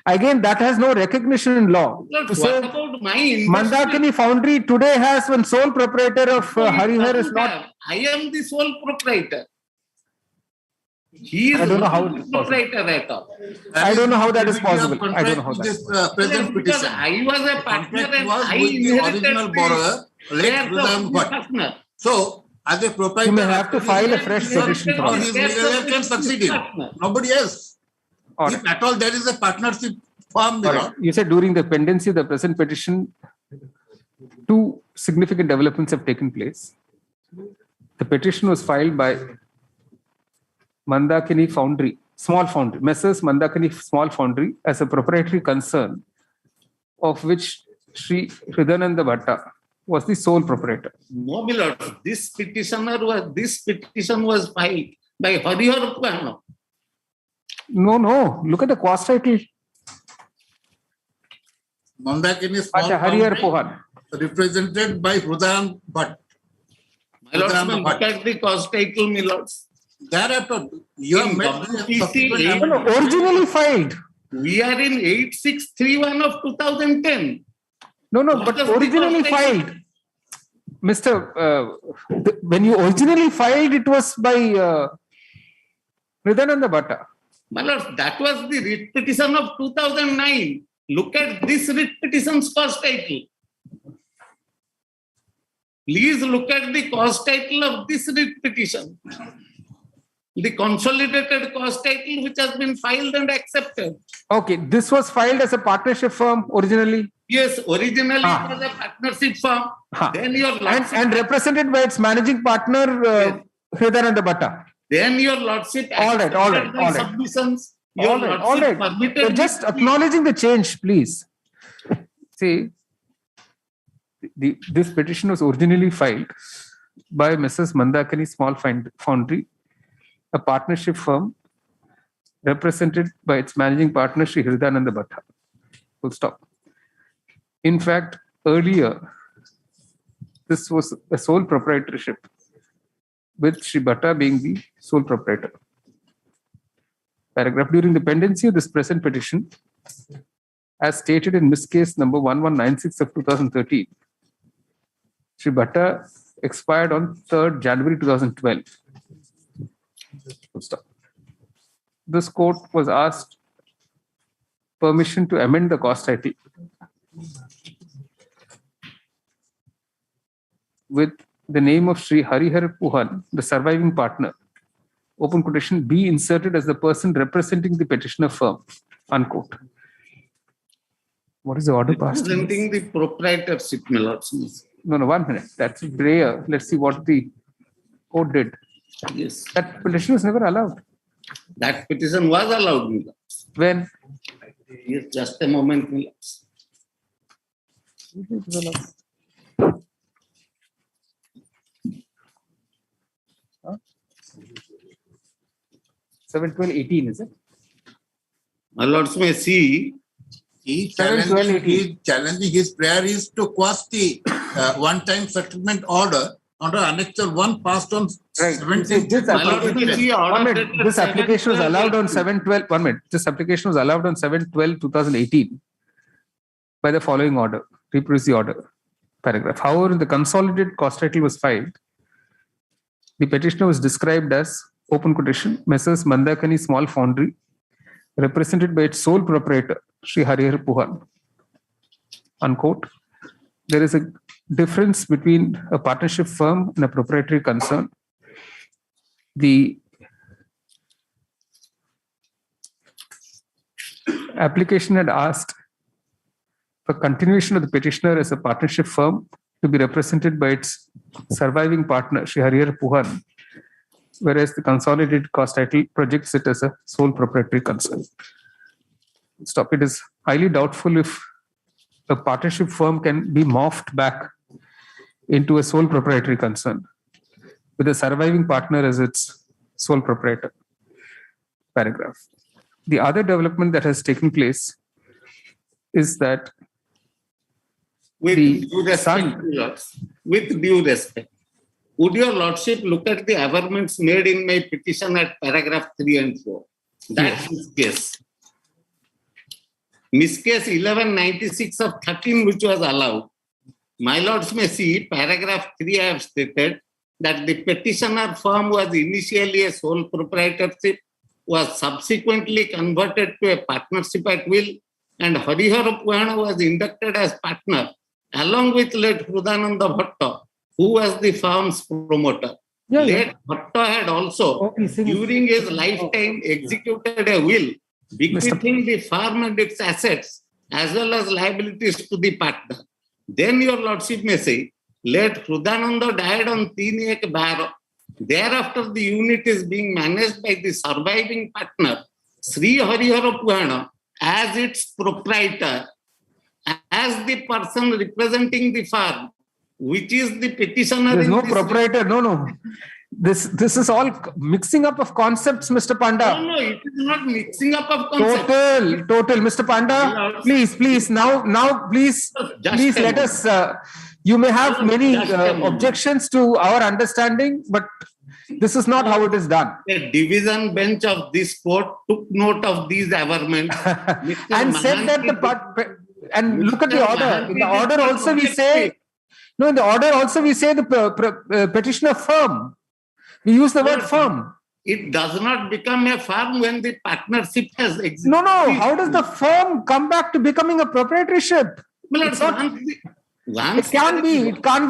again, that has no recognition in law. Lord, To what say about my investment? Mandakini Foundry today has one sole proprietor of Harihar is not. I am the sole proprietor. He is I don't know not how the it is possible. proprietor at all. I don't know how that is possible. I don't know how that. This present Because petition. I was a partner and was I with the inherited original borrower, late shares of Rudam the Bhatt. partner. So, as a proprietor, You may have to file a fresh petition for his it. legal heir can succeed him. Nobody else. If at all there is a partnership form, All right. You said during the pendency of the present petition, two significant developments have taken place. The petition was filed by Mandakini Foundry, Small Foundry, Messrs. Mandakini Small Foundry as a proprietary concern, of which Sri Hridananda Bhatta was the sole proprietor. No, my lord, this petition was filed by Harihar Pano. No. Look at the cost title. Mandakini Small Harihar Foundry, Pohan. represented by Rudam Bhatt. My lords, look at the cost title, my lords. Thereafter, you have made Originally filed. We are in 8631 of 2010. No, but originally filed. When you originally filed, it was by Hridananda Bhatta. My lords, that was the writ petition of 2009. Look at this writ petition's cost title. Please look at the cost title of this writ petition. The consolidated cost title which has been filed and accepted. Okay, this was filed as a partnership firm originally. Yes, originally it was a partnership firm. Then your lordship and represented by its managing partner, Hridananda Bhatta. Then your lordship All right. submissions. Your All lordship right. permitted You're me just to- acknowledging the change, please. See, this petition was originally filed by Mrs. Mandakini Small Foundry, a partnership firm represented by its managing partner, Sri Hridananda Bhatta. Full stop. In fact, earlier, this was a sole proprietorship, with Sri Bhatta being the sole proprietor. Paragraph. During the pendency of this present petition, as stated in Miss Case number 1196 of 2013, Sri Bhatta expired on 3rd January 2012. Full stop. This court was asked permission to amend the cost title with the name of Sri Harihar Puhan, the surviving partner, open quotation, be inserted as the person representing the petitioner firm, unquote. What is the order passed? Representing the proprietorship, my lords. No, 1 minute. That's rare. Let's see what the court did. Yes. That petition was never allowed. That petition was allowed, my lords. When? Yes, just a moment, my lords. 7/12/18, is it? My lords may see. He challenging his prayer is to quash the one-time settlement order under Annexure 1 passed on 17th. This application was allowed on 7/12. 1 minute. This application was allowed on 7/12/2018 by the following order. Reproduce the order. Paragraph. However, the consolidated cost title was filed. The petitioner was described as, open quotation, Messrs. Mandakini Small Foundry, represented by its sole proprietor, Sri Harihar Puhan, unquote. There is a difference between a partnership firm and a proprietary concern. The application had asked for continuation of the petitioner as a partnership firm to be represented by its surviving partner, Sri Harihar Puhan, whereas the consolidated cost title projects it as a sole proprietary concern. Stop. It is highly doubtful if a partnership firm can be morphed back into a sole proprietary concern with a surviving partner as its sole proprietor. Paragraph. The other development that has taken place is that with due respect, would your lordship look at the averments made in my petition at paragraph 3 and 4? That's his case. Miss Case 1196 of 13, which was allowed. My lords may see, paragraph 3 I have stated that the petitioner firm was initially a sole proprietorship, was subsequently converted to a partnership at will, and Harihar Puhan was inducted as partner, along with late Hridananda Bhatta, who was the firm's promoter. Late Bhatta had also, during his lifetime, executed a will bequeathing the firm and its assets as well as liabilities to the partner. Then your lordship may say, late Hridananda died on 3/1/12. Thereafter, the unit is being managed by the surviving partner, Sri Harihar Puhan, as its proprietor, as the person representing the firm, which is the petitioner. There's no proprietor. No. This is all mixing up of concepts, Mr. Panda. No, it is not mixing up of concepts. Total. Mr. Panda, please, now, please let us. You may have many objections to our understanding, but this is not how it is done. The division bench of this court took note of these averments and said that and look at the order. In the order also we say, the petitioner firm. We use the word firm. It does not become a firm when the partnership has existed. No. How does the firm come back to becoming a proprietorship? It can't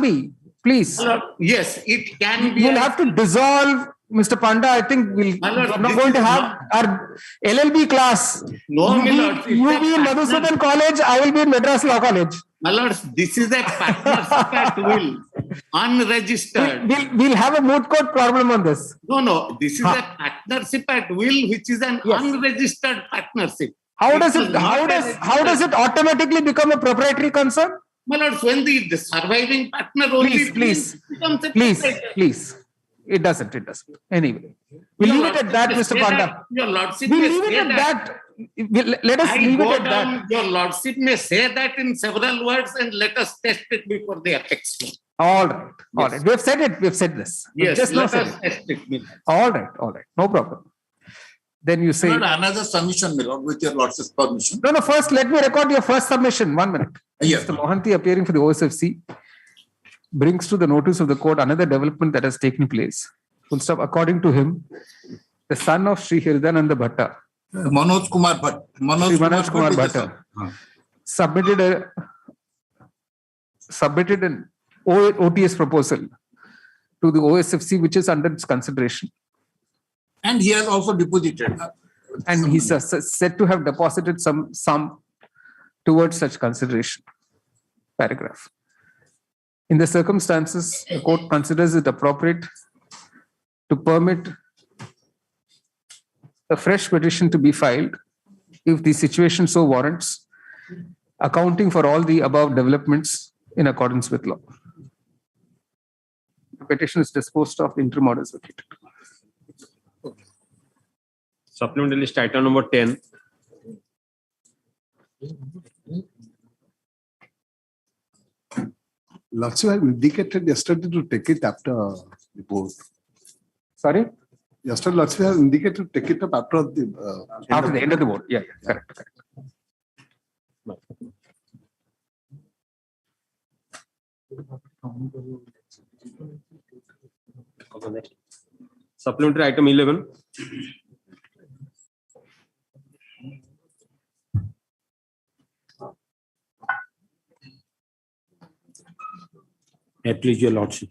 be. Please. Yes, it can be. We'll have to dissolve, Mr. Panda. I think we're not going to have our LLB class. No, you be in Madhusudan College, I will be in Madras Law College. My lords, this is a partnership at will. unregistered. We'll have a moot court problem on this. No. This is a partnership at will, which is an unregistered partnership. How does it automatically become a proprietary concern? My lords, when the surviving partner only Please. becomes a proprietor. Please. It doesn't. Anyway, we'll leave it at that, Mr. Panda. Your lordship We'll may leave say it at that. Let us I leave go it at down, that. Your lordship may say that in several words and let us test it before the apex court. All right. We have said it. We have said this. Yes, Just now let said us it. test it. All right. No problem. Then you say. Another submission, my lord, with your lordship's permission. No. First, let me record your first submission. 1 minute. Yes. Mr. Mohanty, appearing for the OSFC, brings to the notice of the court another development that has taken place. Full stop. According to him, the son of Sri Hridayananda Bhatta, Manoj Kumar Bhatt. Manoj Kumar Bhatta, submitted an OTS proposal to the OSFC, which is under its consideration. And he has also deposited. And he's said to have deposited some sum towards such consideration. Paragraph. In the circumstances, the court considers it appropriate to permit a fresh petition to be filed if the situation so warrants, accounting for all the above developments in accordance with law. The petition is disposed of, interim order is vacated. Supplementary list item number 10. Lordship have indicated yesterday to take it after the board. Sorry? Yesterday, Lordship have indicated to take it up after the end of the board. Yeah, correct. Supplementary item 11. Please, your lordship.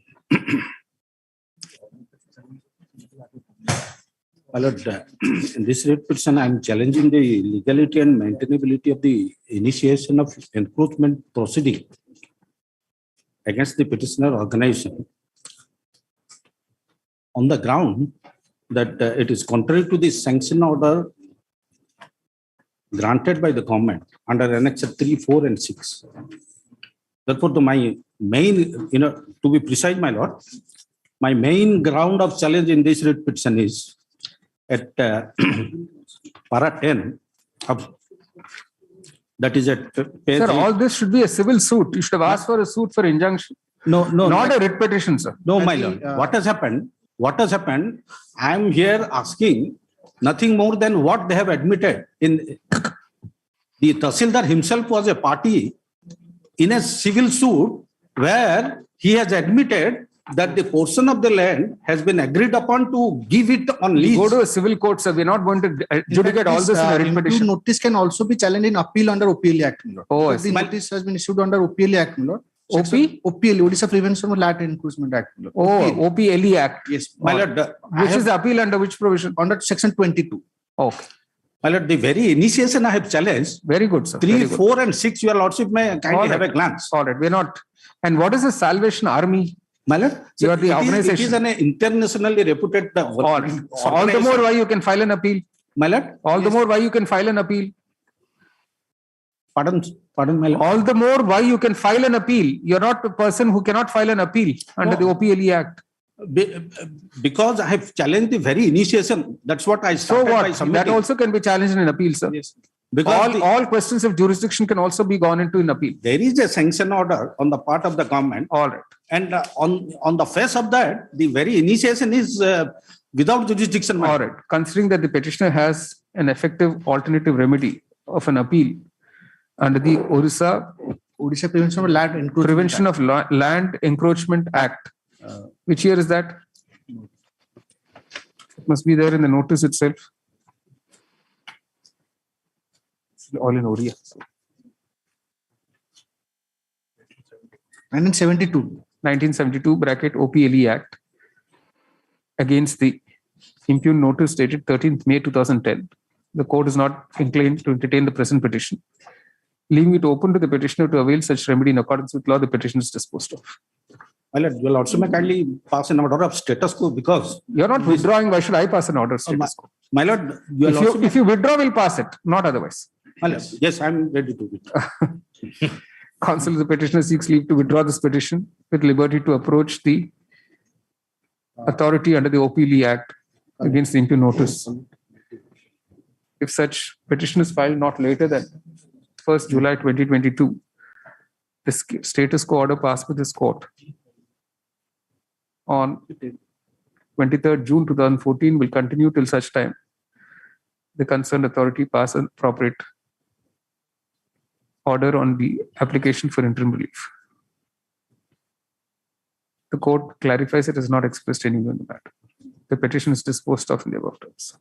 My lord, in this writ petition, I am challenging the legality and maintainability of the initiation of encroachment proceeding against the petitioner organization on the ground that it is contrary to the sanction order granted by the government under Annex 3, 4, and 6. Therefore, my main, to be precise, my lord, my main ground of challenge in this writ petition is at para 10 of, that is at page. Sir, all this should be a civil suit. You should have asked for a suit for injunction. No, not a writ petition, sir. No, my lord. What has happened? I am here asking nothing more than what they have admitted. In the Tahsildar himself was a party in a civil suit where he has admitted that the portion of the land has been agreed upon to give it on lease. Go to a civil court, sir. We're not going to adjudicate all this in a writ petition. Notice can also be challenged in appeal under OPL Act. Oh, the notice has been issued under OPL Act. OP? OPL, Odisha Prevention of Land Encroachment Act. Oh, OPLE Act. Yes. My lord, which is the appeal under which provision? Under section 22. Okay. My lord, the very initiation I have challenged. Very good, sir. 3, 4, and 6, your lordship may kindly have a glance. All right, we're not. And what is the Salvation Army? My lord, you are the organization. It is an internationally reputed. All the more why you can file an appeal. My lord, all the more why you can file an appeal. Pardon, my lord. All the more why you can file an appeal. You're not a person who cannot file an appeal under the OPLE Act. Because I have challenged the very initiation. That's what I started by submitting. That also can be challenged in an appeal, sir. Yes. Because all questions of jurisdiction can also be gone into an appeal. There is a sanction order on the part of the government. All right. And on the face of that, the very initiation is without jurisdiction. All right. Considering that the petitioner has an effective alternative remedy of an appeal under the Orissa Prevention of Land Encroachment Act. Which year is that? It must be there in the notice itself. All in Orissa. 1972 bracket OPLE Act against the impugned notice dated 13th May 2010. The court is not inclined to entertain the present petition. Leaving it open to the petitioner to avail such remedy in accordance with law, the petition is disposed of. My lord, you will also may kindly pass an order of status quo because You're not withdrawing. Why should I pass an order of status quo? my lord, you will also If you withdraw, we'll pass it, not otherwise. my lord, yes, I'm ready to withdraw. Counsel, the petitioner seeks leave to withdraw this petition with liberty to approach the authority under the OPL Act against the impugn notice. If such petition is filed not later than 1st July 2022, the status quo order passed by this court on 23rd June 2014 will continue till such time the concerned authority pass an appropriate order on the application for interim relief. The court clarifies it has not expressed any view on the matter. The petition is disposed of in the above terms.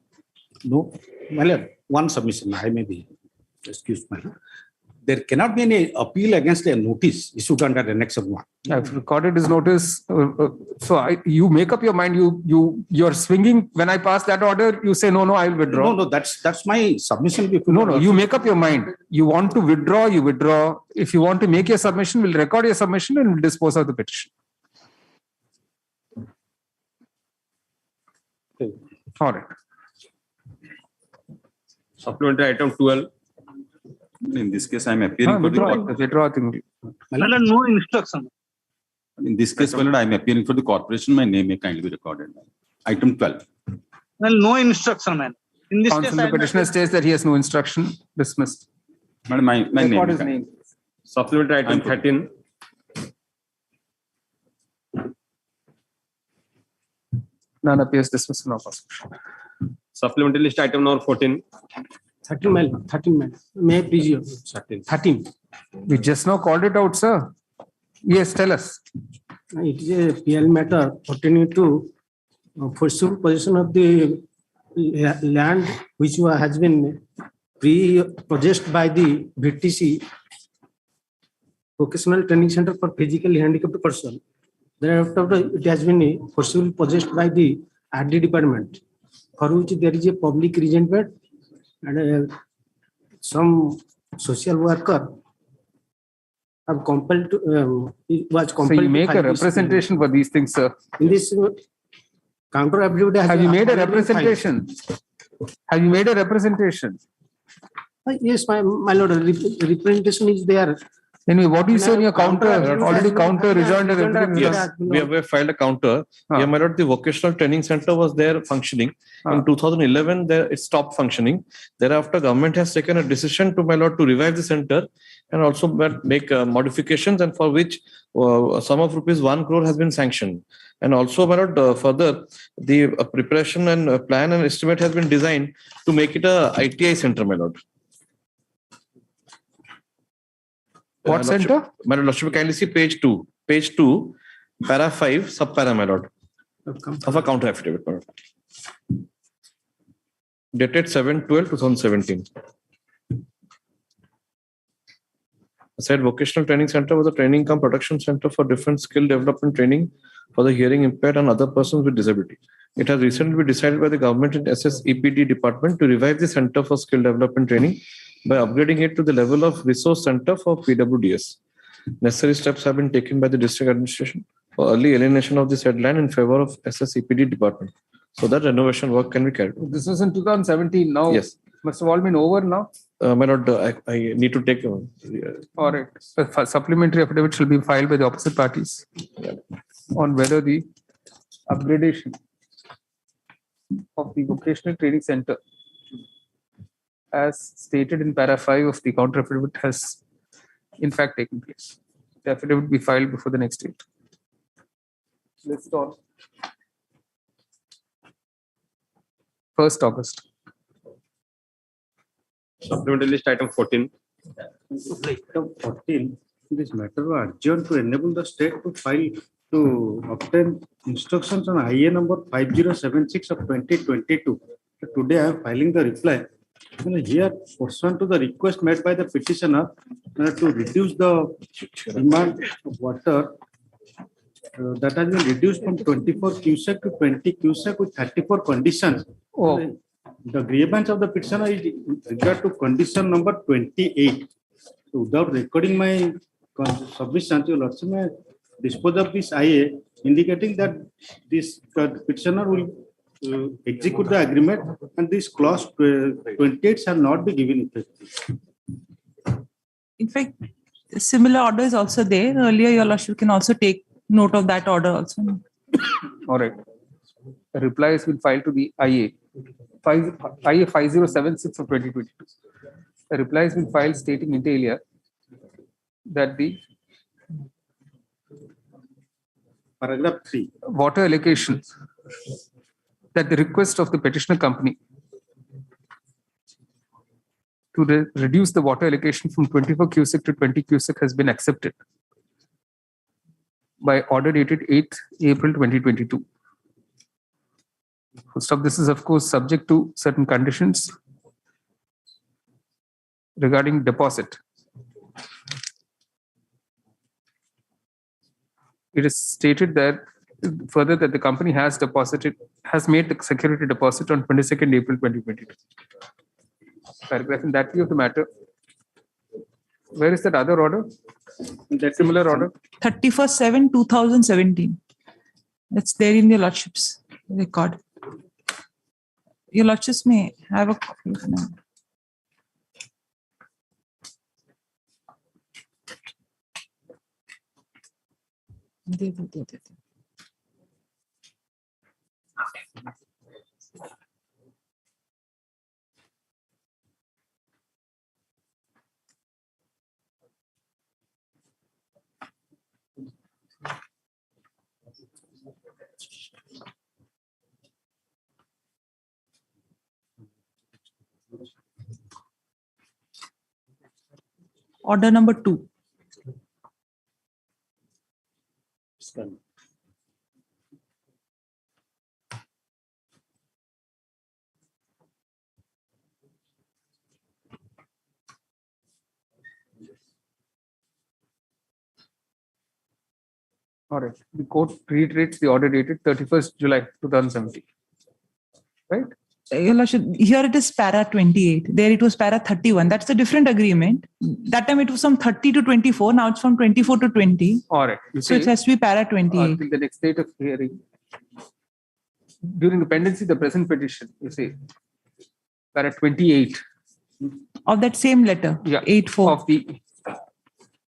No, my lord, one submission, I may be excused, my lord. There cannot be any appeal against a notice issued under Annex 1. I've recorded his notice. You make up your mind. You're swinging. When I pass that order, you say no. I will withdraw. No. That's my submission. No. You make up your mind. You want to withdraw. You withdraw. If you want to make your submission, we'll record your submission and we'll dispose of the petition. Okay. All right. Supplementary item 12. In this case, I am appearing for the withdraw thing. No instruction. In this case, I am appearing for the corporation. My name may kindly be recorded. Item 12. Well, no instruction, man. In this Counsel, case, the petitioner states that he has no instruction. Dismissed. Madam, my name. Record his name. Supplementary item 13. None appears dismissed. No prosecution. Supplementary list item number 14. 13 men. May I please you? 13. We just now called it out, sir. Yes, tell us. It is a PL matter pertaining to forceful possession of the land which has been pre-possessed by the VTC Vocational Training Center for Physically Handicapped Person. Thereafter, it has been forcibly possessed by the RD department, for which there is a public resentment and some social worker have compelled to was compelled. So you make a representation for these things, sir. In this counter affidavit, have you made a representation? Have you made a representation? Yes, my lord, representation is there. Anyway, what do you say in your counter? Already counter rejoined and everything. Yes, we have filed a counter. Yeah, my lord, the vocational training center was there functioning. In 2011, it stopped functioning. Thereafter, government has taken a decision to, my lord, to revive the center and also make modifications, and for which sum of ₹1 crore has been sanctioned. And also, my lord, further, the preparation and plan and estimate has been designed to make it a ITI center, my lord. What center? My lord, should we kindly see page 2. Page 2, para 5, sub-para, my lord, of a counter affidavit, my lord. Dated 7/12/2017. Said vocational training center was a training cum production center for different skill development training for the hearing impaired and other persons with disability. It has recently been decided by the government and SSEPD department to revive the center for skill development training by upgrading it to the level of resource center for PWDS. Necessary steps have been taken by the district administration for early alienation of the said land in favor of SSEPD department, so that renovation work can be carried out. This was in 2017. Now, yes, must have all been over now. My lord, I need to take. All right. A supplementary affidavit shall be filed by the opposite parties on whether the upgradation of the vocational training center, as stated in para 5 of the counter affidavit, has in fact taken place. The affidavit be filed before the next date. List on 1st August. Supplementary list item 14. Item 14. This matter was adjourned to enable the state to file to obtain instructions on IA number 5076 of 2022. Today I am filing the reply. Here, pursuant to the request made by the petitioner to reduce the demand of water, that has been reduced from 24 cusac to 20 cusac with 34 conditions. Oh. The grievance of the petitioner is regard to condition number 28. So without recording my submission, you will also may dispose of this IA, indicating that this petitioner will execute the agreement and this clause 28 shall not be given effect. In fact, a similar order is also there. Earlier, Your Lordship can also take note of that order also. All right. A reply has been filed to the IA 5076 of 2022. A reply has been filed stating inter alia that the paragraph 3 water allocation, that the request of the petitioner company to reduce the water allocation from 24 cubic to 20 cubic has been accepted by order dated 8th April 2022. First off, this is of course subject to certain conditions regarding deposit. It is stated that further that the company has made the security deposit on 22nd April 2022. Paragraph in that view of the matter. Where is that other order? That similar order? 31/7/2017. That's there in Your Lordship's record. Your Lordships may have a copy of now. Order number 2. All right. The court reiterates the order dated 31st July 2017. Right? Your Lordship, here it is para 28. There it was para 31. That's a different agreement. That time it was from 30 to 24. Now it's from 24 to 20. All right. So it has to be para 28. Until the next date of hearing. During the pendency of the present petition, you say, para 28. Of that same letter? Yeah. 8-4. Of the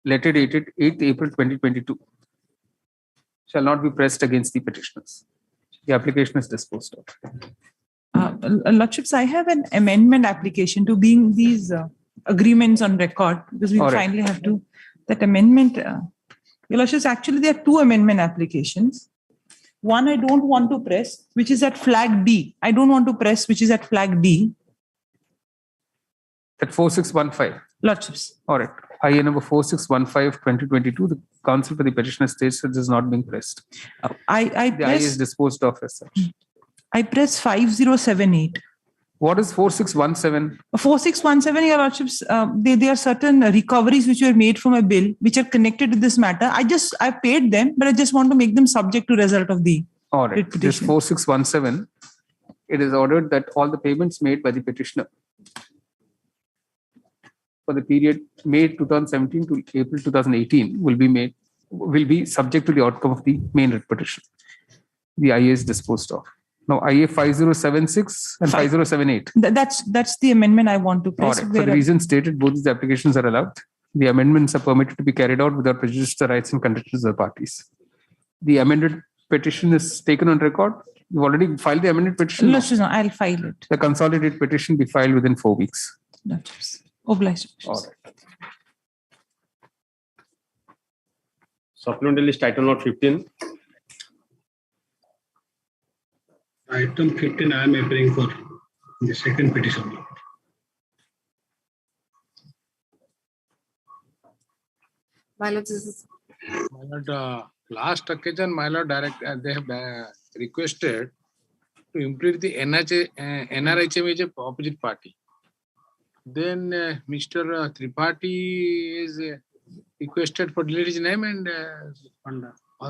letter dated 8th April 2022. Shall not be pressed against the petitioners. The application is disposed of. Lordships, I have an amendment application to being these agreements on record, because we finally have to, that amendment. Your Lordships, actually there are 2 amendment applications. One I don't want to press, which is at flag D. I don't want to press, which is at flag D. At 4615. Lordships. All right. IA number 4615/2022. The counsel for the petitioner states that this is not being pressed. The IA is disposed of as such. I press 5078. What is 4617? 4617, Your Lordships, there are certain recoveries which were made from a bill which are connected to this matter. I paid them, but I just want to make them subject to result of the all right. This 4617, it is ordered that all the payments made by the petitioner for the period May 2017 to April 2018 will be subject to the outcome of the main writ petition. The IA is disposed of. Now, IA 5076 and 5078. That's the amendment I want to press. For the reasons stated, both these applications are allowed. The amendments are permitted to be carried out without prejudice to the rights and conditions of the parties. The amended petition is taken on record. You've already filed the amended petition? No, I'll file it. The consolidated petition be filed within 4 weeks. Obliged. All right. Supplementary list item note 15. Item 15, I am appearing for the second petition. My lord, last occasion, my lord, they have requested to implement the NRHM as a opposite party. Then Mr. Tripathi is requested for delete his name, and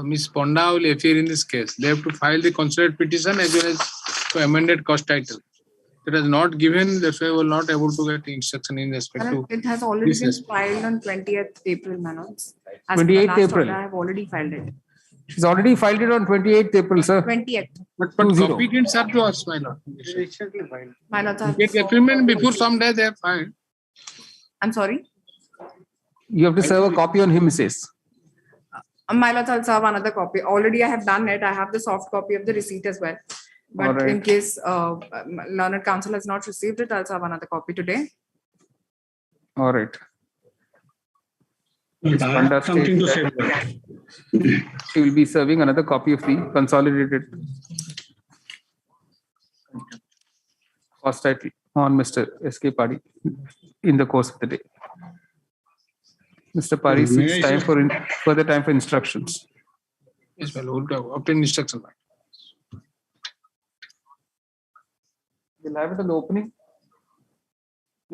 Ms. Ponda will appear in this case. They have to file the consolidated petition as well as to amended cost title. It has not given, that's why we were not able to get instruction in respect to. It has already been filed on 20th April, my lords. As per the 28th last April. order, I have already filed it. She's already filed it on 28th April, sir. 20th. But 20. copy didn't serve to us, my lord. My lords, I have Get agreement before some day they have filed. I'm sorry. You have to serve a copy on him, he says. My lords, I'll serve another copy. Already I have done it. I have the soft copy of the receipt as well. But All right. in case Learned Council has not received it, I'll serve another copy today. All right. I have something to say. She will be serving another copy of the consolidated cost title on Mr. S.K. Padi in the course of the day. Mr. Padi seeks time for further time for instructions. Yes, well, we'll obtain instruction. We'll have it in the opening.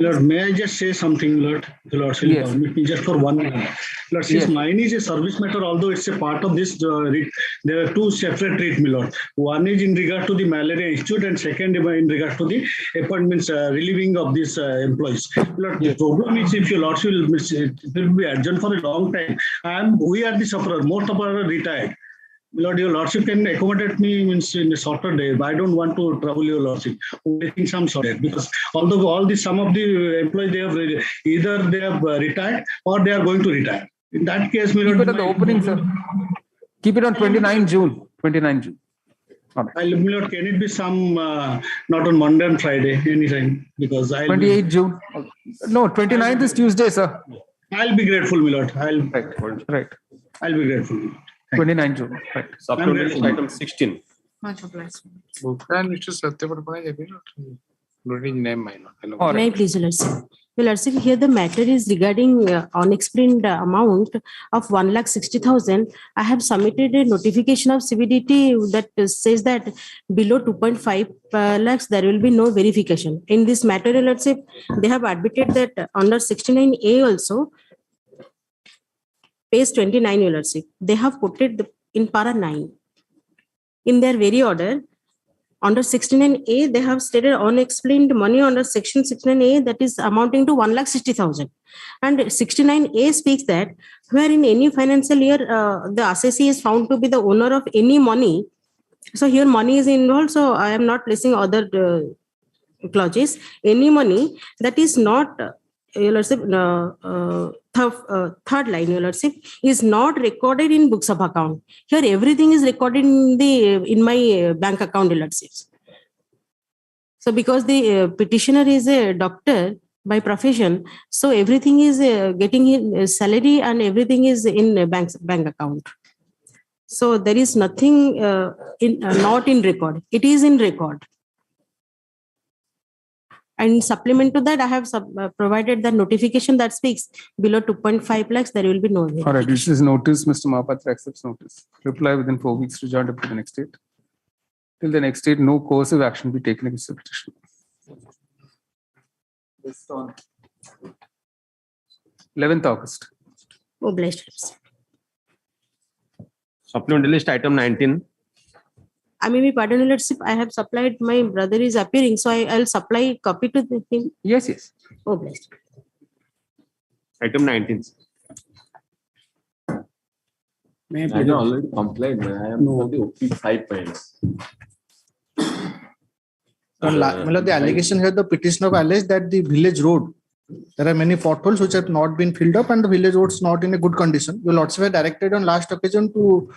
Lord, may I just say something, Lord? The Lord shall permit me just for 1 minute. Lord, since mine is a service matter, although it's a part of this, there are two separate read, my Lord. One is in regard to the Malaria Institute, and second in regard to the appointments, relieving of these employees. Lord, the problem is if your Lordship will be adjourned for a long time, and we are the sufferer. Most of us are retired. Lord, your Lordship can accommodate me means in a shorter day. I don't want to trouble your Lordship. Waiting some shorter because although all the some of the employees they have either they have retired or they are going to retire. In that case, my Lord, keep it at the opening, sir. Keep it on 29 June. 29 June. My Lord, can it be some not on Monday and Friday anytime because I'll 28 June. No, 29th is Tuesday, sir. I'll be grateful, my Lord. Right. I'll be grateful. 29 June. Right. Supplementary item 16. Much obliged. Mr. Satyapati, loading name, my lord. May I please, Your Lordship? Your Lordship, here the matter is regarding unexplained amount of 1,60,000. I have submitted a notification of CBDT that says that below 2.5 lakhs, there will be no verification. In this matter, Your Lordship, they have admitted that under 69A also, page 29, Your Lordship, they have put it in para 9. In their very order, under 69A, they have stated unexplained money under section 69A that is amounting to 1,60,000. And 69A speaks that where in any financial year, the assessee is found to be the owner of any money. So here money is involved. So I am not placing other clauses. Any money that is not Your Lordship, third line, Your Lordship, is not recorded in books of account. Here, everything is recorded in my bank account, Your Lordship. So, because the petitioner is a doctor by profession, so everything is getting his salary and everything is in bank account. So, there is nothing not in record. It is in record. And supplement to that, I have provided the notification that speaks below 2.5 lakhs, there will be no verification. All right, this is notice. Mr. Mahapatra accepts notice. Reply within 4 weeks, rejoined up to the next date. Till the next date, no coercive action be taken against the petitioner. Based on 11th August. Obliged. Supplementary list item 19. I may be pardoned, Your Lordship. I have supplied, my brother is appearing, so I'll supply copy to him. Yes. Obliged. Item 19. I have already complied. I am for the OP 5 files. The allegation here, the petitioner alleged that the village road, there are many potholes which have not been filled up and the village road is not in a good condition. Your Lordship had directed on last occasion to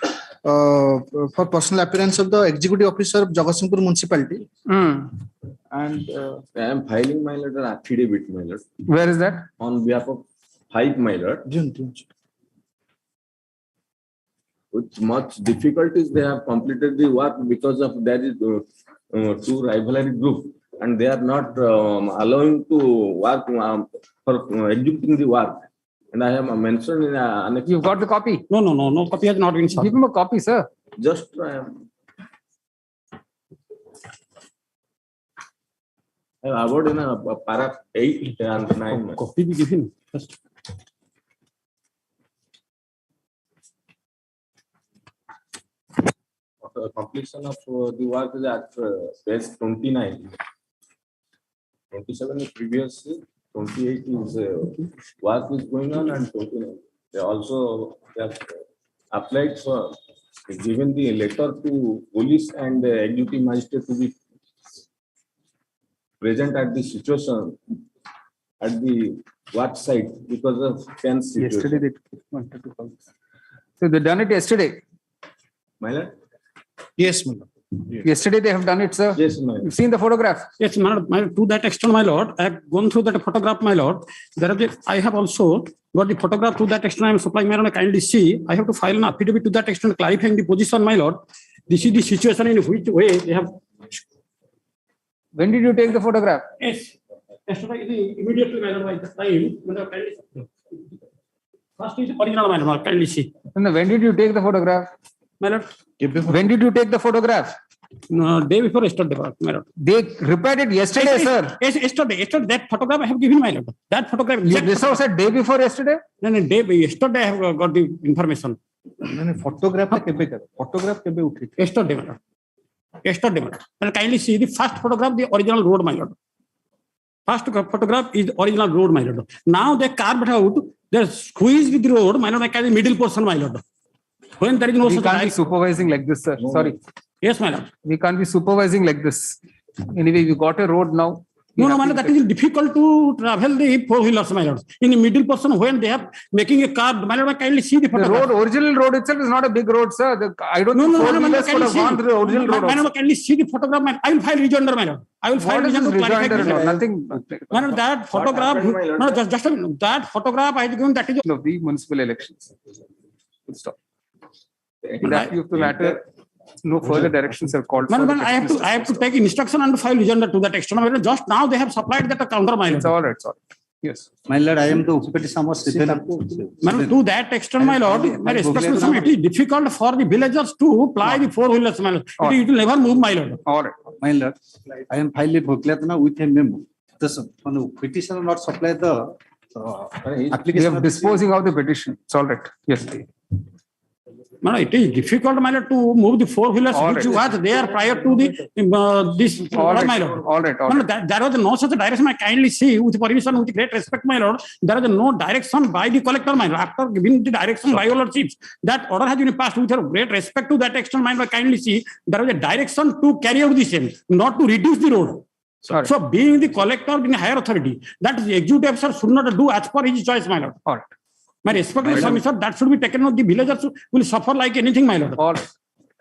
for personal appearance of the executive officer of Jagatsinghpur municipality. And I am filing my letter affidavit, my lord. Where is that? On behalf of 5, my lord. With much difficulties, they have completed the work because of there is two rivalry groups and they are not allowing to work for executing the work. And I have mentioned in You've got the copy? No copy has not been served. Give him a copy, sir. Just I have about in a para 8 and 9. Copy be given first. Completion of the work is at page 29. 27 is previous, 28 is work is going on and 29. They also have applied for given the letter to police and the executive magistrate to be present at the situation at the work site because of tense situation. Yesterday they wanted to call. So they done it yesterday. My lord? Yes, my lord. Yesterday they have done it, sir. Yes, my lord. You've seen the photograph. Yes, my lord. To that extent, my lord, I have gone through that photograph, my lord. I have also got the photograph to that extent. I am supplying, my lord. Kindly see. I have to file an affidavit to that extent, clarifying the position, my lord. This is the situation in which way they have. When did you take the photograph? Yes. Yesterday, immediately, my lord, by the time. First is original, my lord. Kindly see. No, when did you take the photograph? My lord. When did you take the photograph? No, day before yesterday, my lord. They repaired it yesterday, sir. Yes, yesterday. That photograph I have given, my lord. That photograph. This was a day before yesterday? No, yesterday I have got the information. Photograph photograph Yesterday, my lord. Yesterday, my lord. And kindly see the first photograph, the original road, my lord. First photograph is original road, my lord. Now they carved out, they squeezed the road, my lord, like the middle portion, my lord. When there is no we can't be supervising like this, sir. Sorry. Yes, my lord. We can't be supervising like this. Anyway, we got a road now. No, my lord, that is difficult to travel the four-wheelers, my lord. In the middle portion, when they are making a curve, my lord, I kindly see the photograph. The road, original road itself is not a big road, sir. I don't think four-wheelers could have gone through the original road. My lord, kindly see the photograph. I will file rejoinder, my lord. I will file rejoinder to clarify. Nothing. My lord, that photograph, no, just a minute. That photograph I have given, that is of the municipal elections. Good stop. That you have to matter. No further directions are called. I have to take instruction and file rejoinder to that extent. Just now they have supplied that counter, my lord. It's all right. It's all right. Yes. My lord, I am the petitioner. To that extent, my lord, my respectful, it is difficult for the villagers to ply the four-wheelers, my lord. It will never move, my lord. All right. My lord, I am filing with a memo. The petitioner not supply the application. We are disposing of the petition. It's all right. Yes. No, it is difficult, my lord, to move the four-wheelers which was there prior to the this. My lord. All right. There was no such direction. I kindly see with permission, with great respect, my lord. There was no direction by the collector, my lord. After giving the direction by your lordships, that order has been passed with great respect to that extent, my lord. Kindly see there was a direction to carry out the same, not to reduce the road. Sorry. So, being the collector in higher authority, that the executive officer should not do as per his choice, my lord. All right. My respectful submission, that should be taken out. The villagers will suffer like anything, my lord. All right.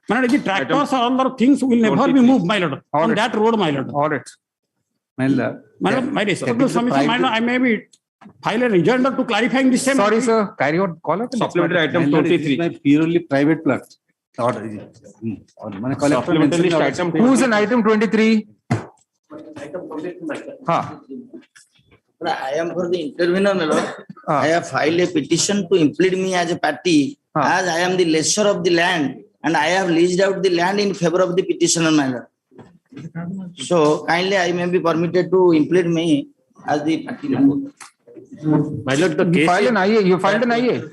My lord, the tractors or other things will never be moved, my lord, on that road, my lord. All right. My lord, my respectful submission, my lord, I may be file a rejoinder to clarifying the same. Sorry, sir. Carry on. Call it. Supplementary item 23. My purely private plot. Supplementary list item. Who's an item 23? I am for the intervener, my lord. I have filed a petition to implead me as a party, as I am the lessor of the land, and I have leased out the land in favor of the petitioner, my lord. So kindly, I may be permitted to implead me as the party member. My lord, the You case filed an IA. You filed an IA.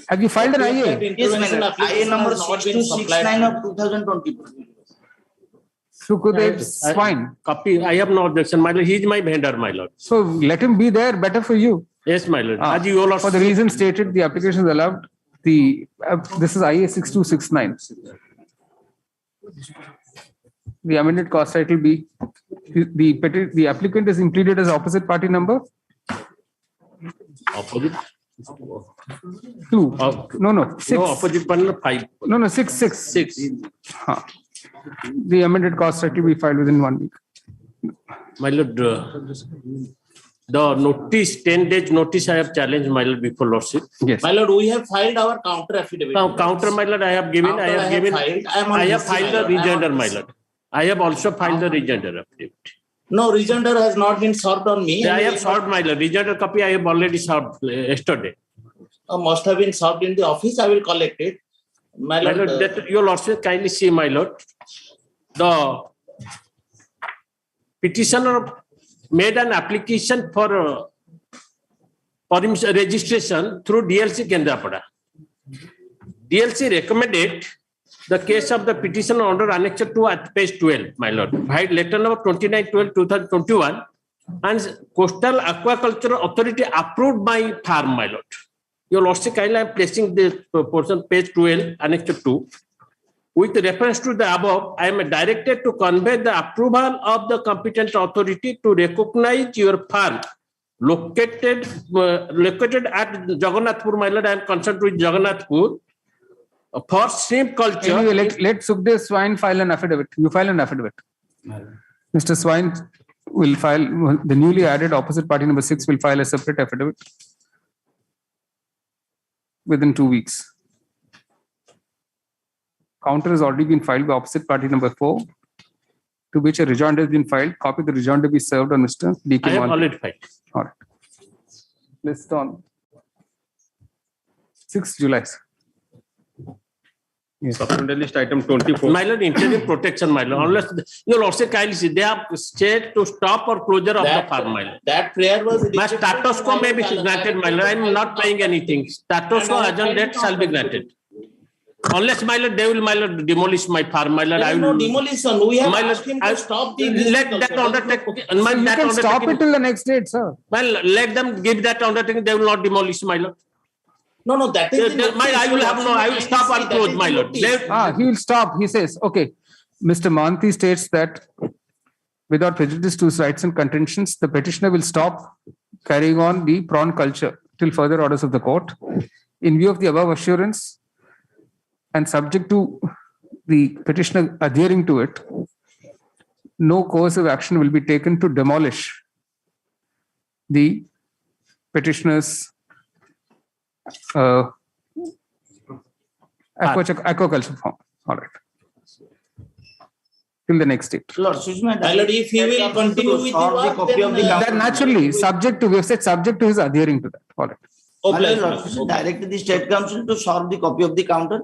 Have you filed an IA? Yes, my lord. IA number 6269 of 2022. It's fine. Copy. I have no objection, my lord. He is my vendor, my lord. So let him be there. Better for you. Yes, my lord. For the reason stated, the application is allowed. This is IA 6269. The amended cost title B. The applicant is included as opposite party number. Opposite. 2. No. 6. No, opposite partner 5. No. 6. The amended cost title will be filed within 1 week. My lord, the notice, 10 days notice I have challenged, my lord, before lordship. Yes. My lord, we have filed our counter affidavit. Now, counter, my lord, I have given. I have filed the rejoinder, my lord. I have also filed the rejoinder affidavit. No, rejoinder has not been served on me. I have served, my lord. Rejoinder copy I have already served yesterday. Must have been served in the office. I will collect it. My lord, that your lordship kindly see, my lord. The petitioner made an application for registration through DLC Kendrapada. DLC recommended the case of the petitioner under Annex 2 at page 12, my lord. Letter number 29/12/2021 and Coastal Aquaculture Authority approved my farm, my lord. Your Lordship, kindly I am placing this portion, page 12, Annex 2. With reference to the above, I am directed to convey the approval of the competent authority to recognize your farm located at Jagannathpur. My lord, I am concerned with Jagannathpur for shrimp culture. Anyway, let Sukhdev Swine file an affidavit. You file an affidavit. Mr. Swine will file, the newly added opposite party number 6 will file a separate affidavit within 2 weeks. Counter has already been filed by opposite party number 4, to which a rejoinder has been filed. Copy of the rejoinder be served on Mr. D.K. I have Malvi. already filed. All right. List on 6th July. Yes. Supplementary list item 24. My lord, interim protection, my lord. Unless you will also kindly see, they have said to stop or closure of the farm, my lord. That prayer was. My status quo may be granted, my lord. I am not paying anything. Status quo as on date shall be granted. Unless, my lord, they will, my lord, demolish my farm, my lord. There is no demolition. We have asked him to stop the. Let that undertaking. You can stop it till the next date, sir. Well, let them give that undertaking. They will not demolish, my lord. No, that is. I will stop and close, my lord. He will stop. He says, okay. Mr. Manti states that without prejudice to his rights and contentions, the petitioner will stop carrying on the prawn culture till further orders of the court. In view of the above assurance and subject to the petitioner adhering to it, no coercive action will be taken to demolish the petitioner's aquaculture farm. All right. Till the next date. Lord, if he will continue with the work, copy of the that naturally, subject to, we have said subject to his adhering to that. All right. Direct the State Council to solve the copy of the counter.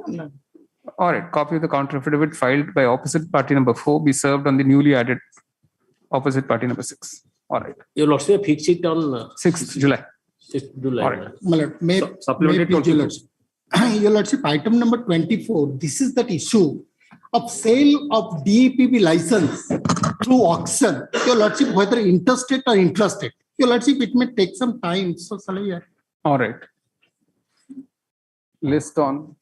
All right. Copy of the counter affidavit filed by opposite party number 4 be served on the newly added opposite party number 6. All right. You will also fix it on 6th July. 6th July. All right. My lord, Your Lordship, item number 24. This is that issue of sale of DEPB license through auction. Your Lordship, whether interstate or intrastate. Your Lordship, it may take some time. So, all right. List on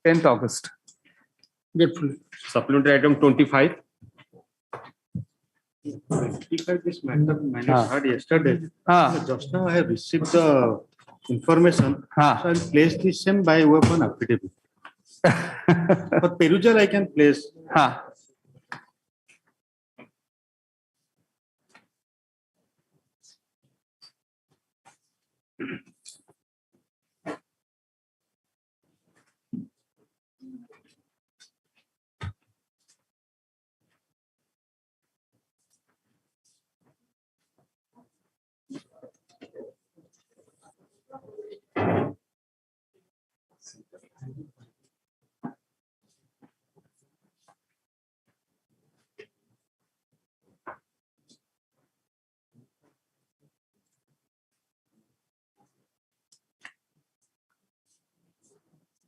10th August. Gratefully. Supplementary item 25. This matter heard yesterday. Just now I have received the information. So I'll place the same by way of an affidavit. For perusal, I can place.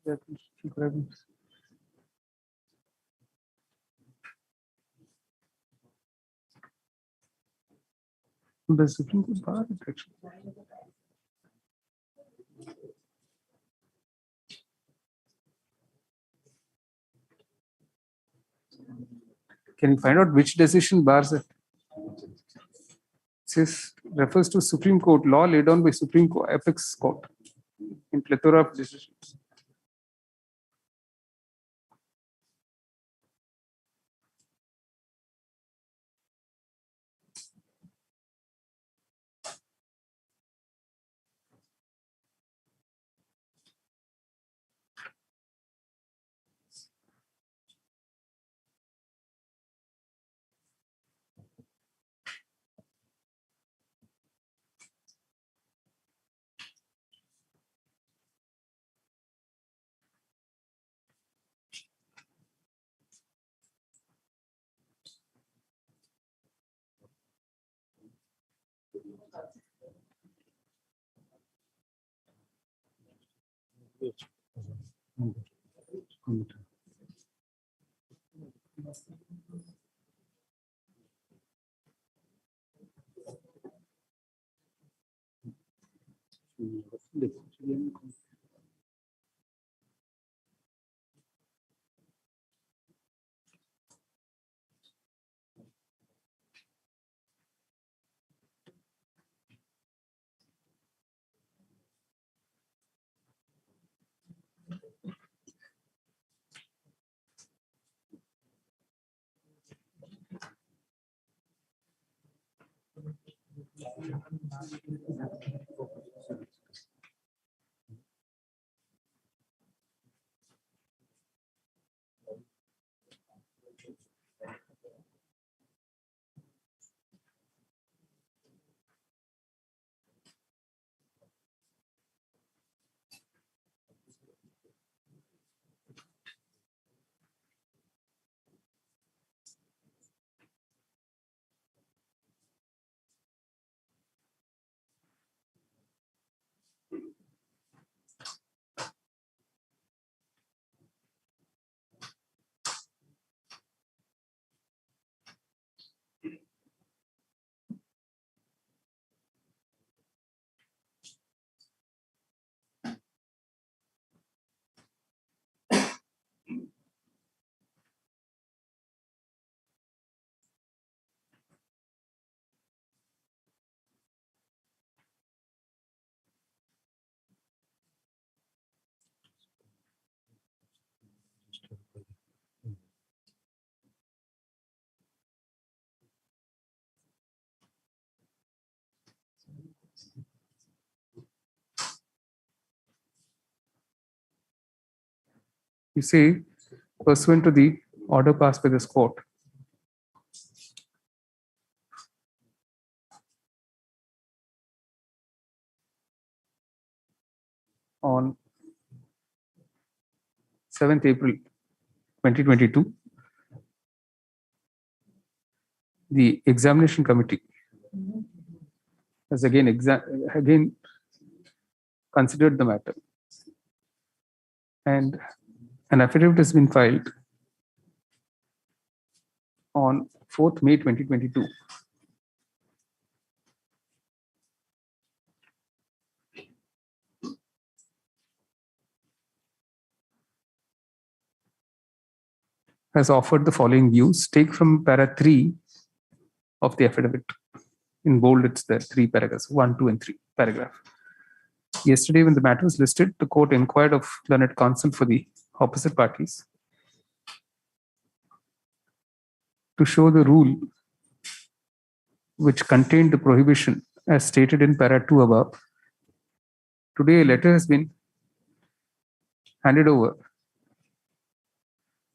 The Supreme Court bar actually. Can you find out which decision bars it? This refers to Supreme Court law laid down by Supreme Court, Apex Court in plethora of decisions. You say, pursuant to the order passed by this court, on 7th April 2022, the examination committee has again considered the matter, and an affidavit has been filed on 4th May 2022. Has offered the following views. Take from para 3 of the affidavit. In bold, it's there, 3 paragraphs, 1, 2, and 3 paragraph. Yesterday, when the matter was listed, the court inquired of learned counsel for the opposite parties to show the rule which contained the prohibition as stated in para 2 above. Today, a letter has been handed over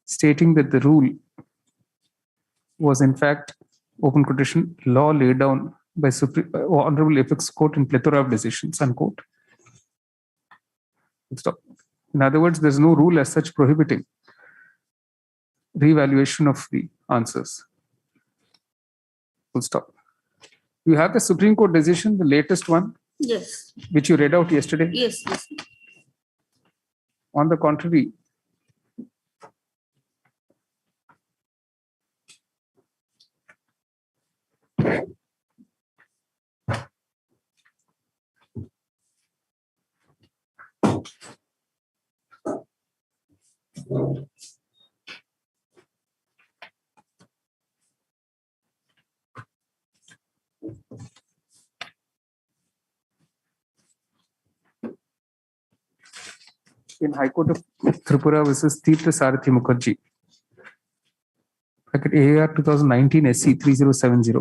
stating that the rule was in fact, open quotation, law laid down by Honorable Apex Court in plethora of decisions, unquote. Stop. In other words, there's no rule as such prohibiting reevaluation of the answers. Full stop. You have the Supreme Court decision, the latest one? Yes. Which you read out yesterday? Yes. Yes. On the contrary, in High Court of Tripura versus Tirtha Sarathi Mukherjee, bracket AAR 2019 SC 3070.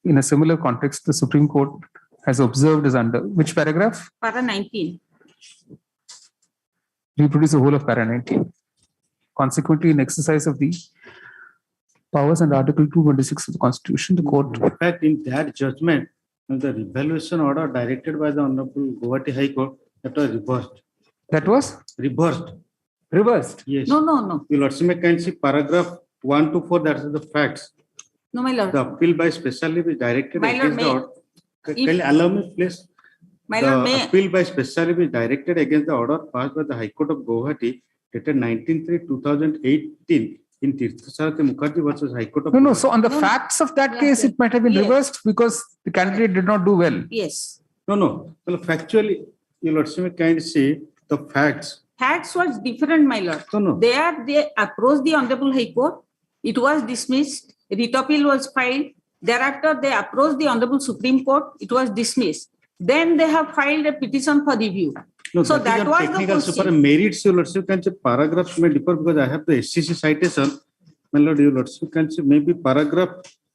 In a similar context, the Supreme Court has observed as under which paragraph? Para 19. Reproduce the whole of para 19. Consequently, in exercise of the powers under Article 226 of the Constitution, the court. In fact, in that judgment, the revaluation order directed by the Honorable Guwahati High Court, that was reversed. That was? Reversed. Reversed? No. Yes. Your Lordship can see paragraph 1 to 4, that is the facts. No, my lord. The appeal by specially be directed My lord, against the order. Can you allow me, please? My lord, the appeal by specially be directed against the order passed by the High Court of Guwahati dated 19/3/2018 in Tirtha Sarathi Mukherjee versus High Court of So on the facts of that case, it might have been reversed because the candidate did not do well. Yes. No. Well, factually, your lordship can see the facts. Facts was different, my lord. No. There they approached the Honorable High Court. It was dismissed. Writ appeal was filed. Thereafter, they approached the Honorable Supreme Court. It was dismissed. Then they have filed a petition for review. No, so that was technical the super question. merits. Your lordship can say paragraphs may differ because I have the SCC citation. My lord, your lordship can say maybe paragraph.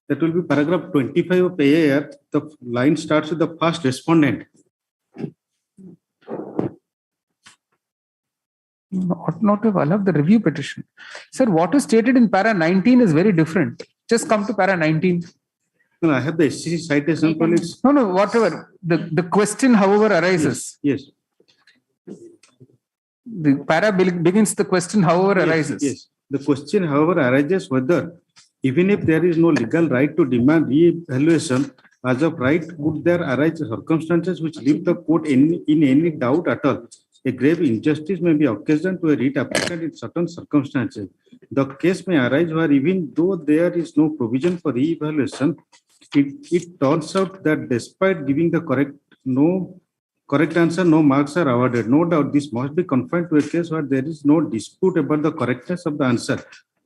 That will be paragraph 25 of AIR. The line starts with the first respondent. Ought not to have allowed the review petition. Sir, what is stated in para 19 is very different. Just come to para 19. No, I have the SCC citation. No, whatever. The question, however, arises. Yes. The para begins the question, however, arises. Yes. The question, however, arises whether, even if there is no legal right to demand re-evaluation, as of right, would there arise circumstances which leave the court in any doubt at all? A grave injustice may be occasioned to a writ applicant in certain circumstances. The case may arise where even though there is no provision for re-evaluation, it turns out that despite giving the correct answer, no marks are awarded. No doubt this must be confined to a case where there is no dispute about the correctness of the answer.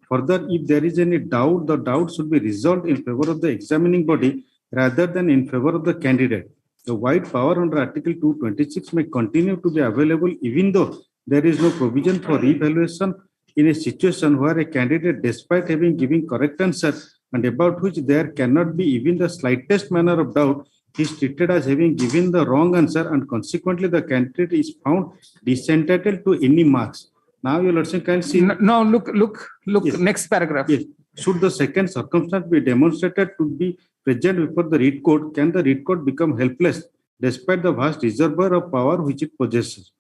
Further, if there is any doubt, the doubt should be resolved in favor of the examining body rather than in favor of the candidate. The wide power under Article 226 may continue to be available even though there is no provision for re-evaluation in a situation where a candidate, despite having given correct answer and about which there cannot be even the slightest manner of doubt, is treated as having given the wrong answer and consequently the candidate is found disentitled to any marks. Now your lordship can see. No, look, yes. Next paragraph. Yes. Should the second circumstance be demonstrated to be present before the writ court, can the writ court become helpless despite the vast reservoir of power which it possesses?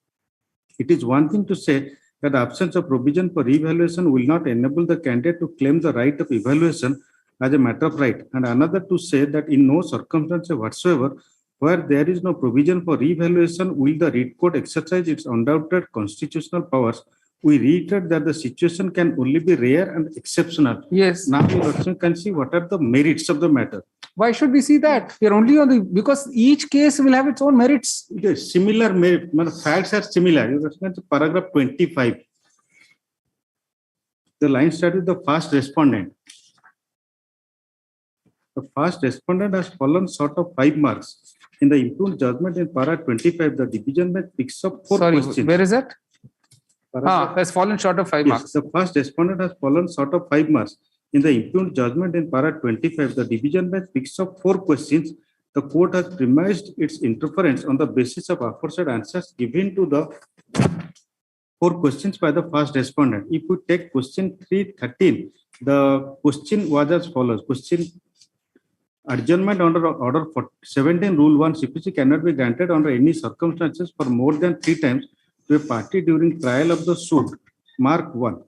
It is one thing to say that the absence of provision for evaluation will not enable the candidate to claim the right of evaluation as a matter of right, and another to say that in no circumstance whatsoever where there is no provision for evaluation will the writ court exercise its undoubted constitutional powers. We reiterate that the situation can only be rare and exceptional. Yes. Now you also can see what are the merits of the matter. Why should we see that? We are only on the, because each case will have its own merits. Yes, similar merit, facts are similar. You can see paragraph 25. The line starts with the first respondent. The first respondent has fallen short of 5 marks. In the improved judgment in para 25, the division bench picks up 4 questions. Where is that? Has fallen short of 5 marks. The first respondent has fallen short of 5 marks. In the impugned judgment in para 25, the division bench picks up 4 questions. The court has premised its interference on the basis of aforesaid answers given to the 4 questions by the first respondent. If we take question 313, the question was as follows. Question: adjournment under order 17 rule 1 CPC cannot be granted under any circumstances for more than 3 times to a party during trial of the suit. Mark 1.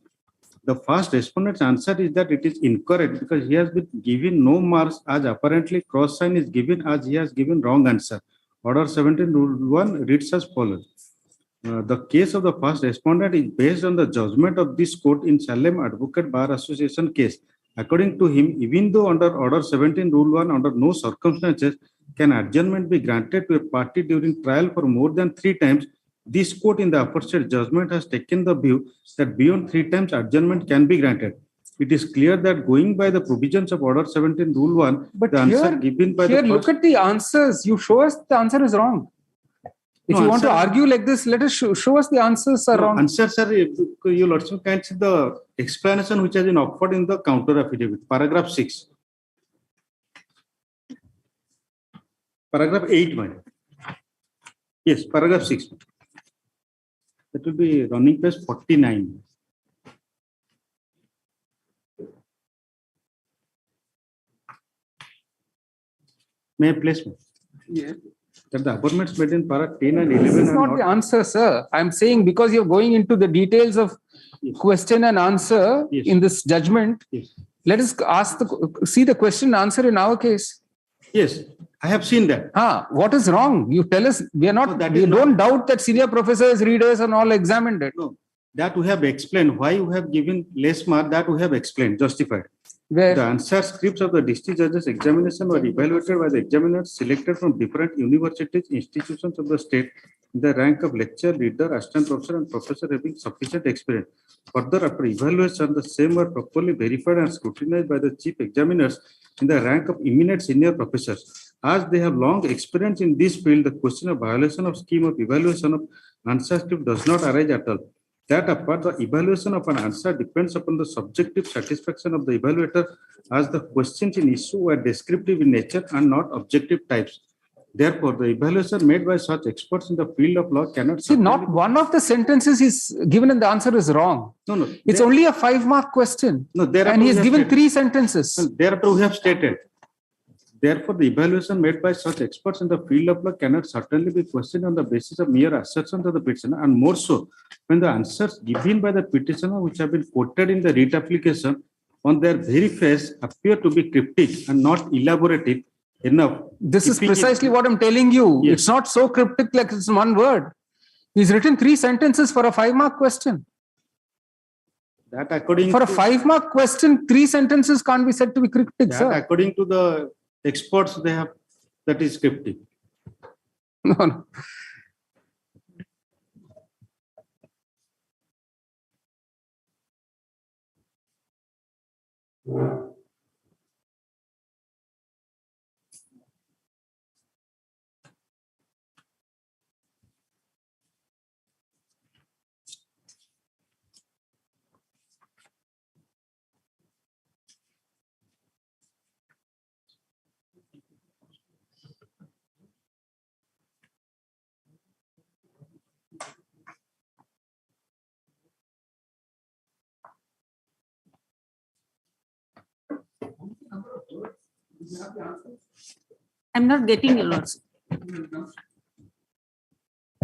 The first respondent's answer is that it is incorrect because he has been given no marks as apparently cross sign is given as he has given wrong answer. Order 17 rule 1 reads as follows. The case of the first respondent is based on the judgment of this court in Salem Advocate Bar Association case. According to him, even though under Order 17 Rule 1, under no circumstances can adjournment be granted to a party during trial for more than 3 times, this court in the aforesaid judgment has taken the view that beyond 3 times adjournment can be granted. It is clear that going by the provisions of Order 17 Rule 1, but the answer given by here, the look at the answers. You show us the answer is wrong. If you want to argue like this, let us show us the answers are wrong. Answers are, you also can see the explanation which has been offered in the counter affidavit, paragraph 6. Paragraph 8, man. Yes, paragraph 6. That will be running page 49. May I place? Yeah. That the amendments made in para 10 and 11 This is not the answer, sir. I'm saying because you're going into the details of question and answer in this judgment, let us see the question and answer in our case. Yes, I have seen that. What is wrong? You tell us. We are not. We don't doubt that senior professors, readers, and all examined it. No, that we have explained. Why we have given less mark, that we have explained, justified. Where? The answer scripts of the district judges examination were evaluated by the examiners selected from different universities, institutions of the state in the rank of lecturer, leader, assistant professor, and professor having sufficient experience. Further, after evaluation, the same were properly verified and scrutinized by the chief examiners in the rank of eminent senior professors. As they have long experience in this field, the question of violation of scheme of evaluation of answer script does not arise at all. That apart, the evaluation of an answer depends upon the subjective satisfaction of the evaluator, as the questions in issue were descriptive in nature and not objective types. Therefore, the evaluation made by such experts in the field of law cannot see. Not one of the sentences is given and the answer is wrong. No. It's only a 5-mark question. No, and he has given 3 sentences. Thereafter, we have stated. Therefore, the evaluation made by such experts in the field of law cannot certainly be questioned on the basis of mere assertions of the petitioner, and more so when the answers given by the petitioner, which have been quoted in the writ application, on their very face appear to be cryptic and not elaborative enough. This is precisely what I'm telling you. Yes. It's not so cryptic like it's one word. He's written 3 sentences for a 5-mark question. That according for a 5-mark question, 3 sentences can't be said to be cryptic, sir. According to the experts, they have that is cryptic. No. I'm not getting your words.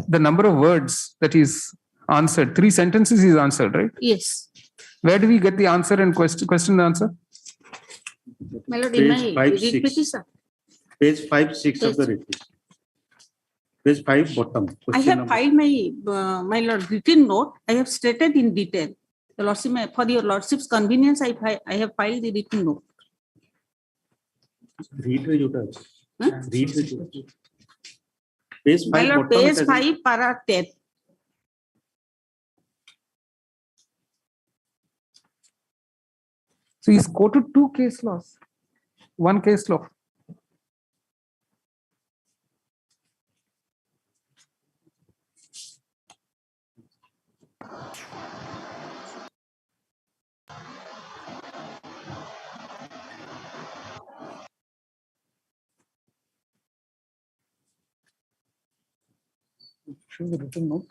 The number of words that is answered, 3 sentences is answered, right? Yes. Where do we get the answer and question and answer? My lord, in my read petition. Page 5, 6 of the report. Page 5, bottom. I have filed my lord written note. I have stated in detail. The lordship, for your lordship's convenience, I have filed the written note. Read the judge. Read the judge. Page 5, my lord, page 5, para 10. So he's quoted 2 case laws, 1 case law. Show the written note.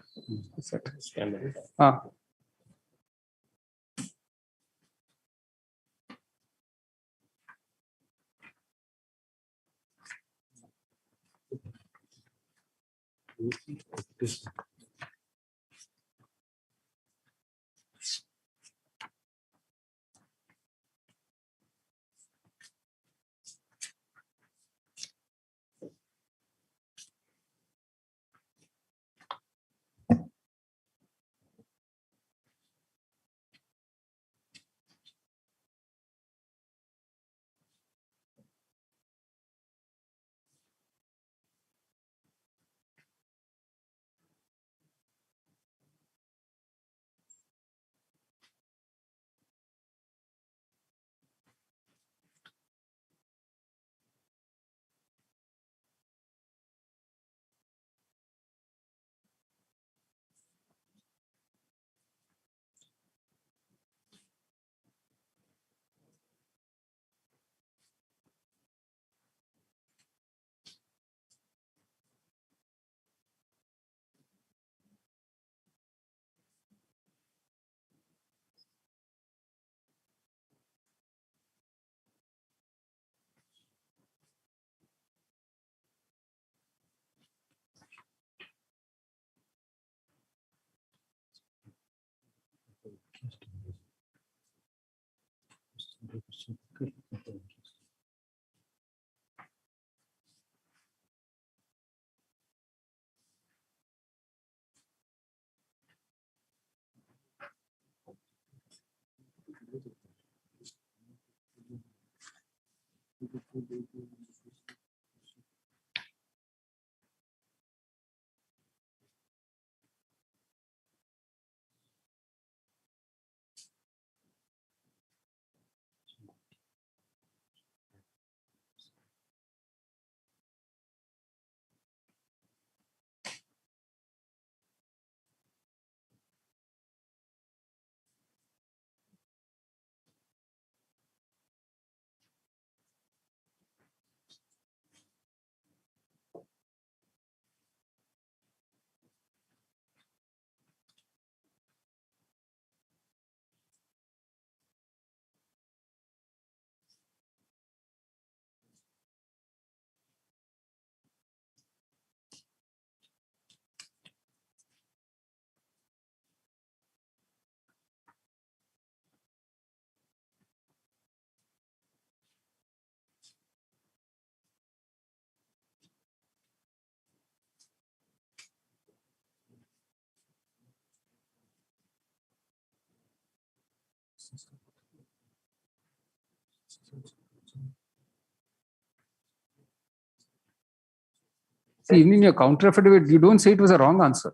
See, even in your counter affidavit, you don't say it was a wrong answer.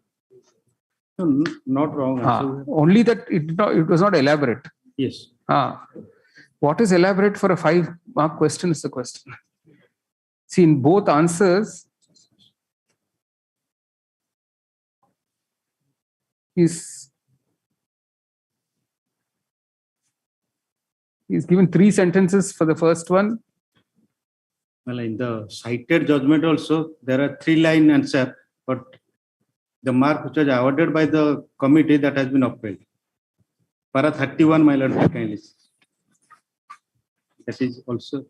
No, not wrong answer. Only that it was not elaborate. Yes. What is elaborate for a 5-mark question is the question. See, in both answers, he's given 3 sentences for the first one. Well, in the cited judgment also, there are 3-line answer, but the mark which was awarded by the committee that has been upheld. Para 31, my lord, kindly. That is also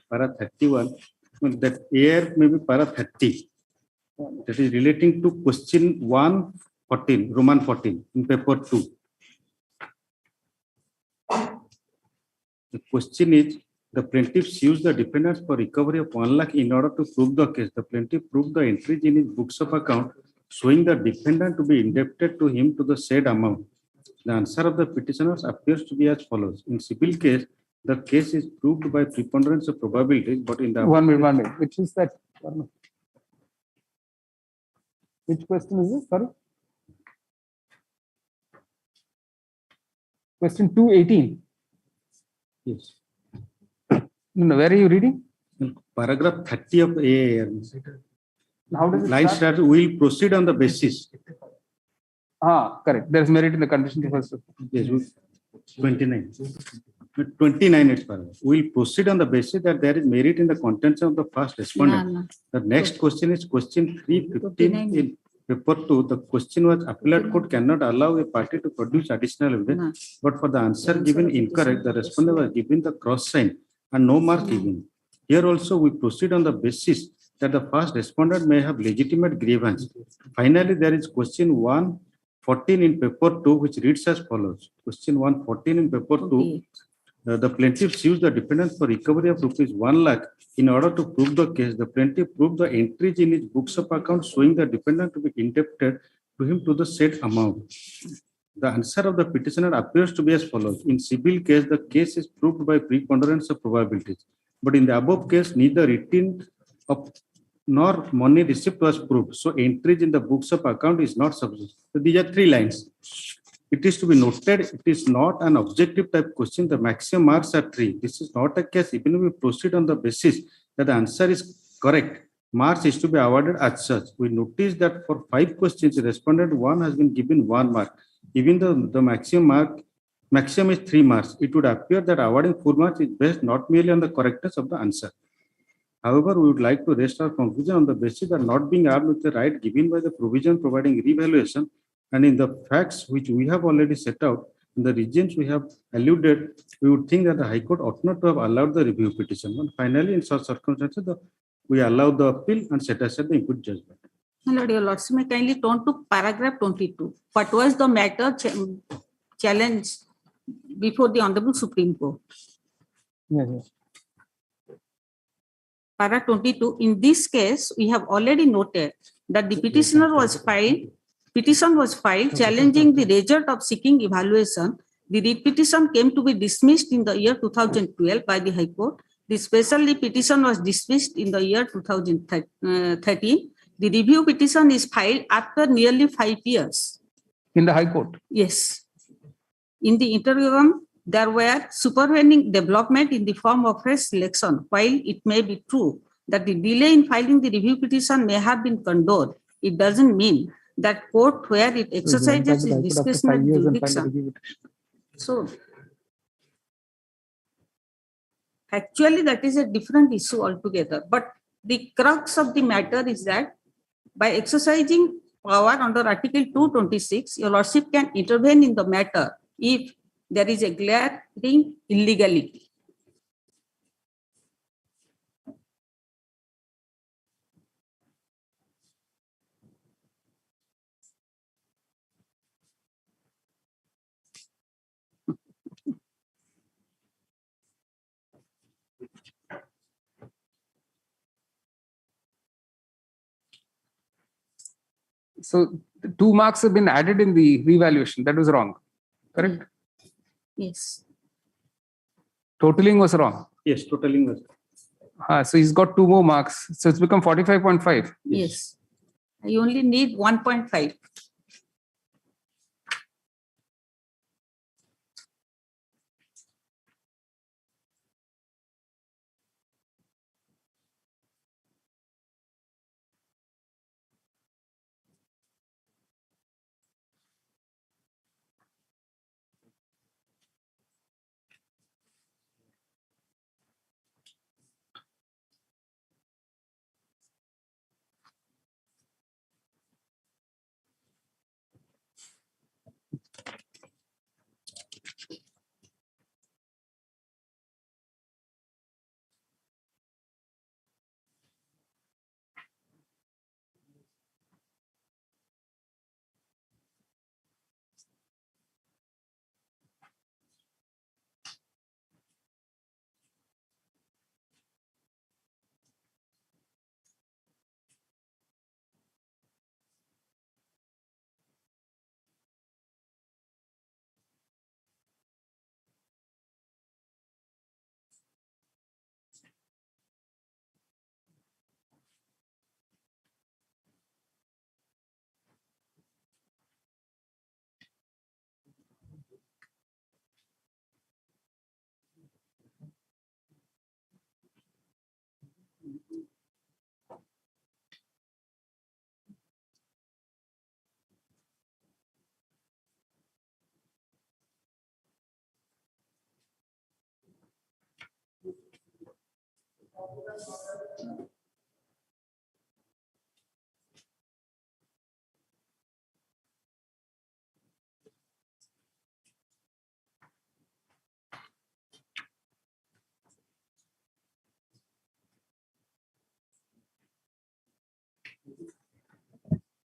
para 31. That here may be para 30. That is relating to question 114, Roman 14 in paper 2. The question is, the plaintiff sues the defendants for recovery of 1 lakh in order to prove the case. The plaintiff proved the entries in his books of account showing the defendant to be indebted to him to the said amount. The answer of the petitioners appears to be as follows. In civil case, the case is proved by preponderance of probabilities, but in the... One minute. Which is that? Which question is this? Sorry. Question 218. Yes. No, where are you reading? Paragraph 30 of A. How does it line start? Will proceed on the basis. Correct. There is merit in the condition to first. Yes, 29. 29 it's paragraph. Will proceed on the basis that there is merit in the contents of the first respondent. No. The next question is question 315 in paper 2. The question was appellate court cannot allow a party to produce additional evidence, but for the answer given incorrect, the respondent was given the cross sign and no mark given. Here also we proceed on the basis that the first respondent may have legitimate grievance. Finally, there is question 114 in paper 2, which reads as follows. Question 114 in paper 2. The plaintiff sues the defendant for recovery of rupees 1 lakh in order to prove the case. The plaintiff proved the entries in his books of account showing the defendant to be indebted to him to the said amount. The answer of the petitioner appears to be as follows. In civil case, the case is proved by preponderance of probabilities. But in the above case, neither written of nor money received was proved. So entries in the books of account is not sufficient. So these are 3 lines. It is to be noted, it is not an objective type question. The maximum marks are 3. This is not a case. Even if we proceed on the basis that the answer is correct, marks is to be awarded as such. We notice that for 5 questions, the respondent 1 has been given 1 mark. Even though the maximum is 3 marks, it would appear that awarding 4 marks is based not merely on the correctness of the answer. However, we would like to rest our conclusion on the basis that not being armed with the right given by the provision providing revaluation, and in the facts which we have already set out, in the regions we have alluded, we would think that the High Court ought not to have allowed the review petition. And finally, in such circumstances, we allow the appeal and set aside the input judgment. My Lord, your Lordship may kindly turn to paragraph 22. What was the matter challenged before the Honorable Supreme Court? Yes. Paragraph 22. In this case, we have already noted that the petition was filed challenging the result of seeking evaluation. The writ petition came to be dismissed in the year 2012 by the High Court. The special petition was dismissed in the year 2013. The review petition is filed after nearly 5 years. In the High Court? Yes. In the interim, there were supervening development in the form of fresh selection. While it may be true that the delay in filing the review petition may have been condoned, it doesn't mean that court where it exercises its discretionary jurisdiction. So, actually, that is a different issue altogether. But the crux of the matter is that by exercising power under Article 226, your Lordship can intervene in the matter if there is a glaring illegality. So 2 marks have been added in the revaluation. That was wrong. Correct? Yes. Totaling was wrong. Yes, totaling was. So he's got 2 more marks. So it's become 45.5. Yes. I only need 1.5.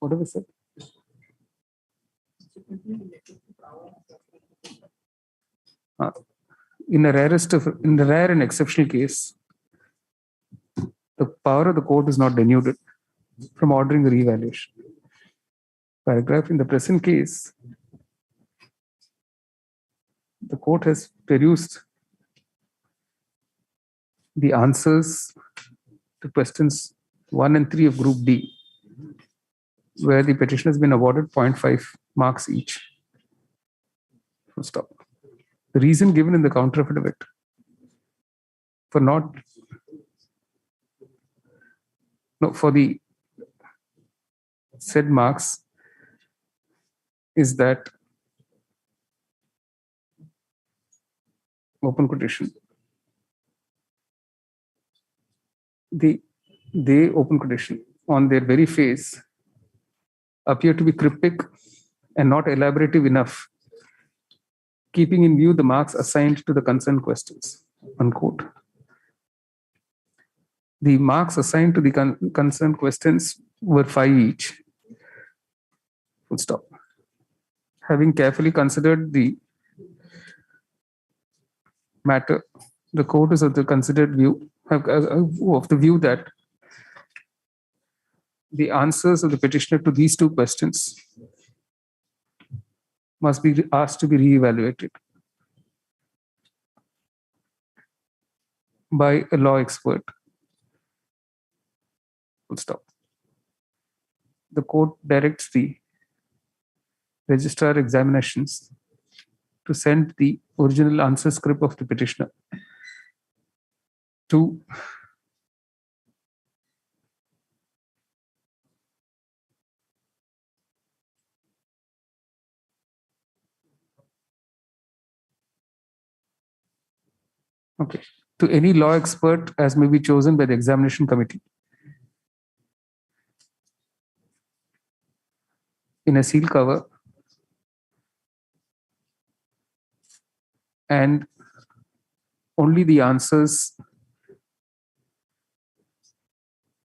What have we said? In the rare and exceptional case, the power of the court is not denuded from ordering the revaluation. Paragraph. In the present case, the court has produced the answers to questions 1 and 3 of Group D, where the petition has been awarded 0.5 marks each. Full stop. The reason given in the counter affidavit for for the said marks is that open quotation. They open quotation on their very face appear to be cryptic and not elaborative enough, keeping in view the marks assigned to the concerned questions. Unquote. The marks assigned to the concerned questions were 5 each. Full stop. Having carefully considered the matter, the court is of the considered view of the view that the answers of the petitioner to these 2 questions must be asked to be reevaluated by a law expert. Full stop. The court directs the registrar examinations to send the original answer script of the petitioner to any law expert as may be chosen by the examination committee in a sealed cover, and only the answers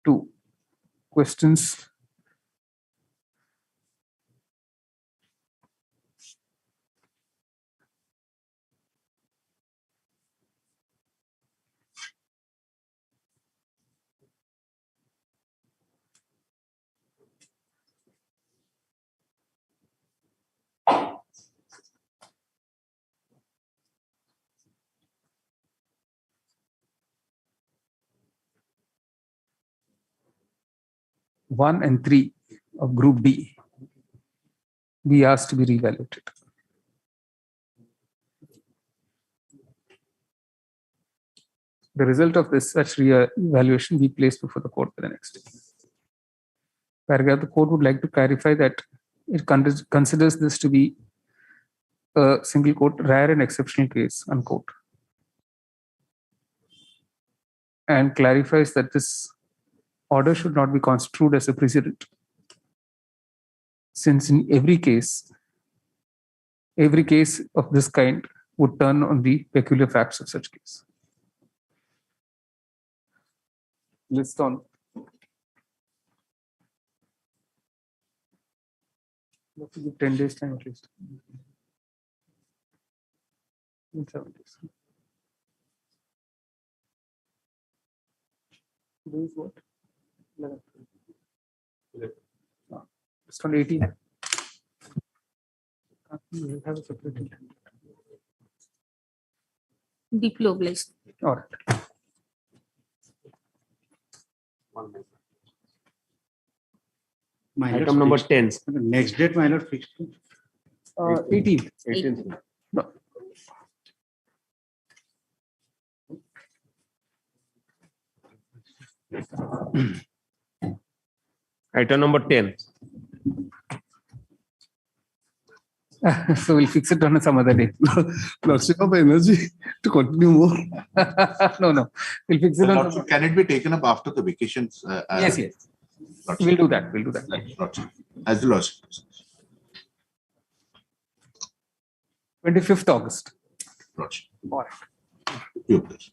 to questions 1 and 3 of Group D be asked to be reevaluated. The result of this such re-evaluation be placed before the court for the next day. Paragraph, the court would like to clarify that it considers this to be a single quote, rare and exceptional case, unquote. And clarifies that this order should not be construed as a precedent, since in every case of this kind would turn on the peculiar facts of such case. List on what is it, 10 days time at least. In 7 days. Today is what? 11. Just on 18. We have a separate. Deeply obliged. All right. Item number 10. Next date, my lord, fixed. 18th. 18th. No. Item number 10. So we'll fix it on some other day. Lordship of energy to continue more. No. We'll fix it on Lordship, can it be taken up after the vacations? Yes. Lordship. We'll do that. Lordship. As the Lordship. 25th August. Lordship. All right. You, please.